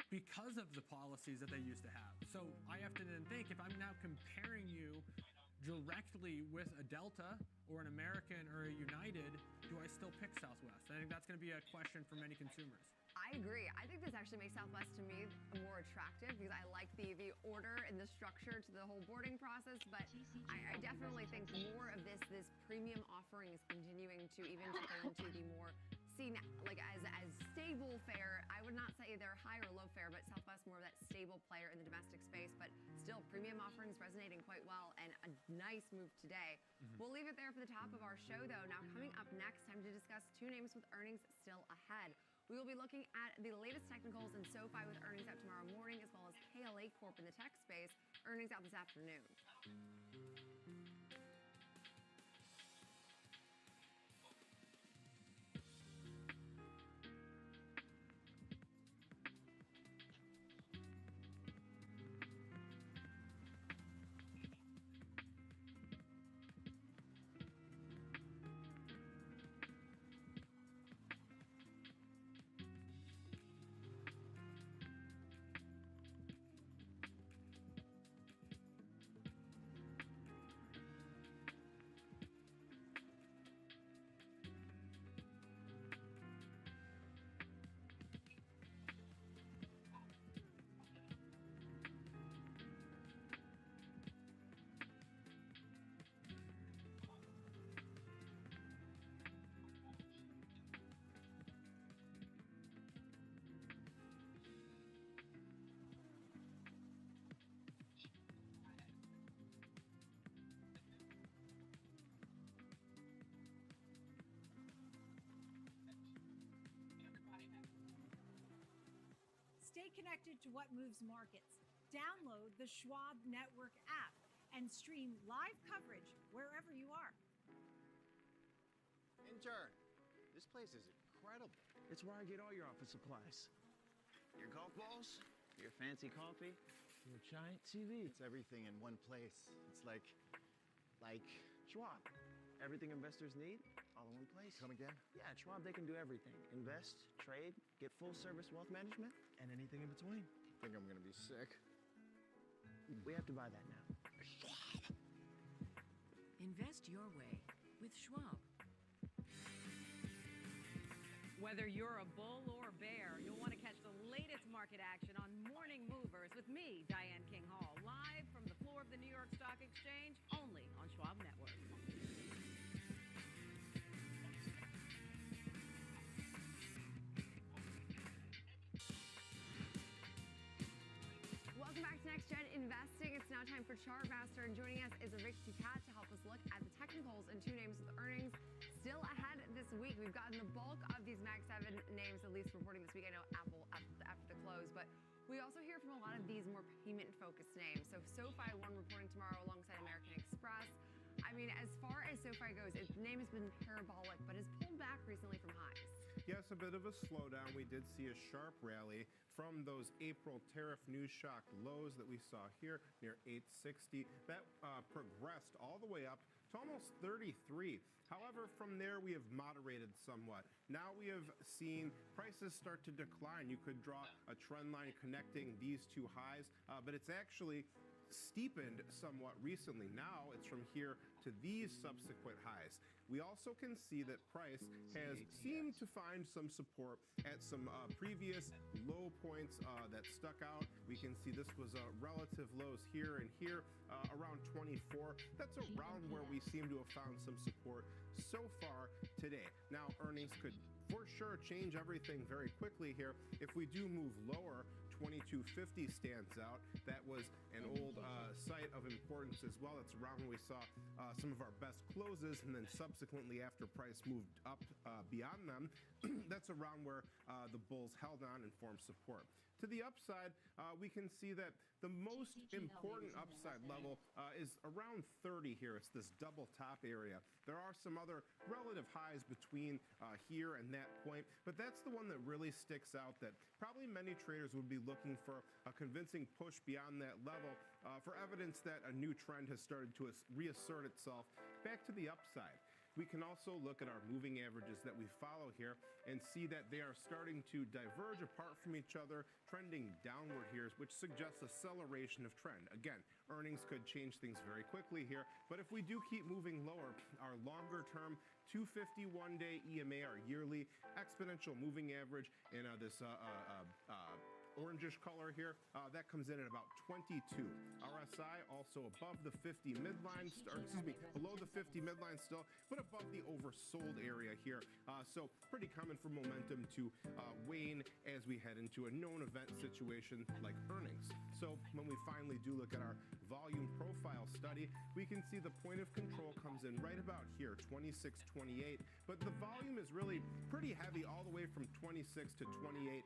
L: because of the policies that they used to have. So I have to then think, if I'm now comparing you directly with a Delta or an American or a United, do I still pick Southwest? I think that's going to be a question for many consumers.
B: I agree. I think this actually makes Southwest to me more attractive because I like the order and the structure to the whole boarding process. But I definitely think more of this premium offering is continuing to even turn into the more seen as stable fare. I would not say they're high or low fare, but Southwest more of that stable player in the domestic space. But still, premium offerings resonating quite well, and a nice move today. We'll leave it there for the top of our show, though. Now coming up next, time to discuss 2 names with earnings still ahead. We will be looking at the latest technicals in SoFi with earnings out tomorrow morning, as well as KLA Corp in the tech space, earnings out this afternoon.
E: Stay connected to what moves markets. Download the Schwab Network app and stream live coverage wherever you are.
Q: Intern, this place is incredible. It's where I get all your office supplies. Your golf balls, your fancy coffee, your giant TV. It's everything in one place. It's like Schwab. Everything investors need, all in one place. Come again? Yeah, at Schwab, they can do everything. Invest, trade, get full-service wealth management, and anything in between.
C: I think I'm going to be sick.
Q: We have to buy that now. Schwab.
W: Invest your way with Schwab.
J: Whether you're a bull or a bear, you'll want to catch the latest market action on Morning Movers with me, Diane King Hall, live from the floor of the New York Stock Exchange, only on Schwab Network.
B: Welcome back to Next Gen Investing. It's now time for Chartmaster, and joining us is Rick Ducat to help us look at the technicals and two names with earnings still ahead this week. We've gotten the bulk of these Mag 7 names, at least reporting this week. I know Apple after the close, but we also hear from a lot of these more payment-focused names. So SoFi, one reporting tomorrow alongside American Express. I mean, as far as SoFi goes, its name has been parabolic, but has pulled back recently from highs.
O: Yes, a bit of a slowdown. We did see a sharp rally from those April tariff news shock lows that we saw here near 860. That progressed all the way up to almost 33. However, from there, we have moderated somewhat. Now we have seen prices start to decline. You could draw a trend line connecting these two highs, but it's actually steepened somewhat recently. Now it's from here to these subsequent highs. We also can see that price has seemed to find some support at some previous low points that stuck out. We can see this was relative lows here and here around 24. That's around where we seem to have found some support so far today. Now earnings could for sure change everything very quickly here. If we do move lower, 2250 stands out. That was an old site of importance as well. That's around when we saw some of our best closes, and then subsequently after price moved up beyond them, that's around where the bulls held on and formed support. To the upside, we can see that the most important upside level is around 30 here. It's this double top area. There are some other relative highs between here and that point, but that's the one that really sticks out, that probably many traders would be looking for a convincing push beyond that level for evidence that a new trend has started to reassert itself back to the upside. We can also look at our moving averages that we follow here and see that they are starting to diverge apart from each other, trending downward here, which suggests acceleration of trend. Again, earnings could change things very quickly here, but if we do keep moving lower, our longer term 251 day EMA, our yearly exponential moving average in this orangish color here, that comes in at about 22. RSI also above the 50 midline, below the 50 midline still, but above the oversold area here. So pretty common for momentum to wane as we head into a known event situation like earnings. So when we finally do look at our volume profile study, we can see the point of control comes in right about here, 26.28, but the volume is really pretty heavy all the way from 26 to 28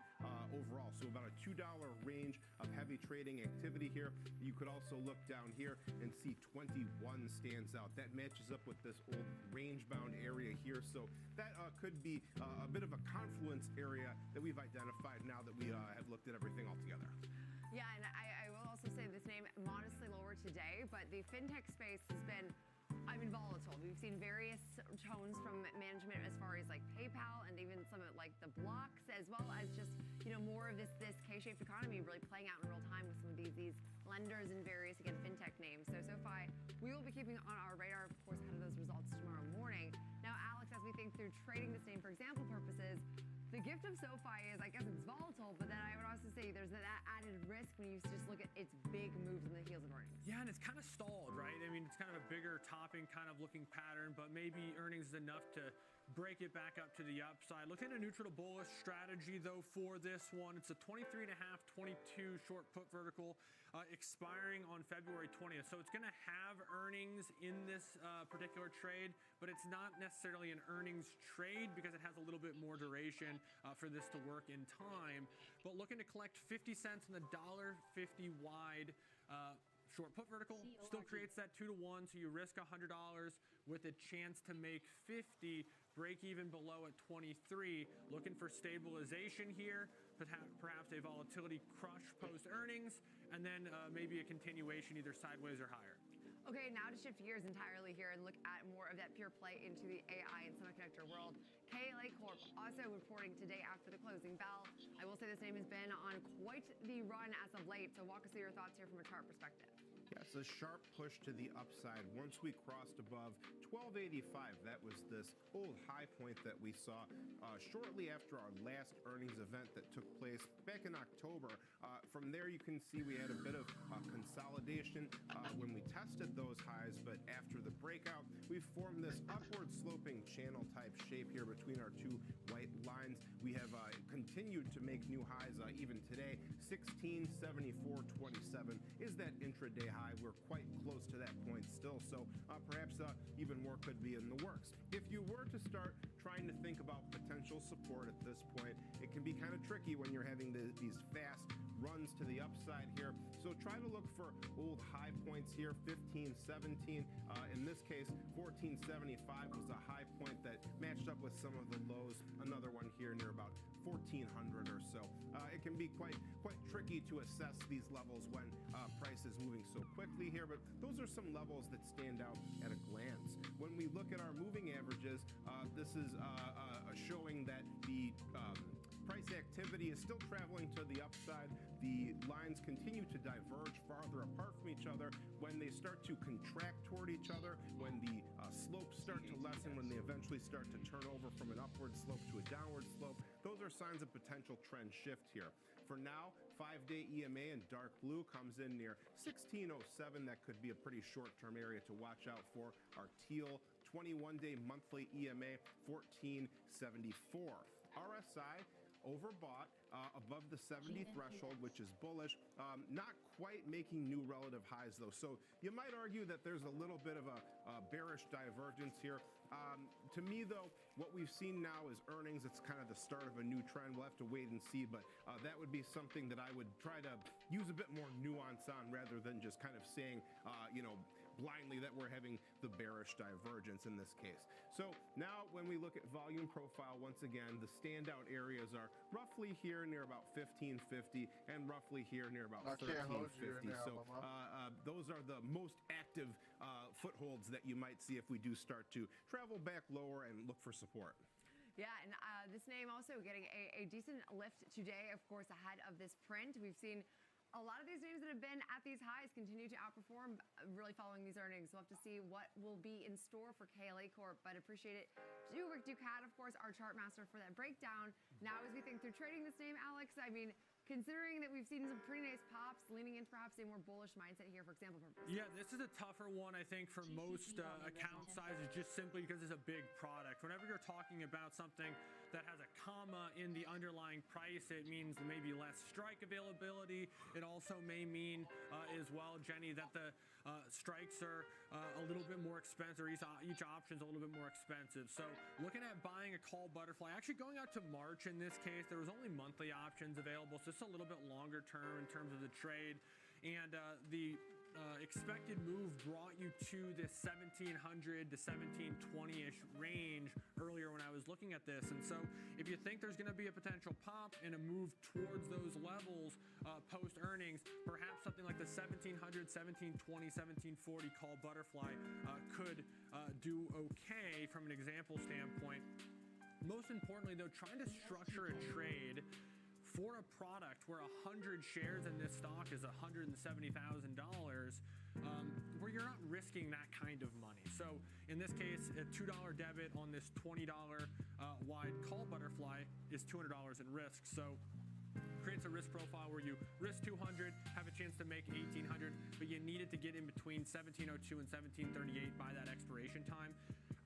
O: overall, so about a $2 range of heavy trading activity here. You could also look down here and see 21 stands out. That matches up with this old range-bound area here, so that could be a bit of a confluence area that we've identified now that we have looked at everything all together.
B: Yeah, and I will also say this name modestly lower today, but the fintech space has been, volatile. We've seen various tones from management as far as like PayPal and even some of like the blocks, as well as just, more of this K-shaped economy really playing out in real time with some of these lenders and various, again, fintech names. So SoFi, we will be keeping on our radar, of course, ahead of those results tomorrow morning. Now, Alex, as we think through trading this name for example purposes, the gift of SoFi is, I guess it's volatile, but then I would also say there's that added risk when you just look at its big moves in the heels of earnings.
L: Yeah, and it's kind of stalled, right? I mean, it's kind of a bigger topping kind of looking pattern, but maybe earnings is enough to break it back up to the upside. Looked at a neutral to bullish strategy, though, for this one. It's a 23.5, 22 short put vertical expiring on February 20th. So it's going to have earnings in this particular trade, but it's not necessarily an earnings trade because it has a little bit more duration.
H: continuation for this to work in time. But looking to collect 50 cents on the $1.50 wide short put vertical. Still creates that 2-to-1, so you risk $100 with a chance to make 50, break even below at 23. Looking for stabilization here, perhaps a volatility crush post earnings, and then maybe a continuation either sideways or higher.
B: Okay, now to shift gears entirely here and look at more of that pure play into the AI and semiconductor world. KLA Corp also reporting today after the closing bell. I will say this name has been on quite the run as of late, so walk us through your thoughts here from a chart perspective.
O: Yes, a sharp push to the upside once we crossed above 1285. That was this old high point that we saw shortly after our last earnings event that took place back in October. From there, you can see we had a bit of consolidation when we tested those highs, but after the breakout, we formed this upward sloping channel type shape here between our two white lines. We have continued to make new highs even today. 1674.27 is that intraday high. We're quite close to that point still, so perhaps even more could be in the works. If you were to start trying to think about potential support at this point, it can be kind of tricky when you're having these fast runs to the upside here. So try to look for old high points here, 1517. In this case, 1475 was a high point that matched up with some of the lows. Another one here near about 1400 or so. It can be quite tricky to assess these levels when price is moving so quickly here, but those are some levels that stand out at a glance. When we look at our moving averages, this is showing that the price activity is still traveling to the upside. The lines continue to diverge farther apart from each other. When they start to contract toward each other, when the slopes start to lessen, when they eventually start to turn over from an upward slope to a downward slope, those are signs of potential trend shift here. For now, 5-day EMA in dark blue comes in near 1607. That could be a pretty short-term area to watch out for. Our teal 21-day monthly EMA 1474. RSI overbought above the 70 threshold, which is bullish. Not quite making new relative highs, though. So you might argue that there's a little bit of a bearish divergence here. To me, though, what we've seen now is earnings. It's kind of the start of a new trend. We'll have to wait and see, but that would be something that I would try to use a bit more nuance on rather than just kind of saying, blindly that we're having the bearish divergence in this case. So now when we look at volume profile, once again, the standout areas are roughly here near about 1550 and roughly here near about 1350. So those are the most active footholds that you might see if we do start to travel back lower and look for support.
B: Yeah, and this name also getting a decent lift today, of course, ahead of this print. We've seen a lot of these names that have been at these highs continue to outperform, really following these earnings. We'll have to see what will be in store for KLA Corp, but appreciate it to Rick Ducat, of course, our chart master, for that breakdown. Now, as we think through trading this name, Alex, I mean, considering that we've seen some pretty nice pops, leaning in perhaps a more bullish mindset here for example purposes.
H: Yeah, this is a tougher one, I think, for most account sizes, just simply because it's a big product. Whenever you're talking about something that has a comma in the underlying price, it means maybe less strike availability. It also may mean as well, Jenny, that the strikes are a little bit more expensive, or each option's a little bit more expensive. So looking at buying a call butterfly, actually going out to March in this case, there was only monthly options available, so just a little bit longer term in terms of the trade. And the expected move brought you to this 1700 to 1720-ish range earlier when I was looking at this. And so if you think there's going to be a potential pop and a move towards those levels post earnings, perhaps something like the 1700, 1720, 1740 call butterfly could do okay from an example standpoint. Most importantly, though, trying to structure a trade for a product where 100 shares in this stock is $170,000, where you're not risking that kind of money. So in this case, a $2 debit on this $20 wide call butterfly is $200 in risk. So creates a risk profile where you risk 200, have a chance to make 1800, but you needed to get in between 1702 and 1738 by that expiration time.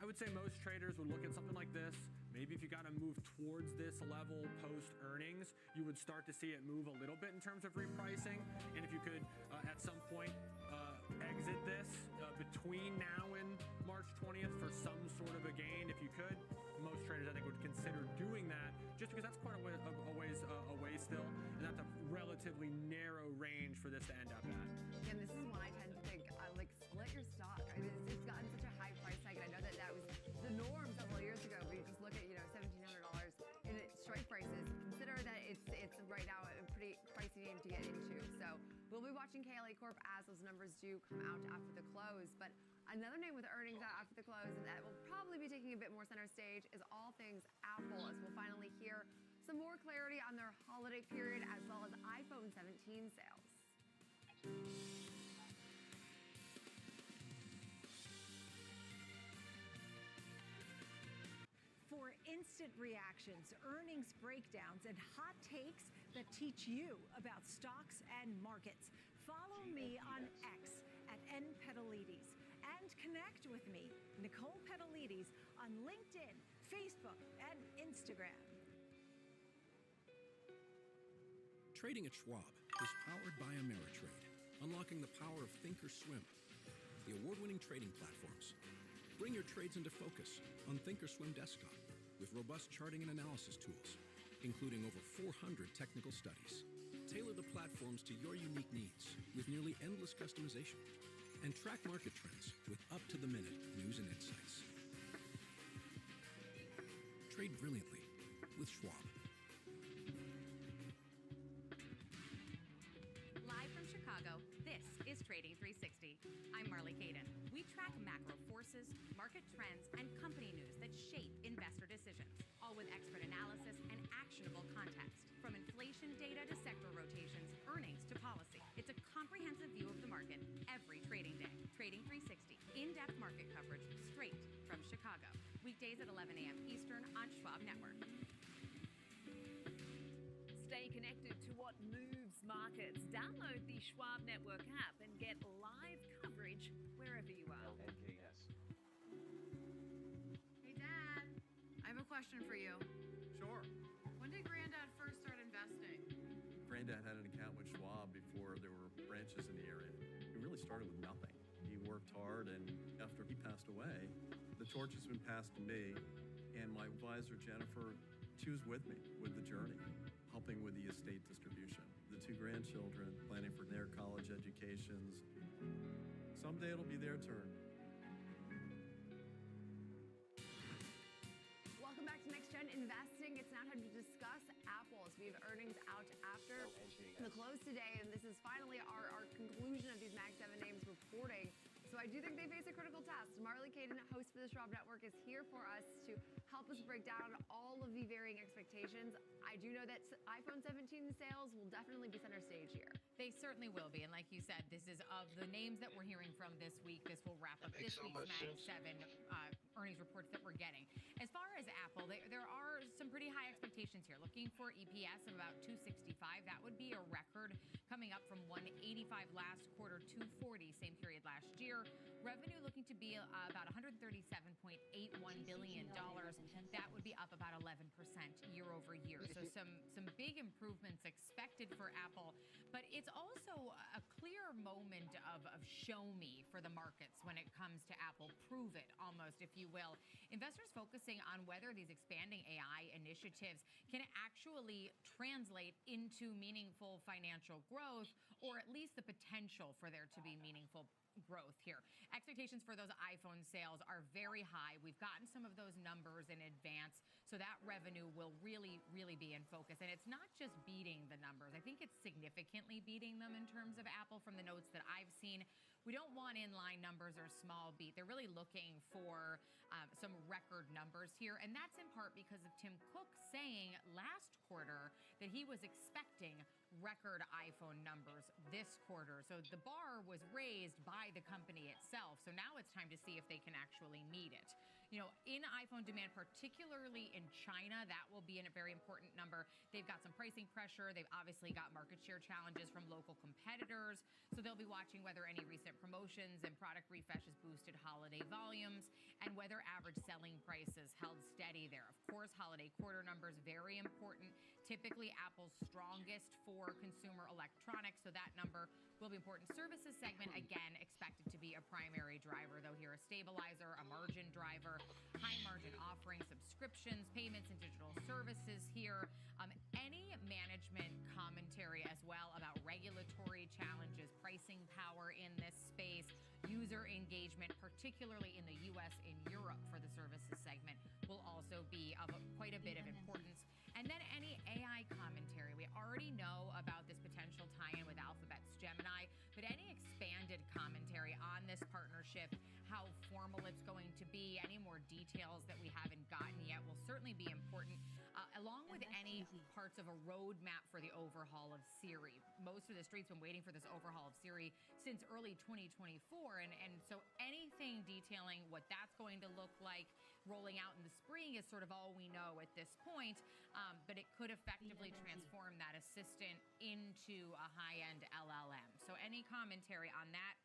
H: I would say most traders would look at something like this. Maybe if you got to move towards this level post earnings, you would start to see it move a little bit in terms of repricing. And if you could at some point exit this between now and March 20th for some sort of a gain, if you could, most traders I think would consider doing that, just just because that's quite a ways away still, and that's a relatively narrow range for this to end up at.
B: And this is one I tend to think, like, split your stock. I mean, it's gotten such a high price tag, and I know that that was the norm several years ago, but you just look at, $1,700 in strike prices. Consider that it's right now a pretty pricey name to get into. So we'll be watching KLA Corp as those numbers do come out after the close. But another name with earnings out after the close that will probably be taking a bit more center stage is all things Apple, as we'll finally hear some more clarity on their holiday period as well as iPhone 17 sales.
E: For instant reactions, earnings breakdowns, and hot takes that teach you about stocks and markets, follow me on X at @NPetalides and connect with me, Nicole Petalides, on LinkedIn, Facebook, and Instagram.
I: Trading at Schwab is powered by Ameritrade, unlocking the power of thinkorswim, the award-winning trading platforms. Bring your trades into focus on thinkorswim desktop with robust charting and analysis tools, including over 400 technical studies. Tailor the platforms to your unique needs with nearly endless customization, and track market trends with up-to-the-minute news and insights. Trade brilliantly with Schwab.
F: Live from Chicago, this is Trading 360. I'm Marley Caden. We track macro forces, market trends, and company news that shape investor decisions, all with expert analysis and actionable context. From inflation data to sector rotations, earnings to policy, it's a comprehensive view of the market every trading day. Trading 360, in-depth market coverage straight from Chicago. Weekdays at 11 a.m. Eastern on Schwab Network.
J: Stay connected to what moves markets. Download the Schwab Network app and get live coverage wherever you are.
F: Hey, Dad, I have a question for you.
K: Sure.
F: When did Granddad first start investing?
K: Granddad had an account with Schwab before there were branches in the area. He really started with nothing. He worked hard, and after he passed away, the torch has been passed to me, and my advisor, Jennifer, she was with me with the journey, helping with the estate distribution. The two grandchildren, planning for their college educations. Someday it'll be their turn.
B: Welcome back to Next Gen Investing. It's now time to discuss Apple as we have earnings out after the close today, and this is finally our conclusion of these Mag 7 names reporting. So I do think they face a critical test. Marley Caden, host for the Schwab Network, is here for us to help us break down all of the varying expectations. I do know that iPhone 17 sales will definitely be center stage here.
F: They certainly will be. And like you said, this is of the names that we're hearing from this week. This will wrap up this week's Mag 7 earnings reports that we're getting. As far as Apple, there are some pretty high expectations here. Looking for EPS of about $2.65. That would be a record, coming up from $1.85 last quarter, $2.40 same period last year. Revenue looking to be about $137.81 billion. That would be up about 11% year over year. So some big improvements expected for Apple. But it's also a clear moment of show me for the markets when it comes to Apple. Prove it, almost, if you will. Investors focusing on whether these expanding AI initiatives can actually translate into meaningful financial growth, or at least the potential for there to be meaningful growth here. Expectations for those iPhone sales are very high. We've gotten some of those numbers in advance, so that revenue will really, really be in focus. And it's not just beating the numbers. I think it's significantly beating them in terms of Apple from the notes that I've seen. We don't want inline numbers or small beat. They're really looking for some record numbers here. And that's in part because of Tim Cook saying last quarter that he was expecting record iPhone numbers this quarter. So the bar was raised by the company itself. So now it's time to see if they can actually meet it. You know, in iPhone demand, particularly in China, that will be a very important number. They've got some pricing pressure. They've obviously got market share challenges from local competitors. So they'll be watching whether any recent promotions and product refreshes boosted holiday volumes and whether average selling prices held steady there. Of course, holiday quarter numbers, very important. typically Apple's strongest for consumer electronics, so that number will be important. Services segment, again, expected to be a primary driver, though here a stabilizer, a margin driver, high margin offerings, subscriptions, payments, and digital services here. Any management commentary as well about regulatory challenges, pricing power in this space, user engagement, particularly in the U.S. and Europe for the services segment, will also be of quite a bit of importance. And then any AI commentary. We already know about this potential tie-in with Alphabet's Gemini, but any expanded commentary on this partnership, how formal it's going to be, any more details that we haven't gotten yet will certainly be important, along with any parts of a roadmap for the overhaul of Siri. Most of the street's been waiting for this overhaul of Siri since early 2024, and so anything detailing what that's going to look like rolling out in the spring is sort of all we know at this point, but it could effectively transform that assistant into a high-end LLM. So any commentary on that?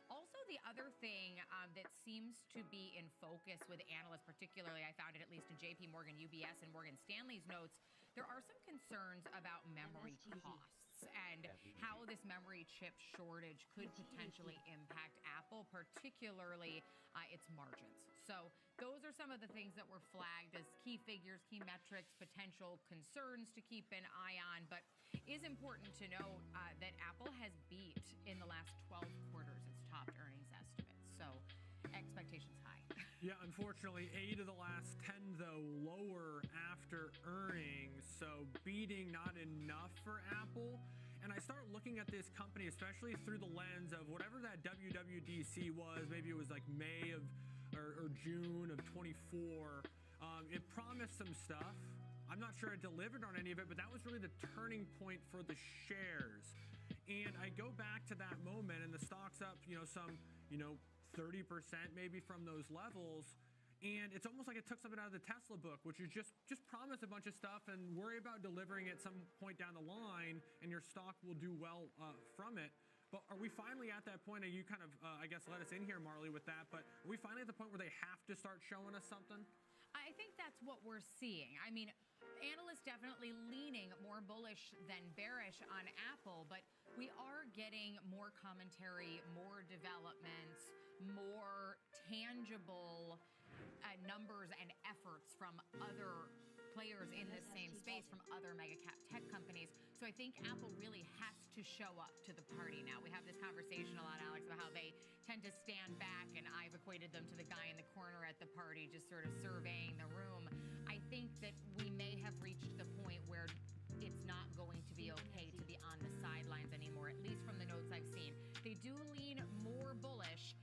F: Also, the other thing that seems to be in focus with analysts, particularly I found it at least in JP Morgan, UBS, and Morgan Stanley's notes, there are some concerns about memory costs and how this memory chip shortage could potentially impact Apple, particularly its margins. So those are some of the things that were flagged as key figures, key metrics, potential concerns to keep an eye on. But it is important to note that Apple has beat in the last 12 quarters its top earnings estimates. So expectations high.
H: Yeah, unfortunately, 8 of the last 10, though, lower after earnings. So beating not enough for Apple. And I start looking at this company, especially through the lens of whatever that WWDC was. Maybe it was like May of or June of 24. It promised some stuff. I'm not sure it delivered on any of it, but that was really the turning point for the shares. And I go back to that moment, and the stock's up, some, 30% maybe from those levels. And it's almost like it took something out of the Tesla book, which is just promise a bunch of stuff and worry about delivering at some point down the line, and your stock will do well from it. But are we finally at that point? And you kind of, I guess, let us in here, Marley, with that. But are we finally at the point where they have to start showing us something?
F: I think that's what we're seeing. I mean, analysts definitely leaning more bullish than bearish on Apple, but we are getting more commentary, more developments, more tangible numbers and efforts from other players in this same space, from other mega cap tech companies. So I think Apple really has to show up to the party now. We have this conversation a lot, Alex, about how they tend to stand back, and I've equated them to the guy in the corner at the party just sort of surveying the room. I think that we may have reached the point where it's not going to be okay to be on the sidelines anymore, at least from the notes I've seen. They do lean more bullish,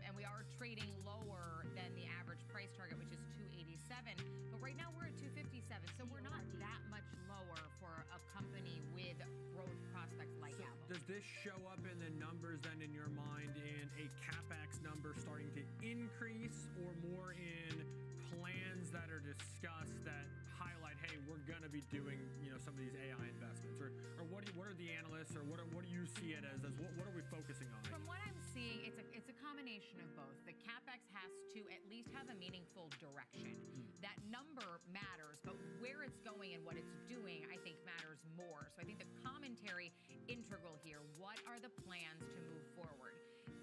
F: and we are trading lower than the average price target, which is 287. But right now we're at 257, so we're not that much lower for a company with growth prospects like Apple.
H: Does this show up in the numbers then in your mind in a CapEx number starting to increase, or more in plans that are discussed that highlight, hey, we're going to be doing, some of these AI investments? Or what are the analysts, or what do you see it as what are we focusing on?
F: From what I'm seeing, it's a combination of both. The CapEx has to at least have a meaningful direction. That number matters, but where it's going and what it's doing, I think, matters more. So I think the commentary integral here. What are the plans to move forward?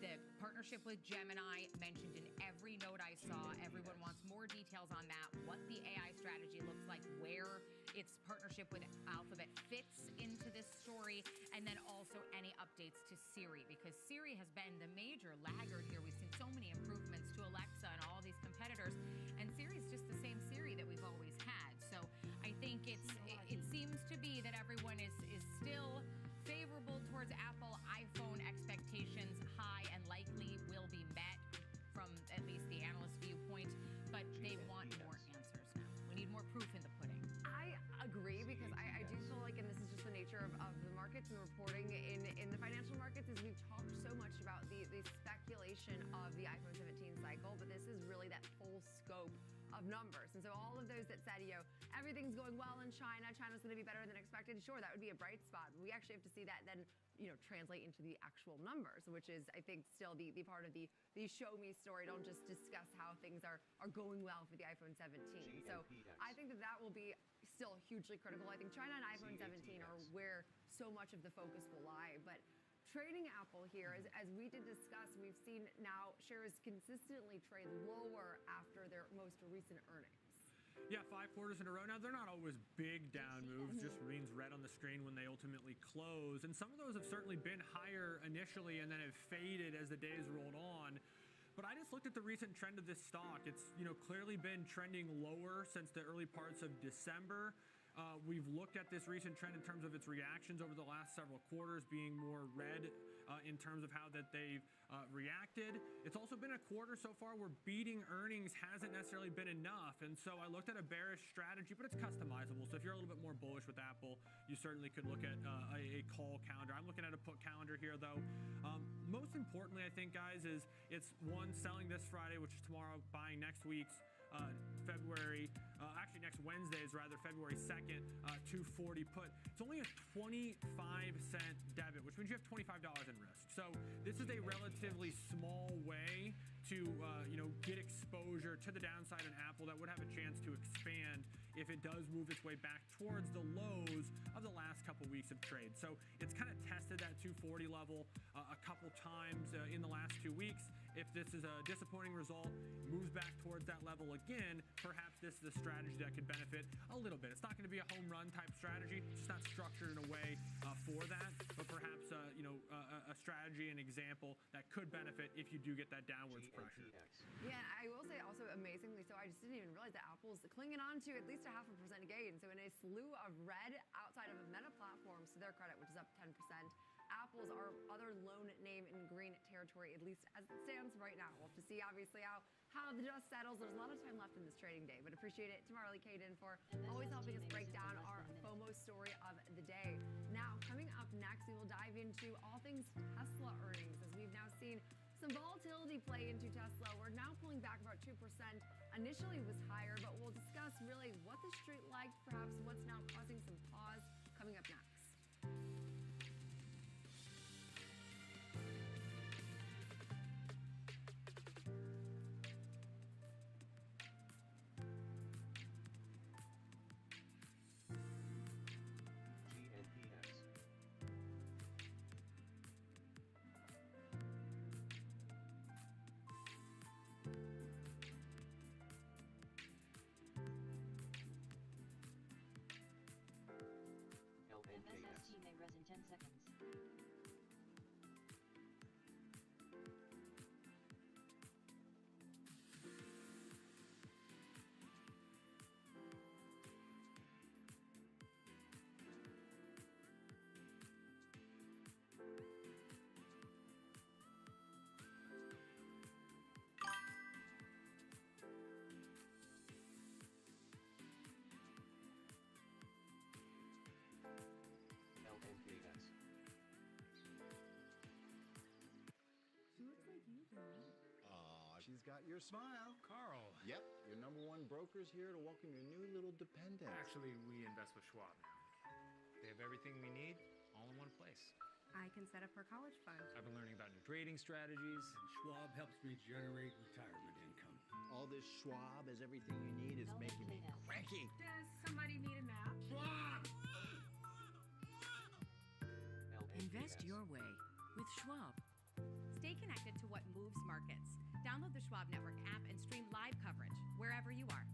F: The partnership with Gemini mentioned in every note I saw. Everyone wants more details on that, what the AI strategy looks like, where its partnership with Alphabet fits into this story, and then also any updates to Siri, because Siri has been the major laggard here. We've seen so many improvements to Alexa and all these competitors, and Siri's just the same Siri that we've always had. So I think it seems to be that everyone is still favorable towards Apple. iPhone expectations high and likely will be met from at least the analyst viewpoint, but they want more answers now. We need more proof in the pudding.
B: I agree, because I do feel like, and this is just the nature of the markets and reporting in the financial markets, is we've talked so much about the speculation of the iPhone 17 cycle, but this is really that full scope of numbers. And so all of those that said, everything's going well in China, China's going to be better than expected, sure, that would be a bright spot. We actually have to see that then, translate into the actual numbers, which is, I think, still the part of the show me story. Don't just discuss how things are going well for the iPhone 17. So I think that will be still hugely critical. I think China and iPhone 17 are where so much of the focus will lie. But trading Apple here, as we did discuss, we've seen now shares consistently trade lower after their most recent earnings.
H: Yeah, 5 quarters in a row. Now, they're not always big down moves, just remains red on the screen when they ultimately close. And some of those have certainly been higher initially and then have faded as the days rolled on. But I just looked at the recent trend of this stock. It's, clearly been trending lower since the early parts of December. We've looked at this recent trend in terms of its reactions over the last several quarters being more red in terms of how that they've reacted. It's also been a quarter so far where beating earnings hasn't necessarily been enough. And so I looked at a bearish strategy, but it's customizable. So if you're a little bit more bullish with Apple, you certainly could look at a call calendar. I'm looking at a put calendar here, though. Most importantly, I think, guys, is it's one, selling this Friday, which is tomorrow, buying next week's next Wednesday's February 2nd, 240 put. It's only a 25-cent debit, which means you have $25 in risk. So this is a relatively small way to, get exposure to the downside in Apple that would have a chance to expand if it does move its way back towards the lows of the last couple weeks of trade. So it's kind of tested that 240 level a couple times in the last 2 weeks. If this is a disappointing result, moves back towards that level again, perhaps this is a strategy that could benefit a little bit. It's not going to be a home run type strategy. It's just not structured in a way for that, but perhaps a strategy, an example that could benefit if you do get that downwards pressure.
B: Yeah, I will say also amazingly so, I just didn't even realize that Apple's clinging on to at least a 0.5% gain. So in a slew of red outside of Meta platforms, to their credit, which is up 10%, Apple's our other lone name in green territory, at least as it stands right now. We'll have to see, obviously, how the dust settles. There's a lot of time left in this trading day, but appreciate it to Marley Caden for always helping us break down our FOMO story of the day. Now, coming up next, we will dive into all things Tesla earnings, as we've now seen some volatility play into Tesla. We're now pulling back about 2%. Initially was higher, but we'll discuss really what the street liked, perhaps what's now causing some pause, coming up next.
M: MSST may res in 10 seconds.
Q: She's got your smile. Carl. Yep, your #1 broker's here to welcome your new little dependent.
P: Actually, we invest with Schwab now. They have everything we need all in one place.
S: I can set up her college fund.
P: I've been learning about new trading strategies.
X: And Schwab helps me generate retirement income.
Q: All this Schwab is everything you need is making me cranky.
S: Does somebody need a nap?
X: Schwab!
W: Invest your way with Schwab.
F: Stay connected to what moves markets. Download the Schwab Network app and stream live coverage wherever you are.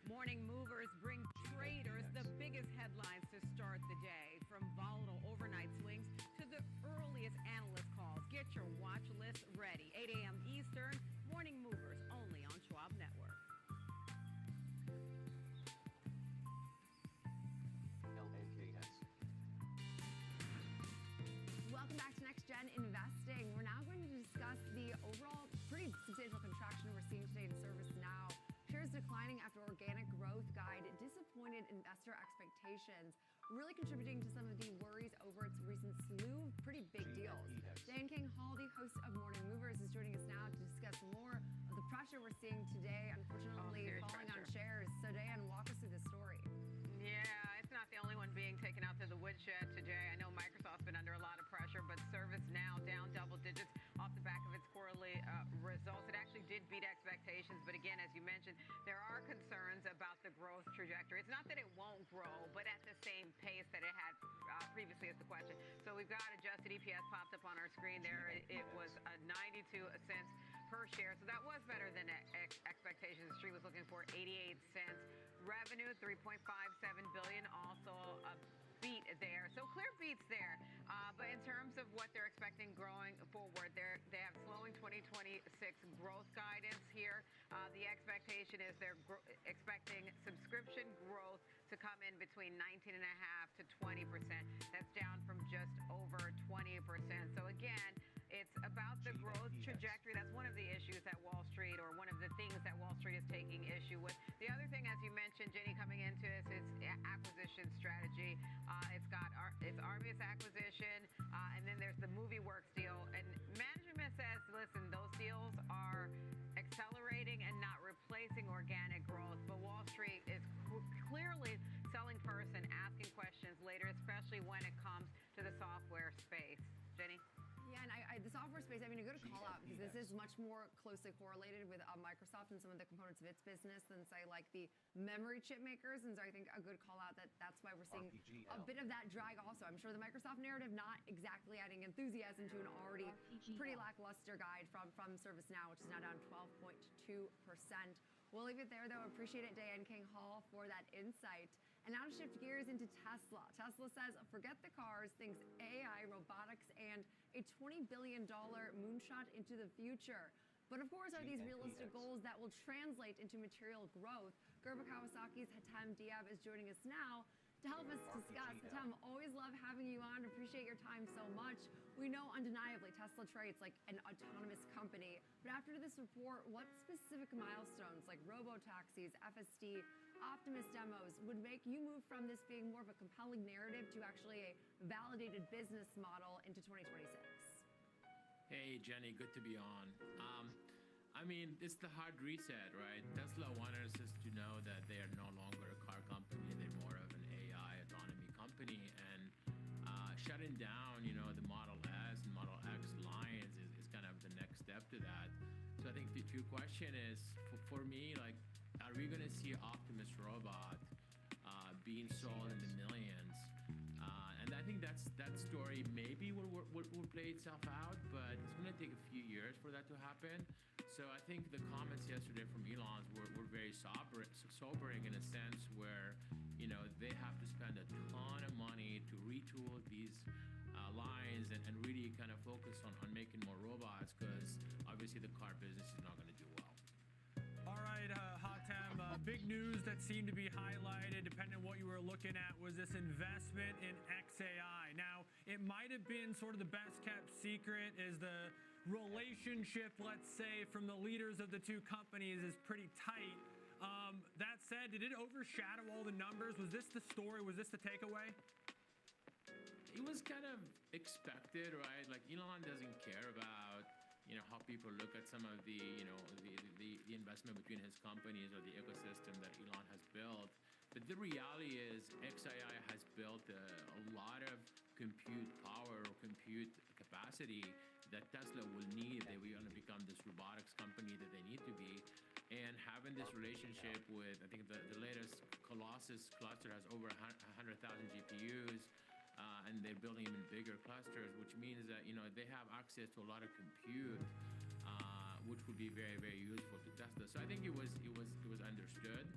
J: Morning movers bring traders the biggest headlines to start the day. From volatile overnight swings to the earliest analyst calls. Get your watch list ready. 8 a.m. Eastern. Morning movers only on Schwab Network.
B: Welcome back to Next Gen Investing. We're now going to discuss the overall pretty substantial contraction we're seeing today in ServiceNow. Shares declining after organic growth guide disappointed investor expectations, really contributing to some of the worries over its recent slew of pretty big deals. Dan King Hall, the host of Morning Movers, is joining us now to discuss more of the pressure we're seeing today, unfortunately falling on shares. So Dan, walk us through the story.
J: Yeah, it's not the only one being taken out to the woodshed today. I know Microsoft's been under a lot of pressure, but ServiceNow down double digits off the back of its quarterly results. It actually did beat expectations, but again, as you mentioned, there are concerns about the growth trajectory. It's not that it won't grow, but at the same pace that it had previously is the question. So we've got adjusted EPS popped up on our screen there. It was 92 cents per share, so that was better than expectations. The street was looking for 88 cents. Revenue, $3.57 billion, also a beat there. So clear beats there. But in terms of what they're expecting growing forward, they have slowing 2026 growth guidance here. The expectation is they're expecting subscription growth to come in between 19.5% to 20%. That's down from just over 20%. So again, it's about the growth trajectory. That's one of the issues that Wall Street, or one of the things that Wall Street is taking issue with. The other thing, as you mentioned, Jenny, coming into this is acquisition strategy. It's Armius acquisition, and then there's the MovieWorks deal. And management says, listen, those deals are accelerating and not replacing organic growth. But Wall Street is clearly selling first and asking questions later, especially when it comes to the software space. Jenny?
B: Yeah, and the software space, I mean, a good call out, because this is much more closely correlated with Microsoft and some of the components of its business than, say, like the memory chip makers. And so I think a good call out that's why we're seeing a bit of that drag also. I'm sure the Microsoft narrative not exactly adding enthusiasm to an already pretty lackluster guide from ServiceNow, which is now down 12.2%. We'll leave it there, though. Appreciate it, Diane King Hall, for that insight. And now to shift gears into Tesla. Tesla says, forget the cars, thinks AI, robotics, and a $20 billion moonshot into the future. But of course, are these realistic goals that will translate into material growth? Gerber Kawasaki's Hatem Diab is joining us now to help us discuss. Hatem, always love having you on. Appreciate your time so much. We know undeniably Tesla trades like an autonomous company. But after this report, what specific milestones like robo-taxis, FSD, Optimus demos would make you move from this being more of a compelling narrative to actually a validated business model into 2026?
A: Hey, Jenny, good to be on. I mean, it's the hard reset, right? Tesla wanted us to know that they are no longer a car company. They're more of an AI autonomy company. And shutting down, the Model S and Model X lines is kind of the next step to that. So I think the true question is, for me, like, are we going to see Optimus robot being sold in the millions? And I think that story maybe will play itself out, but it's going to take a few years for that to happen. So I think the comments yesterday from Elon's were very sobering in a sense where, they have to spend a ton of money to retool these lines and really kind of focus on making more robots, because obviously the car business is not going to do well.
H: All right, Hatem, big news that seemed to be highlighted, depending on what you were looking at, was this investment in XAI. Now, it might have been sort of the best kept secret, is the relationship, let's say, from the leaders of the two companies is pretty tight. That said, did it overshadow all the numbers? Was this the story? Was this the takeaway?
A: It was kind of expected, right? Like, Elon doesn't care about, how people look at some of the investment between his companies or the ecosystem that Elon has built. But the reality is XAI has built a lot of compute power or compute capacity that Tesla will need if they want to become this robotics company that they need to be. And having this relationship with, I think the latest Colossus cluster has over 100,000 GPUs, and they're building even bigger clusters, which means that, they have access to a lot of compute, which would be very, very useful to Tesla. So I think it was understood.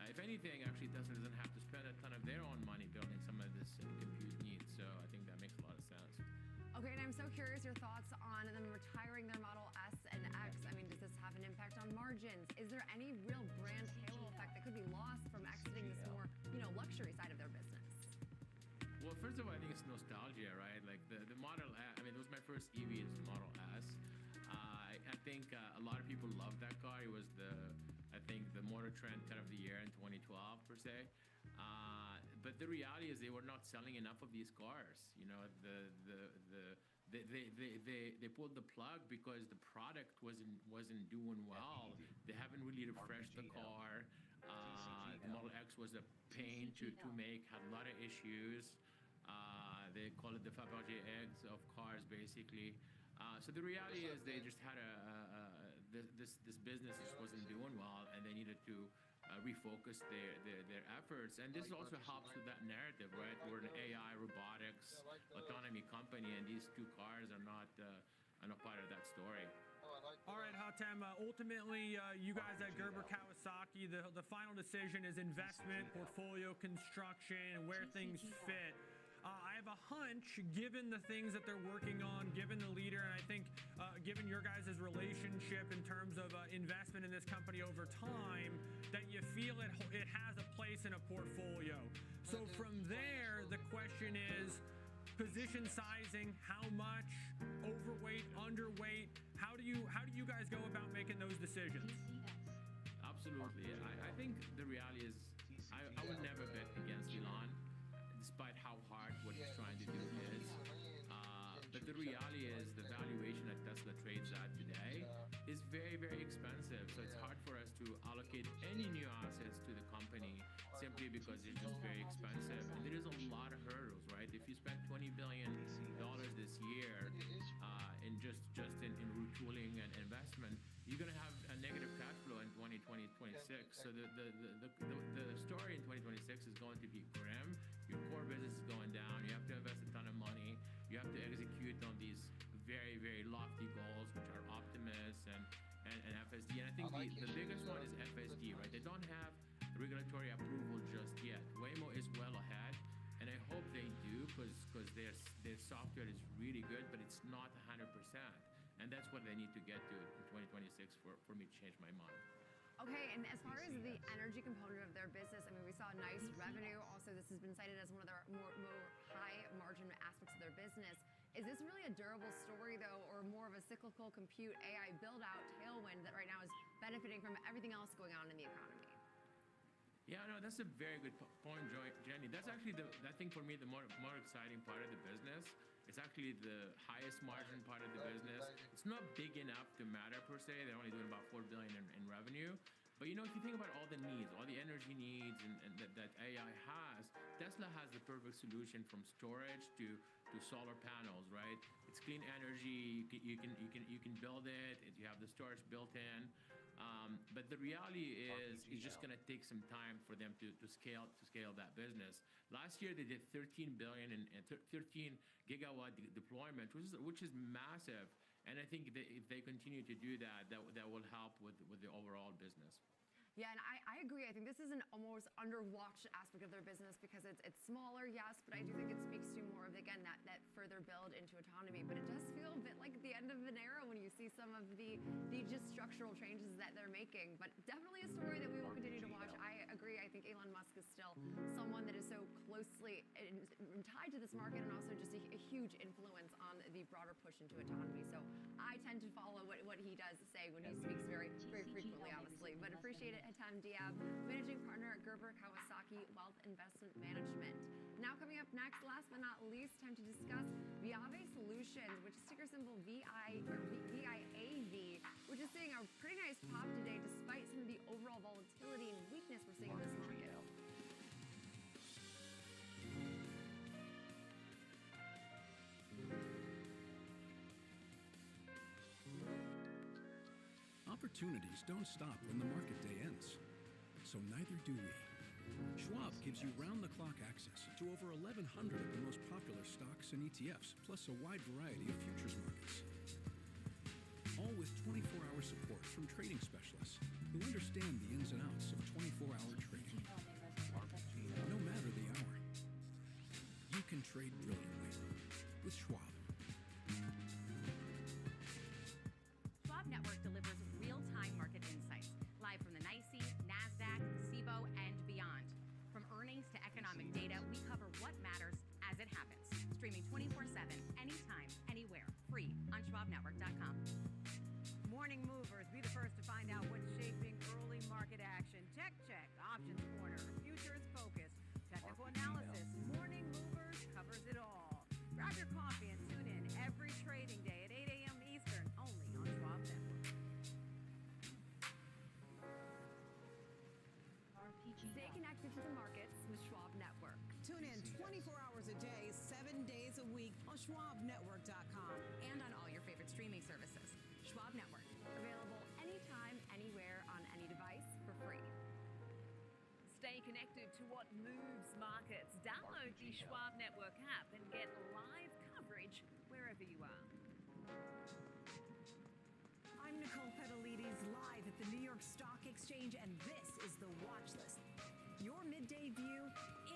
A: If anything, actually, Tesla doesn't have to spend a ton of their own money building some of this compute needs. So I think that makes a lot of sense.
B: Okay, and I'm so curious your thoughts on them retiring their Model S and X. I mean, does this have an impact on margins? Is there any real brand halo effect that could be lost from exiting this more, luxury side of their business?
A: Well, first of all, I think it's nostalgia, right? Like the Model S, I mean, it was my first EV, it's the Model S. I think a lot of people loved that car. It was the motor trend kind of the year in 2012 per se. But the reality is they were not selling enough of these cars. They pulled the plug because the product wasn't doing well. They haven't really refreshed the car. The Model X was a pain to make, had a lot of issues. They call it the Fabergé eggs of cars, basically. So the reality is they just had this business just wasn't doing well, and they needed to refocus their efforts. And this also helps with that narrative, right? We're an AI, robotics, autonomy company, and these two cars are not part of that story.
H: All right, Hatem, ultimately, you guys at Gerber Kawasaki, the final decision is investment, portfolio construction, where things fit. I have a hunch, given the things that they're working on, given the leader, and I think given your guys' relationship in terms of investment in this company over time, that you feel it has a place in a portfolio. So from there, the question is position sizing, how much, overweight, underweight, how do you guys go about making those decisions?
A: Absolutely. I think the reality is I would never bet against Elon, despite how hard what he's trying to do is. But the reality is the valuation that Tesla trades at today is very, very expensive. So it's hard for us to allocate any new assets to the company simply because it's just very expensive. And there is a lot of hurdles, right? If you spend $20 billion this year in just in retooling and investment, you're going to have a negative cash flow in 2026. So the story in 2026 is going to be grim. Your core business is going down. You have to invest a ton of money. You have to execute on these very, very lofty goals, which are Optimus and FSD. And I think the biggest one is FSD, right? They don't have regulatory approval just yet. Waymo is well ahead, and I hope they do because their software is really good, but it's not 100%. And that's what they need to get to in 2026 for me to change my mind.
B: Okay, and as far as the energy component of their business, I mean, we saw nice revenue. Also, this has been cited as one of their more high margin aspects of their business. Is this really a durable story, though, or more of a cyclical compute AI build-out tailwind that right now is benefiting from everything else going on in the economy?
A: Yeah, no, that's a very good point, Jenny. That's actually, I think for me, the more exciting part of the business. It's actually the highest margin part of the business. It's not big enough to matter per se. They're only doing about $4 billion in revenue. But if you think about all the needs, all the energy needs and that AI has, Tesla has the perfect solution from storage to solar panels, right? It's clean energy. You can build it. You have the storage built in. But the reality is, it's just going to take some time for them to scale that business. Last year, they did 13 billion and 13 gigawatt deployment, which is massive. And I think if they continue to do that will help with the overall business.
B: Yeah, and I agree. I think this is an almost underwatched aspect of their business because it's smaller, yes, but I do think it speaks to more of, again, that further build into autonomy. But it does feel a bit like the end of an era when you see some of the just structural changes that they're making. But definitely a story that we will continue to watch. I agree. I think Elon Musk is still someone that is so closely tied to this market and also just a huge influence on the broader push into autonomy. So I tend to follow what he does say when he speaks very, very frequently, honestly. But appreciate it. Hatem Diab, managing partner at Gerber Kawasaki Wealth Investment Management. Now coming up next, last but not least, time to discuss Viave Solutions, which is ticker symbol VIAV, which is seeing a pretty nice pop today despite some of the overall volatility and weakness we're seeing in this market.
I: Opportunities don't stop when the market day ends. So neither do we. Schwab gives you round-the-clock access to over 1,100 of the most popular stocks and ETFs, plus a wide variety of futures markets. All with 24-hour support from trading specialists who understand the ins and outs of 24-hour trading. No matter the hour, you can trade brilliantly with Schwab.
F: Schwab Network delivers real-time market insights, live from the NYSE, NASDAQ, SIBO, and beyond. From earnings to economic data, we cover what matters as it happens. Streaming 24/7, anytime, anywhere, free on schwabnetwork.com.
J: Morning movers, be the first to find out what's shaping early market action. Tech check, options corner, futures focus, technical analysis. Morning movers covers it all. Grab your coffee and tune in every trading day at 8 a.m. Eastern, only on Schwab Network.
B: Stay connected to the markets with Schwab Network.
E: Tune in 24 hours a day, 7 days a week on schwabnetwork.com
F: And on all your favorite streaming services. Schwab Network.
B: Available any
J: connected to what moves markets. Download the Schwab Network app and get live coverage wherever you are.
E: I'm Nicole Petalides, live at the New York Stock Exchange, and this is the Watch List. Your midday view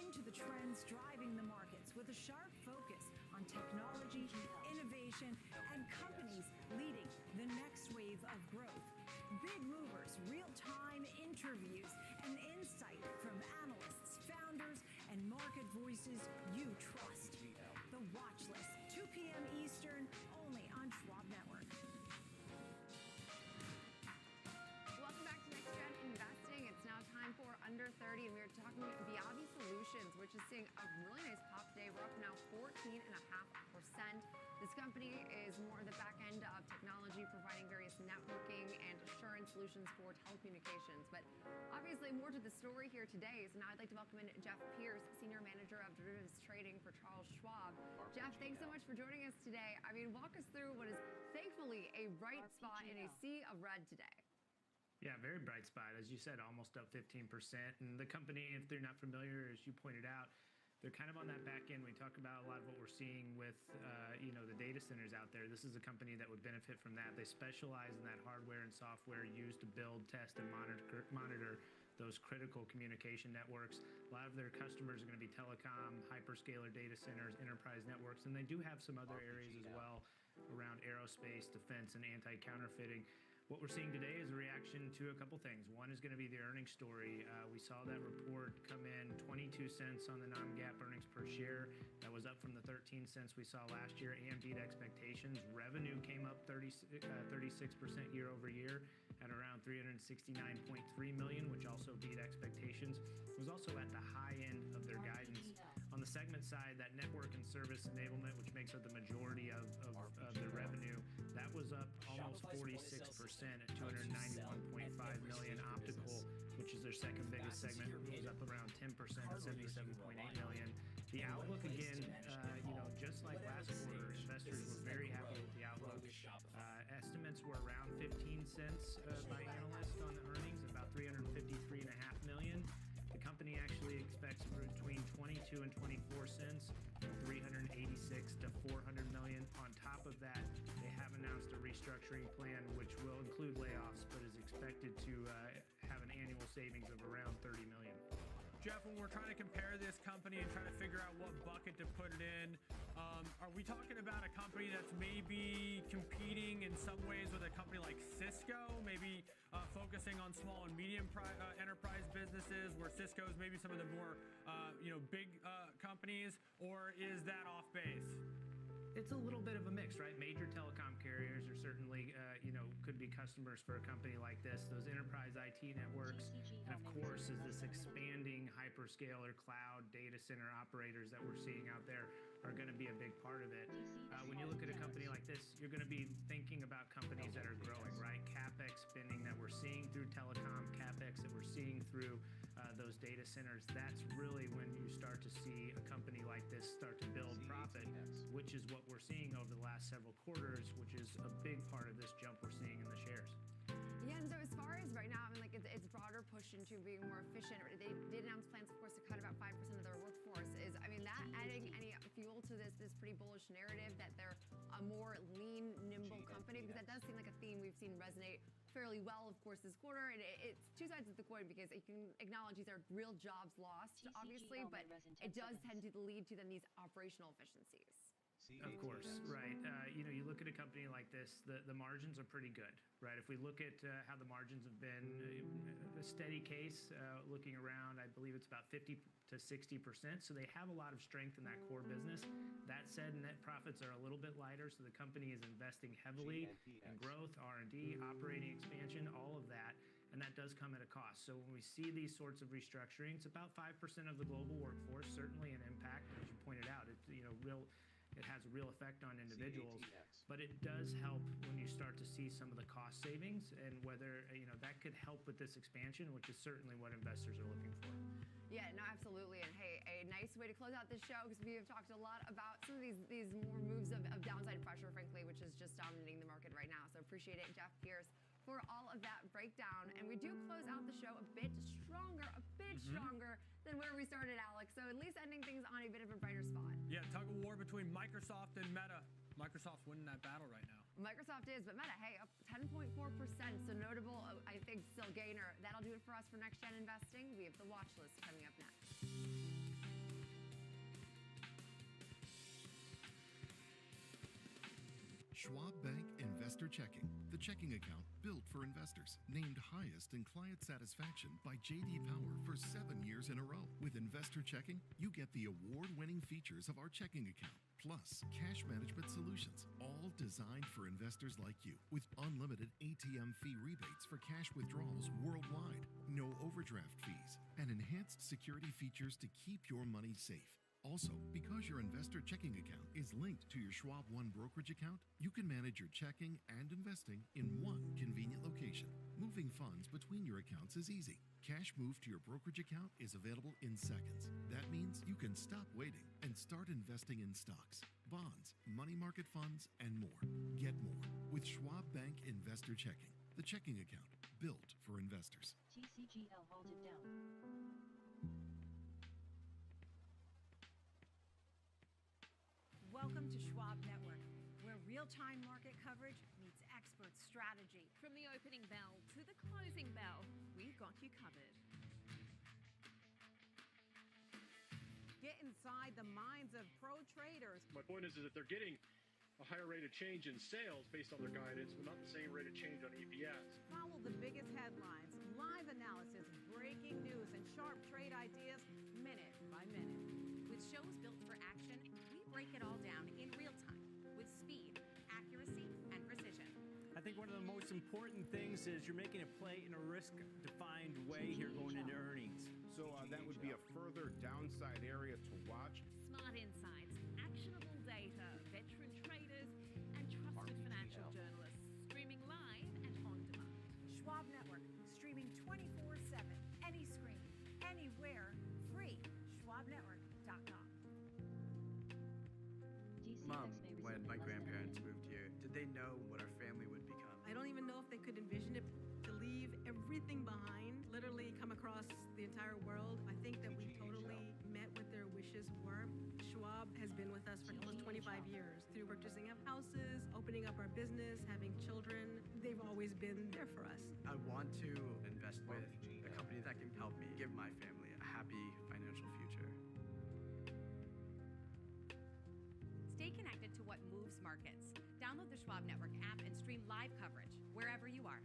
E: into the trends driving the markets with a sharp focus on technology, innovation, and companies leading the next wave of growth. Big movers, real-time interviews, and insight from analysts, founders, and market voices you trust. The Watch List, 2 p.m. Eastern, only on Schwab Network.
B: Welcome back to Next Gen Investing. It's now time for Under 30, and we're talking Viavi Solutions, which is seeing a really nice pop today. We're up now 14.5%. This company is more the back end of technology, providing various networking and assurance solutions for telecommunications. But obviously, more to the story here today. So now I'd like to welcome in Jeff Pierce, Senior Manager of Derivatives Trading for Charles Schwab. Jeff, thanks so much for joining us today. I mean, walk us through what is thankfully a bright spot in a sea of red today.
G: Yeah, very bright spot. As you said, almost up 15%. And the company, if they're not familiar, as you pointed out, they're kind of on that back end. We talk about a lot of what we're seeing with, the data centers out there. This is a company that would benefit from that. They specialize in that hardware and software used to build, test, and monitor those critical communication networks. A lot of their customers are going to be telecom, hyperscaler data centers, enterprise networks, and they do have some other areas as well around aerospace, defense, and anti-counterfeiting. What we're seeing today is a reaction to a couple things. One is going to be the earnings story. We saw that report come in 22 cents on the non-GAAP earnings per share. That was up from the 13 cents we saw last year and beat expectations. Revenue came up 36% year over year at around $369.3 million, which also beat expectations. It was also at the high end of their guidance. On the segment side, that network and service enablement, which makes up the majority of the revenue, that was up almost 46% at $291.5 million. Optical, which is their second biggest segment, was up around 10% at $77.8 million. The outlook again, just like last quarter, investors were very happy with the outlook. Estimates were around 15 cents by analysts on the earnings, about $353.5 million. The company actually expects between 22 and 24 cents, 386 to 400 million. On top of that, they have announced a restructuring plan which will include layoffs, but is expected to have an annual savings of around 30 million.
H: Jeff, when we're trying to compare this company and try to figure out what bucket to put it in, are we talking about a company that's maybe competing in some ways with a company like Cisco, maybe focusing on small and medium enterprise businesses, where Cisco is maybe some of the more big companies, or is that off base?
G: It's a little bit of a mix, right? Major telecom carriers are certainly, could be customers for a company like this. Those enterprise IT networks, and of course, is this expanding hyperscaler cloud data center operators that we're seeing out there are going to be a big part of it. When you look at a company like this, you're going to be thinking about companies that are growing, right? CapEx spending that we're seeing through telecom, CapEx that we're seeing through those data centers. That's really when you start to see a company like this start to build profit, which is what we're seeing over the last several quarters, which is a big part of this jump we're seeing in the shares.
B: Yeah, and so as far as right now, I mean, like it's broader push into being more efficient. They did announce plans, of course, to cut about 5% of their workforce. That adding any fuel to this pretty bullish narrative that they're a more lean, nimble company? Because that does seem like a theme we've seen resonate fairly well, of course, this quarter. And it's two sides of the coin, because you can acknowledge these are real jobs lost, obviously, but it does tend to lead to then these operational efficiencies.
G: Of course, right. You look at a company like this, the margins are pretty good, right? If we look at how the margins have been, a steady case, looking around, I believe it's about 50 to 60%. So they have a lot of strength in that core business. That said, net profits are a little bit lighter, so the company is investing heavily in growth, R&D, operating expansion, all of that. And that does come at a cost. So when we see these sorts of restructurings, about 5% of the global workforce, certainly an impact. As you pointed out, it has a real effect on individuals, but it does help when you start to see some of the cost savings, and whether that could help with this expansion, which is certainly what investors are looking for.
B: Yeah, no, absolutely. And hey, a nice way to close out this show, because we have talked a lot about some of these more moves of downside pressure, frankly, which is just dominating the market right now. So appreciate it, Jeff Pierce, for all of that breakdown. And we do close out the show a bit stronger than where we started, Alex. So at least ending things on a bit of a brighter spot.
H: Yeah, tug of war between Microsoft and Meta. Microsoft's winning that battle right now.
B: Microsoft is, but Meta, hey, up 10.4%. So notable, I think, still gainer. That'll do it for us for Next Gen Investing. We have the watch list coming up next.
M: Schwab Bank Investor Checking, the checking account built for investors. Named highest in client satisfaction by J.D. Power for 7 years in a row. With Investor Checking, you get the award-winning features of our checking account, plus cash management solutions, all designed for investors like you. With unlimited ATM fee rebates for cash withdrawals worldwide, no overdraft fees, and enhanced security features to keep your money safe. Also, because your investor checking account is linked to your Schwab One brokerage account, you can manage your checking and investing in one convenient location. Moving funds between your accounts is easy. Cash moved to your brokerage account is available in seconds. That means you can stop waiting and start investing in stocks, bonds, money market funds, and more. Get more with Schwab Bank Investor Checking, the checking account built for investors.
W: TCGL halted down.
E: Welcome to Schwab Network, where real-time market coverage meets expert strategy.
J: From the opening bell to the closing bell, we've got you covered.
N: Get inside the minds of pro traders.
T: My point is that they're getting a higher rate of change in sales based on their guidance, but not the same rate of change on EPS.
N: Follow the biggest headlines, live analysis, breaking news, and sharp trade ideas minute by minute.
F: With shows built for action, we break it all down in real time with speed, accuracy, and precision.
L: I think one of the most important things is you're making a play in a risk-defined way here going into earnings.
O: So that would be a further downside area to watch.
J: Smart insights, actionable data, veteran traders, and trusted financial journalists. Streaming live and on demand.
E: Schwab Network, streaming 24/7, any screen, anywhere, free. SchwabNetwork.com.
U: Mom, when my grandparents moved here, did they know what our family would become?
Y: I don't even know if they could envision it, to leave everything behind, literally come across the entire world. I think that we totally met what their wishes were. Schwab has been with us for almost 25 years through purchasing of houses, opening up our business, having children. They've always been there for us.
U: I want to invest with a company that can help me give my family a happy financial future.
F: Stay connected to what moves markets. Download the Schwab Network app and stream live coverage wherever you are.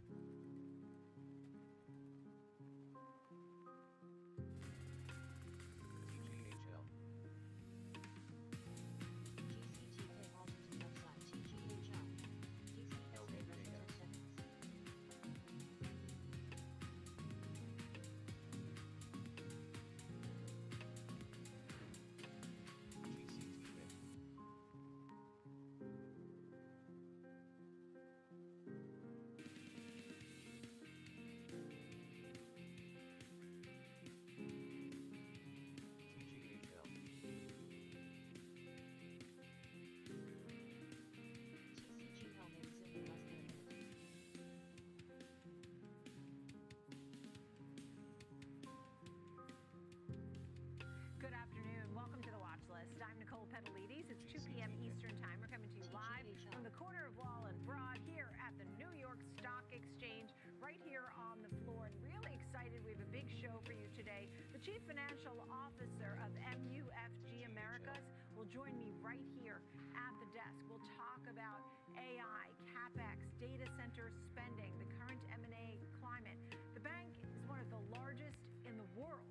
E: I'm Nicole Petalides. It's 2 p.m. Eastern Time. We're coming to you live from the corner of Wall and Broad here at the New York Stock Exchange, right here on the floor. And really excited. We have a big show for you today. The Chief Financial Officer of MUFG Americas will join me right here at the desk. We'll talk about AI, CapEx, data center spending, the current M&A climate. The bank is one of the largest in the world.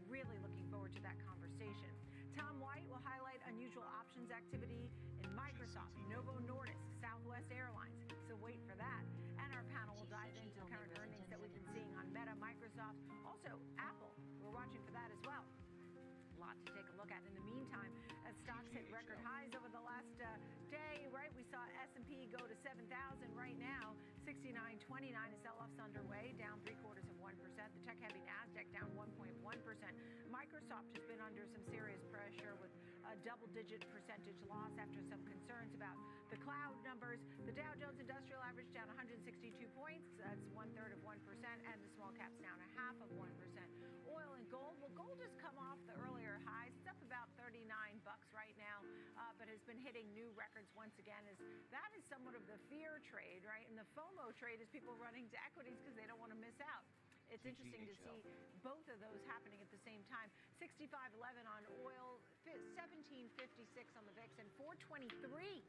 E: Really looking forward to that conversation. Tom White will highlight unusual options activity in Microsoft, Novo Nordisk, Southwest Airlines. So wait for that. And our panel will dive into the current earnings that we've been seeing on Meta, Microsoft, also Apple. We're watching for that as well. A lot to take a look at. In the meantime, as stocks hit record highs over the last day, right? We saw S&P go to 7,000 right now. 69.29, a sell-off's underway, down 0.75%. The tech-heavy Nasdaq down 1.1%. Microsoft has been under some serious pressure with a double-digit percentage loss after some concerns about the cloud numbers. The Dow Jones Industrial Average down 162 points. That's 1/3 of 1%, and the small caps down 0.5%. Oil and gold. Well, gold has come
C: been hitting new records once again. That is somewhat of the fear trade, right? And the FOMO trade is people running to equities because they don't want to miss out. It's interesting to see both of those happening at the same time. 65.11 on oil, 17.56 on the VIX, and 423.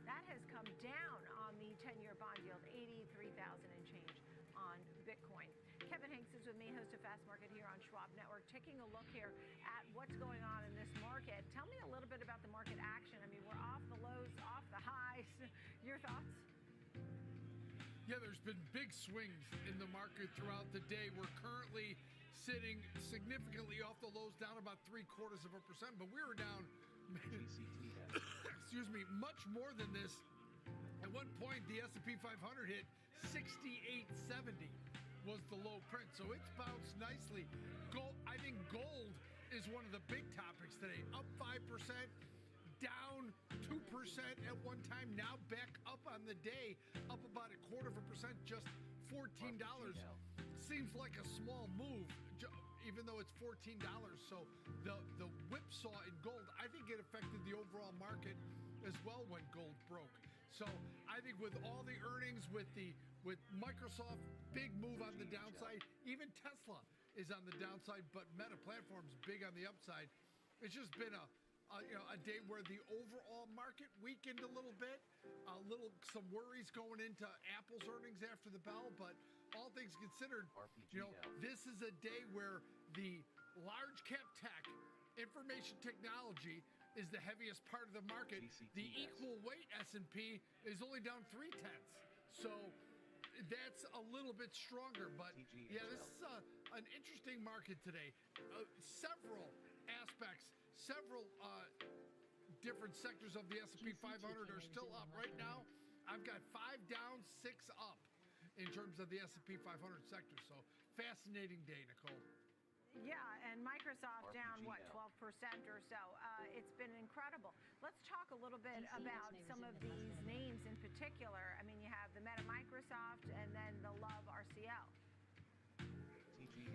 C: That has come down on the 10-year bond yield, 83,000 and change on Bitcoin. Kevin Hanks is with me, host of Fast Market here on Schwab Network, taking a look here at what's going on in this market. Tell me a little bit about the market action. I mean, we're off the lows, off the highs. Your thoughts?
D: Yeah, there's been big swings in the market throughout the day. We're currently sitting significantly off the lows, down about 0.75%, but we were down, excuse me, much more than this. At one point, the S&P 500 hit 68.70 was the low print, so it's bounced nicely. Gold, I think gold is one of the big topics today. Up 5%, down 2% at one time, now back up on the day, up about 0.25%, just $14. Seems like a small move, even though it's $14. So the whipsaw in gold, I think it affected the overall market as well when gold broke. So I think with all the earnings, with Microsoft, big move on the downside. Even Tesla is on the downside, but Meta Platforms big on the upside. It's just been a day where the overall market weakened a little bit, some worries going into Apple's earnings after the bell, but all things considered, this is a day where the large cap tech, information technology is the heaviest part of the market. The equal weight S&P is only down 0.3. So that's a little bit stronger, but yeah, this is an interesting market today. Several aspects, several different sectors of the S&P 500 are still up. Right now, I've got 5 down, 6 up in terms of the S&P 500 sector. So fascinating day, Nicole.
C: Yeah, and Microsoft down, 12% or so. It's been incredible. Let's talk a little bit about some of these names in particular. I mean, you have the Meta Microsoft and then the Love RCL.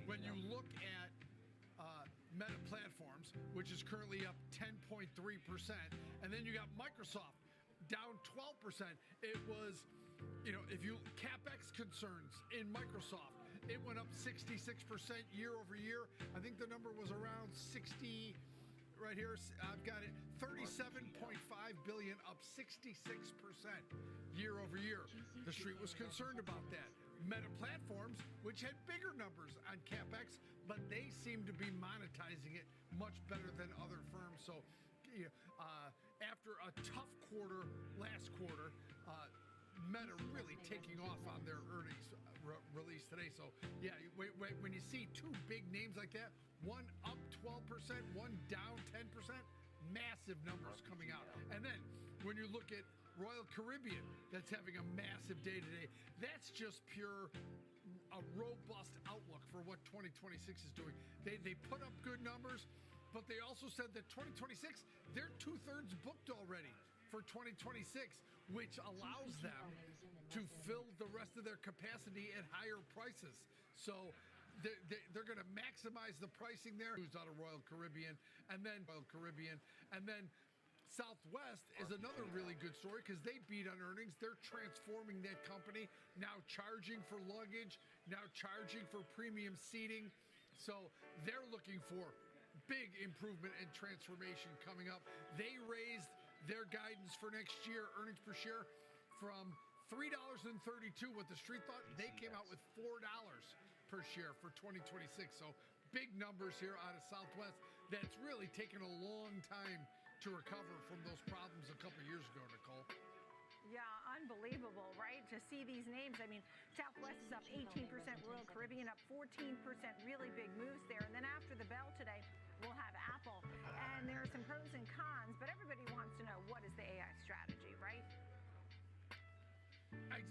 D: When you look at Meta Platforms, which is currently up 10.3%, and then you got Microsoft down 12%. It was, if you CapEx concerns in Microsoft, it went up 66% year over year. I think the number was around 60. Right here, I've got it, 37.5 billion, up 66% year over year. The street was concerned about that. Meta Platforms, which had bigger numbers on CapEx, but they seem to be monetizing it much better than other firms. So after a tough quarter last quarter, Meta really taking off on their earnings release today. So yeah, when you see two big names like that, one up 12%, one down 10%, massive numbers coming out. And then when you look at Royal Caribbean, that's having a massive day today, that's just pure a robust outlook for what 2026 is doing. They put up good numbers, but they also said that 2026, they're 2/3 booked already for 2026, which allows them to fill the rest of their capacity at higher prices. So they're going to maximize the pricing there. Who's out of Royal Caribbean, and then Southwest is another really good story because they beat on earnings. They're transforming that company, now charging for luggage, now charging for premium seating. So they're looking for big improvement and transformation coming up. They raised their guidance for next year, earnings per share, from $3.32, what the street thought. They came out with $4 per share for 2026. So big numbers here out of Southwest. That's really taken a long time to recover from those problems a couple years ago, Nicole.
C: Yeah, unbelievable, right? To see these names. I mean, Southwest is up 18%, Royal Caribbean up 14%, really big moves there. And then after the bell today, we'll have Apple. And there are some pros and cons, but everybody wants to know, what is the AI strategy, right?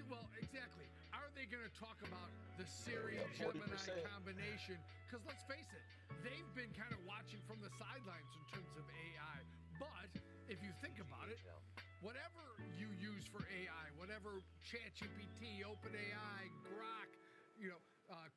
D: Well, exactly. Are they going to talk about the Siri-Gemini combination? Because let's face it, they've been kind of watching from the sidelines in terms of AI. But if you think about it, whatever you use for AI, whatever ChatGPT, OpenAI, Grok,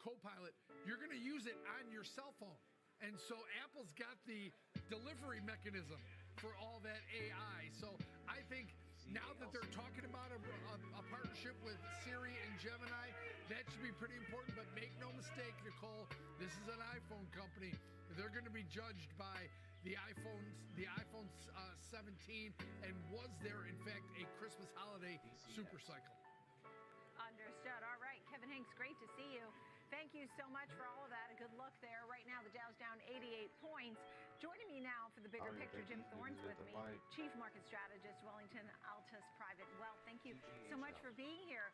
D: Copilot, you're going to use it on your cell phone. And so Apple's got the delivery mechanism for all that AI. So I think now that they're talking about a partnership with Siri and Gemini, that should be pretty important. But make no mistake, Nicole, this is an iPhone company. They're going to be judged by the iPhone 17, and was there, in fact, a Christmas holiday super cycle?
C: Understood. All right, Kevin Hinks, great to see you. Thank you so much for all of that. A good look there. Right now, the Dow's down 88 points. Joining me now for the bigger picture, Jim Thorne's with me, Chief Market Strategist, Wellington Altus Private Wealth. Thank you so much for being here.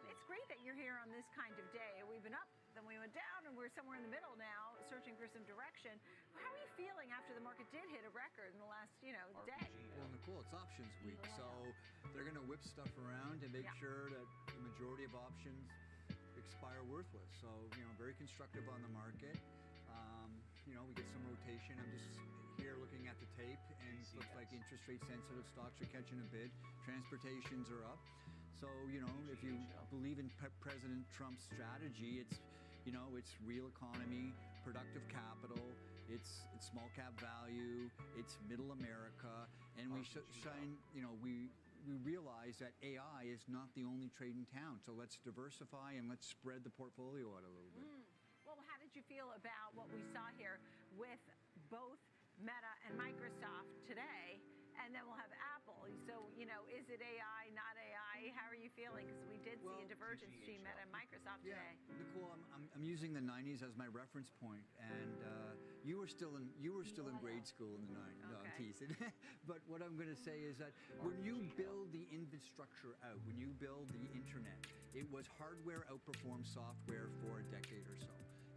C: It's great that you're here on this kind of day. We've been up, then we went down, and we're somewhere in the middle now, searching for some direction. How are you feeling after the market did hit a record in the last, day?
K: Well, Nicole, it's options week, so they're going to whip stuff around and make sure that the majority of options expire worthless. So, very constructive on the market. We get some rotation. I'm just here looking at the tape, and it looks like interest rate sensitive stocks are catching a bid. Transportations are up. So, if you believe in President Trump's strategy, it's real economy, productive capital, it's small cap value, it's middle America, and we we realize that AI is not the only trade in town. So let's diversify and let's spread the portfolio out a little bit.
C: Well, how did you feel about what we saw here with both Meta and Microsoft today? And then we'll have Apple. So, is it AI, not AI? How are you feeling? Because we did see a divergence between Meta and Microsoft today.
K: Nicole, I'm using the 90s as my reference point, and you were still in grade school in the 90s. No, I'm teasing. But what I'm going to say is that when you build the infrastructure out, when you build the internet, it was hardware outperformed software for a decade or so.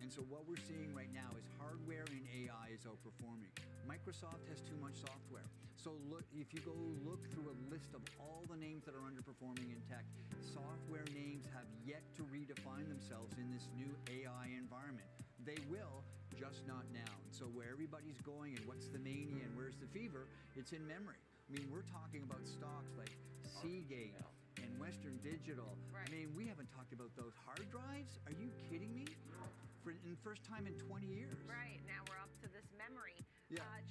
K: And so what we're seeing right now is hardware and AI is outperforming. Microsoft has too much software. So if you go look through a list of all the names that are underperforming in tech, software names have yet to redefine themselves in this new AI environment. They will, just not now. And so where everybody's going and what's the mania and where's the fever, it's in memory. I mean, we're talking about stocks like Seagate and Western Digital. Right. I mean, we haven't talked about those hard drives. Are you kidding me? For the first time in 20 years.
C: Right, now we're up to this memory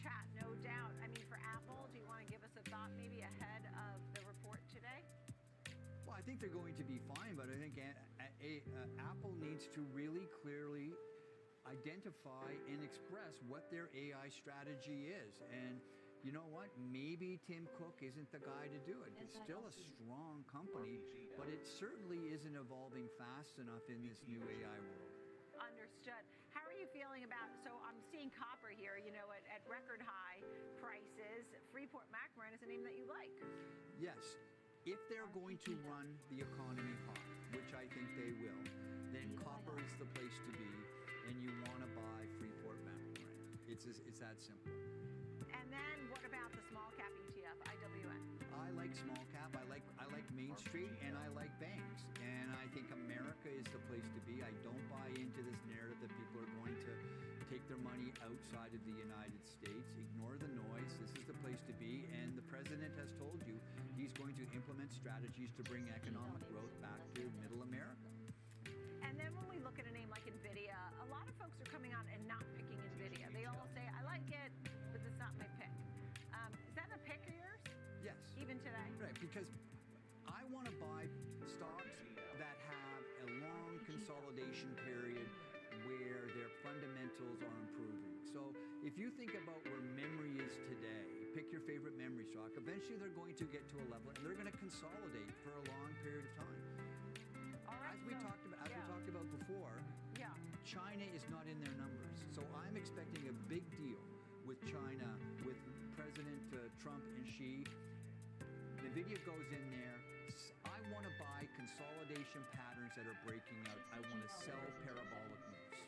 C: chat, no doubt. I mean, for Apple, do you want to give us a thought maybe ahead of the report today?
K: Well, I think they're going to be fine, but I think Apple needs to really clearly identify and express what their AI strategy is. And you know what? Maybe Tim Cook isn't the guy to do it. It's still a strong company, but it certainly isn't evolving fast enough in this new AI world.
C: Understood. How are you feeling about, so I'm seeing copper here, at record high prices. Freeport-McMoRan is a name that you like.
K: Yes. If they're going to run the economy hot, which I think they will, then copper is the place to be, and you want to buy Freeport-McMoRan. It's that simple.
C: And then what about the small cap ETF, IWN?
K: I like small cap. I like Main Street, and I like banks. And I think America is the place to be. I don't buy into this narrative that people are going to take their money outside of the United States. Ignore the noise. This is the place to be. And the president has told you he's going to implement strategies to bring economic growth back to middle America.
C: And then when we look at a name like NVIDIA, a lot of folks are coming on and not picking NVIDIA. They all say, I like it, but it's not my pick. Is that a pick of yours?
K: Yes.
C: Even today?
K: Right, because I want to buy stocks that have a long consolidation period where their fundamentals are improving. So if you think about where memory is today, pick your favorite memory stock. Eventually they're going to get to a level and they're going to consolidate for a long period of time.
C: All right,
K: as we talked about before, China is not in their numbers. So I'm expecting a big deal with China, with President Trump and Xi. NVIDIA goes in there. I want to buy consolidation patterns that are breaking out. I want to sell parabolic moves.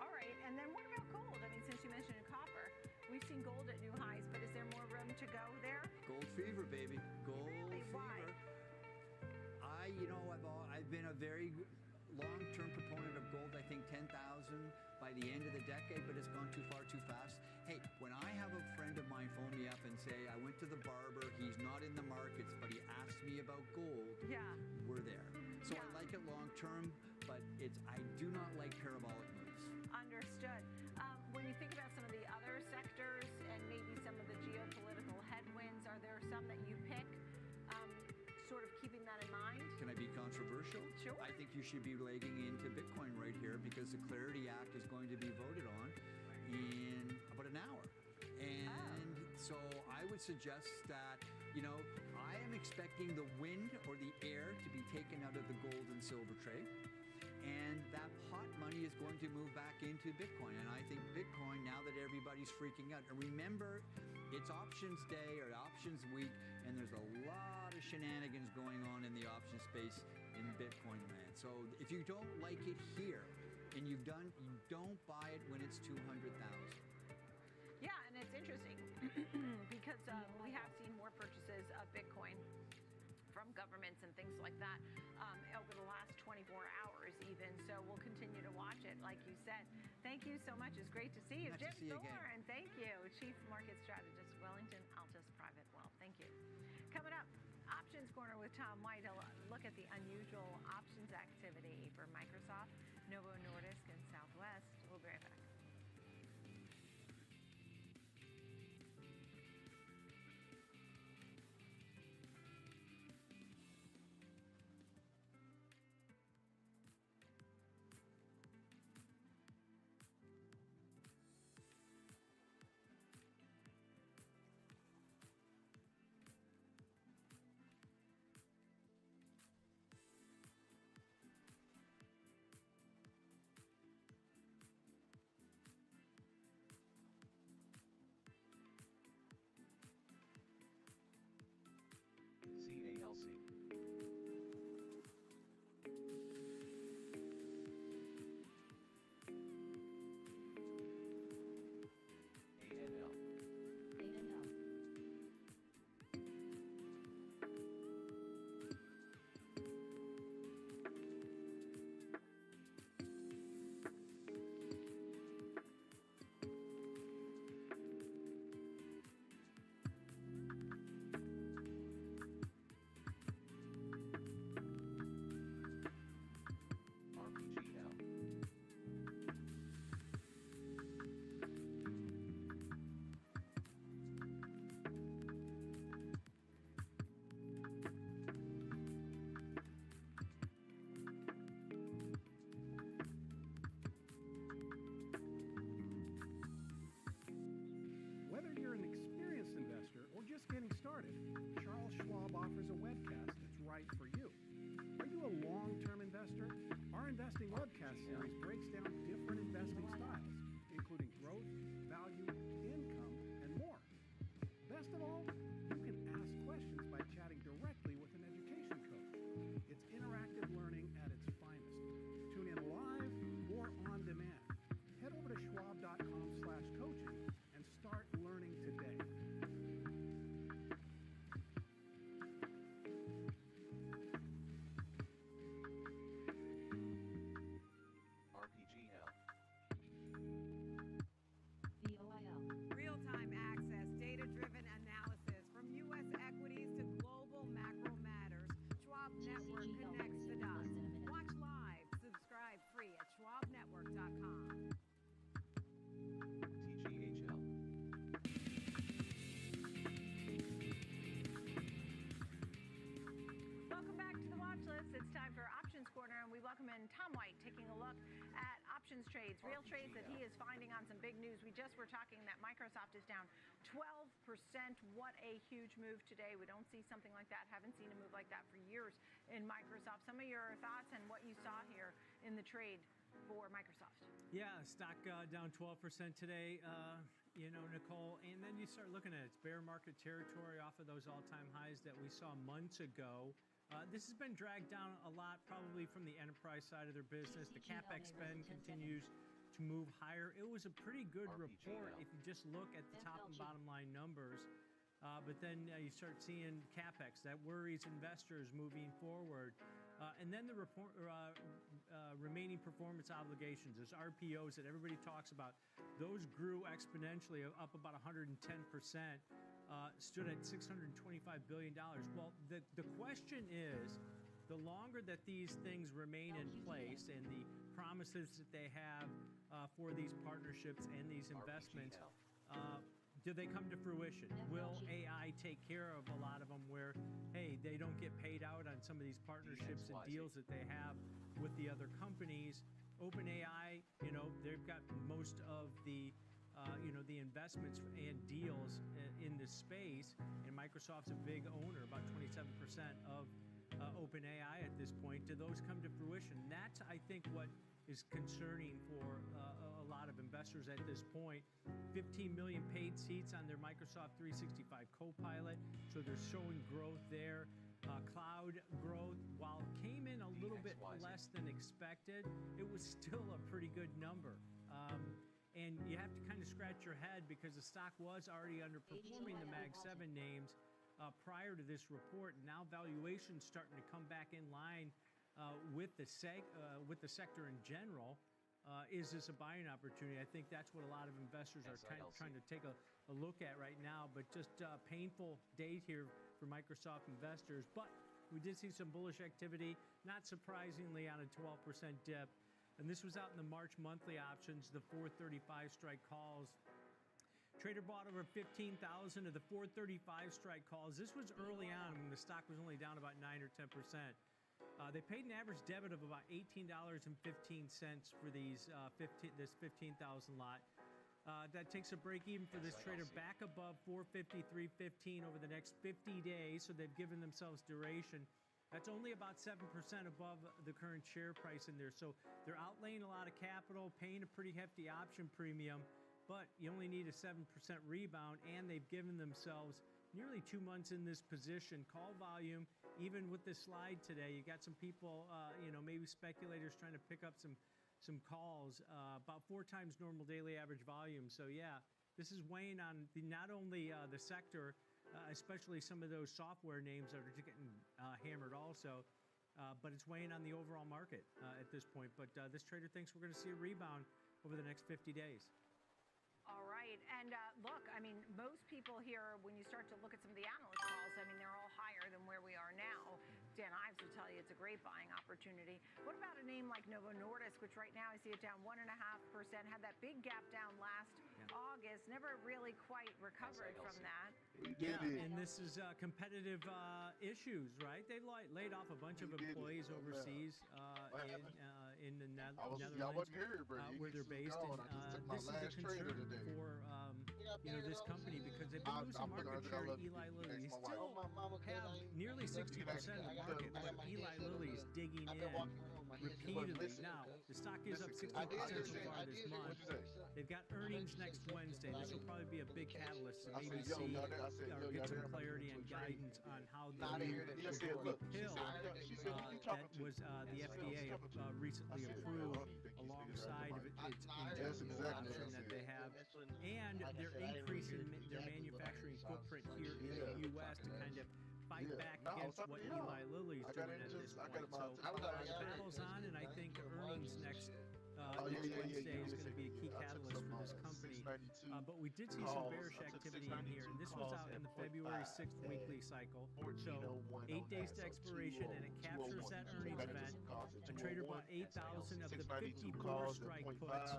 C: All right, and then what about gold? I mean, since you mentioned copper, we've seen gold at new highs, but is there more room to go there?
K: Gold fever, baby. Gold
C: really?
K: fever.
C: Why?
K: I've been a very long-term proponent of gold. I think 10,000 by the end of the decade, but it's gone too far too fast. Hey, when I have a friend of mine phone me up and say, I went to the barber, he's not in the markets, but he asked me about gold, we're there. So I like it long-term, but I do not like parabolic moves.
C: Understood. When you think about some of the other sectors and maybe some of the geopolitical
K: controversial.
C: Sure.
K: I think you should be legging into Bitcoin right here because the Clarity Act is going to be voted on in about an hour. And so I would suggest that, I am expecting the wind or the air to be taken out of the gold and silver trade. And that hot money is going to move back into Bitcoin. And I think Bitcoin, now that everybody's freaking out, and remember, it's options day or options week, and there's a lot of shenanigans going on in the option space in Bitcoin land. So if you don't like it here, and you don't buy it when it's 200,000.
C: Yeah, and it's interesting because we have seen more purchases of Bitcoin from governments and things like that over the last 24 hours even. So we'll continue to watch it, like you said. Thank you so much. It's great to see you.
K: Nice to see you again.
C: And thank you, Chief Market Strategist, Wellington Altus Private Wealth. Thank you. Coming up, Options Corner with Tom White. A look at the unusual options activity for Microsoft, Novo Nordisk, and Southwest. We'll be right back.
P: Getting started, Charles Schwab offers a webcast that's right for you. Are you a long-term investor? Our Investing webcast series breaks down different investing styles, including growth, value, income, and more. Best of all, you can ask questions by chatting directly with an education coach. It's interactive learning at its finest. Tune in live or on demand. Head over to schwab.com/coaching and start learning today.
N: Real-time access, data-driven analysis from U.S. equities to global macro matters. Schwab Network connects the dots. Watch live. Subscribe free at schwabnetwork.com.
C: Welcome back to the watch list. It's time for Options Corner, and we welcome in Tom White taking a look at options trades, real trades that he is finding on some big news. We just were talking that Microsoft is down 12%. What a huge move today. We don't see something like that. Haven't seen a move like that for years in Microsoft. Some of your thoughts and what you saw here in the trade for Microsoft.
L: Yeah, stock down 12% today, Nicole. And then you start looking at its bear market territory off of those all-time highs that we saw months ago. This has been dragged down a lot, probably from the enterprise side of their business. The CapEx spend continues to move higher. It was a pretty good report if you just look at the top and bottom line numbers. But then you start seeing CapEx. That worries investors moving forward. And then the remaining performance obligations, those RPOs that everybody talks about, those grew exponentially, up about 110%. Stood at $625 billion. Well, the question is, the longer that these things remain in place and the promises that they have for these partnerships and these investments, do they come to fruition? Will AI take care of a lot of them where, hey, they don't get paid out on some of these partnerships and deals that they have with the other companies? OpenAI, they've got most of the the investments and deals in this space, and Microsoft's a big owner, about 27% of OpenAI at this point. Do those come to fruition? That's, I think, what is concerning for a lot of investors at this point. 15 million paid seats on their Microsoft 365 Copilot, so they're showing growth there. Cloud growth, while it came in a little bit less than expected, it was still a pretty good number. And you have to kind of scratch your head because the stock was already underperforming the Mag 7 names prior to this report. Now valuation's starting to come back in line with the sector in general. Is this a buying opportunity? I think that's what a lot of investors are trying to take a look at right now. But just painful day here for Microsoft investors. But we did see some bullish activity, not surprisingly, on a 12% dip. And this was out in the March monthly options, the 435 strike calls. Trader bought over 15,000 of the 435 strike calls. This was early on when the stock was only down about 9 or 10%. They paid an average debit of about $18.15 for these this 15,000 lot. That takes a break even for this trader back above 453.15 over the next 50 days. So they've given themselves duration. That's only about 7% above the current share price in there. So they're outlaying a lot of capital, paying a pretty hefty option premium, but you only need a 7% rebound, and they've given themselves nearly 2 months in this position. Call volume, even with this slide today, you got some people, maybe speculators trying to pick up some calls, about 4 times normal daily average volume. So yeah, this is weighing on not only the sector, especially some of those software names that are just getting hammered also, but it's weighing on the overall market at this point. But this trader thinks we're going to see a rebound over the next 50 days.
C: All right. And look, I mean, most people here, when you start to look at some of the analyst calls, I mean, they're all higher than where we are now. Dan Ives will tell you it's a great buying opportunity. What about a name like Novo Nordisk, which right now I see it down 1.5%, had that big gap down last August, never really quite recovered from that.
L: Yeah, and this is competitive issues, right? They laid off a bunch of employees overseas in the Netherlands, where they're based. And this is a concern for this company because they've been losing market share to Eli Lilly. They still have nearly 60% of the market, but Eli Lilly's digging in repeatedly. Now, the stock is up 16% so far this month. They've got earnings next Wednesday. This will probably be a big catalyst to maybe see or get some clarity and guidance on how the new pill that was the FDA recently approved alongside of its injectable option that they have. And they're increasing their manufacturing footprint here in the U.S. to kind of fight back against what Eli Lilly's doing at this point. So the battle's on, and I think earnings next Wednesday is going to be a key catalyst for this company. But we did see some bearish activity in here, and this was out in the February 6th weekly cycle. So 8 days to expiration, and it captures that earnings event. A trader bought 8,000 of the 54 strike puts.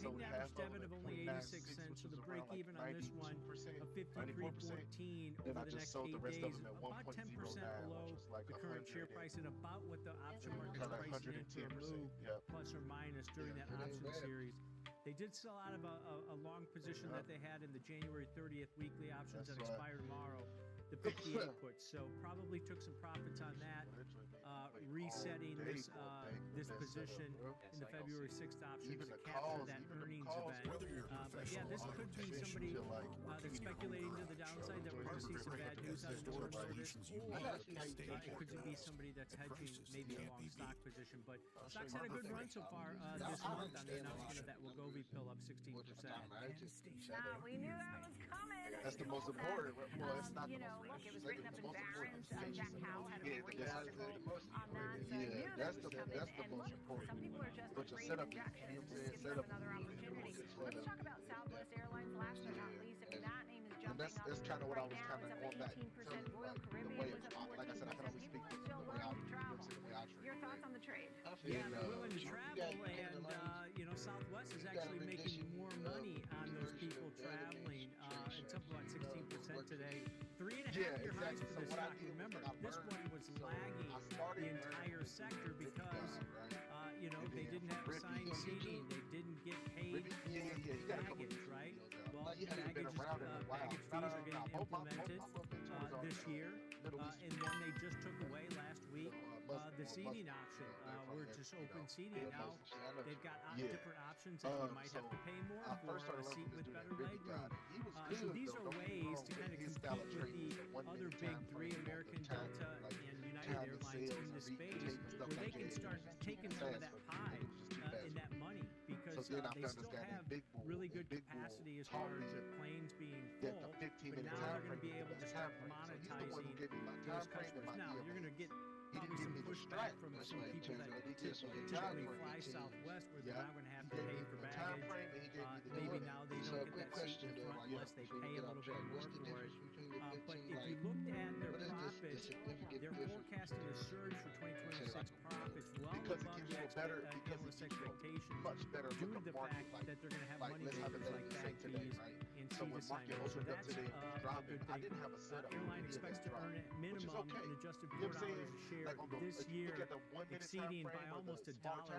L: Paid an average debit of only 86 cents, so the break even on this one of 53.14 over the next 8 days, about 10% below the current share price and about what the option market's pricing into a move, plus or minus, during that option series. They did sell out of a long position that they had in the January 30th weekly options that expire tomorrow, the 58 puts. So probably took some profits on that, resetting this position in the February 6th option to capture that earnings event. But yeah, this could be somebody that's speculating to the downside that we're going to see some bad news out of Novo Nordisk, or it could be somebody that's hedging maybe a long stock position. But stock's had a good run so far this month on the announcement of that Wegovy pill up 16%.
C: We knew that was coming.
Q: That's the most important. Well, it's not
C: look, it was written up in Barron's. Jack Powell had a great article on that. So I knew that was coming. And look, some people are just afraid of injections. This gives them another opportunity. Let's talk about Southwest Airlines. Last but not least, I mean, that name is jumping up.
Q: That's kind of what I was kind of
C: going back. 18%. Royal Caribbean was up 14%.
Q: Like I said, I can only speak
C: People are still willing to travel. Your thoughts on the trade?
L: Yeah, they're willing to travel, and Southwest is actually making more money on those people traveling. half your highs for this stock. Remember, this one was lagging the entire sector because, they didn't have assigned seating. They didn't get paid for baggage, right? Well, baggage fees are getting implemented this year. And then they just took away last week the seating option. We're just open seating now. They've got different options that you might have to pay more for a seat with better legroom. So these are ways to kind of compete with the other big three, American, Delta, and United Airlines in the space, where they can start taking some of that pie and that money, because they still have really good capacity as far as the planes being full, but now they're going to be able to start monetizing those customers. Now, you're going to get probably some pushback from some people that typically fly Southwest, where they're now going to have to pay for baggage. Maybe now they don't get that seat in the front unless they pay a little bit more for it. But if you looked at their profits, they're forecasting a surge for 2026 profits well above the analyst expectations, due to the fact that they're going to have money makers like bag fees and seat assignments. So that's a good thing. Airline expects to earn at minimum an adjusted $4 a share this year, exceeding by almost $1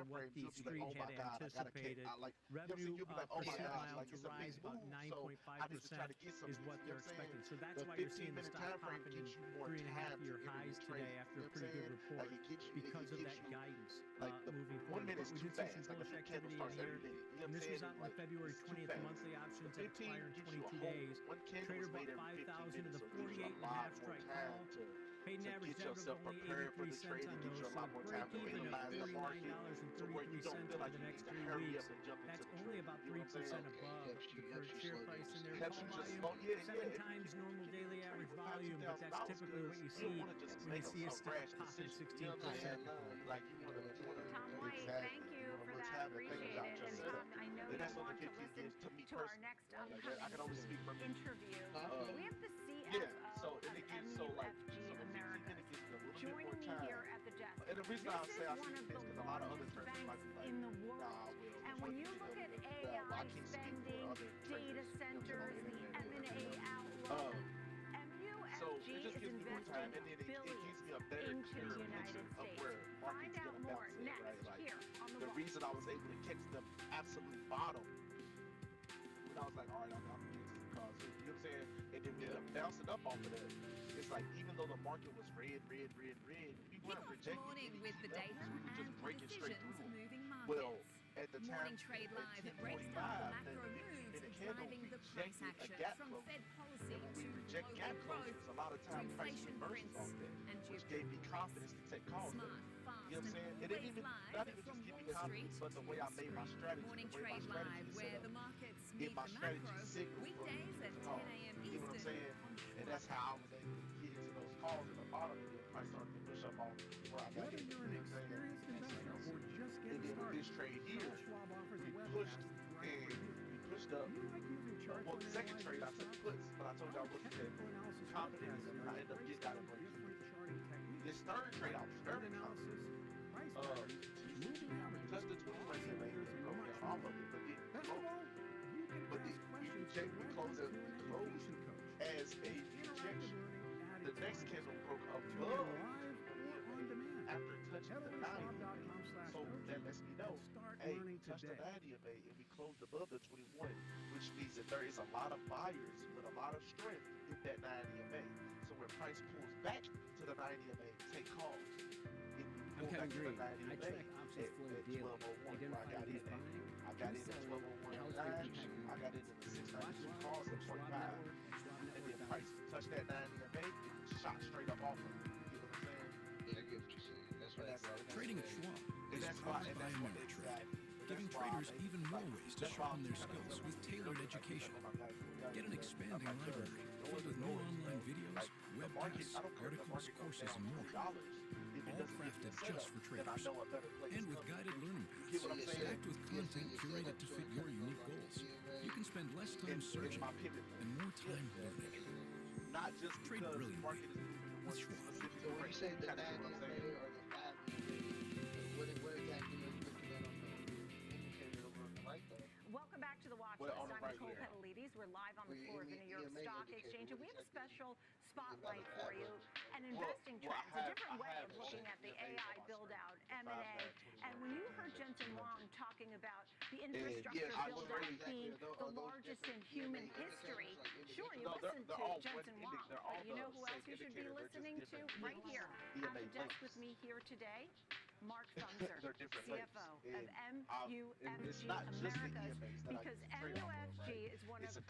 L: what the street had anticipated. Revenue per seat mile to rise about 9.5% is what they're expecting. So that's why you're seeing the stock popping in 3.5-year highs today after a pretty good report, because of that guidance moving forward. But we did see some bullish activity in here, and this was out in the February 20th monthly options that expire in 22 days. Trader bought 5,000 of the 48.5 strike call. Paid an average dividend of only 83 cents on those, so break even at $49.33 over the next 3 weeks. That's only about 3% above the current share price in their call volume. 7 times normal daily average volume, but that's typically what you see when you see a stock popping 16%.
C: Tom White, thank you for that. Appreciate it. And Tom, I know you want to listen to our next upcoming interview. We have the CFO of MUFG Americas joining me here at the desk.
A: And the reason I say I
C: This is
A: see
C: one of
A: this
C: the
A: because a lot of other
C: largest
A: traders might
C: banks
A: be like,
C: in the world. And when you look at AI spending, data centers, the M&A outlook, MUFG is investing billions into the United States. Find out more next here on The
A: reason I was able to catch them absolute bottom, when I was like, all right, I'm gonna get this because, you know what I'm saying? And then we ended up bouncing up off of that. It's like, even though the market was red, we weren't rejecting any
F: with the data
A: just breaking straight
F: decisions
A: through.
F: moving markets.
A: Well, at the
F: Morning
A: time,
F: Trade
A: at
F: Live breaks down the
A: 10:45,
F: macro moves driving the price action, from Fed policy to
A: reject gap
F: global growth
A: closures, a lot of
F: to
A: times price
F: inflation
A: reverses
F: prints
A: off that,
F: and
A: which gave me confidence to take calls.
F: Smart, fast,
A: You know what I'm saying? It didn't even, not even just give me confidence, but the way I made my strategy,
F: Morning
A: the way my
F: Trade
A: strategy
F: Live,
A: is
F: where
A: set
F: the
A: up.
F: markets
A: Get
F: meet
A: my
F: the
A: strategy
F: macro,
A: signal
F: weekdays at 10 a.m.
A: You know what I'm
F: Eastern.
A: saying? And that's how I was able to get into those calls at the bottom, and then price started to push up off where I got
P: Whether
A: in.
P: you're an experienced investor or just
A: And
P: getting
A: then with
P: started,
A: this trade here,
P: Charles Schwab offers a
A: we
P: webcast
A: pushed
P: that's right for you.
A: we pushed up.
P: You like using charts
A: Well,
P: when
A: the second trade I took puts, but I told you I wasn't that confident, and I ended up getting out of break. This third trade I was very confident.
P: Price patterns, moving averages,
A: Just the 20 rate
P: oscillators, and
A: broke
P: much
A: down off
P: more.
A: of it, but then
P: Best of all, you can
A: but
P: ask
A: then
P: questions
A: check the
P: directly
A: close
P: to
A: as
P: an
A: close
P: education coach.
A: as a rejection. The next candle broke
P: Tune in
A: above
P: live or on demand.
A: after touching
P: Head
A: the
P: over to
A: 90. So
P: schwab.com/coaching
A: that lets me know,
P: and start
A: hey,
P: learning
A: touch the
P: today.
A: 90 of and we closed above the 21, which means that there is a lot of buyers with a lot of strength in that 90 of So when price pulls back to the 90 of take calls. If we pull back to the 90 of at 1201, where I got in at. I got in at 1201.9. I got into the 692 calls at 25. And then price touched that 90 of it shot straight up off of it. You know what I'm saying?
I: Yeah, I get what you're saying. That's right. Trading at Schwab
A: And
I: is
A: that's why,
I: powered
A: and
I: by
A: that's why
I: Ameritrade, giving traders even more ways to sharpen their skills with tailored education. Get an expanding library filled with new online videos, webcasts, articles, courses, and more. All crafted just for traders. And with guided learning paths, stacked with content curated to fit your unique goals. You can spend less time searching and more time learning.
A: Not just
I: Trade
A: because
I: brilliantly
A: market is
I: with Schwab.
Q: So when you say the 90 or the 5, what exactly are you looking at on the indicator over on the right there?
C: Welcome back to the watch
A: Well,
C: list.
A: on the
C: I'm
A: right
C: Nicole
A: here.
C: Petalides. We're live on the floor of the New York Stock Exchange, and we have a special spotlight for you. And investing trends, a different way of looking at the AI build-out, M&A. And when you heard Jensen Huang talking about the infrastructure build-out being the largest in human history, sure, you listen to Jensen Huang, but you know who else you should be listening to? Right here at the desk with me here today, Mark Thumser, CFO of MUFG Americas, because MUFG is one of the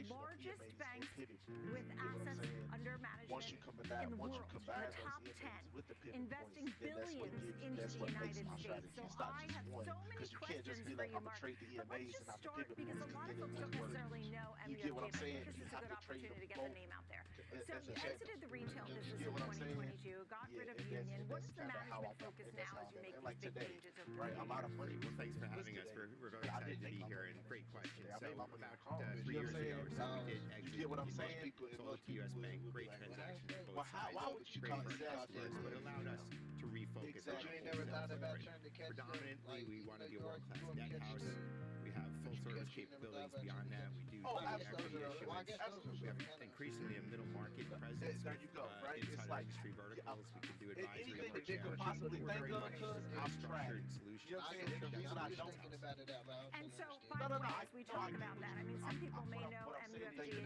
C: largest banks with assets under management in the world, the top 10, investing billions into the United States. So I have so many questions for you, Mark. But let's just start, because a lot of folks don't necessarily know MUFG, and I think this is a good opportunity to get the name out there. So you exited the retail business in 2022, got rid of Union. What is the management focus now as you make these big changes over the
G: a lot of money. Well, thanks for having us. We're very excited to be here, and great question. So about 3 years ago or so, we did exit Union Bank, sold it to U.S. Bank. Great transaction for both sides. Great for our customers, but it allowed us to refocus on predominantly, we want to be a world-class debt house. We have full-service capabilities beyond that. We do equity issuance. We have increasingly a middle market presence.
A: There you go, right?
G: Inside
A: It's like
G: industry verticals. We can do advisory.
A: anything that you could possibly think of, because I'm
G: structured
A: trash.
G: solutions.
A: You know what I'm saying? The reason I don't.
C: And so, by the way, as we talk about that, I mean, some people may know MUFG,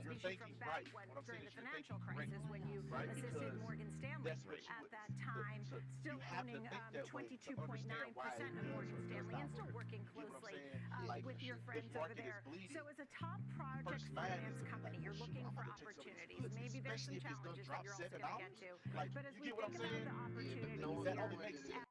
C: especially from back when, during the financial crisis, when you assisted Morgan Stanley at that time, still owning 22.9% of Morgan Stanley and still working closely with your friends over there. So as a top project finance company, you're looking for opportunities. Maybe there's some challenges that you're also going to get to. But as we think about the opportunities here,